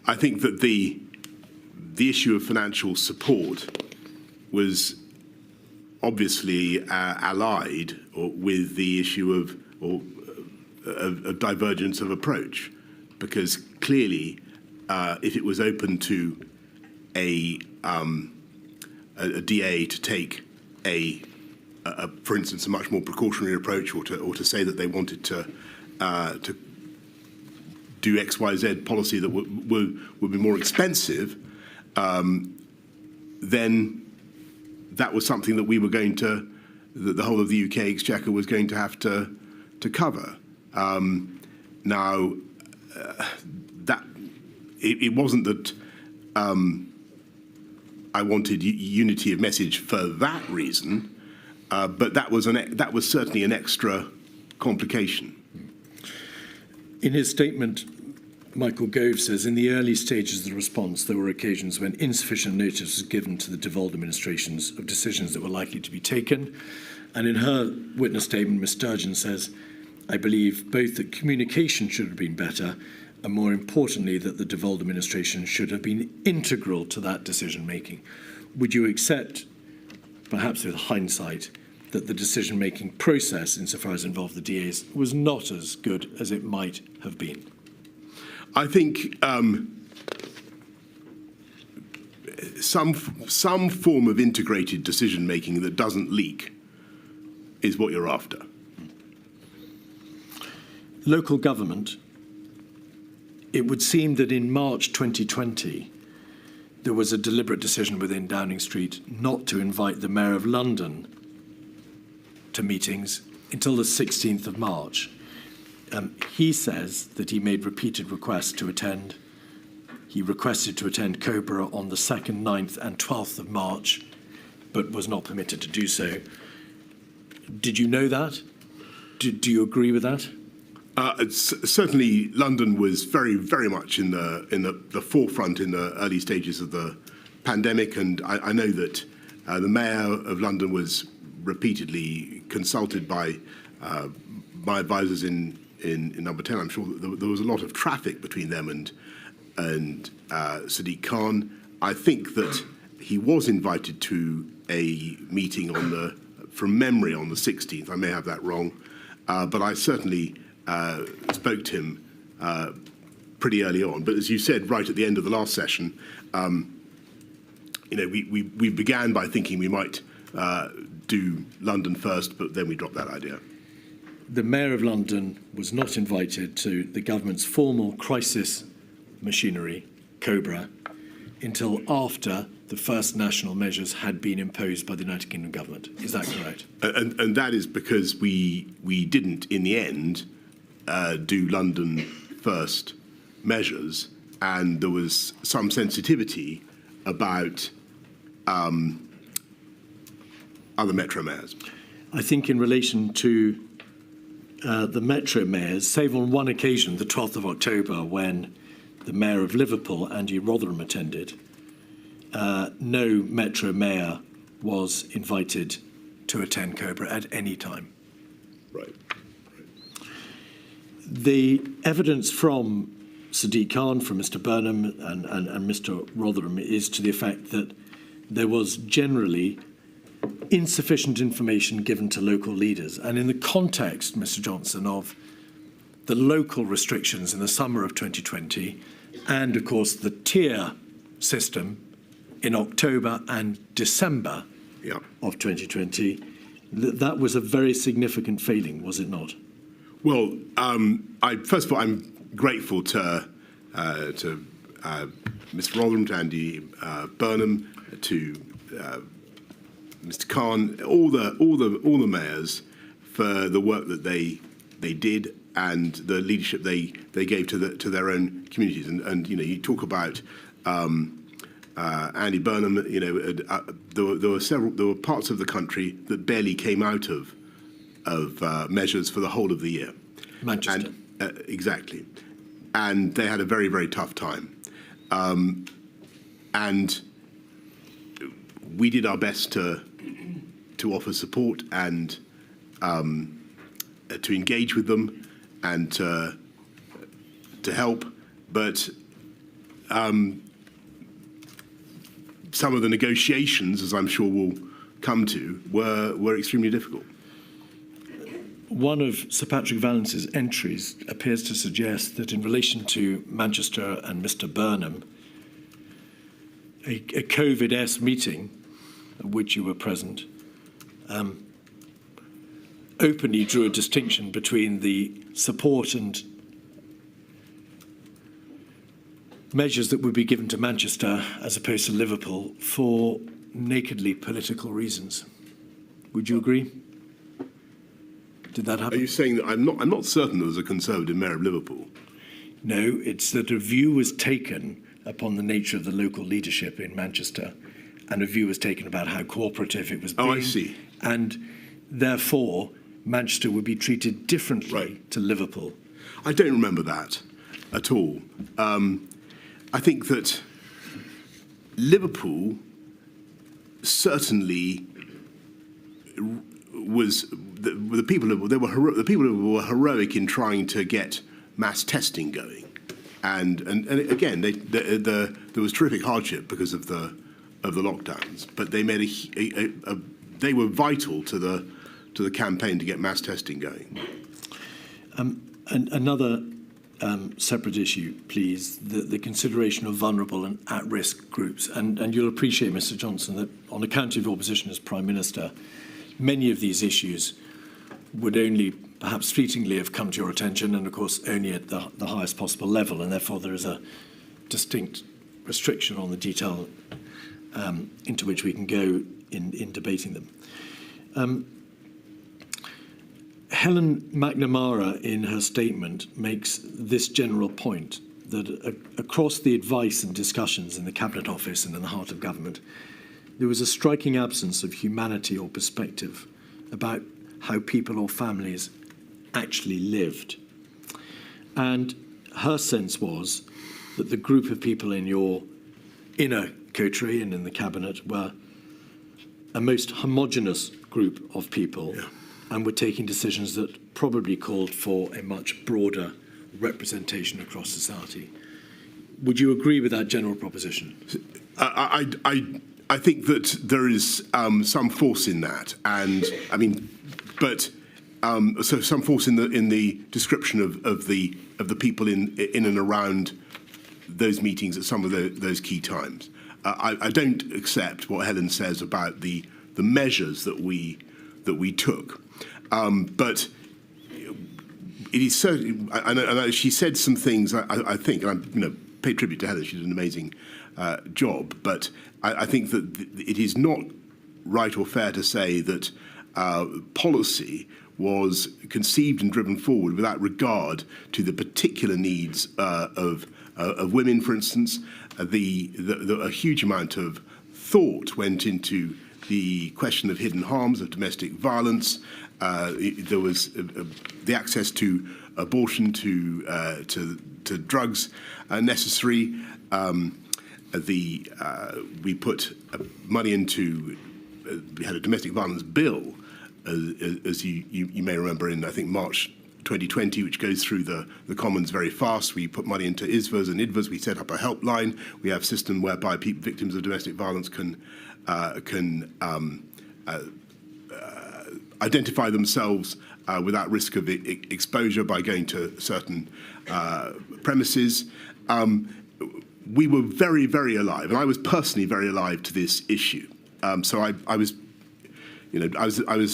I think that the issue of financial support was obviously allied with the issue of divergence of approach, because clearly, if it was open to a DA to take for instance, a much more precautionary approach, or to say that they wanted to do X, Y, Z policy that would be more expensive, then that was something that we were going to, that the whole of the UK Exchequer was going to have to cover. Now, that it wasn't that I wanted unity of message for that reason, but that was certainly an extra complication. In his statement, Michael Gove says, in the early stages of the response, there were occasions when insufficient notice was given to the devolved administrations of decisions that were likely to be taken. And in her witness statement, Ms. Sturgeon says, I believe both that communication should have been better, and more importantly, that the devolved administration should have been integral to that decision-making. Would you accept, perhaps with hindsight, that the decision-making process, insofar as it involved the DAs, was not as good as it might have been? I think some form of integrated decision-making that doesn't leak is what you're after. Local government, it would seem that in March 2020, there was a deliberate decision within Downing Street not to invite the Mayor of London to meetings until the 16th of March. He says that he made repeated requests to attend. He requested to attend Cobra on the 2nd, 9th and 12th of March, but was not permitted to do so. Did you know that? Do you agree with that? Certainly, London was very, very much in the forefront in the early stages of the pandemic, and I know that the Mayor of London was repeatedly consulted by my advisors in Number 10. I'm sure that there was a lot of traffic between them and Sadiq Khan. I think that he was invited to a meeting from memory, on the 16th. I may have that wrong, but I certainly spoke to him pretty early on. But as you said, right at the end of the last session, we began by thinking we might do London first, but then we dropped that idea. The Mayor of London was not invited to the government's formal crisis machinery, Cobra, until after the first national measures had been imposed by the United Kingdom government. Is that correct? And that is because we didn't, in the end, do London first measures, and there was some sensitivity about other metro mayors. I think in relation to the metro mayors, save on one occasion, the 12th of October, when the Mayor of Liverpool, Andy Rotherham, attended, no metro mayor was invited to attend Cobra at any time. Right. The evidence from Sadiq Khan, from Mr. Burnham and Mr. Rotherham is to the effect that there was generally insufficient information given to local leaders. And in the context, Mr. Johnson, of the local restrictions in the summer of 2020 and, of course, the tier system in October and December of 2020, that was a very significant failing, was it not? Well, first of all, I'm grateful to Mr. Rotherham, to Andy Burnham, to Mr. Khan, all the mayors for the work that they did and the leadership they gave to their own communities. And you know, you talk about Andy Burnham. You know, there were parts of the country that barely came out of measures for the whole of the year. Manchester. And, exactly. And they had a very, very tough time. And we did our best to offer support and to engage with them and to help. But some of the negotiations, as I'm sure we'll come to, were extremely difficult. One of Sir Patrick Vallance's entries appears to suggest that in relation to Manchester and Mr. Burnham, a COVID-S meeting at which you were present openly drew a distinction between the support and measures that would be given to Manchester as opposed to Liverpool for nakedly political reasons. Would you agree? Did that happen? Are you saying that I'm not certain there was a Conservative mayor of Liverpool? No, it's that a view was taken upon the nature of the local leadership in Manchester, and a view was taken about how cooperative it was being. Oh, I see. And therefore, Manchester would be treated differently to Liverpool. I don't remember that at all. I think that Liverpool certainly was the people who were heroic in trying to get mass testing going, and again there was terrific hardship because of the lockdowns, but they made they were vital to the campaign to get mass testing going. And another separate issue, please, the consideration of vulnerable and at-risk groups. And you'll appreciate, Mr. Johnson, that on account of your position as Prime Minister, many of these issues would only perhaps fleetingly have come to your attention, and of course only at the highest possible level, and therefore there is a distinct restriction on the detail into which we can go in debating them. Helen McNamara, in her statement, makes this general point, that across the advice and discussions in the Cabinet Office and in the heart of government, there was a striking absence of humanity or perspective about how people or families actually lived. And her sense was that the group of people in your inner coterie and in the Cabinet were a most homogenous group of people, and were taking decisions that probably called for a much broader representation across society. Would you agree with that general proposition? I think that there is some force in that, and I mean, but so some force in the description of the people in and around those meetings at some of those key times. I don't accept what Helen says about the measures that we took, but it is certainly. I know she said some things. I think, and I pay tribute to Helen. She did an amazing job, but I think that it is not right or fair to say that policy was conceived and driven forward without regard to the particular needs of women, for instance. A huge amount of thought went into the question of hidden harms, of domestic violence. There was the access to abortion, to drugs necessary. We put money into. We had a domestic violence bill, as you may remember, in I think March 2020, which goes through the Commons very fast. We put money into ISVAs and IDVAs. We set up a helpline. We have a system whereby victims of domestic violence can identify themselves without risk of exposure by going to certain premises. We were very, very alive, and I was personally very alive to this issue. So I was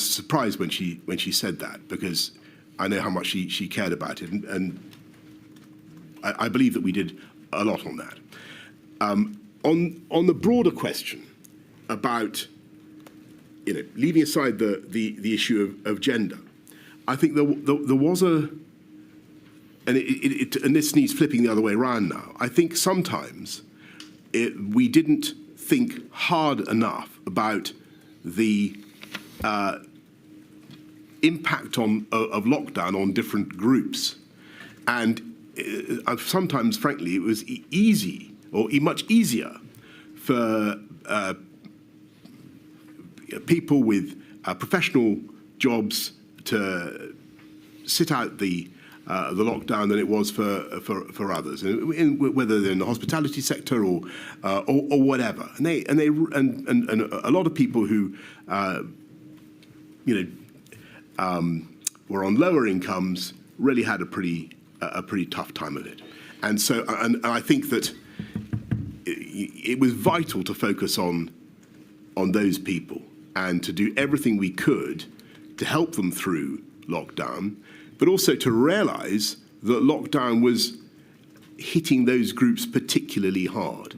surprised when she said that, because I know how much she cared about it, and I believe that we did a lot on that. On the broader question about leaving aside the issue of gender, I think there was and this needs flipping the other way around now. I think sometimes we didn't think hard enough about the impact of lockdown on different groups. And sometimes, frankly, it was easy, or much easier, for people with professional jobs to sit out the lockdown than it was for others, whether they're in the hospitality sector or whatever. And a lot of people who were on lower incomes really had a pretty tough time of it. And so, and I think that it was vital to focus on those people and to do everything we could to help them through lockdown, but also to realise that lockdown was hitting those groups particularly hard.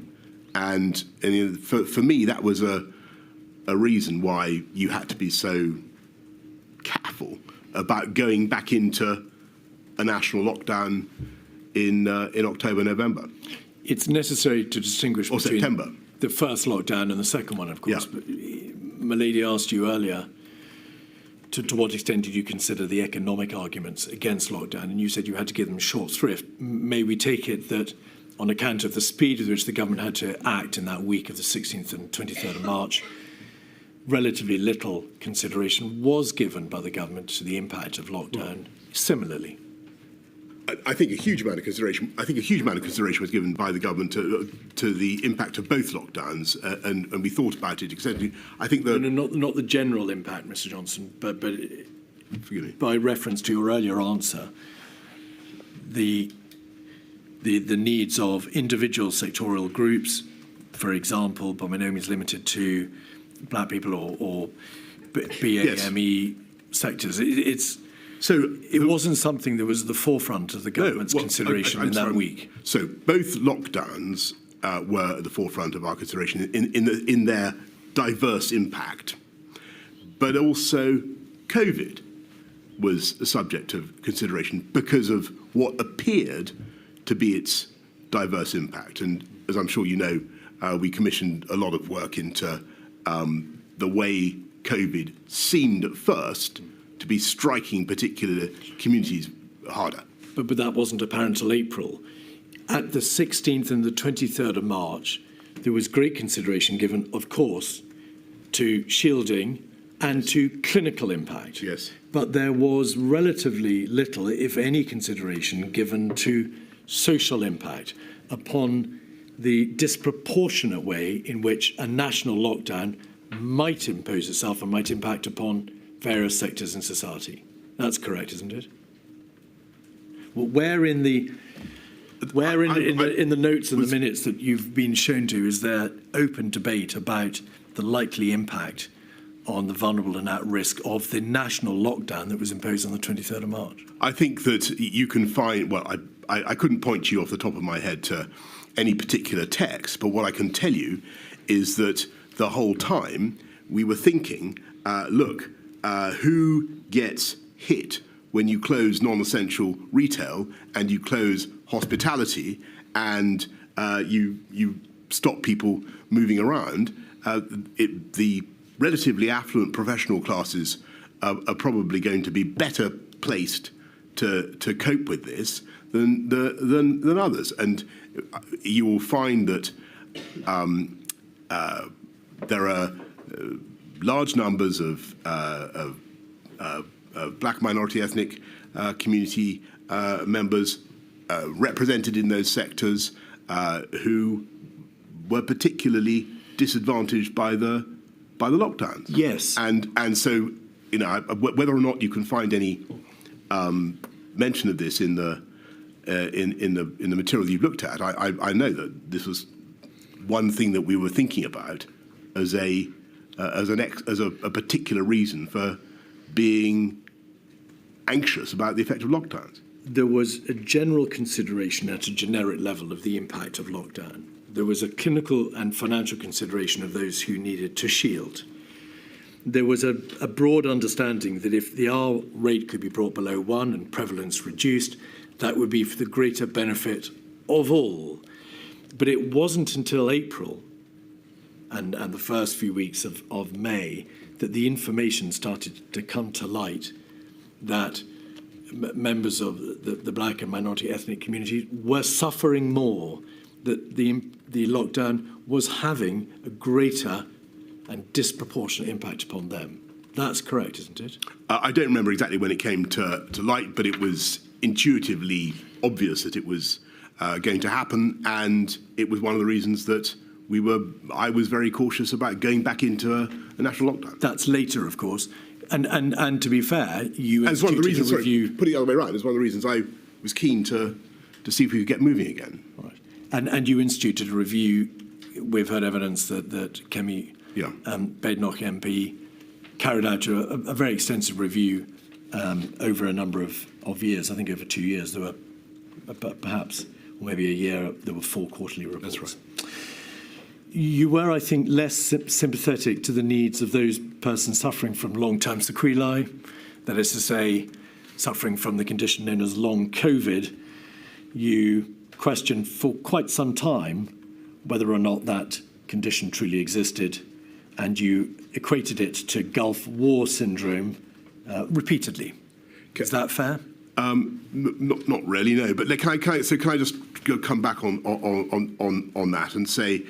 And for me, that was a reason why you had to be so careful about going back into a national lockdown in October, November. It's necessary to distinguish or between September. The first lockdown and the second one, of course. Yeah. But Milady asked you earlier, to what extent did you consider the economic arguments against lockdown? And you said you had to give them short shrift. May we take it that on account of the speed with which the government had to act in that week of the 16th and 23rd of March, relatively little consideration was given by the government to the impact of lockdown similarly? I think a huge amount of consideration. I think a huge amount of consideration was given by the government to the impact of both lockdowns, and we thought about it extensively. I think that not the general impact, Mr. Johnson, but forgive me. By reference to your earlier answer, the needs of individual sectoral groups, for example, by no means limited to black people or BAME sectors. It wasn't something that was at the forefront of the government's consideration in that week. So both lockdowns were at the forefront of our consideration in their diverse impact, but also COVID was a subject of consideration because of what appeared to be its diverse impact. And as I'm sure you know, we commissioned a lot of work into the way COVID seemed at first to be striking particular communities harder. But that wasn't apparent till April. At the 16th and the 23rd of March, there was great consideration given, of course, to shielding and to clinical impact. Yes. But there was relatively little, if any, consideration given to social impact upon the disproportionate way in which a national lockdown might impose itself and might impact upon various sectors in society. That's correct, isn't it? Well, where in the notes and the minutes that you've been shown to is there open debate about the likely impact on the vulnerable and at risk of the national lockdown that was imposed on the 23rd of March? I think that you can find, well, I couldn't point you off the top of my head to any particular text, but what I can tell you is that the whole time we were thinking, look, who gets hit when you close non-essential retail and you close hospitality and you stop people moving around? The relatively affluent professional classes are probably going to be better placed to cope with this than others, and you will find that there are large numbers of black minority ethnic community members represented in those sectors who were particularly disadvantaged by the lockdowns. Yes. And so, whether or not you can find any mention of this in the material you've looked at, I know that this was one thing that we were thinking about as a particular reason for being anxious about the effect of lockdowns. There was a general consideration at a generic level of the impact of lockdown. There was a clinical and financial consideration of those who needed to shield. There was a broad understanding that if the R rate could be brought below 1 and prevalence reduced, that would be for the greater benefit of all. But it wasn't until April and the first few weeks of May that the information started to come to light that members of the black and minority ethnic community were suffering more, that the lockdown was having a greater and disproportionate impact upon them. That's correct, isn't it? I don't remember exactly when it came to light, but it was intuitively obvious that it was going to happen, and it was one of the reasons that I was very cautious about going back into a national lockdown. That's later, of course. And to be fair, you instituted one of the reasons, a review. Put it the other way around, it's one of the reasons I was keen to see if we could get moving again. Right. And you instituted a review. We've heard evidence that Kemi Badenoch MP carried out a very extensive review over a number of years. I think over 2 years. There were perhaps, or maybe a year, there were 4 quarterly reports. That's right. You were, I think, less sympathetic to the needs of those persons suffering from long-term sequelae, that is to say, suffering from the condition known as long COVID. You questioned for quite some time whether or not that condition truly existed, and you equated it to Gulf War syndrome repeatedly. Is that fair? Not really, no. But can I just come back on that and say,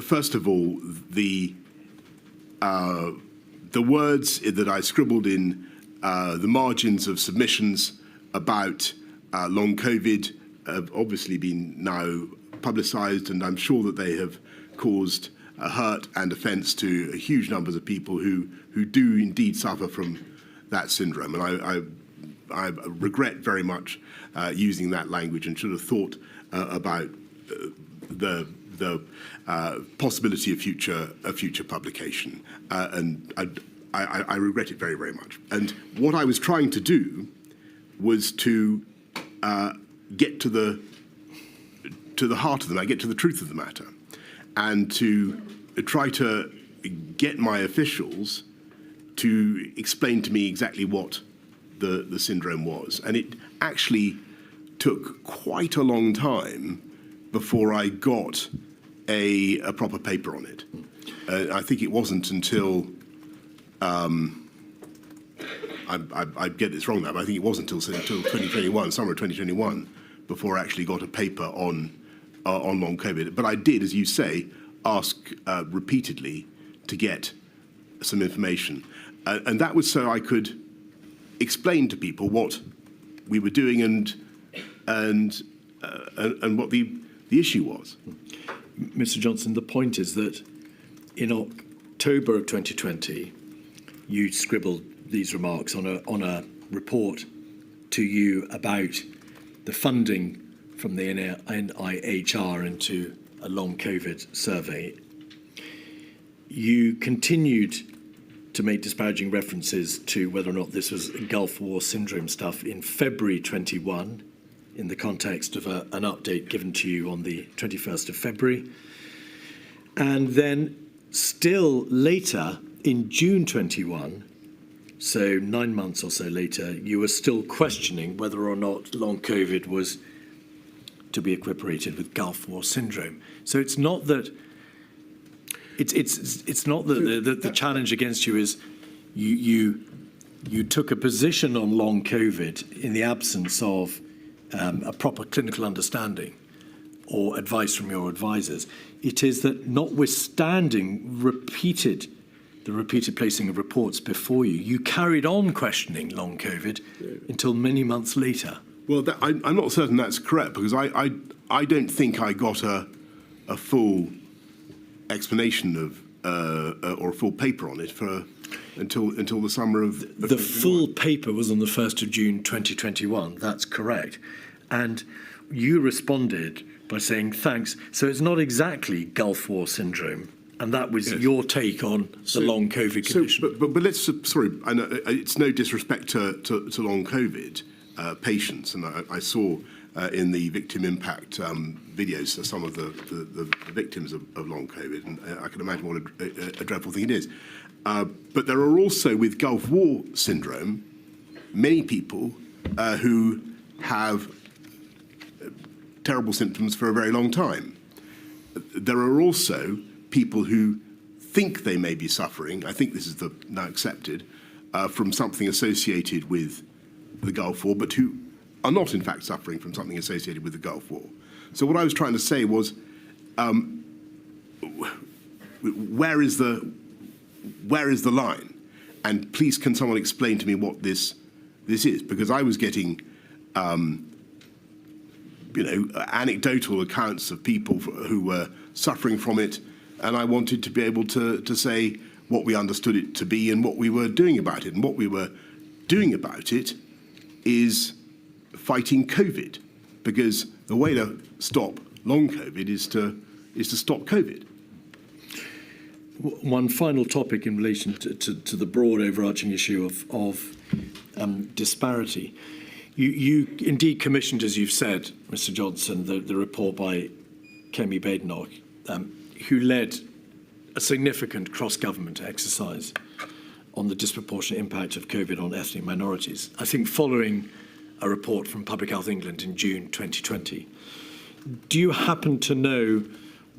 first of all, the words that I scribbled in the margins of submissions about long COVID have obviously been now publicised, and I'm sure that they have caused hurt and offence to huge numbers of people who do indeed suffer from that syndrome. And I regret very much using that language, and should have thought about the possibility of future publication, and I regret it very, very much. And what I was trying to do was to get to the heart of the matter, get to the truth of the matter, and to try to get my officials to explain to me exactly what the syndrome was. And it actually took quite a long time before I got a proper paper on it. I think it wasn't until I get this wrong now, but I think it wasn't until 2021, summer of 2021, before I actually got a paper on long COVID. But I did, as you say, ask repeatedly to get some information, and that was so I could explain to people what we were doing and what the issue was. Mr. Johnson, the point is that in October of 2020, you scribbled these remarks on a report to you about the funding from the NIHR into a long COVID survey. You continued to make disparaging references to whether or not this was Gulf War syndrome stuff in February 21, in the context of an update given to you on the 21st of February. And then still later, in June 21, so 9 months or so later, you were still questioning whether or not long COVID was to be equiparated with Gulf War syndrome. So it's not that it's not that the challenge against you is you took a position on long COVID in the absence of a proper clinical understanding or advice from your advisors. It is that notwithstanding the repeated placing of reports before you, you carried on questioning long COVID until many months later. Well, I'm not certain that's correct, because I don't think I got a full explanation of or a full paper on it until the summer of the full paper was on the 1st of June 2021. That's correct, and you responded by saying thanks. So it's not exactly Gulf War syndrome, and that was your take on the long COVID condition. But let's sorry, I know it's no disrespect to long COVID patients, and I saw in the victim impact videos some of the victims of long COVID, and I can imagine what a dreadful thing it is. But there are also, with Gulf War syndrome, many people who have terrible symptoms for a very long time. There are also people who think they may be suffering, I think this is now accepted, from something associated with the Gulf War, but who are not in fact suffering from something associated with the Gulf War. So what I was trying to say was, where is the line? And please, can someone explain to me what this is? Because I was getting anecdotal accounts of people who were suffering from it, and I wanted to be able to say what we understood it to be and what we were doing about it. And what we were doing about it is fighting COVID, because the way to stop long COVID is to stop COVID. One final topic in relation to the broad overarching issue of disparity. You indeed commissioned, as you've said, Mr. Johnson, the report by Kemi Badenoch, who led a significant cross-government exercise on the disproportionate impact of COVID on ethnic minorities, I think following a report from Public Health England in June 2020. Do you happen to know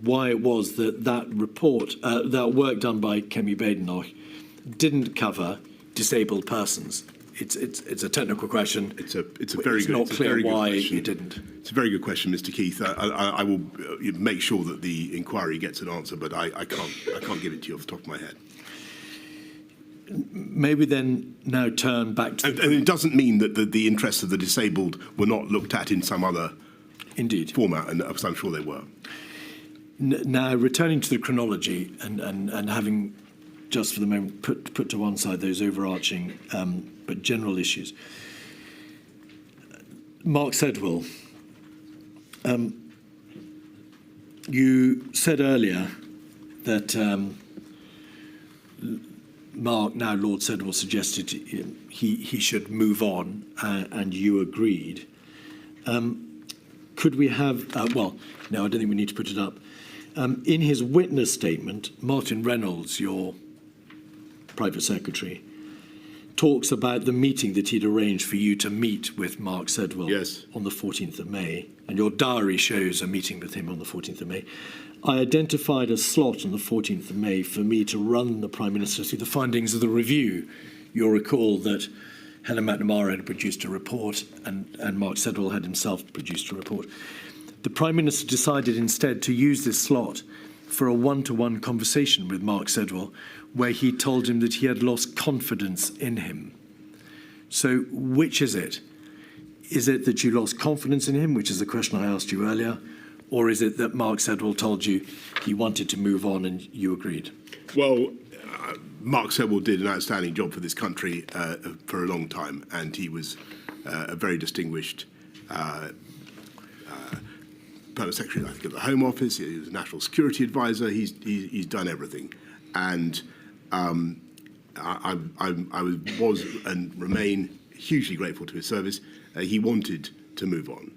why it was that report, that work done by Kemi Badenoch, didn't cover disabled persons? It's a technical question. It's not clear why it didn't. It's a very good question, Mr. Keith. I will make sure that the inquiry gets an answer, but I can't give it to you off the top of my head. Maybe then now turn back to... And it doesn't mean that the interests of the disabled were not looked at in some other format, and I'm sure they were. Now, returning to the chronology and having, just for the moment, put to one side those overarching but general issues. Mark Sedwell, you said earlier that Mark, now Lord Sedwell, suggested he should move on, and you agreed. Could we have, well, no, I don't think we need to put it up. In his witness statement, Martin Reynolds, your private secretary, talks about the meeting that he'd arranged for you to meet with Mark Sedwell on the 14th of May, and your diary shows a meeting with him on the 14th of May. I identified a slot on the 14th of May for me to run the Prime Minister through the findings of the review. You'll recall that Helen McNamara had produced a report and Mark Sedwell had himself produced a report. The Prime Minister decided instead to use this slot for a one-to-one conversation with Mark Sedwell, where he told him that he had lost confidence in him. So which is it? Is it that you lost confidence in him, which is the question I asked you earlier, or is it that Mark Sedwell told you he wanted to move on and you agreed? Well, Mark Sedwell did an outstanding job for this country for a long time, and he was a very distinguished Permanent Secretary, I think, at the Home Office. He was a National Security Advisor. He's done everything, and I was and remain hugely grateful to his service. He wanted to move on.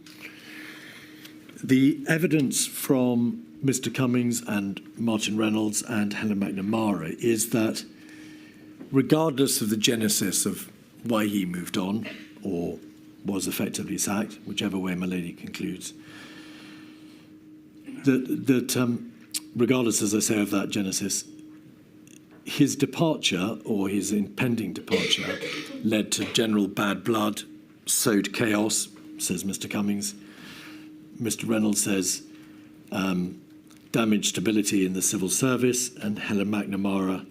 The evidence from Mr. Cummings and Martin Reynolds and Helen McNamara is that, regardless of the genesis of why he moved on or was effectively sacked, whichever way my lady concludes, that regardless, as I say, of that genesis, his departure or his impending departure led to general bad blood, sowed chaos, says Mr. Cummings. Mr. Reynolds says damaged stability in the civil service, and Helen McNamara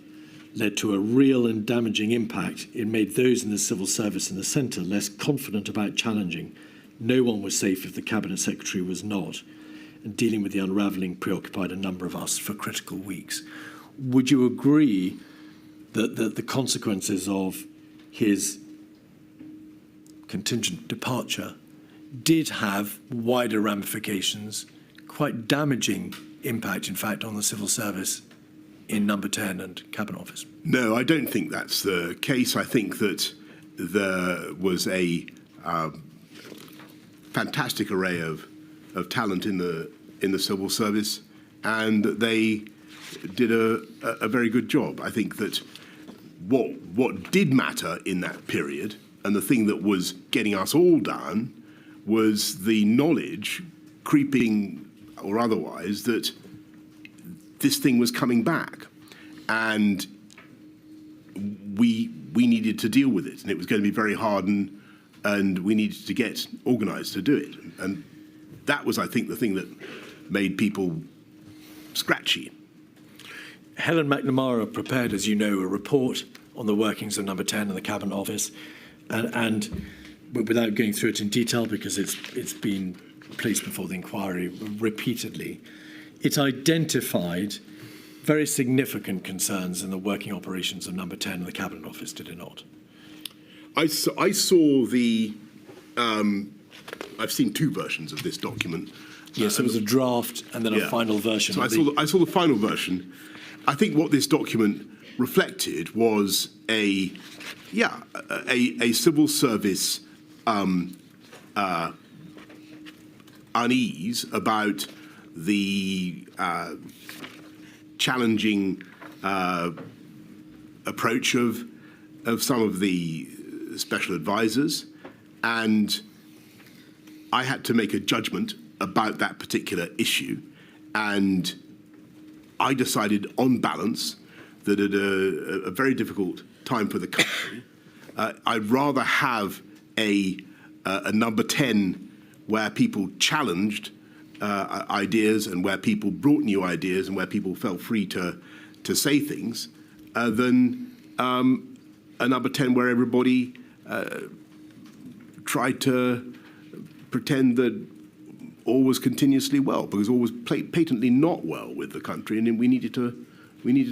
led to a real and damaging impact. It made those in the civil service in the centre less confident about challenging. No one was safe if the Cabinet Secretary was not. And dealing with the unravelling preoccupied a number of us for critical weeks. Would you agree that the consequences of his contingent departure did have wider ramifications, quite damaging impact, in fact, on the civil service in Number 10 and Cabinet Office? No, I don't think that's the case. I think that there was a fantastic array of talent in the civil service, and they did a very good job. I think that what did matter in that period, and the thing that was getting us all down, was the knowledge, creeping or otherwise, that this thing was coming back, and we needed to deal with it, and it was going to be very hard, and we needed to get organised to do it. And that was, I think, the thing that made people scratchy. Helen McNamara prepared, as you know, a report on the workings of Number 10 and the Cabinet Office, and without going through it in detail, because it's been placed before the inquiry repeatedly, it identified very significant concerns in the working operations of Number 10 and the Cabinet Office, did it not? I saw the. I've seen two versions of this document. Yes, there was a draft and then a final version. So I saw the final version. I think what this document reflected was a civil service unease about the challenging approach of some of the special advisors, and I had to make a judgment about that particular issue, and I decided on balance that at a very difficult time for the country, I'd rather have a Number 10 where people challenged ideas and where people brought new ideas and where people felt free to say things than a Number 10 where everybody tried to pretend that all was continuously well, because all was patently not well with the country, and we needed to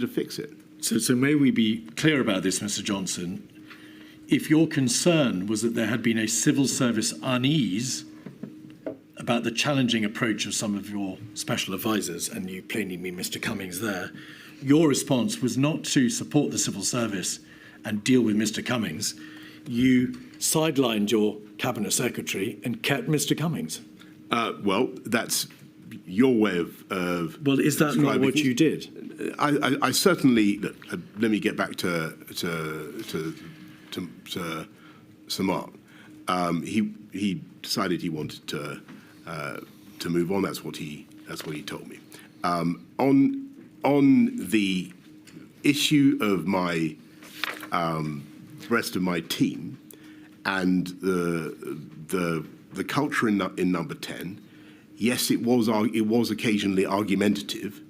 fix it. So may we be clear about this, Mr. Johnson? If your concern was that there had been a civil service unease about the challenging approach of some of your special advisors, and you plainly mean Mr. Cummings there, your response was not to support the civil service and deal with Mr. Cummings. You sidelined your Cabinet Secretary and kept Mr. Cummings. Well, that's your way of well, is that not what you did? I certainly. Let me get back to Sir Mark. He decided he wanted to move on. That's what he told me. On the issue of my rest of my team and the culture in Number 10, yes, it was occasionally argumentative,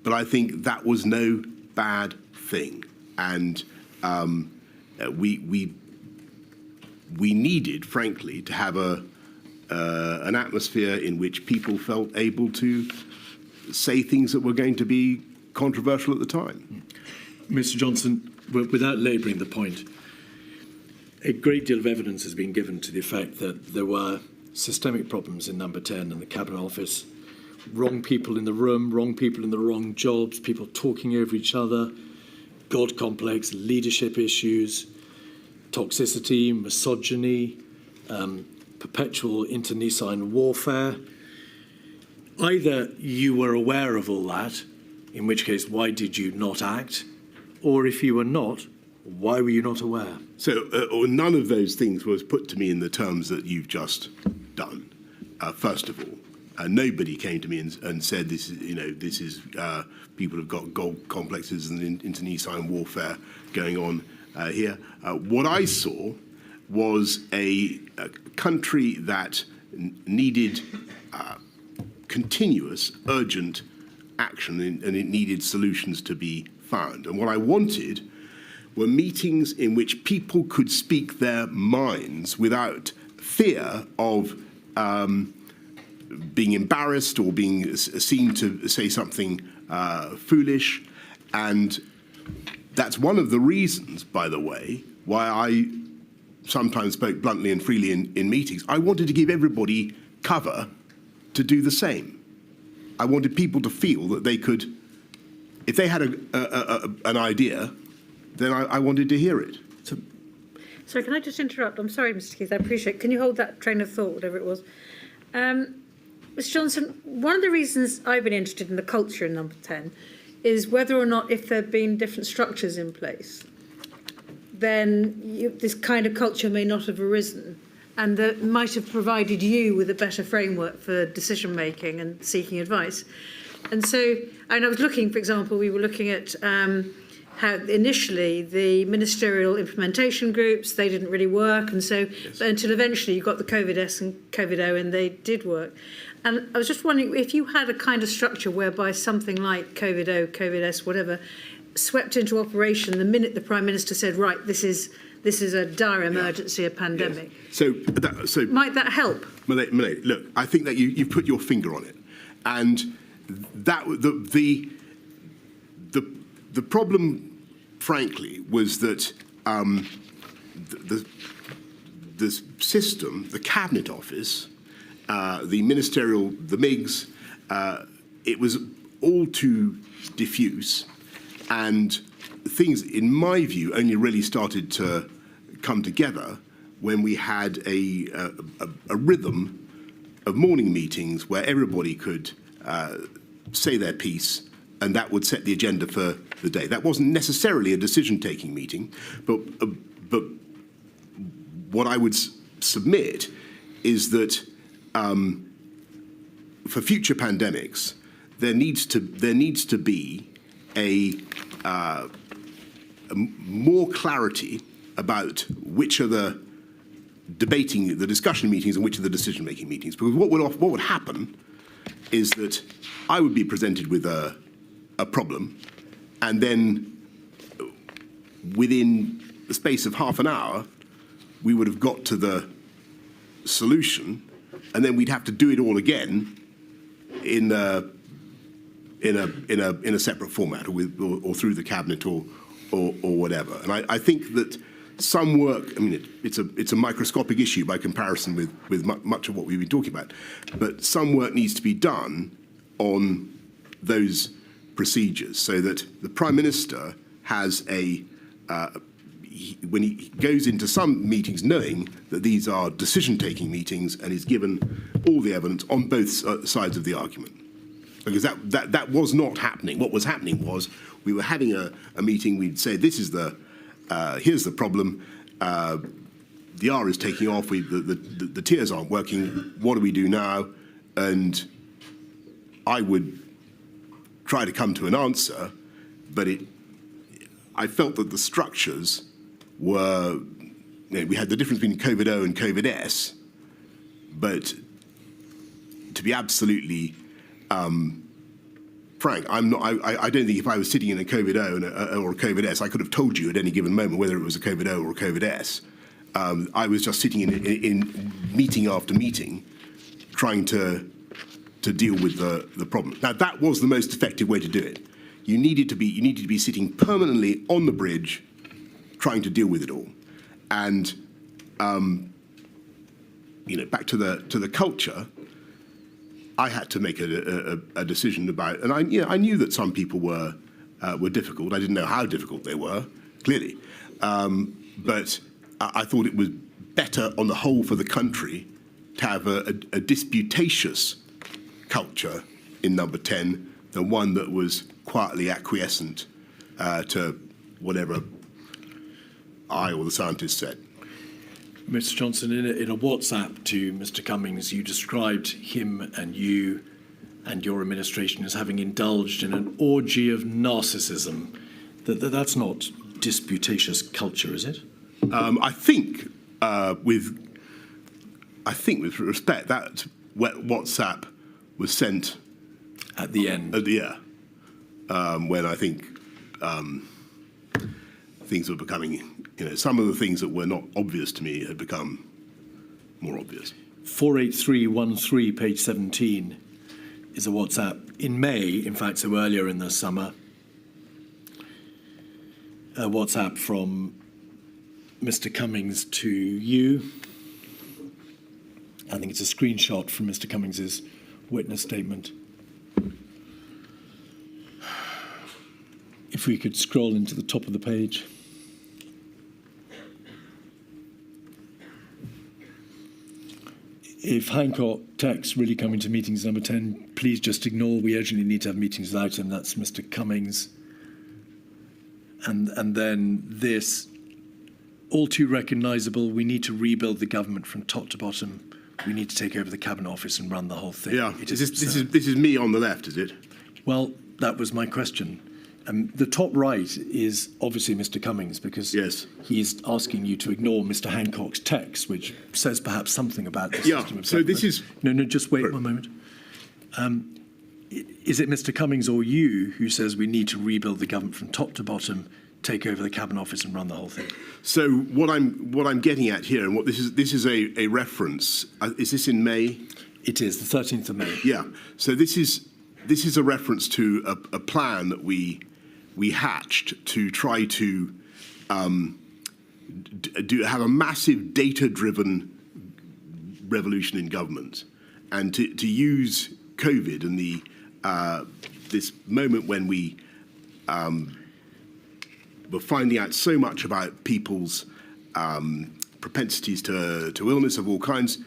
but I think that was no bad thing, and we needed, frankly, to have an atmosphere in which people felt able to say things that were going to be controversial at the time. Mr. Johnson, without labouring the point, a great deal of evidence has been given to the effect that there were systemic problems in Number 10 and the Cabinet Office. Wrong people in the room, wrong people in the wrong jobs, people talking over each other, God complex, leadership issues, toxicity, misogyny, perpetual internecine warfare. Either you were aware of all that, in which case, why did you not act? Or if you were not, why were you not aware? So none of those things was put to me in the terms that you've just done. First of all, nobody came to me and said this is people have got God complexes and internecine warfare going on here. What I saw was a country that needed continuous, urgent action, and it needed solutions to be found. And what I wanted were meetings in which people could speak their minds without fear of being embarrassed or being seen to say something foolish. And that's one of the reasons, by the way, why I sometimes spoke bluntly and freely in meetings. I wanted to give everybody cover to do the same. I wanted people to feel that they could, if they had an idea, then I wanted to hear it. Sorry, can I just interrupt? I'm sorry, Mr. Keith, I appreciate it. Can you hold that train of thought, whatever it was? Mr. Johnson, one of the reasons I've been interested in the culture in number 10 is whether or not, if there have been different structures in place, then this kind of culture may not have arisen, and that might have provided you with a better framework for decision making and seeking advice. And so, and I was looking, for example, we were looking at how initially the ministerial implementation groups, they didn't really work, and so until eventually you got the COVID-S and COVID-O and they did work. And I was just wondering if you had a kind of structure whereby something like COVID-O, COVID-S, whatever, swept into operation the minute the Prime Minister said, right, this is a dire emergency, a pandemic. Yes. So might that help? Malay, look, I think that you've put your finger on it. And that the problem, frankly, was that the system, the Cabinet Office, the ministerial, the MIGs, it was all too diffuse, and things, in my view, only really started to come together when we had a rhythm of morning meetings where everybody could say their piece, and that would set the agenda for the day. That wasn't necessarily a decision-taking meeting, but what I would submit is that for future pandemics, there needs to be a more clarity about which are the discussion meetings and which are the decision-making meetings. Because what would happen is that I would be presented with a problem, and then within the space of half an hour, we would have got to the solution, and then we'd have to do it all again in a separate format, or through the cabinet, or whatever. And I think that some work, I mean, it's a microscopic issue by comparison with much of what we've been talking about, but some work needs to be done on those procedures so that the Prime Minister has when he goes into some meetings knowing that these are decision-taking meetings and is given all the evidence on both sides of the argument. Because that was not happening. What was happening was we were having a meeting, we'd say, this is here's the problem, the R is taking off, the tiers aren't working, what do we do now? And I would try to come to an answer, but I felt that the structures were, we had the difference between COVID-O and COVID-S, but to be absolutely frank, I don't think if I was sitting in a COVID-O or a COVID-S, I could have told you at any given moment whether it was a COVID-O or a COVID-S. I was just sitting in meeting after meeting, trying to deal with the problem. Now, that was the most effective way to do it. You needed to be sitting permanently on the bridge, trying to deal with it all. And back to the culture, I had to make a decision about, and I knew that some people were difficult. I didn't know how difficult they were, clearly, but I thought it was better on the whole for the country to have a disputatious culture in number 10 than one that was quietly acquiescent to whatever I or the scientists said. Mr. Johnson, in a WhatsApp to Mr. Cummings, you described him and you and your administration as having indulged in an orgy of narcissism. That's not disputatious culture, is it? I think with respect, that WhatsApp was sent at the end. When I think things were becoming, some of the things that were not obvious to me had become more obvious. 48313, page 17, is a WhatsApp in May, in fact, so earlier in the summer. A WhatsApp from Mr. Cummings to you. I think it's a screenshot from Mr. Cummings's witness statement. If we could scroll into the top of the page. If Hancock texts really coming to meetings number 10, please just ignore. We urgently need to have meetings without him. That's Mr. Cummings. And then this, all too recognisable, we need to rebuild the government from top to bottom. We need to take over the Cabinet Office and run the whole thing. Yeah, this is me on the left, is it? Well, that was my question. The top right is obviously Mr. Cummings, because he's asking you to ignore Mr. Hancock's text, which says perhaps something about the system of so government. this is... No, just wait one moment. Is it Mr. Cummings or you who says we need to rebuild the government from top to bottom, take over the Cabinet Office and run the whole thing? So what I'm getting at here, and what this is a reference. Is this in May? It is the 13th of May. Yeah. So this is a reference to a plan that we hatched to try to have a massive data-driven revolution in government, and to use COVID and the this moment when we were finding out so much about people's propensities to illness of all kinds,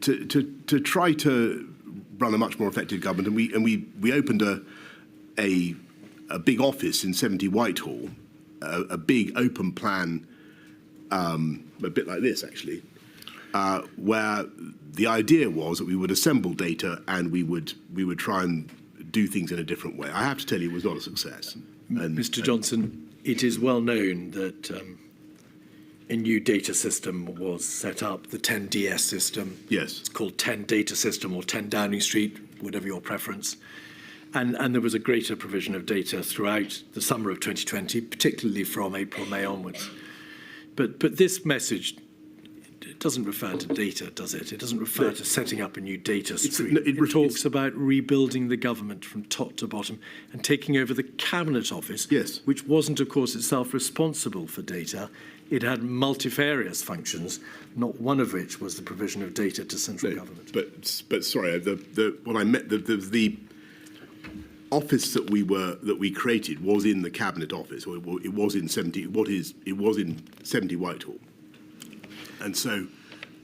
to try to run a much more effective government. And we opened a big office in 70 Whitehall, a big open plan, a bit like this actually, where the idea was that we would assemble data and we would try and do things in a different way. I have to tell you, it was not a success. And, Mr. Johnson, it is well known that a new data system was set up, the 10DS system. Yes. It's called 10 Data System or 10 Downing Street, whatever your preference. And there was a greater provision of data throughout the summer of 2020, particularly from April, May onwards. But this message, it doesn't refer to data, does it? It doesn't refer to setting up a new data stream. It talks about rebuilding the government from top to bottom and taking over the Cabinet Office, which wasn't, of course, itself responsible for data. It had multifarious functions, not one of which was the provision of data to central government. But sorry, what I meant, the office that we created was in the Cabinet Office, or it was in 70 Whitehall. And so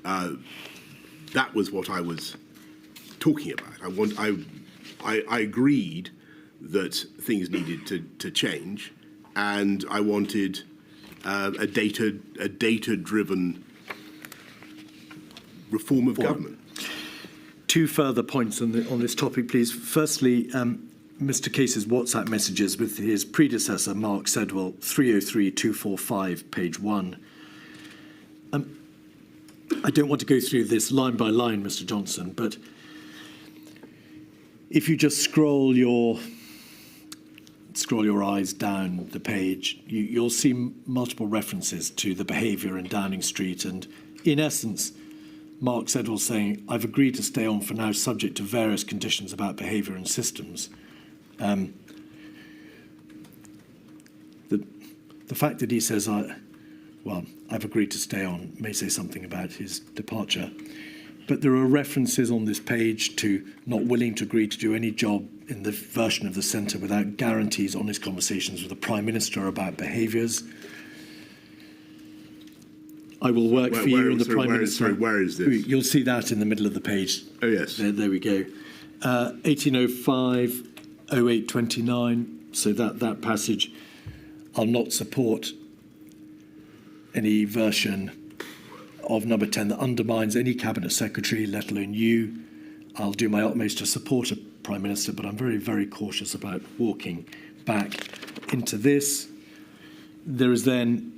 that was what I was talking about. I agreed that things needed to change, and I wanted a data-driven reform of government. Two further points on this topic, please. Firstly, Mr. Case's WhatsApp messages with his predecessor, Mark Sedwell, 303-245, page 1. I don't want to go through this line by line, Mr. Johnson, but if you just scroll your eyes down the page, you'll see multiple references to the behaviour in Downing Street, and in essence, Mark Sedwell saying, I've agreed to stay on for now subject to various conditions about behaviour and systems. The fact that he says, I've agreed to stay on may say something about his departure. But there are references on this page to not willing to agree to do any job in the version of the centre without guarantees on his conversations with the Prime Minister about behaviours. I will work for you and the Prime Minister. Where is this? You'll see that in the middle of the page. Oh, yes. There we go. 1805, 0829. So that passage, I'll not support any version of number 10 that undermines any Cabinet Secretary, let alone you. I'll do my utmost to support a Prime Minister, but I'm very, very cautious about walking back into this. There is then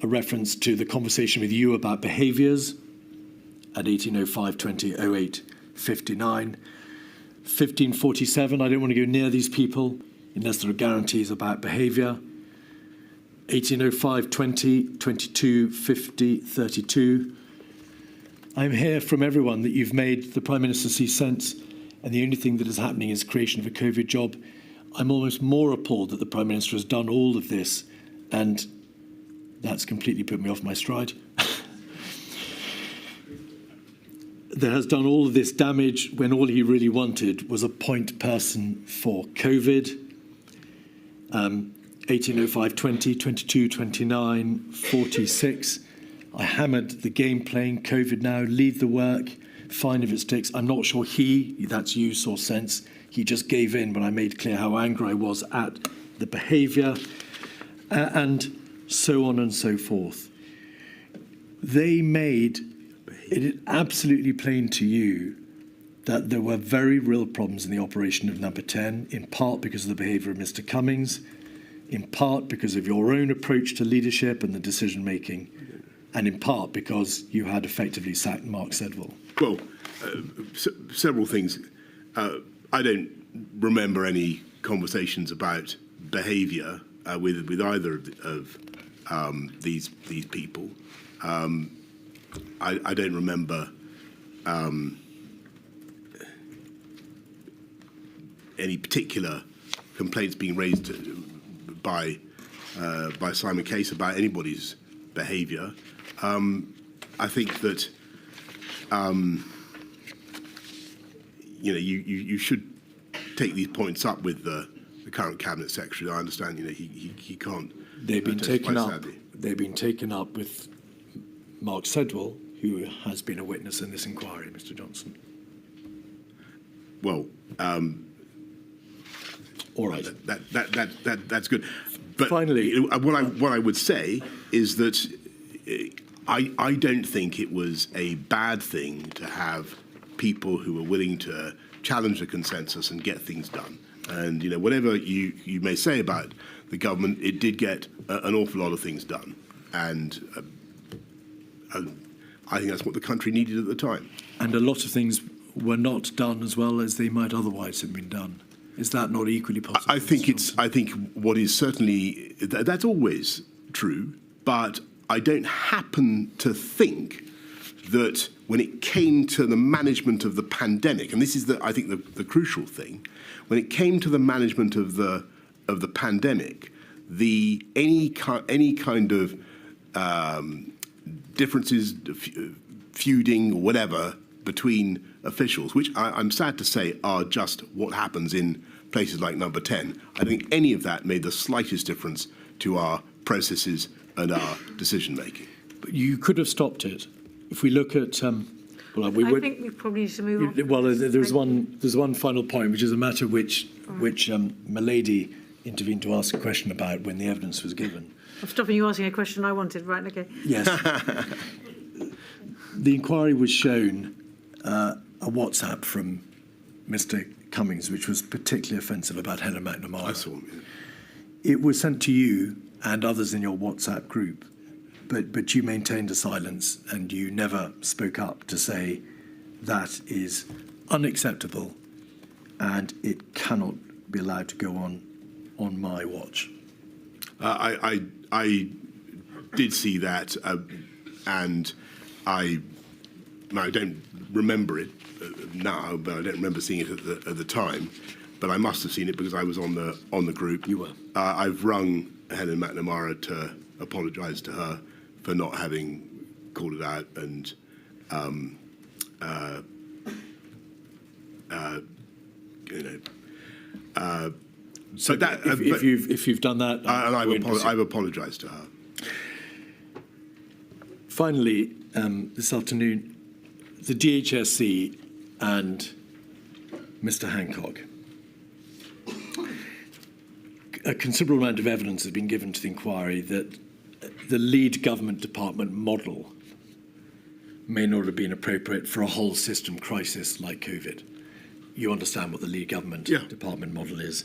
a reference to the conversation with you about behaviours at 1805, 20, 08, 59. 1547, I don't want to go near these people unless there are guarantees about behaviour. 1805, 20, 22, 50, 32. I'm here from everyone that you've made the Prime Minister see sense, and the only thing that is happening is creation of a COVID job. I'm almost more appalled that the Prime Minister has done all of this, and that's completely put me off my stride. That has done all of this damage when all he really wanted was a point person for COVID. 1805, 20, 22, 29, 46. I hammered the game playing, COVID now, lead the work, fine if it sticks. I'm not sure that's you, saw sense. He just gave in when I made clear how angry I was at the behaviour, and so on and so forth. They made it absolutely plain to you that there were very real problems in the operation of Number 10, in part because of the behaviour of Mr. Cummings, in part because of your own approach to leadership and the decision-making, and in part because you had effectively sacked Mark Sedwell. Well, several things. I don't remember any conversations about behaviour with either of these people. I don't remember any particular complaints being raised by Simon Case about anybody's behaviour. I think that you should take these points up with the current cabinet secretary. I understand he can't. They've been taken up. They've been taken up with Mark Sedwell, who has been a witness in this inquiry, Mr. Johnson. Well, all right. That's good. But finally, what I would say is that I don't think it was a bad thing to have people who were willing to challenge the consensus and get things done. And whatever you may say about the government, it did get an awful lot of things done, and I think that's what the country needed at the time. And a lot of things were not done as well as they might otherwise have been done. Is that not equally possible? I think what is certainly that's always true, but I don't happen to think that when it came to the management of the pandemic, and this is I think the crucial thing, when it came to the management of the pandemic, any kind of differences, feuding or whatever between officials, which I'm sad to say are just what happens in places like Number 10. I think any of that made the slightest difference to our processes and our decision making. But you could have stopped it. If we look at, I think we probably need to move on. Well, there's one final point, which is a matter which Milady intervened to ask a question about when the evidence was given. I'm stopping you asking a question I wanted. Right, okay. Yes. The inquiry was shown a WhatsApp from Mr. Cummings, which was particularly offensive about Helen McNamara. I saw him. It was sent to you and others in your WhatsApp group, but you maintained a silence and you never spoke up to say that is unacceptable and it cannot be allowed to go on my watch. I did see that, and I don't remember it now, but I don't remember seeing it at the time. But I must have seen it because I was on the group. You were. I've rung Helen McNamara to apologise to her for not having called it out, and so that if you've done that, and I've apologised to her. Finally, this afternoon, the DHSC and Mr. Hancock. A considerable amount of evidence has been given to the inquiry that the lead government department model may not have been appropriate for a whole system crisis like COVID. You understand what the lead government department model is.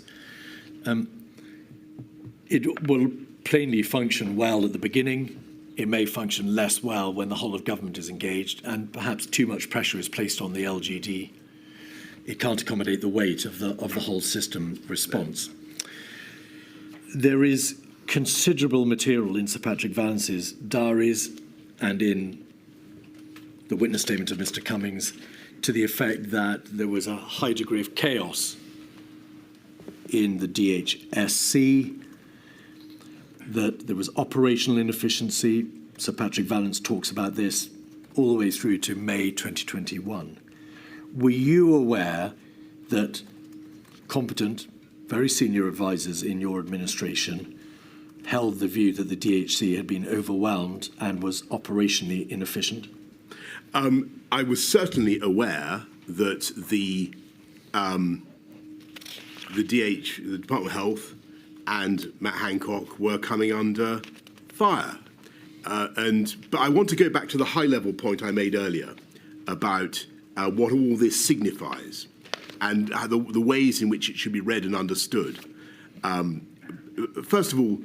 It will plainly function well at the beginning. It may function less well when the whole of government is engaged and perhaps too much pressure is placed on the LGD. It can't accommodate the weight of the whole system response. There is considerable material in Sir Patrick Vallance's diaries and in the witness statement of Mr. Cummings to the effect that there was a high degree of chaos in the DHSC, that there was operational inefficiency. Sir Patrick Vallance talks about this all the way through to May 2021. Were you aware that competent, very senior advisors in your administration held the view that the DHC had been overwhelmed and was operationally inefficient? I was certainly aware that the Department of Health and Matt Hancock were coming under fire. But I want to go back to the high-level point I made earlier about what all this signifies and the ways in which it should be read and understood. First of all,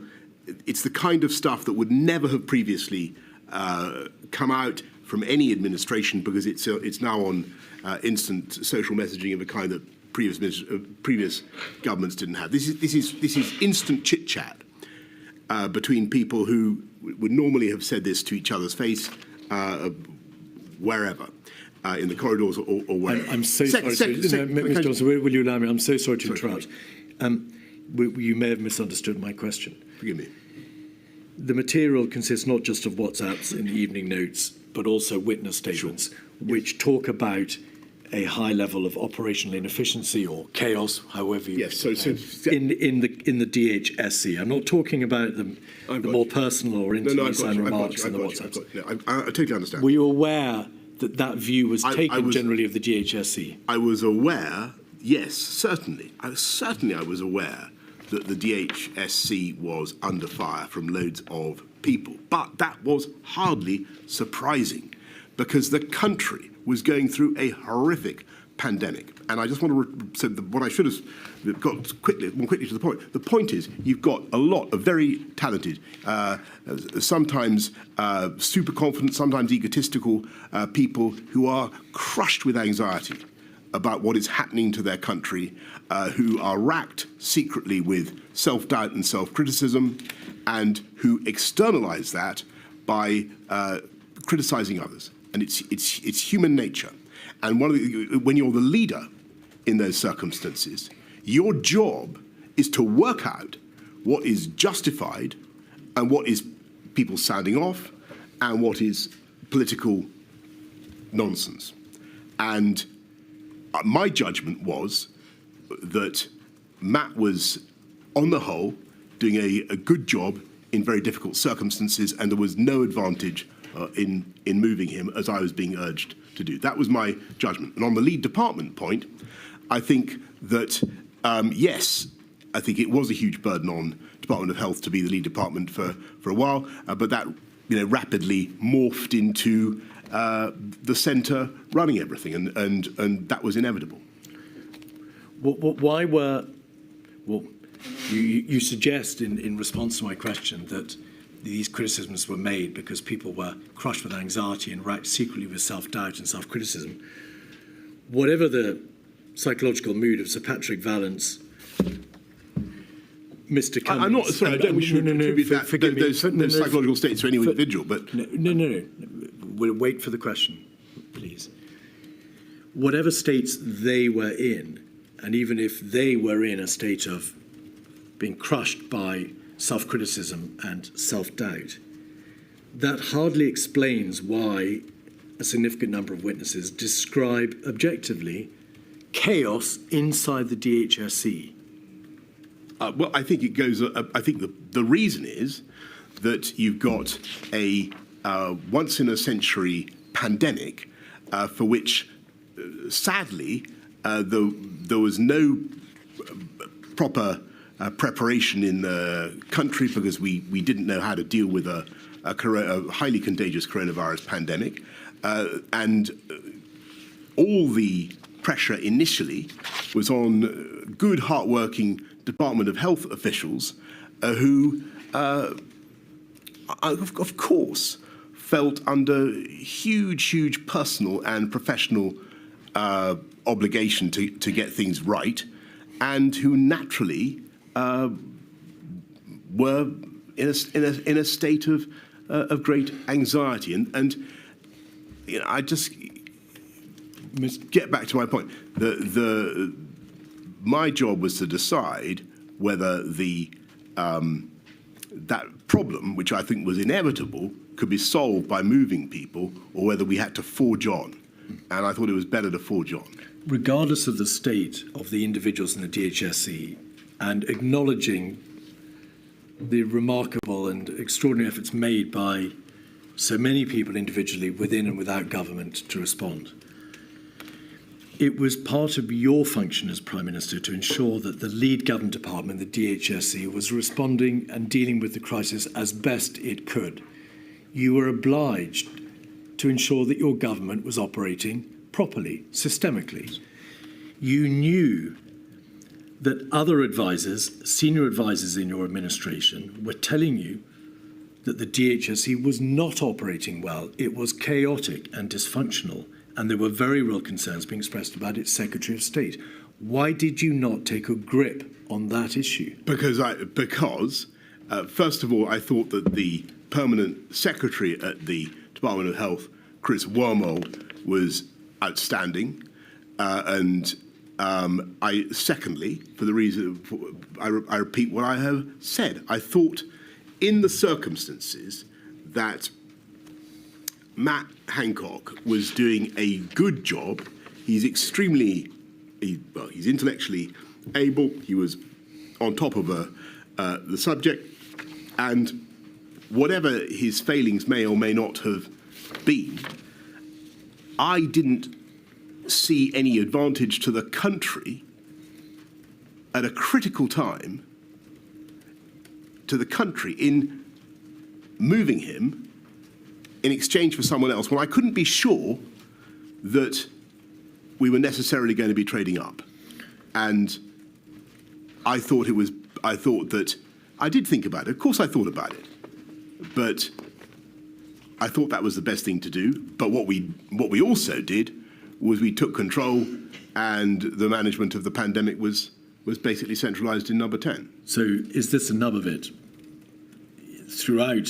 it's the kind of stuff that would never have previously come out from any administration because it's now on instant social messaging of a kind that previous governments didn't have. This is instant chit-chat between people who would normally have said this to each other's face wherever. In the corridors or wherever. I'm so sorry. Mr. Johnson, will you allow me? I'm so sorry to interrupt. You may have misunderstood my question. Forgive me. The material consists not just of WhatsApps and evening notes, but also witness statements, which talk about a high level of operational inefficiency or chaos, however you in the DHSC. I'm not talking about the more personal or intimate remarks in the WhatsApps. I totally understand. Were you aware that view was taken generally of the DHSC? I was aware, yes, certainly. I was aware that the DHSC was under fire from loads of people. But that was hardly surprising because the country was going through a horrific pandemic. And I just want to say what I should have got more quickly to the point. The point is, you've got a lot of very talented, sometimes super confident, sometimes egotistical people who are crushed with anxiety about what is happening to their country, who are racked secretly with self-doubt and self-criticism, and who externalize that by criticizing others. And it's human nature. And when you're the leader in those circumstances, your job is to work out what is justified and what is people sounding off and what is political nonsense. And my judgment was that Matt was, on the whole, doing a good job in very difficult circumstances, and there was no advantage in moving him as I was being urged to do. That was my judgment. And on the lead department point, I think that, yes, I think it was a huge burden on Department of Health to be the lead department for a while, but that rapidly morphed into the centre running everything, and that was inevitable. Why were... Well, you suggest in response to my question that these criticisms were made because people were crushed with anxiety and racked secretly with self-doubt and self-criticism. Whatever the psychological mood of Sir Patrick Vallance, Mr. Cummings... I'm not sorry. I don't wish to attribute those psychological states to any individual, but no. We'll wait for the question, please. Whatever states they were in, and even if they were in a state of being crushed by self-criticism and self-doubt, that hardly explains why a significant number of witnesses describe objectively chaos inside the DHSC. Well, I think it goes. I think the reason is that you've got a once-in-a-century pandemic for which, sadly, there was no proper preparation in the country because we didn't know how to deal with a highly contagious coronavirus pandemic. And all the pressure initially was on good, hard-working Department of Health officials who, of course, felt under huge personal and professional obligation to get things right, and who naturally were in a state of great anxiety. And you know, I just get back to my point. My job was to decide whether that problem, which I think was inevitable, could be solved by moving people, or whether we had to forge on. And I thought it was better to forge on. Regardless of the state of the individuals in the DHSE, and acknowledging the remarkable and extraordinary efforts made by so many people individually within and without government to respond, it was part of your function as Prime Minister to ensure that the lead government department, the DHSE, was responding and dealing with the crisis as best it could. You were obliged to ensure that your government was operating properly, systemically. You knew that other advisors, senior advisors in your administration, were telling you that the DHSE was not operating well. It was chaotic and dysfunctional, and there were very real concerns being expressed about its Secretary of State. Why did you not take a grip on that issue? Because first of all, I thought that the permanent secretary at the Department of Health, Chris Wormold, was outstanding, and secondly, for the reason I repeat what I have said, I thought in the circumstances that Matt Hancock was doing a good job. He's he's intellectually able. He was on top of the subject, and whatever his failings may or may not have been, I didn't see any advantage to the country at a critical time to the country in moving him in exchange for someone else when I couldn't be sure that we were necessarily going to be trading up. And I did think about it. Of course I thought about it. But I thought that was the best thing to do. But what we also did was we took control, and the management of the pandemic was basically centralised in Number 10. So is this a nub of it? Throughout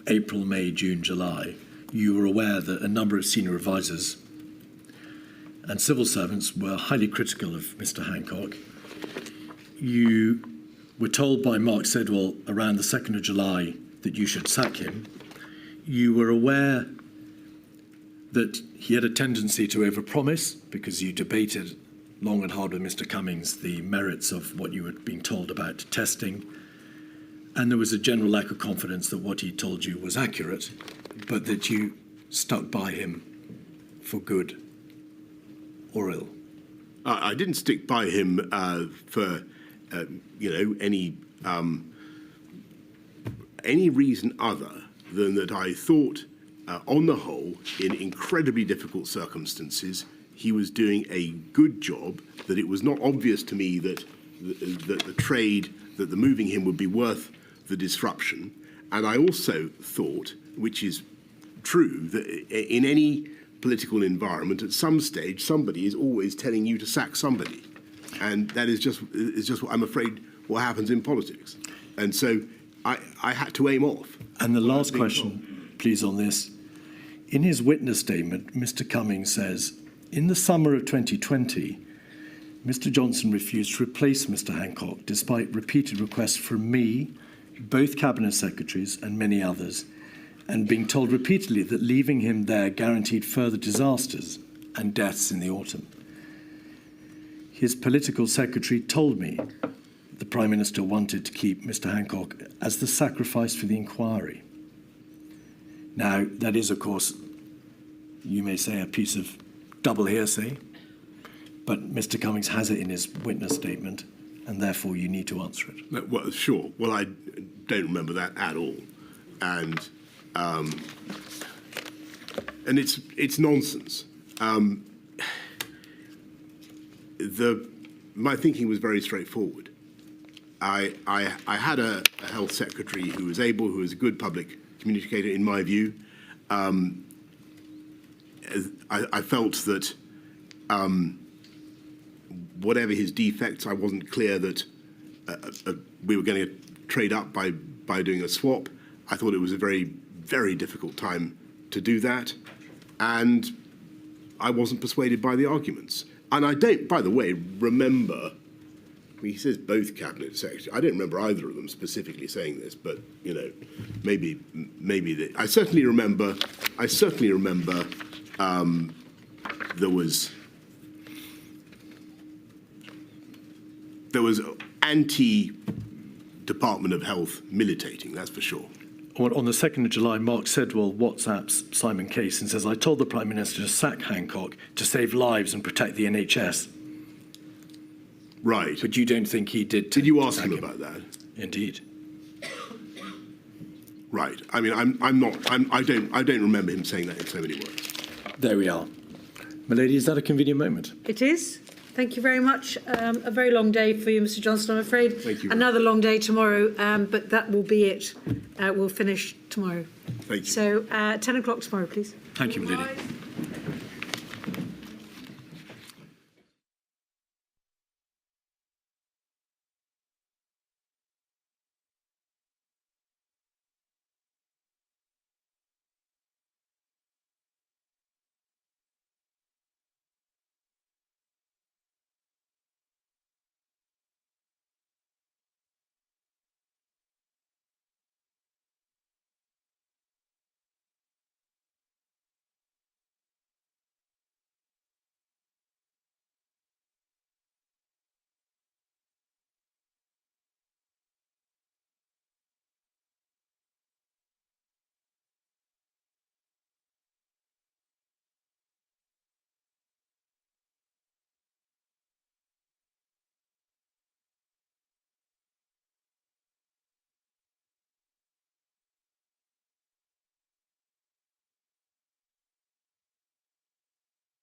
April, May, June, July, you were aware that a number of senior advisors and civil servants were highly critical of Mr. Hancock. You were told by Mark Sedwell around the 2nd of July that you should sack him. You were aware that he had a tendency to overpromise because you debated long and hard with Mr. Cummings the merits of what you were being told about testing. And there was a general lack of confidence that what he told you was accurate, but that you stuck by him for good or ill. I didn't stick by him for any reason other than that I thought, on the whole, in incredibly difficult circumstances, he was doing a good job. That it was not obvious to me that the moving him would be worth the disruption. And I also thought, which is true, that in any political environment, at some stage, somebody is always telling you to sack somebody. And that is just what I'm afraid what happens in politics. And so I had to aim off. And the last question, please, on this. In his witness statement, Mr. Cummings says, in the summer of 2020, Mr. Johnson refused to replace Mr. Hancock despite repeated requests from me, both cabinet secretaries and many others, and being told repeatedly that leaving him there guaranteed further disasters and deaths in the autumn. His political secretary told me the Prime Minister wanted to keep Mr. Hancock as the sacrifice for the inquiry. Now, that is, of course, you may say, a piece of double hearsay, but Mr. Cummings has it in his witness statement, and therefore you need to answer it. No, well, sure. Well, I don't remember that at all, and it's nonsense. My thinking was very straightforward. I had a health secretary who was able, who was a good public communicator, in my view. I felt that whatever his defects, I wasn't clear that we were going to trade up by by doing a swap. I thought it was a very, very difficult time to do that, and I wasn't persuaded by the arguments. And I don't, by the way, remember, he says both cabinet secretaries. I don't remember either of them specifically saying this, but you know, maybe I certainly remember. There was anti-Department of Health militating. That's for sure. On the 2nd of July, Mark Sedwell WhatsApps Simon Case and says, "I told the Prime Minister to sack Hancock to save lives and protect the NHS." Right. But you don't think he did? Did you ask him about that? Indeed. Right. I mean, I don't remember him saying that in so many words. There we are. Milady, is that a convenient moment? It is. Thank you very much. A very long day for you, Mr. Johnson, I'm afraid. Thank you. Another long day tomorrow, but that will be it. We'll finish tomorrow. Thank you. So 10 o'clock tomorrow, please. Thank you, Milady.